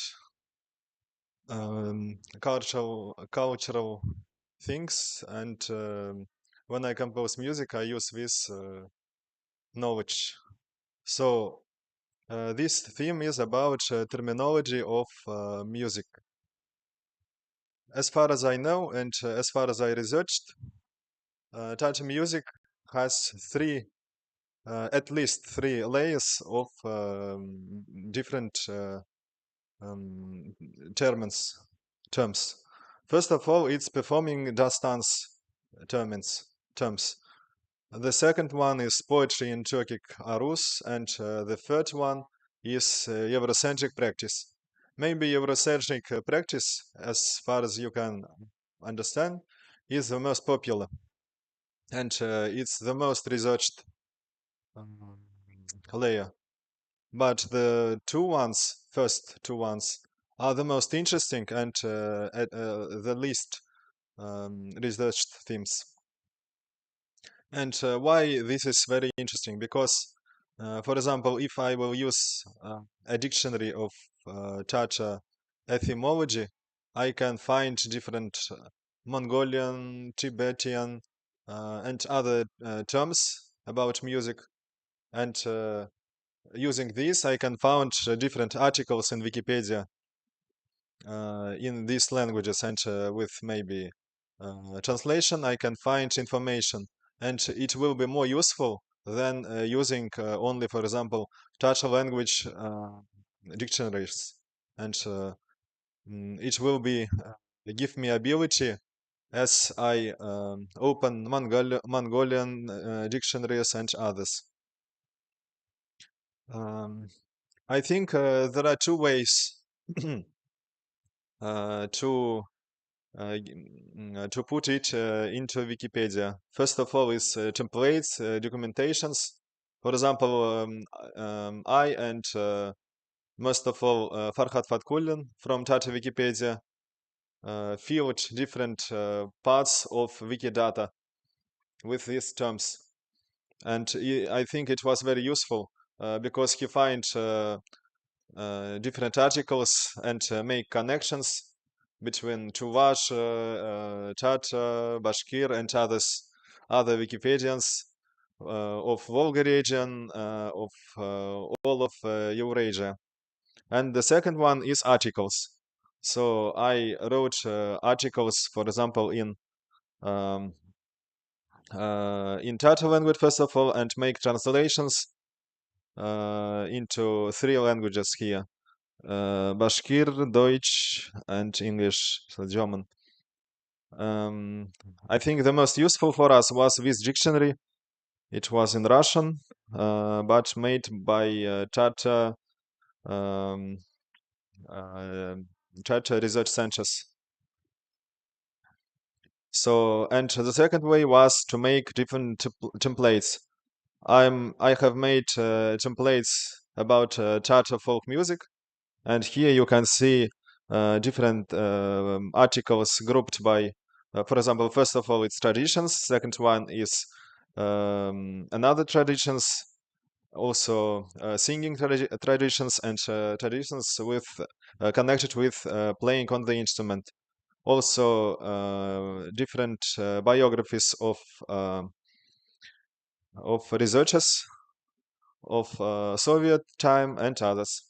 cultural things, and when I compose music, I use this knowledge. So this theme is about terminology of music. As far as I know, and as far as I researched, Tata music has at least three layers of different terms. First of all, it's performing just dance terms. The second one is poetry in Turkic arus, and the third one is Eurocentric practice. Maybe Eurocentric practice, as far as you can understand, is the most popular, and it's the most researched layer. But the first two ones, are the most interesting and the least researched themes. And why this is very interesting? Because, for example, if I will use a dictionary of Tatar etymology, I can find different Mongolian, Tibetan, and other terms about music. And using this, I can find different articles in Wikipedia in these languages, and with maybe translation, I can find information, and it will be more useful than using only, for example, Tatar language dictionaries, and it will be give me ability as I open Mongolian dictionaries and others. I think there are two ways to to put it into Wikipedia. First of all is templates, documentations. For example, I and most of all Farhad Fatkullin from Tata Wikipedia filled different parts of Wikidata with these terms. And I think it was very useful because he find different articles and make connections between Chuvash, Tatar, Bashkir, and other Wikipedians of Volga region, of all of Eurasia. And the second one is articles. So I wrote articles, for example, in Tatar language first of all, and make translations into 3 languages here. Bashkir, Deutsch, and English, so German. I think the most useful for us was this dictionary. It was in Russian, but made by Tata research centers. So, and the second way was to make different templates. I have made templates about Tata folk music, and here you can see different articles grouped by, for example, first of all, it's traditions. Second one is another traditions, also singing traditions, and traditions with connected with playing on the instrument. Also, different biographies of researchers of Soviet time and others.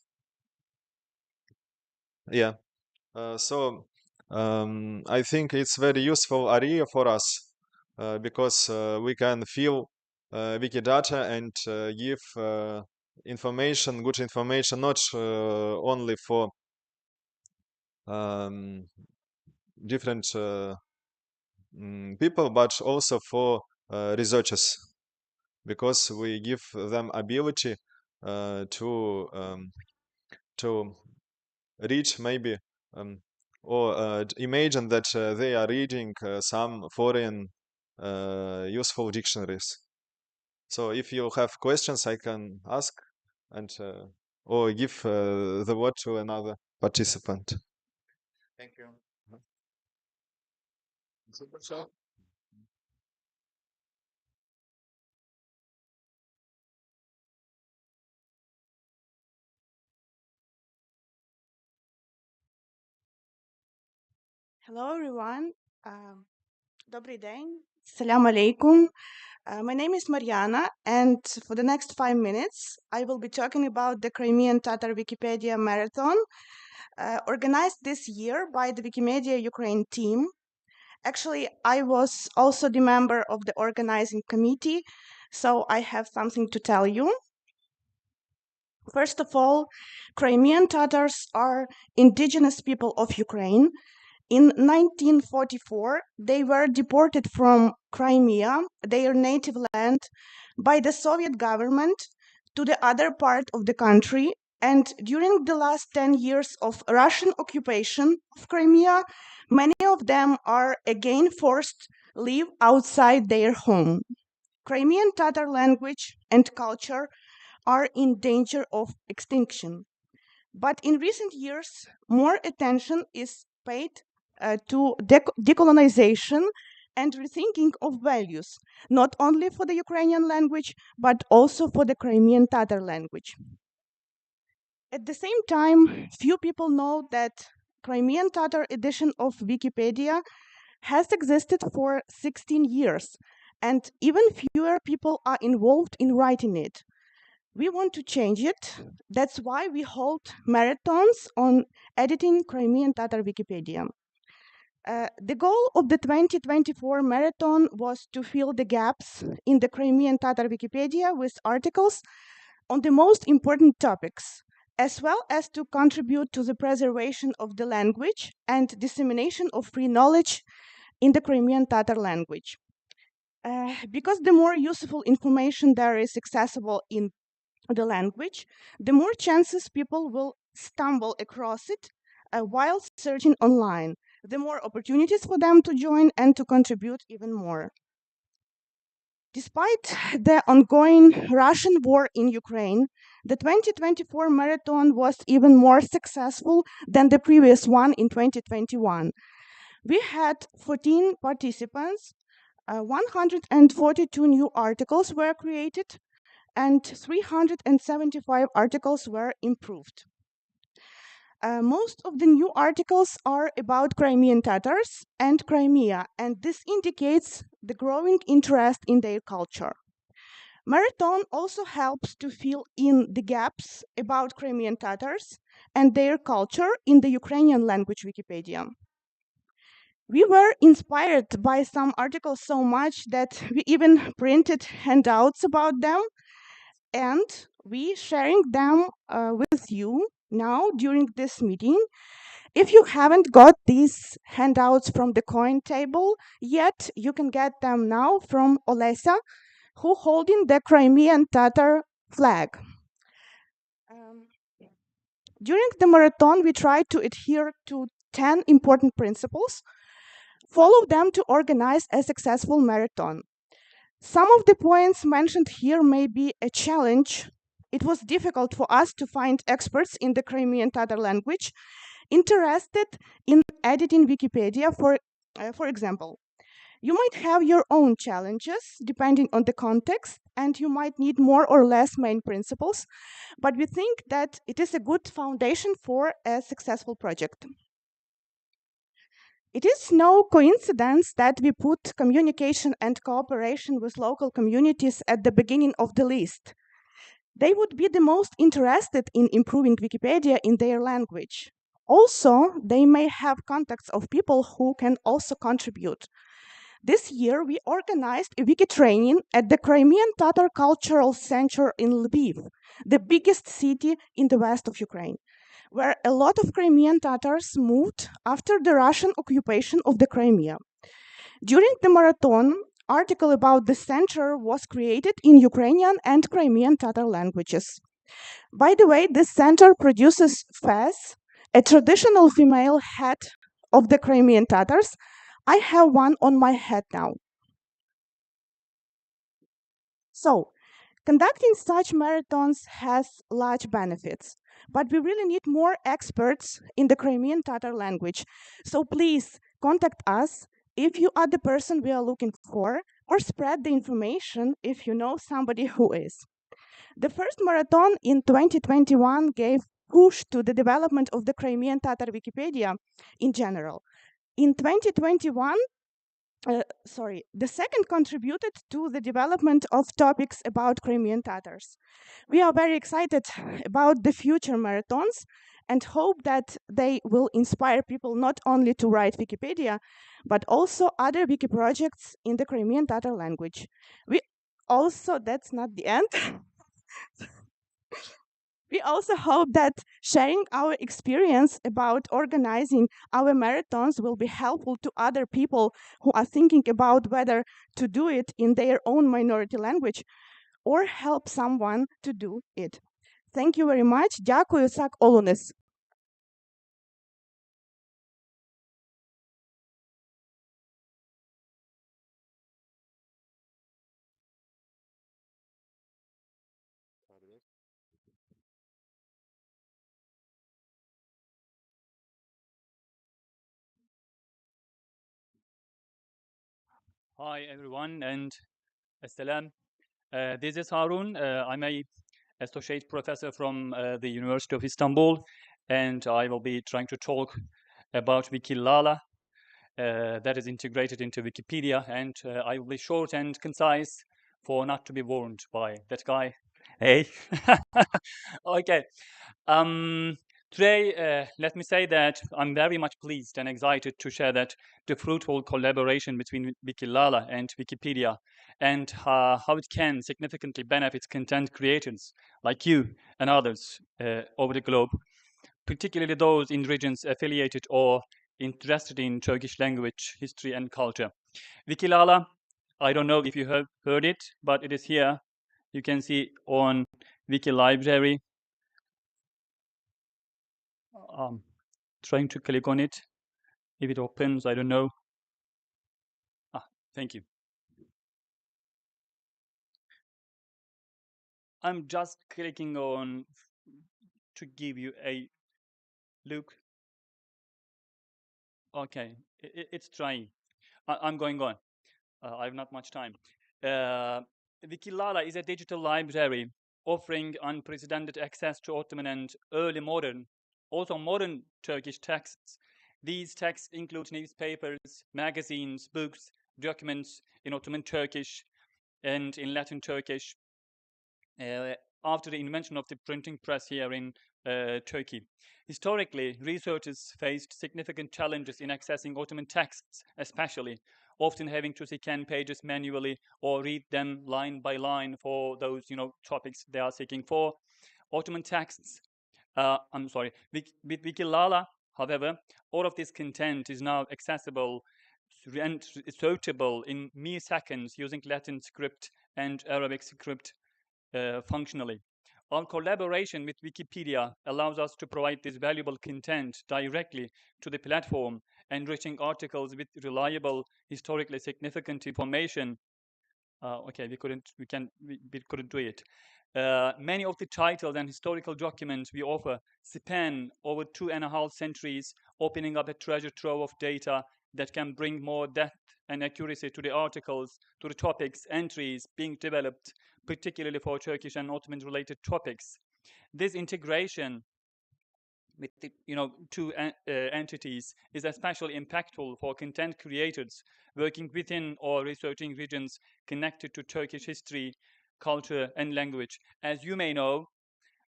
Yeah. So I think it's very useful area for us because we can fill Wikidata and give information, good information, not only for different people, but also for researchers, because we give them ability to reach maybe or imagine that they are reading some foreign useful dictionaries. So if you have questions, I can ask and or give the word to another participant. Thank you. Hello, everyone. Добрий день. Salam alaikum. My name is Mariana, and for the next 5 minutes, I will be talking about the Crimean Tatar Wikipedia Marathon, organized this year by the Wikimedia Ukraine team. Actually, I was also the member of the organizing committee, so I have something to tell you. First of all, Crimean Tatars are indigenous people of Ukraine. In 1944, they were deported from Crimea, their native land, by the Soviet government to the other part of the country. And during the last 10 years of Russian occupation of Crimea, many of them are again forced to live outside their home. Crimean Tatar language and culture are in danger of extinction. But in recent years, more attention is paid to decolonization and rethinking of values, not only for the Ukrainian language, but also for the Crimean Tatar language. At the same time, few people know that Crimean Tatar edition of Wikipedia has existed for 16 years, and even fewer people are involved in writing it. We want to change it. That's why we hold marathons on editing Crimean Tatar Wikipedia. The goal of the 2024 marathon was to fill the gaps in the Crimean Tatar Wikipedia with articles on the most important topics, as well as to contribute to the preservation of the language and dissemination of free knowledge in the Crimean Tatar language. Because the more useful information there is accessible in the language, the more chances people will stumble across it while searching online, the more opportunities for them to join and to contribute even more. Despite the ongoing Russian war in Ukraine, the 2024 marathon was even more successful than the previous one in 2021. We had 14 participants, 142 new articles were created, and 375 articles were improved. Most of the new articles are about Crimean Tatars and Crimea, and this indicates the growing interest in their culture. Marathon also helps to fill in the gaps about Crimean Tatars and their culture in the Ukrainian language Wikipedia. We were inspired by some articles so much that we even printed handouts about them, and we sharing them with you now during this meeting. If you haven't got these handouts from the coin table yet, you can get them now from Olesa, who holding the Crimean Tatar flag. During the marathon, we tried to adhere to 10 important principles, follow them to organize a successful marathon. Some of the points mentioned here may be a challenge. It was difficult for us to find experts in the Crimean Tatar language interested in editing Wikipedia, for example. You might have your own challenges depending on the context, and you might need more or less main principles, but we think that it is a good foundation for a successful project. It is no coincidence that we put communication and cooperation with local communities at the beginning of the list. They would be the most interested in improving Wikipedia in their language. Also, they may have contacts of people who can also contribute. This year, we organized a wiki training at the Crimean Tatar Cultural Center in Lviv, the biggest city in the west of Ukraine, where a lot of Crimean Tatars moved after the Russian occupation of the Crimea. During the marathon, article about the center was created in Ukrainian and Crimean Tatar languages. By the way, this center produces fez, a traditional female hat of the Crimean Tatars. I have one on my head now. So, conducting such marathons has large benefits, but we really need more experts in the Crimean Tatar language. So please contact us if you are the person we are looking for, or spread the information if you know somebody who is. The first marathon in 2021 gave push to the development of the Crimean Tatar Wikipedia in general. In 2021, the second contributed to the development of topics about Crimean Tatars. We are very excited about the future marathons and hope that they will inspire people not only to write Wikipedia, but also other wiki projects in the Crimean Tatar language. We also, that's not the end. We also hope that sharing our experience about organizing our marathons will be helpful to other people who are thinking about whether to do it in their own minority language or help someone to do it. Thank you very much. Дякую, sak olunuz. Hi, everyone, and Assalam. This is Harun. I'm a associate professor from the University of Istanbul, and I will be trying to talk about Wikilala that is integrated into Wikipedia, and I will be short and concise for not to be warned by that guy. Hey. Okay. Um, Today, let me say that I'm very much pleased and excited to share that the fruitful collaboration between Wikilala and Wikipedia and how it can significantly benefit content creators like you and others over the globe, particularly those in regions affiliated or interested in Turkish language, history, and culture. Wikilala, I don't know if you have heard it, but it is here. You can see on Wiki Library. Trying to click on it. If it opens, I don't know. Thank you. I'm just clicking on to give you a look. Okay, it's trying. I'm going on. I have not much time. Wikilala is a digital library offering unprecedented access to Ottoman and early modern, also modern Turkish texts. These texts include newspapers, magazines, books, documents in Ottoman Turkish and in Latin Turkish after the invention of the printing press here in Turkey. Historically, researchers faced significant challenges in accessing Ottoman texts, especially, often having to scan pages manually or read them line by line for those topics they are seeking for. Ottoman texts, with Wikilala, however, all of this content is now accessible and searchable in mere seconds using Latin script and Arabic script functionally. Our collaboration with Wikipedia allows us to provide this valuable content directly to the platform, enriching articles with reliable, historically significant information. Okay, we couldn't do it. Many of the titles and historical documents we offer span over 2.5 centuries, opening up a treasure trove of data that can bring more depth and accuracy to the articles, to the topics, entries being developed, particularly for Turkish and Ottoman-related topics. This integration with the two entities is especially impactful for content creators working within or researching regions connected to Turkish history, culture, and language. As you may know,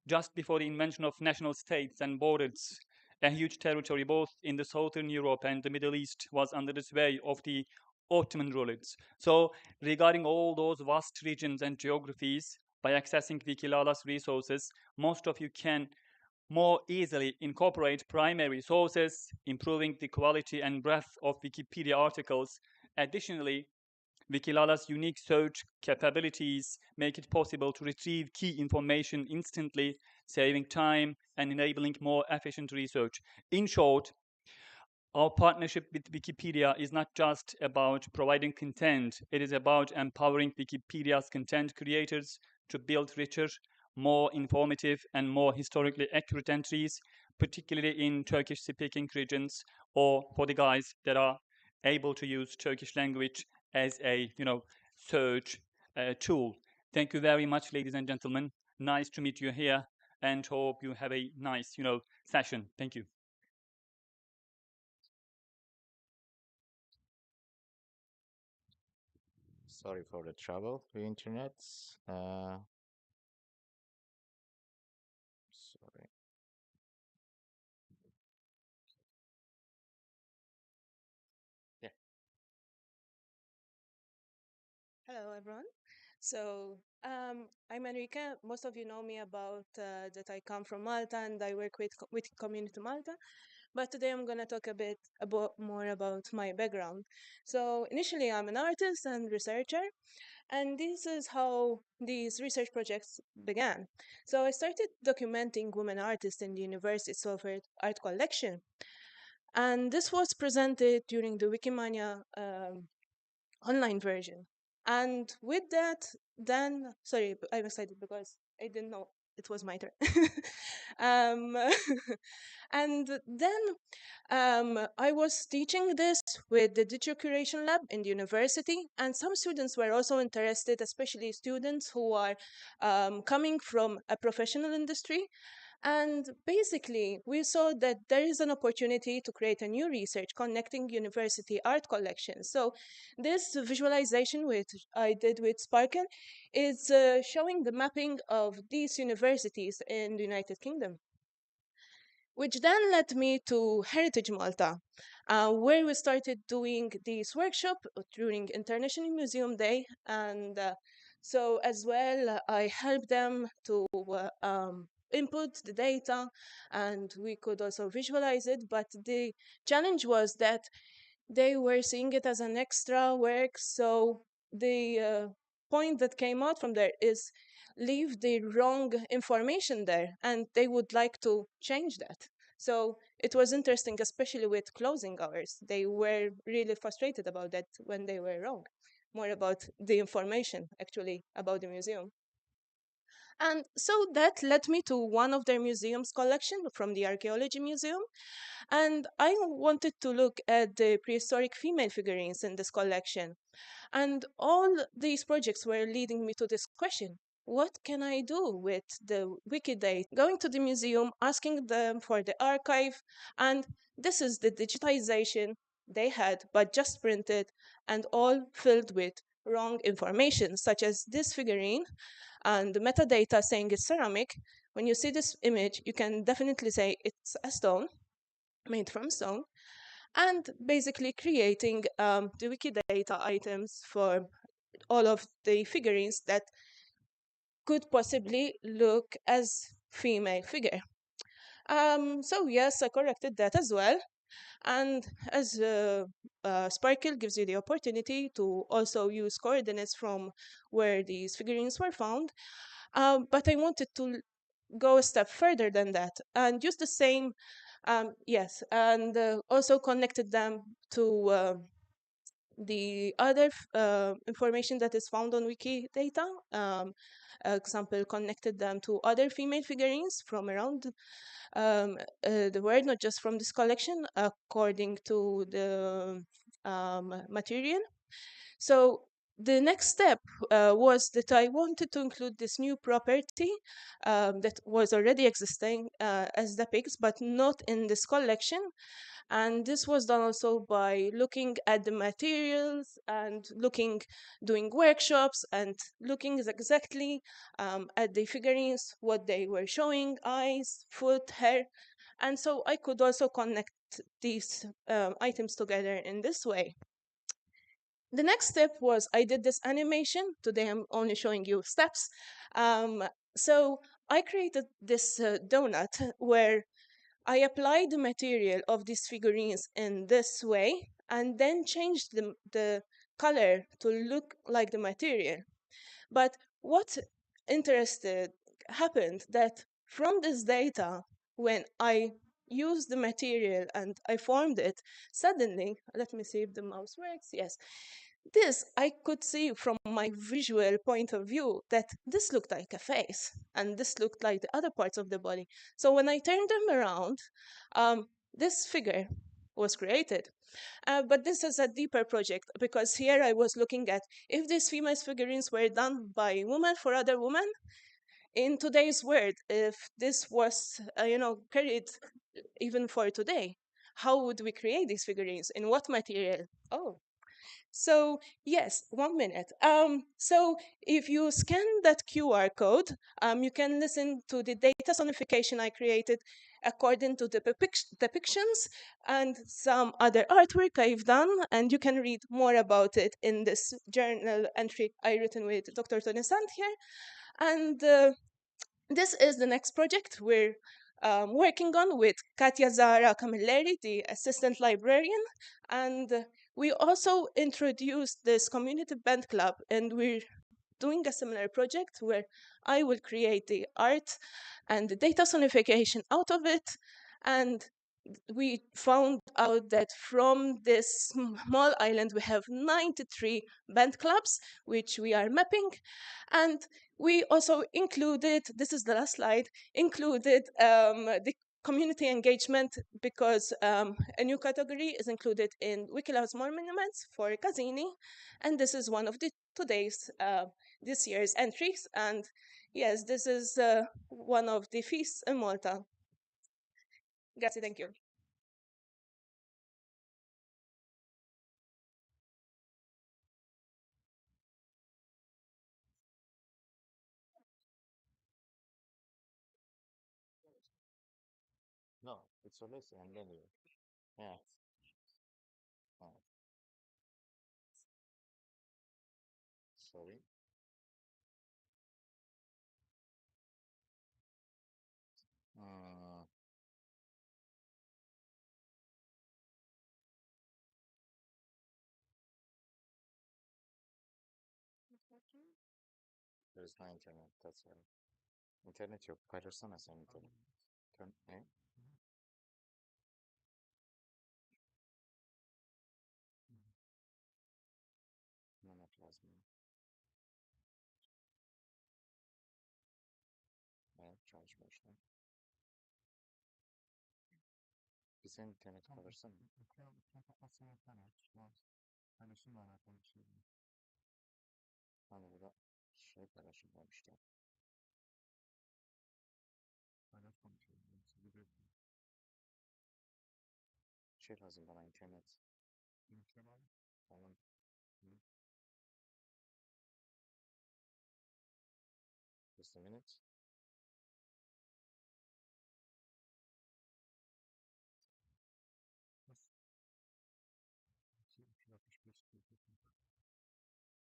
just before the invention of national states and borders, a huge territory both in the southern Europe and the Middle East was under the sway of the Ottoman rulers. So regarding all those vast regions and geographies, by accessing Wikilala's resources, most of you can more easily incorporate primary sources, improving the quality and breadth of Wikipedia articles. Additionally, Wikilala's unique search capabilities make it possible to retrieve key information instantly, saving time and enabling more efficient research. In short, our partnership with Wikipedia is not just about providing content, it is about empowering Wikipedia's content creators to build richer, more informative, and more historically accurate entries, particularly in Turkish-speaking regions, or for the guys that are able to use Turkish language as a search tool. Thank you very much, ladies and gentlemen. Nice to meet you here, and hope you have a nice session. Thank you. Sorry for the trouble with internet. Sorry. Yeah. Hello, everyone. So, I'm Enrique. Most of you know me about that I come from Malta and I work with Community Malta. But today I'm going to talk a bit more about my background. So, initially, I'm an artist and researcher, and this is how these research projects began. So, I started documenting women artists in the university's offered art collection. And this was presented during the Wikimedia online version. And with that, then, sorry, I'm excited because I didn't know it was my turn. um, and then I was teaching this with the Digital Curation Lab in the university, and some students were also interested, especially students who are coming from a professional industry. And basically, we saw that there is an opportunity to create a new research connecting university art collections. So this visualization which I did with Sparkle is showing the mapping of these universities in the United Kingdom, which then led me to Heritage Malta, where we started doing this workshop during International Museum Day. And so as well, I helped them to input the data, and we could also visualize it. But the challenge was that they were seeing it as an extra work. So the point that came out from there is leave the wrong information there, and they would like to change that. So it was interesting, especially with closing hours. They were really frustrated about that when they were wrong, more about the information actually about the museum. And so that led me to one of their museum's collection from the Archaeology Museum. And I wanted to look at the prehistoric female figurines in this collection. And all these projects were leading me to this question: what can I do with the Wikidata? Going to the museum, asking them for the archive, and this is the digitization they had, but just printed and all filled with wrong information, such as this figurine and the metadata saying it's ceramic. When you see this image, you can definitely say it's a stone, made from stone, and basically creating the Wikidata items for all of the figurines that could possibly look as female figure. So yes, I corrected that as well. And as Sparkle gives you the opportunity to also use coordinates from where these figurines were found, but I wanted to go a step further than that and use the same, yes, and also connected them to the other information that is found on Wikidata. Example, connected them to other female figurines from around the world, not just from this collection, according to the material. So the next step was that I wanted to include this new property that was already existing as the pigs, but not in this collection. And this was done also by looking at the materials and doing workshops and looking exactly at the figurines, what they were showing, eyes, foot, hair. And so I could also connect these items together in this way. The next step was I did this animation. Today I'm only showing you steps. So I created this donut where I applied the material of these figurines in this way and then changed the color to look like the material. But what interested happened that from this data, when I used the material and I formed it, suddenly, let me see if the mouse works, yes, this I could see from my visual point of view that this looked like a face and this looked like the other parts of the body. So when I turned them around, this figure was created. But this is a deeper project because here I was looking at if these female figurines were done by women for other women in today's world, if this was, carried even for today, how would we create these figurines? In what material? Oh, so yes, 1 minute. So if you scan that QR code, you can listen to the data sonification I created according to the depictions and some other artwork I've done, and you can read more about it in this journal entry I written with Dr. Tony Sant here. And this is the next project we're working on with Katia Zara Camilleri, the assistant librarian. And we also introduced this community band club, and we're doing a similar project where I will create the art and the data sonification out of it. And we found out that from this small island, we have 93 band clubs, which we are mapping. And We also included, this is the last slide, included the community engagement because a new category is included in Wikileaks Monuments for Casini, and this is one of the this year's entries. And yes, this is one of the feasts in Malta. Grazie, thank you. No, it's Alessia and then you. Yeah. Oh, sorry. Uh, there's no internet, that's why. İnternet yok. Paylaşsana sen internet. Ne? Mehmet lazım. Evet, çalışma işte. Bir senin internet kalırsın mı? Kapatsan internet. Paylaşımla alakalı bir şey. Hani burada şey paylaşım var işte. Paylaşmamışım. Şey lazım bana internet. İnternet. Falan. Just a minute.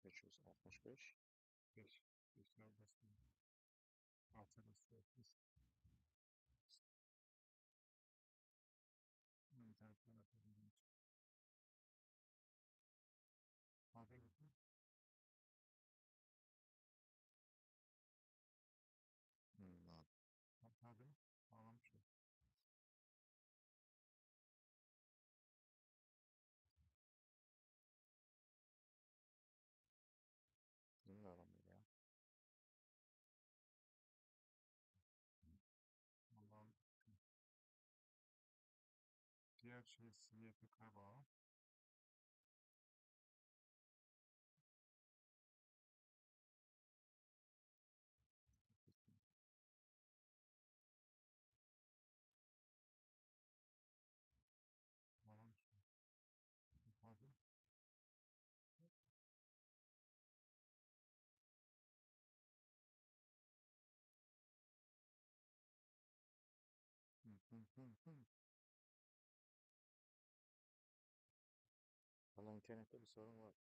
Geçiyoruz 65. 5. 5'ler bastım. 6 bastım. İnternetten atabilirim. Abi gittim. Abi bağlamışım. Bilmiyorum ya. Allah'ım. Diğer şey CEE kaba. Bağlamışım. Abi. Valla internette bir sorun var.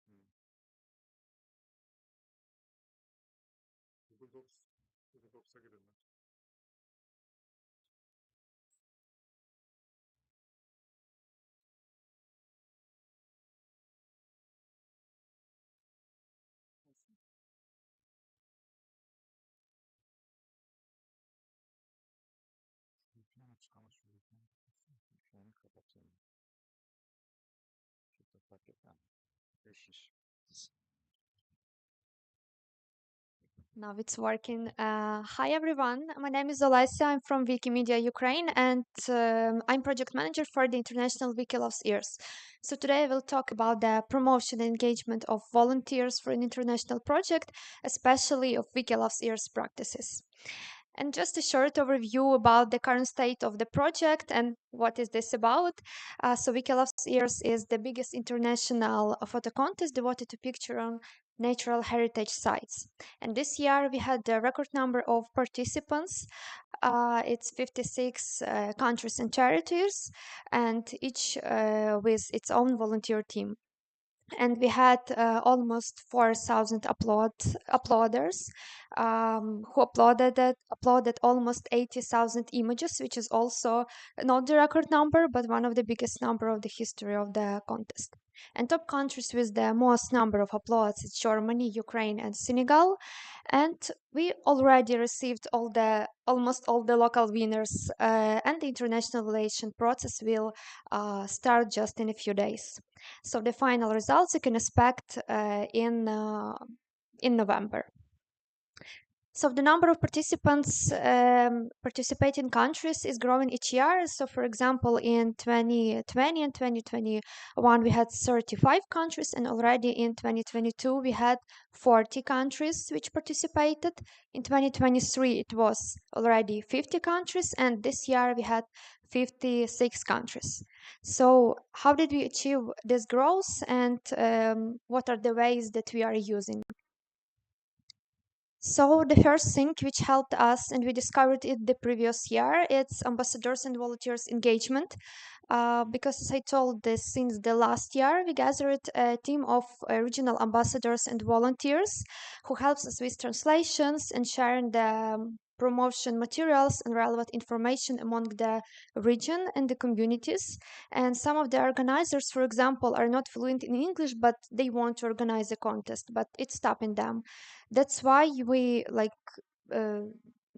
Google Docs. Google Docs'a girelim. VPN'e çıkalım şu VPN'i. VPN'i kapatayım. Şurada fark etmem. 5 iş. Now it's working. Hi everyone, my name is Olesya. I'm from Wikimedia Ukraine and I'm project manager for the International Wiki Loves Ears. So today I will talk about the promotion and engagement of volunteers for an international project, especially of Wiki Loves Ears practices. And just a short overview about the current state of the project and what is this about. So Wiki Loves Ears is the biggest international photo contest devoted to picture on natural heritage sites. And this year we had a record number of participants. It's 56 countries and territories, and each with its own volunteer team. And we had almost 4,000 uploaders who uploaded almost 80,000 images, which is also not the record number, but one of the biggest number of the history of the contest. And top countries with the most number of uploads is Germany, Ukraine, and Senegal. And we already received almost all the local winners, and the international evaluation process will start just in a few days. So the final results you can expect in November. So the number of participants participating countries is growing each year. So for example, in 2020 and 2021, we had 35 countries, and already in 2022, we had 40 countries which participated. In 2023, it was already 50 countries, and this year we had 56 countries. So how did we achieve this growth, and what are the ways that we are using? So the first thing which helped us, and we discovered it the previous year, it's ambassadors and volunteers engagement. Because as I told this, since the last year, we gathered a team of regional ambassadors and volunteers who helps us with translations and sharing the promotion materials and relevant information among the region and the communities. And some of the organizers, for example, are not fluent in English, but they want to organize a contest, but it's stopping them. That's why we uh,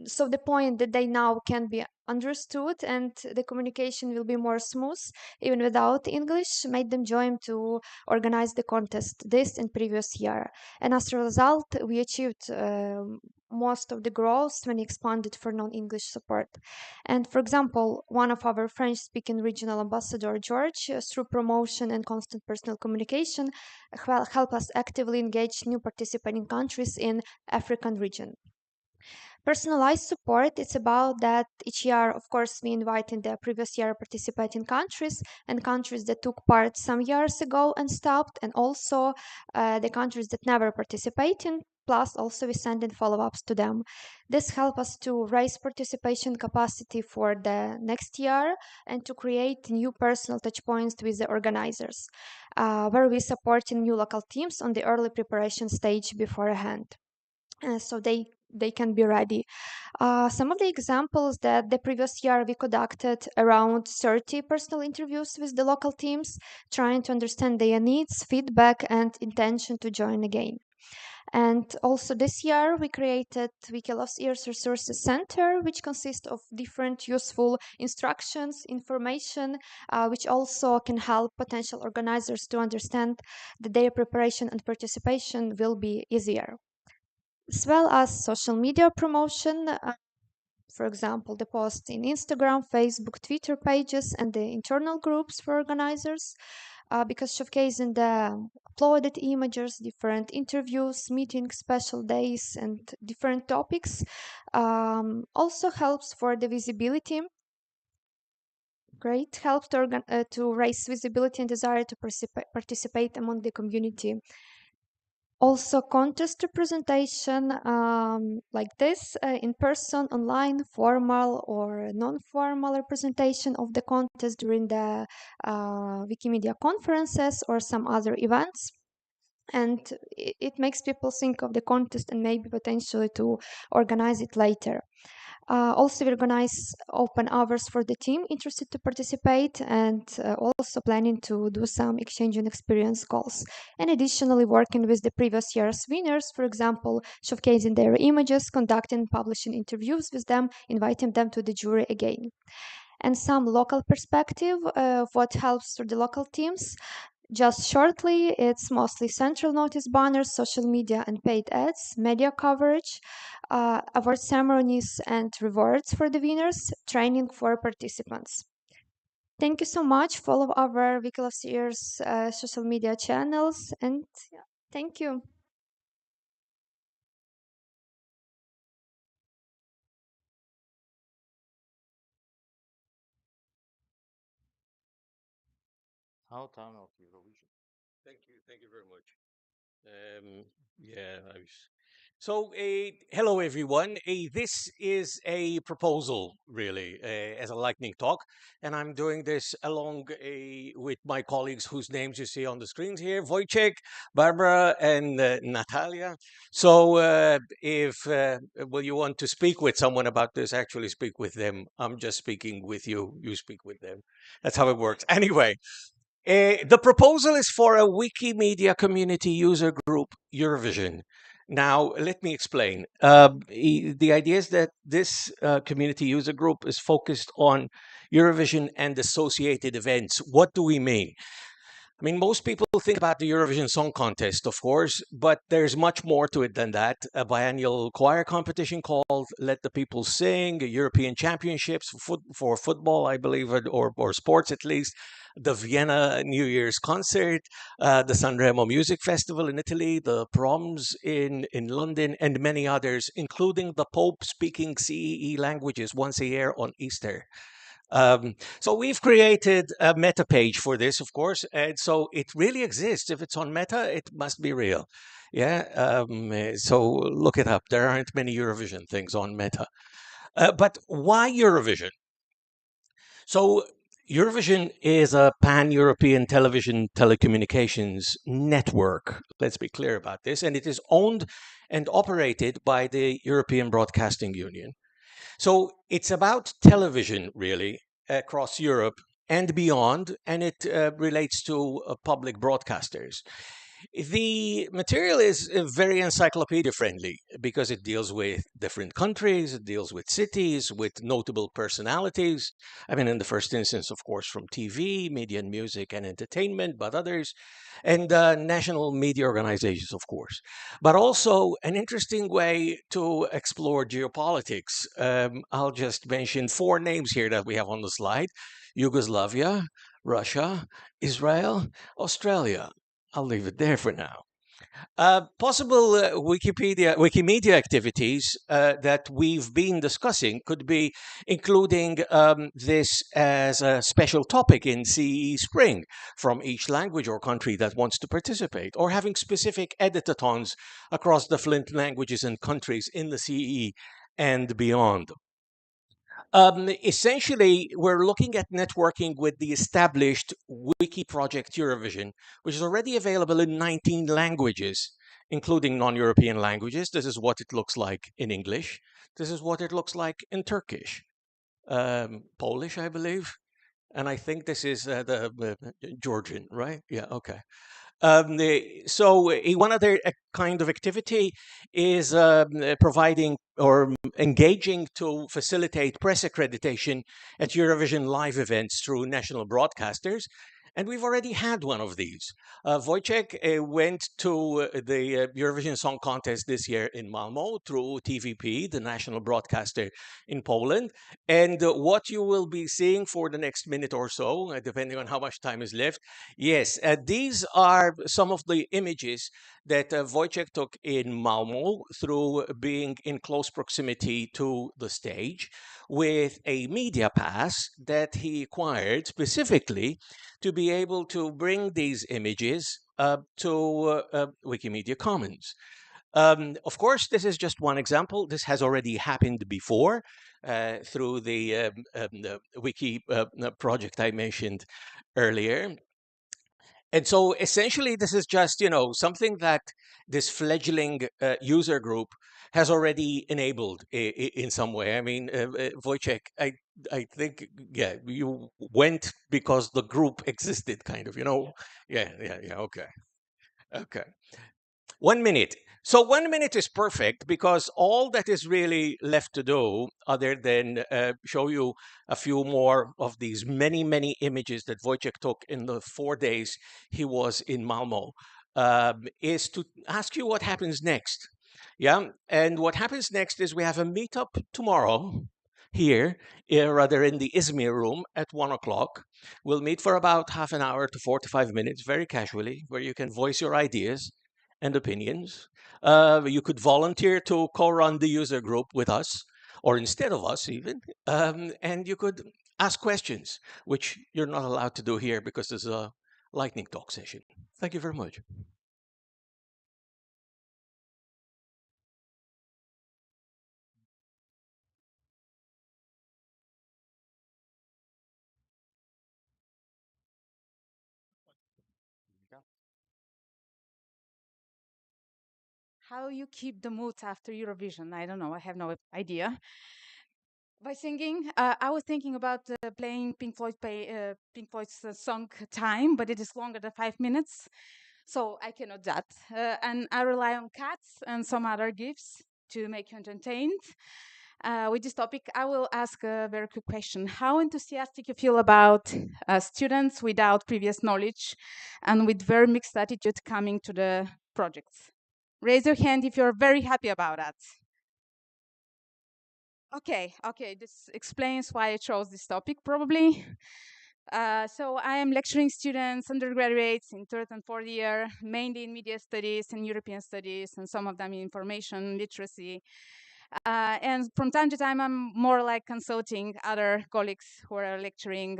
so the point that they now can be understood and the communication will be more smooth even without English made them join to organize the contest this and previous year. And as a result, we achieved most of the growth when expanded for non-English support. And for example, one of our French-speaking regional ambassador, George, through promotion and constant personal communication, help us actively engage new participating countries in African region. Personalized support, it's about that each year, of course, we invite in the previous year participating countries and countries that took part some years ago and stopped, and also the countries that never participated. Plus, also we send in follow-ups to them. This helps us to raise participation capacity for the next year and to create new personal touchpoints with the organizers, where we supporting new local teams on the early preparation stage beforehand. So they can be ready. Some of the examples that the previous year we conducted around 30 personal interviews with the local teams, trying to understand their needs, feedback, and intention to join again. And also this year we created Wiki Loves Ears Resources Center, which consists of different useful instructions, information, which also can help potential organizers to understand that their preparation and participation will be easier, as well as social media promotion. For example, the posts in Instagram, Facebook, Twitter pages, and the internal groups for organizers, because showcasing the uploaded images, different interviews, meetings, special days, and different topics also helps for the visibility. Great, helps to raise visibility and desire to participate among the community. Also, contest representation like this, in person, online, formal or non-formal representation of the contest during the Wikimedia conferences or some other events. And it makes people think of the contest and maybe potentially to organize it later. Also, we organize open hours for the team interested to participate, and also planning to do some exchange and experience calls. And additionally, working with the previous year's winners, for example, showcasing their images, conducting publishing interviews with them, inviting them to the jury again. And some local perspective of what helps for the local teams. Just shortly, it's mostly central notice banners, social media and paid ads, media coverage, award ceremonies and rewards for the winners, training for participants. Thank you so much. Follow our Wiki Loves Ears social media channels, and thank you. How time of Eurovision? Thank you very much. Yeah, so hello everyone. This is a proposal, really, as a lightning talk, and I'm doing this along with my colleagues whose names you see on the screens here: Wojciech, Barbara, and Natalia. So, if well, you want to speak with someone about this, actually speak with them. I'm just speaking with you. You speak with them. That's how it works. Anyway. The proposal is for a Wikimedia community user group Eurovision. Now, let me explain. The idea is that this community user group is focused on Eurovision and associated events. What do we mean? I mean, most people think about the Eurovision Song Contest, of course, but there's much more to it than that. A biennial choir competition called Let the People Sing, a European Championships for football, I believe, or sports at least, the Vienna New Year's concert, the Sanremo Music Festival in Italy, the proms in London, and many others, including the Pope speaking CEE languages once a year on Easter. So we've created a meta page for this, of course, and so it really exists. If it's on Meta, it must be real. Yeah. So look it up. There aren't many Eurovision things on Meta. But why Eurovision? So Eurovision is a pan-European television telecommunications network. Let's be clear about this. And it is owned and operated by the European Broadcasting Union. So it's about television, really, across Europe and beyond, and it relates to public broadcasters. The material is very encyclopedia friendly because it deals with different countries, it deals with cities, with notable personalities. I mean, in the first instance, of course, from TV, media and music and entertainment, but others, and national media organizations, of course. But also an interesting way to explore geopolitics. I'll just mention four names here that we have on the slide: Yugoslavia, Russia, Israel, Australia. I'll leave it there for now. Possible Wikimedia activities that we've been discussing could be including this as a special topic in CE Spring from each language or country that wants to participate, or having specific editathons across different languages and countries in the CE and beyond. Essentially, we're looking at networking with the established Wiki Project Eurovision, which is already available in 19 languages, including non-European languages. This is what it looks like in English. This is what it looks like in Turkish, Polish, I believe, and I think this is the Georgian, right? Yeah, okay. One other kind of activity is providing or engaging to facilitate press accreditation at Eurovision live events through national broadcasters. And we've already had one of these. Wojciech went to the Eurovision Song Contest this year in Malmo through TVP, the national broadcaster in Poland. And what you will be seeing for the next minute or so, depending on how much time is left, yes, these are some of the images that Wojciech took in Malmo through being in close proximity to the stage with a media pass that he acquired specifically to be able to bring these images to Wikimedia Commons. Of course, this is just one example. This has already happened before through the Wiki project I mentioned earlier. And so essentially, this is just, something that this fledgling user group has already enabled in some way. I mean, Wojciech, I think, yeah, you went because the group existed, kind of, Yeah, okay. Okay. 1 minute. So 1 minute is perfect because all that is really left to do, other than show you a few more of these many, many images that Wojciech took in the 4 days he was in Malmo, is to ask you what happens next. Yeah. And what happens next is we have a meetup tomorrow here, rather in the Izmir room at 1 o'clock. We'll meet for about half an hour to 45 minutes, very casually, where you can voice your ideas and opinions. You could volunteer to co-run the user group with us, or instead of us even, and you could ask questions, which you're not allowed to do here because there's a lightning talk session. Thank you very much. How you keep the mood after Eurovision? I don't know. I have no idea. By singing, I was thinking about playing Pink Floyd's song "Time," but it is longer than 5 minutes, so I cannot do that. And I rely on cats and some other gifts to make you entertained. with this topic, I will ask a very quick question. How enthusiastic you feel about students without previous knowledge and with very mixed attitude coming to the projects? Raise your hand if you're very happy about that. Okay, this explains why I chose this topic, probably. So I am lecturing students, undergraduates in third and fourth year, mainly in media studies and European studies, and some of them in information literacy. And from time to time, I'm more like consulting other colleagues who are lecturing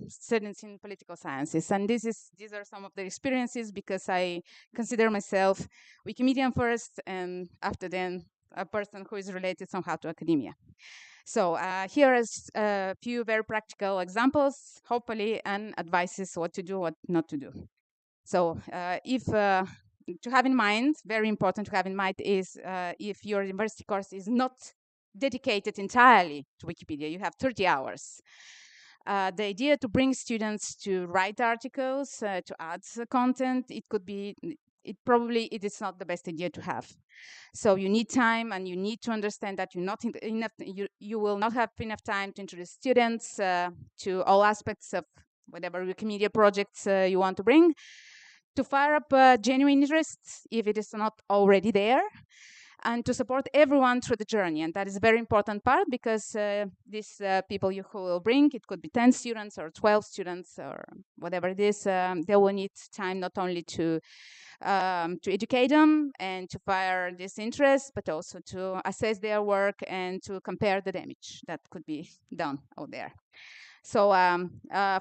students in political sciences. And these are some of the experiences, because I consider myself Wikimedian first, and after then, a person who is related somehow to academia. So here is a few very practical examples, hopefully, and advices what to do, what not to do. So to have in mind, very important to have in mind is if your university course is not dedicated entirely to Wikipedia, you have 30 hours. The idea to bring students to write articles, to add content, it is not the best idea to have. So you need time, and you need to understand that you will not have enough time to introduce students to all aspects of whatever Wikimedia projects you want to bring, to fire up genuine interest if it is not already there, and to support everyone through the journey. And that is a very important part, because these people who will bring, it could be 10 students or 12 students or whatever it is, they will need time not only to educate them and to fire this interest, but also to assess their work and to compare the damage that could be done out there. So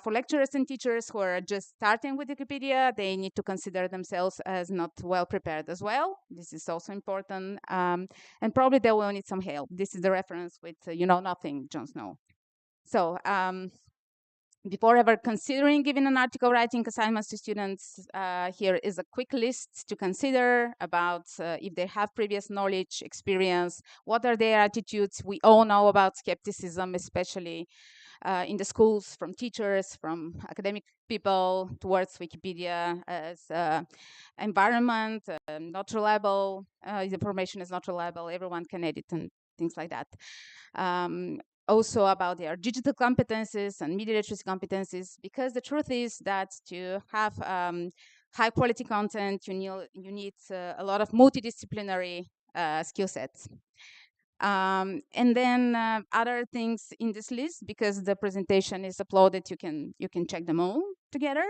for lecturers and teachers who are just starting with Wikipedia, they need to consider themselves as not well prepared as well. This is also important. And probably they will need some help. This is the reference with You Know Nothing, Jon Snow. So before ever considering giving an article writing assignments to students, here is a quick list to consider about if they have previous knowledge, experience, what are their attitudes. We all know about skepticism, especially in the schools, from teachers, from academic people towards Wikipedia as environment, not reliable, information is not reliable, everyone can edit and things like that. Also about their digital competencies and media literacy competencies, because the truth is that to have high quality content, you need a lot of multidisciplinary skill sets. And then other things in this list, because the presentation is uploaded, you can check them all together.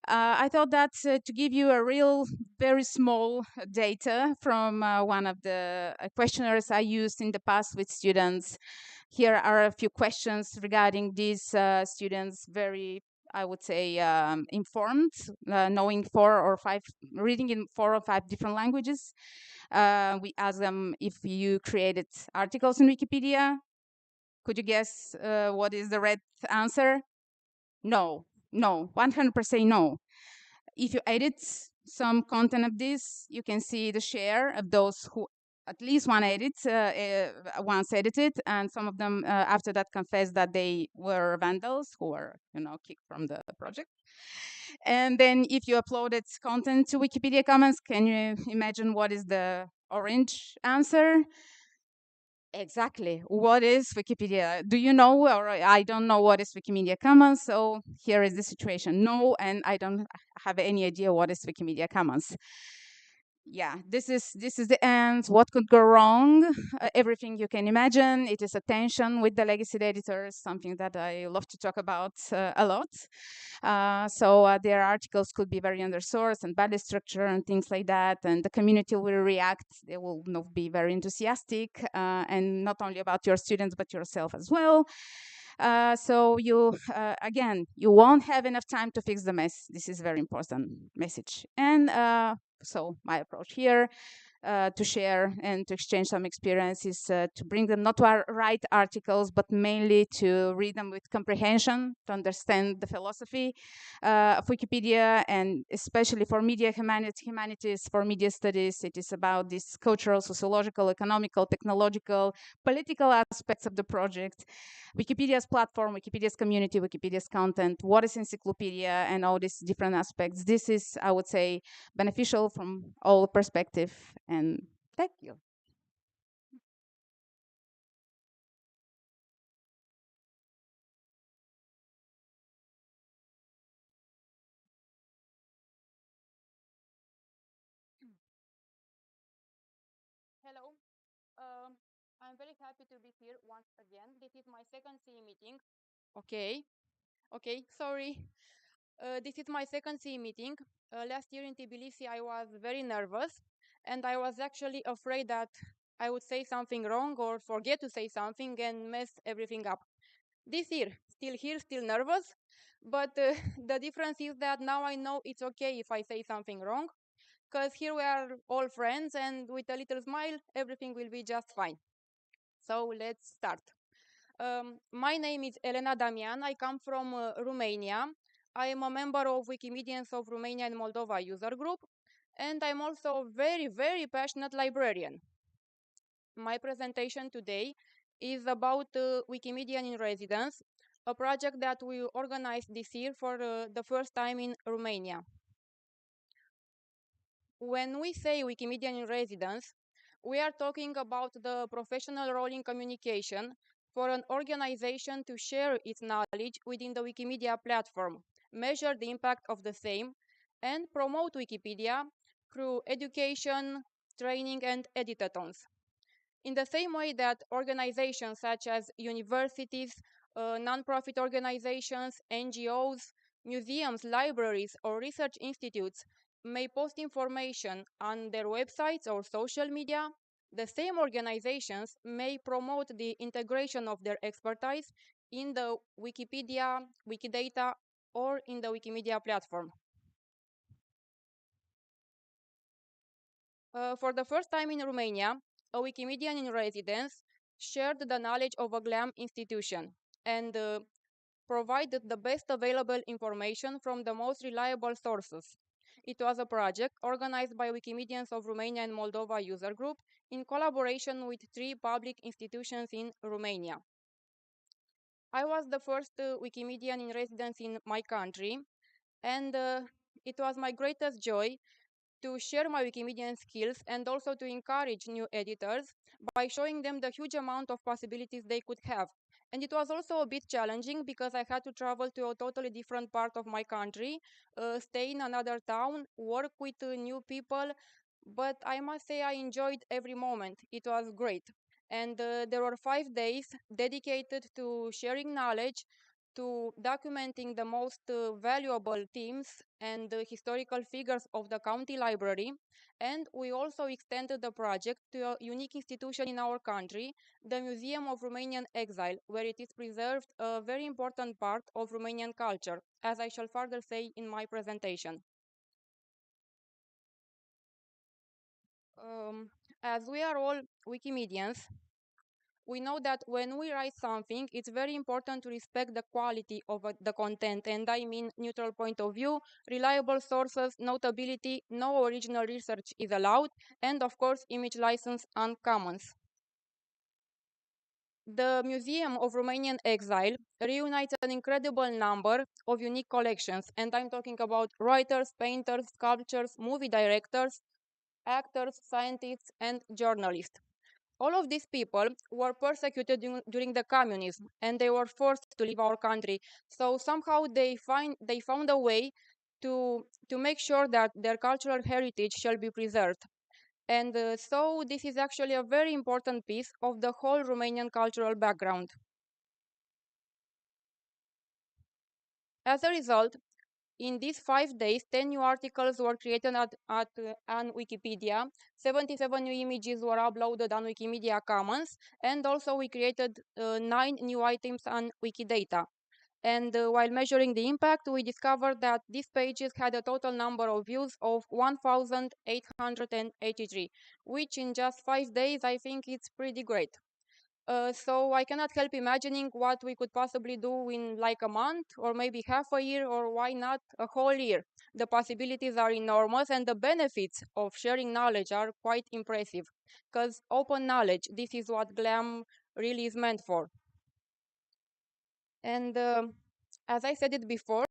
I thought that to give you a real, very small data from one of the questionnaires I used in the past with students. Here are a few questions regarding these students, very, I would say, informed, knowing reading in 4 or 5 different languages. We asked them if you created articles in Wikipedia. Could you guess what is the right answer? No, 100% no. If you edit some content of this, you can see the share of those who at least once edited, and some of them after that confessed that they were vandals who were, kicked from the project. And then if you uploaded content to Wikipedia Commons, can you imagine what is the orange answer? Exactly. What is Wikipedia? Do you know? Or I don't know what is Wikimedia Commons. So here is the situation. No, and I don't have any idea what is Wikimedia Commons. Yeah, this is the end. What could go wrong? Everything you can imagine. It is a tension with the legacy editors, something that I love to talk about a lot. So their articles could be very under-sourced and badly structured and things like that. And the community will react. They will not be very enthusiastic, and not only about your students, but yourself as well. So again, you won't have enough time to fix the mess. This is a very important message. And so my approach here, to share and to exchange some experiences, to bring them not to write articles, but mainly to read them with comprehension, to understand the philosophy of Wikipedia, and especially for media humanities, for media studies, it is about these cultural, sociological, economical, technological, political aspects of the project. Wikipedia's platform, Wikipedia's community, Wikipedia's content, what is encyclopedia, and all these different aspects. This is, I would say, beneficial from all perspective. And thank you. I'm very happy to be here once again. This is my second CE meeting. Okay, sorry. This is my second CE meeting. Last year in Tbilisi, I was very nervous, and I was actually afraid that I would say something wrong or forget to say something and mess everything up. This year, still here, still nervous, but the difference is that now I know it's okay if I say something wrong, because here we are all friends, and with a little smile, everything will be just fine. So let's start. My name is Elena Damian. I come from Romania. I am a member of Wikimedians of Romania and Moldova user group, and I'm also a very, very passionate librarian. My presentation today is about Wikimedian in Residence, a project that we organized this year for the first time in Romania. When we say Wikimedian in Residence, we are talking about the professional role in communication for an organization to share its knowledge within the Wikimedia platform, measure the impact of the same, and promote Wikipedia through education, training, and editathons. In the same way that organizations such as universities, nonprofit organizations, NGOs, museums, libraries, or research institutes may post information on their websites or social media, the same organizations may promote the integration of their expertise in the Wikipedia, Wikidata, or in the Wikimedia platform. For the first time in Romania, a Wikimedian in residence shared the knowledge of a GLAM institution and provided the best available information from the most reliable sources. It was a project organized by Wikimedians of Romania and Moldova user group in collaboration with 3 public institutions in Romania. I was the first Wikimedian in residence in my country, and it was my greatest joy to share my Wikimedian skills and also to encourage new editors by showing them the huge amount of possibilities they could have. And it was also a bit challenging because I had to travel to a totally different part of my country, stay in another town, work with new people, but I must say I enjoyed every moment. It was great. And there were 5 days dedicated to sharing knowledge, to documenting the most valuable themes and historical figures of the county library. And we also extended the project to a unique institution in our country, the Museum of Romanian Exile, where it is preserved a very important part of Romanian culture, as I shall further say in my presentation. As we are all Wikimedians, we know that when we write something, it's very important to respect the quality of the content, and I mean neutral point of view, reliable sources, notability, no original research is allowed, and of course, image license and commons. The Museum of Romanian Exile reunites an incredible number of unique collections, and I'm talking about writers, painters, sculptors, movie directors, actors, scientists, and journalists. All of these people were persecuted during the communism, and they were forced to leave our country. So somehow they found a way to make sure that their cultural heritage shall be preserved. And so this is actually a very important piece of the whole Romanian cultural background. As a result, in these 5 days, 10 new articles were created on Wikipedia, 77 new images were uploaded on Wikimedia Commons, and also we created 9 new items on Wikidata. And while measuring the impact, we discovered that these pages had a total number of views of 1,883, which in just 5 days, I think it's pretty great. So I cannot help imagining what we could possibly do in like a month or maybe half a year or why not a whole year. The possibilities are enormous and the benefits of sharing knowledge are quite impressive because open knowledge, this is what GLAM really is meant for. And as I said it before,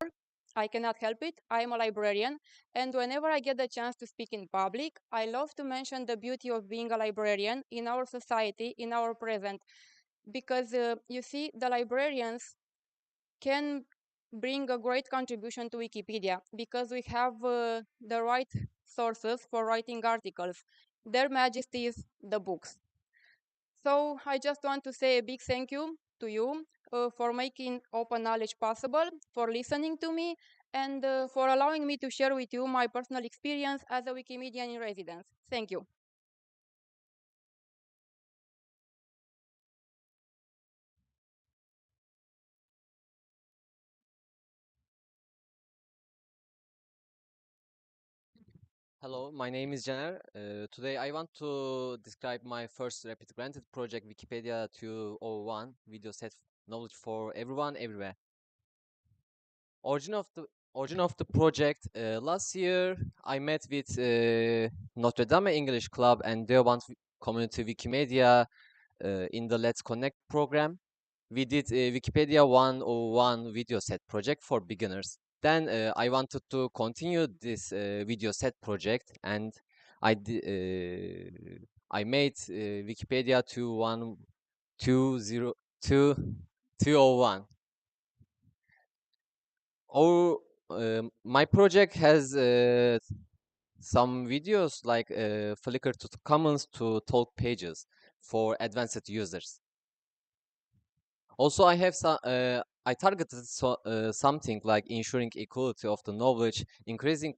I cannot help it. I am a librarian, and whenever I get the chance to speak in public, I love to mention the beauty of being a librarian in our society, in our present, because you see, the librarians can bring a great contribution to Wikipedia because we have the right sources for writing articles. Their Majesties, the books. So I just want to say a big thank you to you for making open knowledge possible, for listening to me, and for allowing me to share with you my personal experience as a Wikimedian in residence. Thank you. Hello, my name is Caner. Today I want to describe my first rapid granted project, Wikipedia 201, video set knowledge for everyone, everywhere. Origin of the project. Last year, I met with Notre Dame English Club and Deoband Community Wikimedia in the Let's Connect program. We did Wikipedia 101 video set project for beginners. Then I wanted to continue this video set project, and I made Wikipedia 201. Or my project has some videos like Flickr to Commons to talk pages for advanced users. Also, I have some. I targeted something like ensuring equality of the knowledge, increasing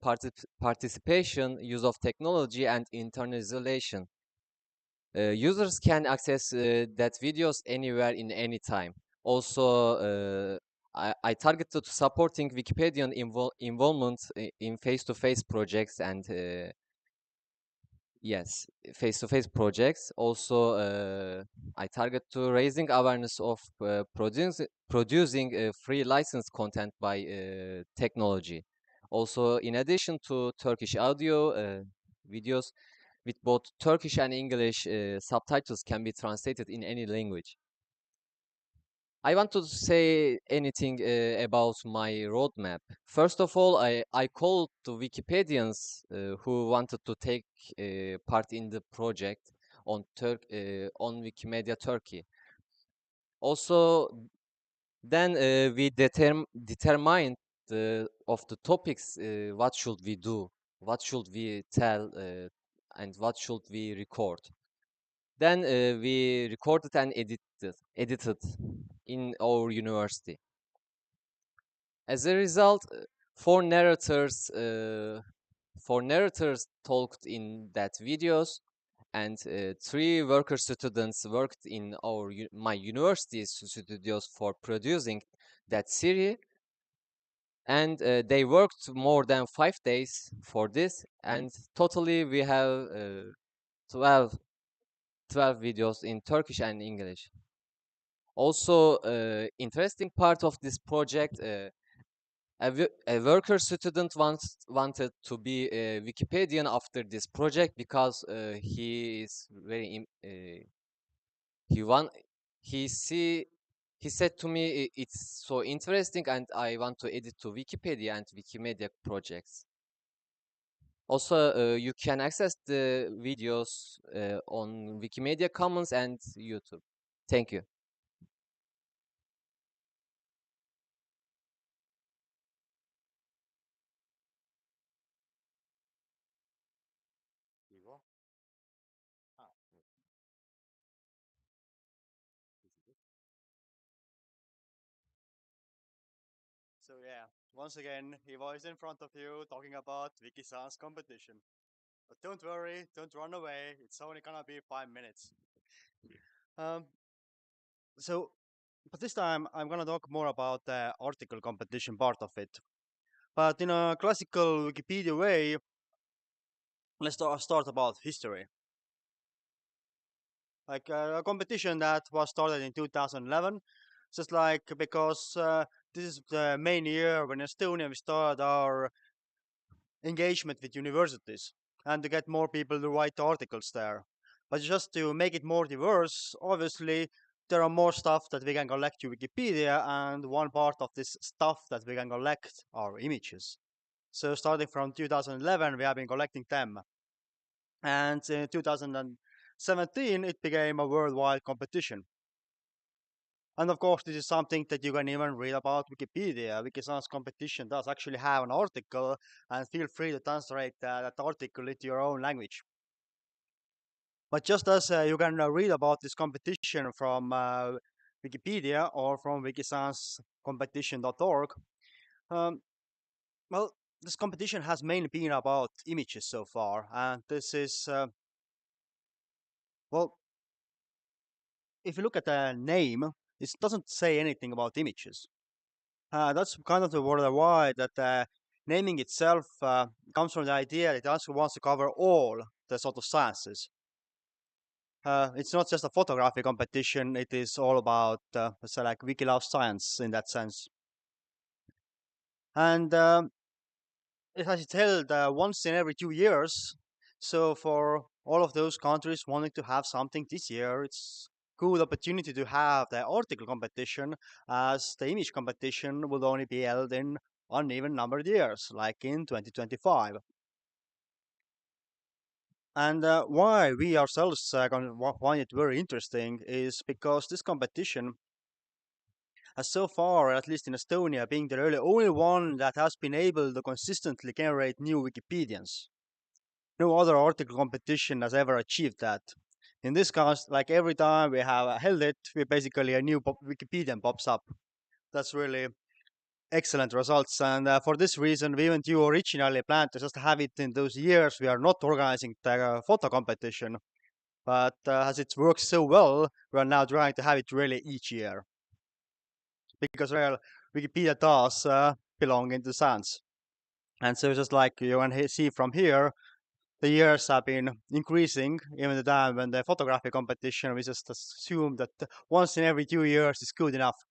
participation, use of technology, and internalization. Users can access that videos anywhere in any time. Also, I targeted supporting Wikipedian involvement in face-to-face projects and yes, face-to-face projects. Also, I target to raising awareness of producing free licensed content by technology. Also, in addition to Turkish audio videos with both Turkish and English subtitles can be translated in any language. I want to say anything about my roadmap. First of all, I called the Wikipedians who wanted to take part in the project on on Wikimedia Turkey. Also, then we determined of the topics. What should we do? What should we tell? And what should we record? Then we recorded and edited in our university. As a result, four narrators talked in that videos, and three worker students worked in my university's studios for producing that series. And they worked more than 5 days for this, and totally we have 12 videos in Turkish and English. Also, interesting part of this project, a worker student wanted to be a Wikipedian after this project because he is very he said to me it's so interesting and I want to edit to Wikipedia and Wikimedia projects. Also, you can access the videos on Wikimedia Commons and YouTube. Thank you. So yeah, once again, Ivo is in front of you talking about Wikisans competition. But don't worry, don't run away. It's only gonna be 5 minutes. Um, but this time I'm gonna talk more about the article competition part of it. But in a classical Wikipedia way, let's start about history. Like a competition that was started in 2011, just like because this is the main year when Estonia we started our engagement with universities and to get more people to write articles there. But just to make it more diverse, obviously there are more stuff that we can collect to Wikipedia, and one part of this stuff that we can collect are images. So starting from 2011, we have been collecting them. And in 2017, it became a worldwide competition. And of course, this is something that you can even read about Wikipedia. Wikisans competition does actually have an article, and feel free to translate that article into your own language. But just as you can read about this competition from Wikipedia or from wikisciencecompetition.org, well, this competition has mainly been about images so far, and this is, well, if you look at the name, it doesn't say anything about images. That's kind of the why that naming itself comes from the idea that it also wants to cover all the sort of sciences. It's not just a photography competition, it is all about, let's say, like Wiki Loves Science in that sense. And it has held once in every 2 years. So for all of those countries wanting to have something this year, it's good opportunity to have the article competition, as the image competition will only be held in uneven numbered years, like in 2025. And why we ourselves find it very interesting is because this competition has so far, at least in Estonia, being the really only one that has been able to consistently generate new Wikipedians. No other article competition has ever achieved that. In this case, like every time we have held it, we basically a new Wikipedian pops up. That's really excellent results, and for this reason, we even do originally planned to just have it in those years we are not organizing the photo competition. But as it works so well, we are now trying to have it really each year. Because well, Wikipedia does belong into science. And so just like you can see from here, the years have been increasing, even the time when the photography competition, we just assume that once in every 2 years is good enough.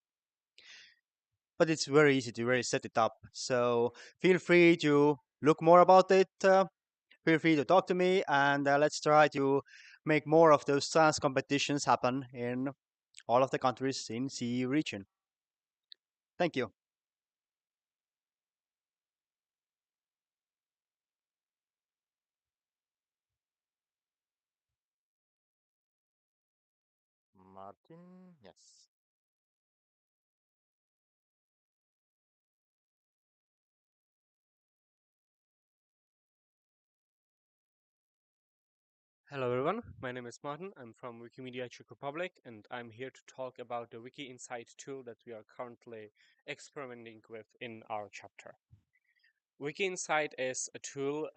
But it's very easy to really set it up. So feel free to look more about it. Feel free to talk to me, and let's try to make more of those science competitions happen in all of the countries in CE region. Thank you. Martin, yes. Hello everyone, my name is Martin. I'm from Wikimedia Czech Republic, and I'm here to talk about the Wiki Insight tool that we are currently experimenting with in our chapter. Wiki Insight is a tool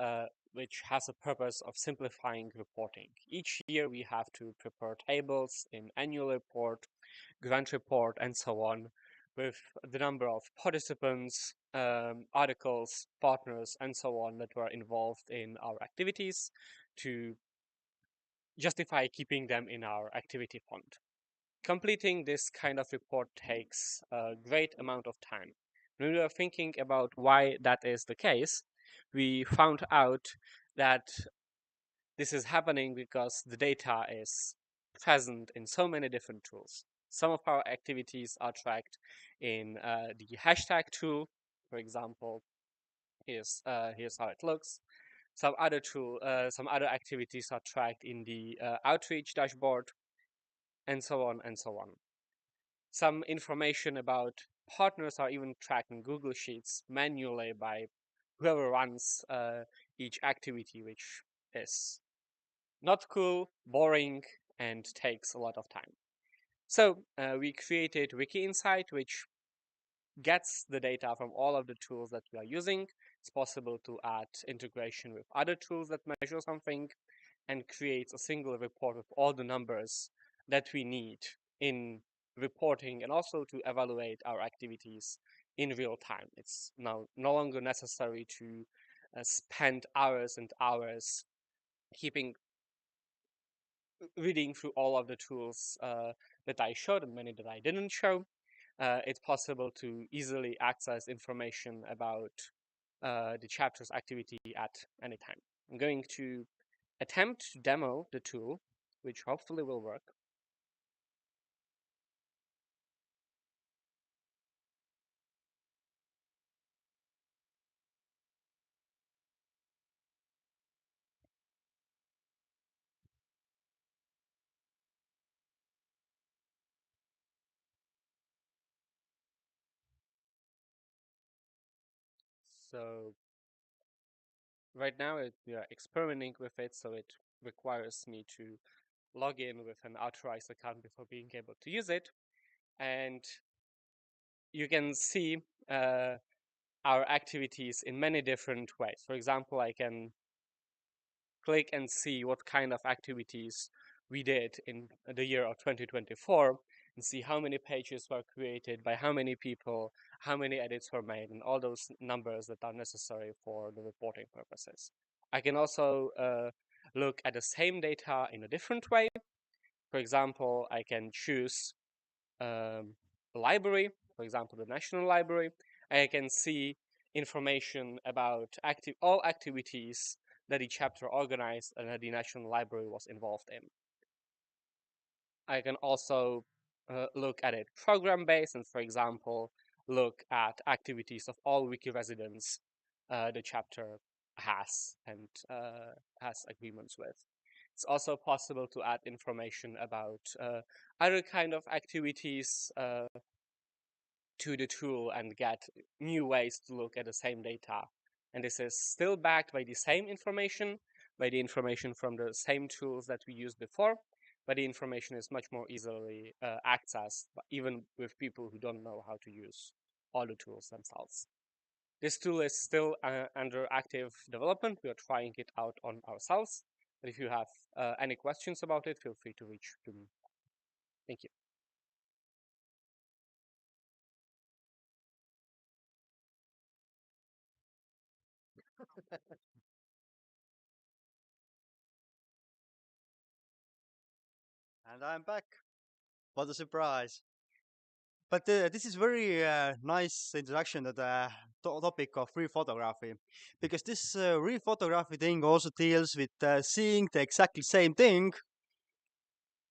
which has a purpose of simplifying reporting. Each year we have to prepare tables in annual report, grant report, and so on, with the number of participants, articles, partners, and so on that were involved in our activities to justify keeping them in our activity fund. Completing this kind of report takes a great amount of time. When we were thinking about why that is the case, we found out that this is happening because the data is present in so many different tools. Some of our activities are tracked in the hashtag tool, for example. Here's how it looks. Some other activities are tracked in the outreach dashboard, and so on and so on. Some information about partners are even tracked in Google Sheets manually by whoever runs each activity, which is not cool, boring, and takes a lot of time. So we created Wiki Insight, which gets the data from all of the tools that we are using. It's possible to add integration with other tools that measure something, and creates a single report with all the numbers that we need in reporting, and also to evaluate our activities in real time. It's now no longer necessary to spend hours and hours reading through all of the tools that I showed and many that I didn't show. It's possible to easily access information about the chapter's activity at any time. I'm going to attempt to demo the tool, which hopefully will work. So right now we are experimenting with it, so it requires me to log in with an authorized account before being able to use it. And you can see our activities in many different ways. For example, I can click and see what kind of activities we did in the year of 2024 and see how many pages were created by how many people, how many edits were made, and all those numbers that are necessary for the reporting purposes. I can also look at the same data in a different way. For example, I can choose a library, for example, the National Library. I can see information about all activities that the chapter organized and that the National Library was involved in. I can also look at it program-based and, for example, look at activities of all wiki residents the chapter has and has agreements with. It's also possible to add information about other kind of activities to the tool and get new ways to look at the same data. And this is still backed by the same information, by the information from the same tools that we used before, but the information is much more easily accessed, even with people who don't know how to use all the tools themselves. This tool is still under active development. We are trying it out on ourselves. But if you have any questions about it, feel free to reach to me. Thank you. And I'm back. What a surprise. But this is very nice introduction to the topic of real photography, because this real photography thing also deals with seeing the exactly same thing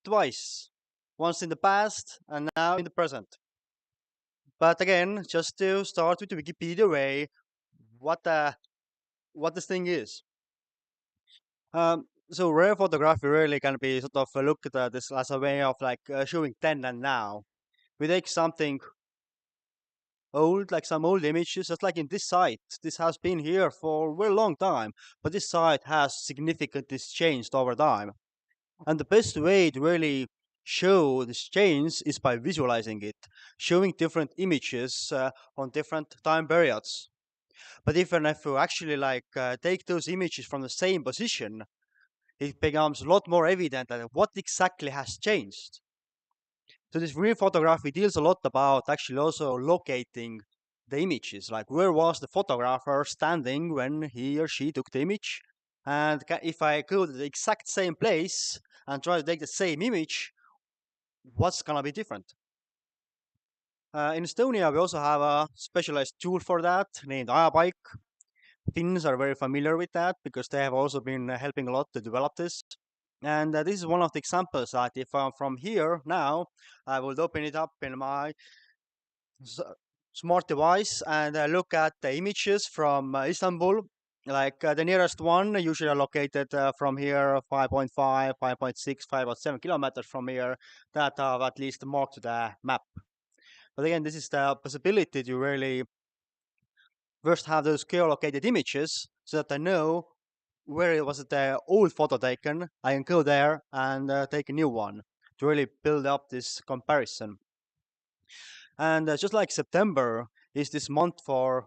twice, once in the past and now in the present. But again, just to start with the Wikipedia way, what this thing is. So rare photography really can be sort of looked at this as a way of like showing then and now. We take something old, like some old images, just like in this site. This has been here for a very long time, but this site has significantly changed over time. And the best way to really show this change is by visualizing it, showing different images on different time periods. But even if you actually like take those images from the same position, it becomes a lot more evident that what exactly has changed. So this real photography deals a lot about actually also locating the images, like where was the photographer standing when he or she took the image, and if I go to the exact same place and try to take the same image, what's gonna be different? In Estonia, we also have a specialized tool for that named Ajabike. Finns are very familiar with that because they have also been helping a lot to develop this. And this is one of the examples that if I'm from here now, I will open it up in my smart device and look at the images from Istanbul. Like the nearest one usually are located from here 5.5, 5.6, 5.7 kilometers from here that are at least marked to the map. But again, this is the possibility to really first have those geolocated images so that I know where it was the old photo taken. I can go there and take a new one to really build up this comparison. And just like September is this month for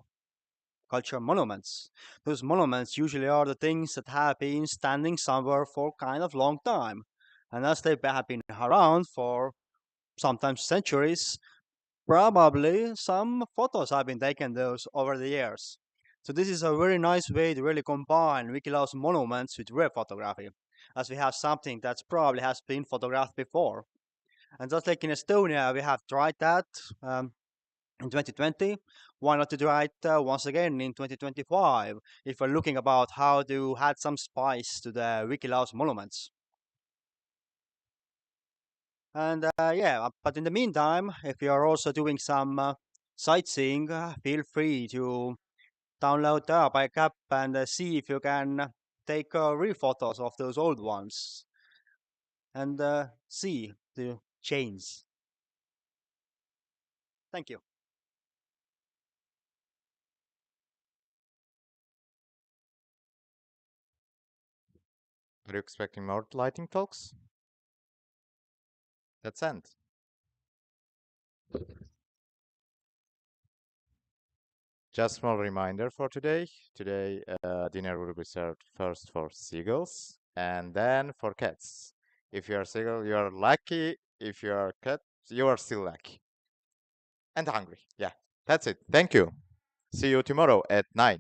cultural monuments. Those monuments usually are the things that have been standing somewhere for kind of long time. And as they have been around for sometimes centuries, probably some photos have been taken those over the years. So this is a very nice way to really combine Wikilove's monuments with rare photography, as we have something that probably has been photographed before. And just like in Estonia, we have tried that in 2020. Why not to try it once again in 2025 if we're looking about how to add some spice to the Wikilove's monuments? And yeah, but in the meantime, if you are also doing some sightseeing, feel free to download the bike app and see if you can take real photos of those old ones and see the change. Thank you. Are you expecting more lighting talks? That's end. Just small reminder for today. Today, dinner will be served first for seagulls and then for cats. If you are seagull, you are lucky. If you are cat, you are still lucky. And hungry. Yeah, that's it. Thank you. See you tomorrow at 9.